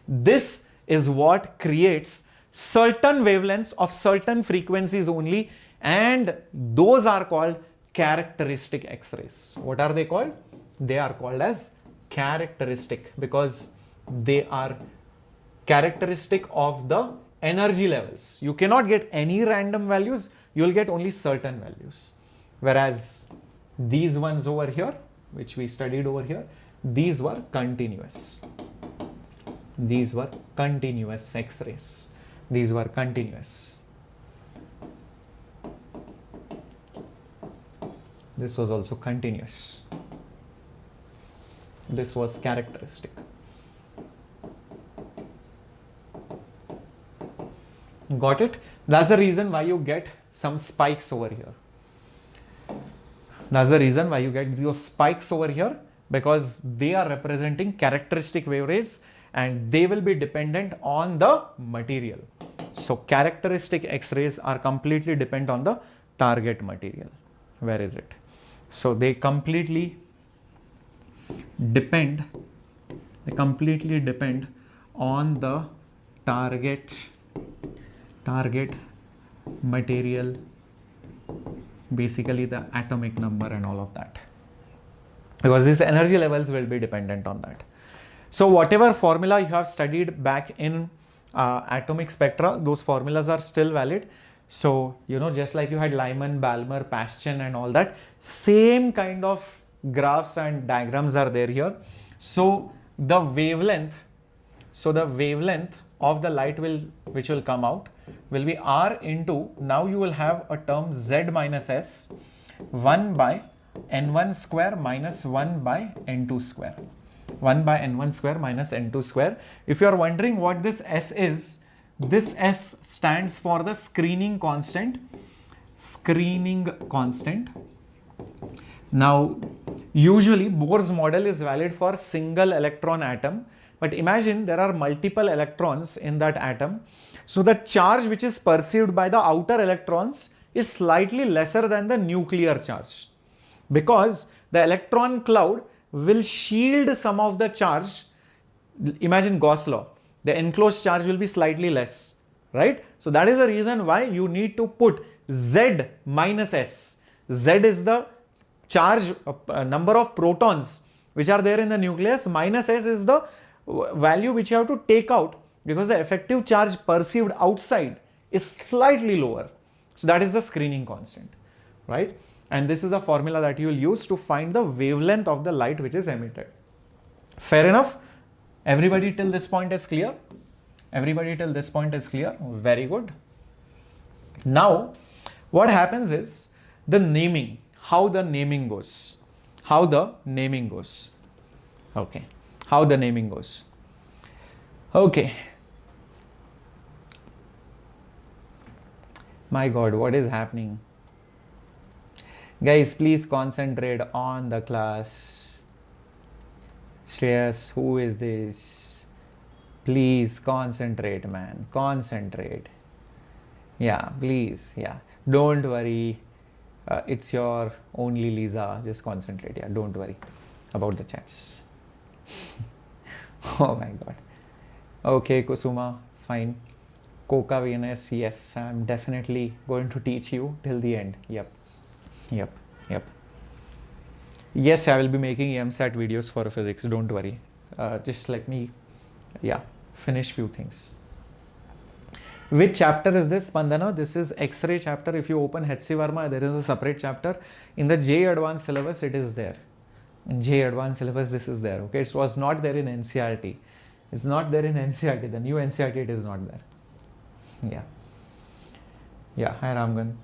This is what creates certain wavelengths of certain frequencies only, and those are called characteristic X-rays. What are they called? They are called as characteristic because they are characteristic of the energy levels. You cannot get any random values, you will get only certain values. Whereas these ones over here, which we studied over here, these were continuous. These were continuous X-rays. These were continuous. This was also continuous. This was characteristic. Got it? That's the reason why you get some spikes over here. That's the reason why you get those spikes over here, because they are representing characteristic wave rays and they will be dependent on the material. So characteristic X-rays are completely dependent on the target material. Where is it? So they completely depend on the target material, basically the atomic number and all of that, because these energy levels will be dependent on that. So whatever formula you have studied back in atomic spectra, those formulas are still valid. So, just like you had Lyman, Balmer, Paschen and all that, same kind of graphs and diagrams are there here. So the wavelength of the light which will come out will be R into, now you will have a term Z minus S, 1 by N1 square minus 1 by N2 square. 1 by N1 square minus N2 square. If you are wondering what this S is, this S stands for the screening constant. Now, usually Bohr's model is valid for single electron atom, but imagine there are multiple electrons in that atom. So the charge which is perceived by the outer electrons is slightly lesser than the nuclear charge, because the electron cloud will shield some of the charge. Imagine Gauss law. The enclosed charge will be slightly less, right? So that is the reason why you need to put Z minus S. Z is the charge, number of protons which are there in the nucleus, minus S is the value which you have to take out, because the effective charge perceived outside is slightly lower. So that is the screening constant, right? And this is the formula that you will use to find the wavelength of the light which is emitted. Fair enough? Everybody till this point is clear? Everybody till this point is clear? Very good. Now, what happens is the naming, how the naming goes. Okay. How the naming goes. Okay. My God, what is happening? Guys, please concentrate on the class. Shreyas, who is this? Please concentrate, man. Concentrate. Yeah, please. Yeah. Don't worry. It's your only Lisa. Just concentrate. Yeah, don't worry about the chats. Oh my god. Okay, Kusuma, fine. Coca Venus, yes, I'm definitely going to teach you till the end. Yep. Yes, I will be making MSAT videos for physics. Don't worry. Just let me, finish few things. Which chapter is this, Spandana? This is X-ray chapter. If you open HC Verma, there is a separate chapter. In the JEE Advanced syllabus, it is there. In JEE Advanced syllabus, this is there. Okay, it was not there in NCRT. It's not there in NCRT. The new NCRT, it is not there. Yeah. Hi, Ramgan.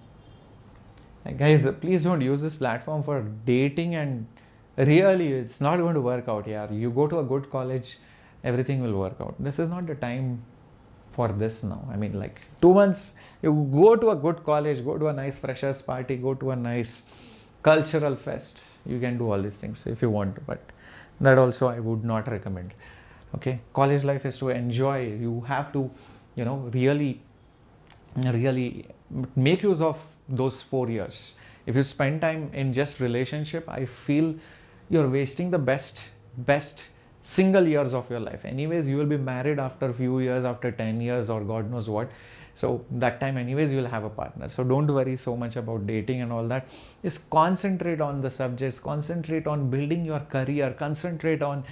Guys, please don't use this platform for dating, and really, it's not going to work out. Yeah, you go to a good college, everything will work out. This is not the time for this now. I mean, like 2 months, you go to a good college, go to a nice freshers party, go to a nice cultural fest. You can do all these things if you want to, but that also I would not recommend. Okay, college life is to enjoy. You have to, really make use of those 4 years. If you spend time in just relationship, I feel you're wasting the best single years of your life. Anyways, you will be married after a few years, after 10 years or God knows what. So that time anyways, you will have a partner. So don't worry so much about dating and all that. Just concentrate on the subjects, concentrate on building your career, concentrate on,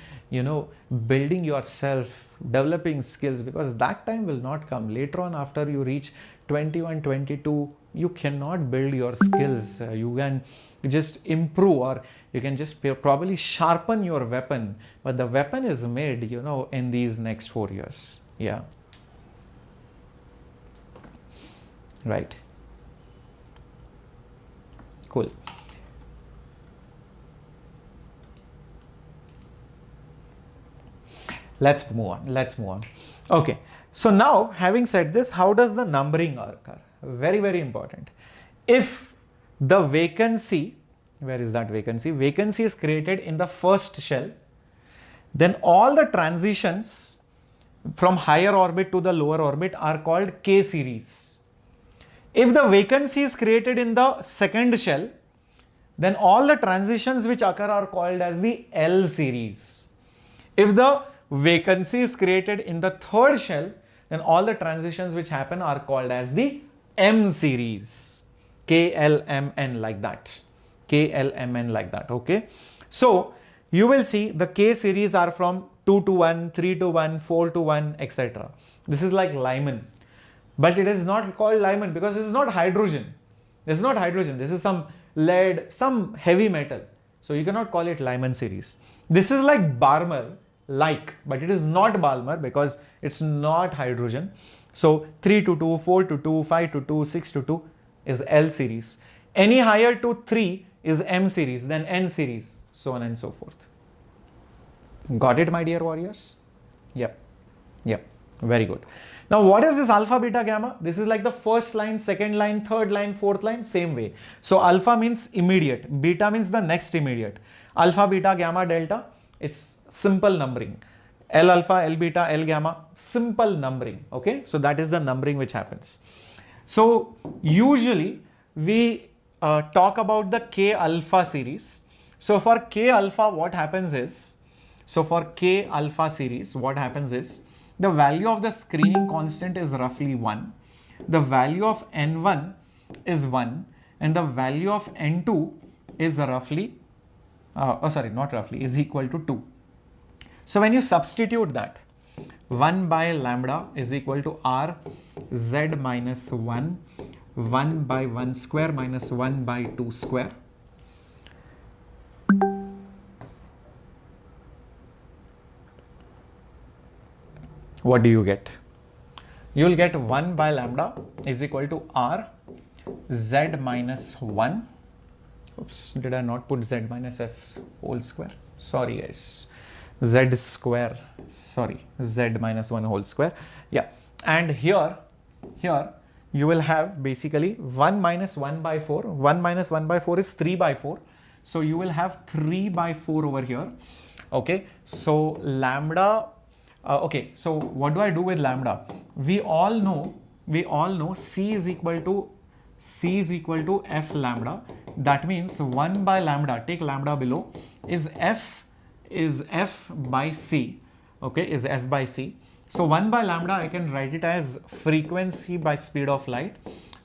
building yourself, developing skills, because that time will not come. Later on, after you reach 21, 22, you cannot build your skills. You can just improve, or you can just probably sharpen your weapon. But the weapon is made, in these next 4 years. Yeah. Right. Cool. Let's move on. Okay. So now, having said this, how does the numbering occur? Very, very important. If the vacancy, where is that vacancy? Vacancy is created in the first shell, then all the transitions from higher orbit to the lower orbit are called K series. If the vacancy is created in the second shell, then all the transitions which occur are called as the L series. If the vacancy is created in the third shell, then all the transitions which happen are called as the M series. KLMN like that. KLMN like that. Okay. So you will see the K series are from 2 to 1, 3 to 1, 4 to 1, etc. This is like Lyman. But it is not called Lyman because this is not hydrogen. This is not hydrogen. This is some lead, some heavy metal. So you cannot call it Lyman series. This is like Balmer, but it is not Balmer because it's not hydrogen. So 3 to 2, 4 to 2, 5 to 2, 6 to 2 is L series. Any higher to 3 is M series, then N series, so on and so forth. Got it, my dear warriors? Yep. Very good. Now, what is this alpha, beta, gamma? This is like the first line, second line, third line, fourth line, same way. So alpha means immediate, beta means the next immediate. Alpha, beta, gamma, delta, it's simple numbering. L alpha, L beta, L gamma, simple numbering. Okay, so that is the numbering which happens. So usually we talk about the K alpha series. So for K alpha, what happens is, the value of the screening constant is roughly 1. The value of N1 is 1 and the value of N2 is roughly, is equal to 2. So when you substitute that, 1 by lambda is equal to R Z minus 1, 1 by 1 square minus 1 by 2 square. What do you get? You will get 1 by lambda is equal to R Z minus 1. Oops, did I not put Z minus S whole square? Sorry guys. Z square, sorry, Z minus 1 whole square. Yeah, and here you will have basically 1 minus 1 by 4. 1 minus 1 by 4 is 3 by 4. So you will have 3 by 4 over here. Okay, so lambda, okay, so what do I do with lambda? We all know C is equal to F lambda. That means 1 by lambda, take lambda below, is F by C. Okay, is F by C. So 1 by lambda, I can write it as frequency by speed of light,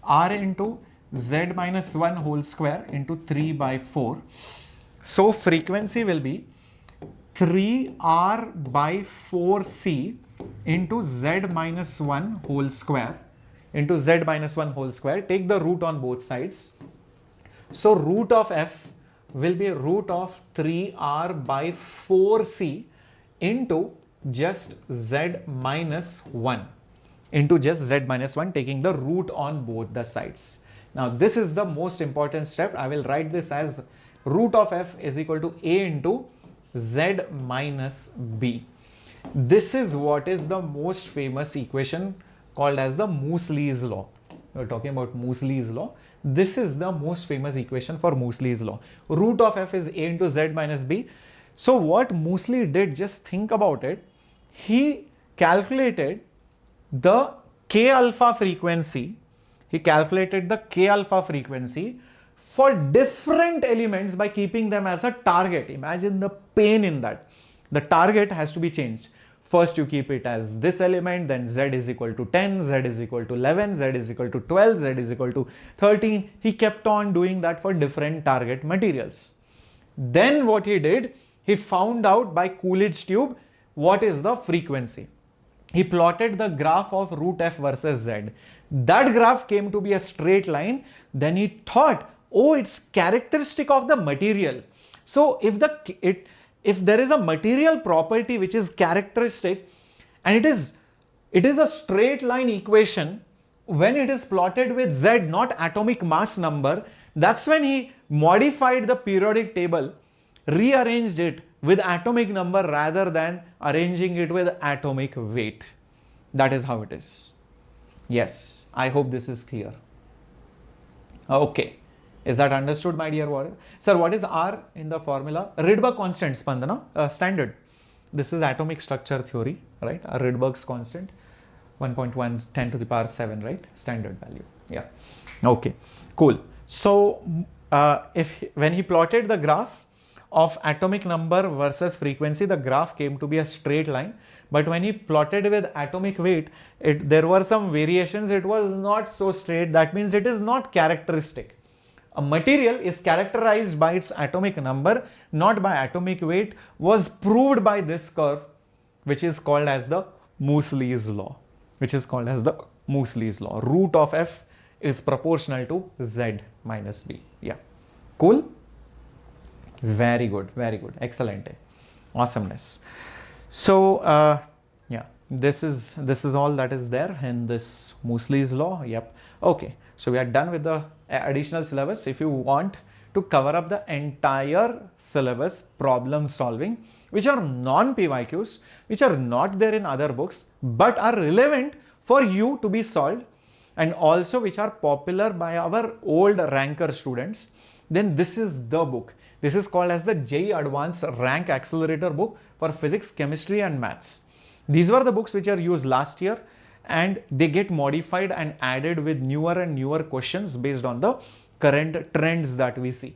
R into Z minus 1 whole square into 3 by 4. So frequency will be 3R by 4C into Z minus 1 whole square into Z minus 1 whole square. Take the root on both sides. So root of F will be root of 3R by 4C into just Z minus 1 into just Z minus 1, taking the root on both the sides. Now this is the most important step. I will write this as root of F is equal to A into Z minus B. This is what is the most famous equation called as the Moseley's law. We are talking about Moseley's law. This is the most famous equation for Moseley's law. Root of F is A into Z minus B. So what Moseley did, just think about it. He calculated the K alpha frequency. He calculated the K alpha frequency for different elements by keeping them as a target. Imagine the pain in that. The target has to be changed. First you keep it as this element, then Z is equal to 10, Z is equal to 11, Z is equal to 12, Z is equal to 13. He kept on doing that for different target materials. Then what he did, he found out by Coolidge tube what is the frequency. He plotted the graph of root F versus Z. That graph came to be a straight line. Then he thought, oh, it's characteristic of the material. So if there is a material property which is characteristic and it is a straight line equation, when it is plotted with Z, not atomic mass number, that's when he modified the periodic table, rearranged it with atomic number rather than arranging it with atomic weight. That is how it is. Yes, I hope this is clear. Okay. Is that understood, my dear warrior? Sir, what is R in the formula? Rydberg constant, Spandana, standard. This is atomic structure theory, right? Rydberg's constant, 1.1 10 to the power 7, right? Standard value. Yeah. Okay, cool. So, when he plotted the graph of atomic number versus frequency, the graph came to be a straight line. But when he plotted with atomic weight, there were some variations. It was not so straight. That means it is not characteristic. A material is characterized by its atomic number, not by atomic weight, was proved by this curve, which is called as the Moseley's law. Root of F is proportional to Z minus B. Yeah. Cool? Very good. Excellent. Awesomeness. So, yeah, this is all that is there in this Moseley's law. Yep. Okay. So we are done with the additional syllabus. If you want to cover up the entire syllabus, problem solving, which are non-PYQs, which are not there in other books, but are relevant for you to be solved, and also which are popular by our old ranker students, then this is the book. This is called as the JEE Advanced Rank Accelerator book for physics, chemistry and maths. These were the books which are used last year, and they get modified and added with newer and newer questions based on the current trends that we see.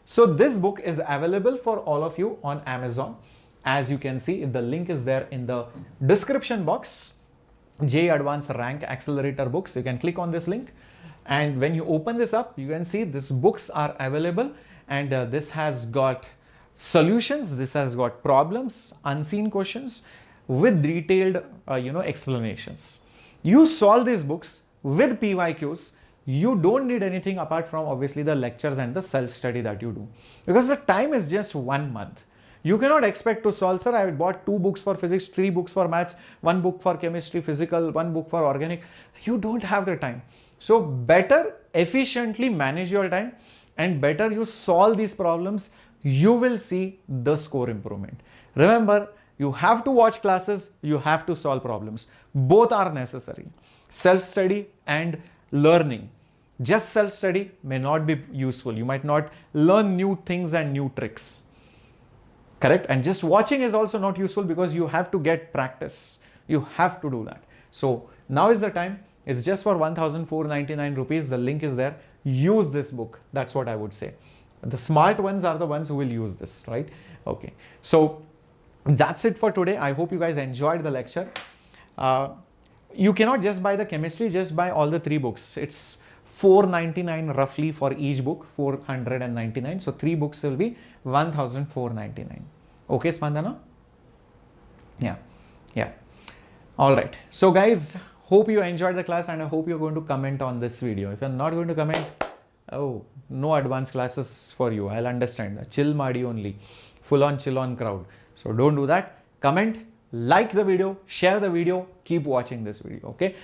So this book is available for all of you on Amazon. As you can see, the link is there in the description box. JEE Advanced Rank Accelerator books. You can click on this link, and when you open this up, you can see these books are available, and this has got solutions, this has got problems, unseen questions with detailed explanations. You solve these books with PYQs. You don't need anything apart from obviously the lectures and the self-study that you do, because the time is just 1 month. You cannot expect to solve, sir, I bought 2 books for physics, 3 books for maths, 1 book for chemistry, physical, 1 book for organic. You don't have the time. So better efficiently manage your time, and better you solve these problems. You will see the score improvement. Remember, you have to watch classes, you have to solve problems. Both are necessary. Self-study and learning. Just self-study may not be useful. You might not learn new things and new tricks. correct? And just watching is also not useful because you have to get practice. You have to do that. So now is the time. It's just for 1,499 rupees. The link is there. Use this book. That's what I would say. The smart ones are the ones who will use this, right? Okay. So that's it for today. I hope you guys enjoyed the lecture. You cannot just buy the chemistry, just buy all the 3 books. It's 499 roughly for each book, 499. So 3 books will be 1,499. Okay, Spandana? Yeah. Yeah. All right. So guys, hope you enjoyed the class and I hope you're going to comment on this video. If you're not going to comment, oh, no advanced classes for you. I'll understand. Chill Madi only. Full on chill on crowd. So don't do that. Comment, like the video, share the video, keep watching this video. Okay.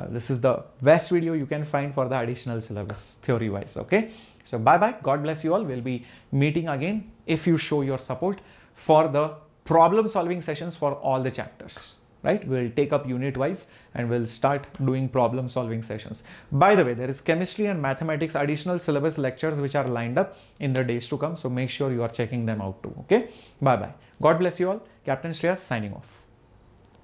This is the best video you can find for the additional syllabus theory wise. Okay. So bye bye. God bless you all. We'll be meeting again if you show your support for the problem solving sessions for all the chapters. Right? We'll take up unit wise and we'll start doing problem solving sessions. By the way, there is chemistry and mathematics additional syllabus lectures which are lined up in the days to come. So make sure you are checking them out too. Okay. Bye bye. God bless you all. Captain Shreyas signing off.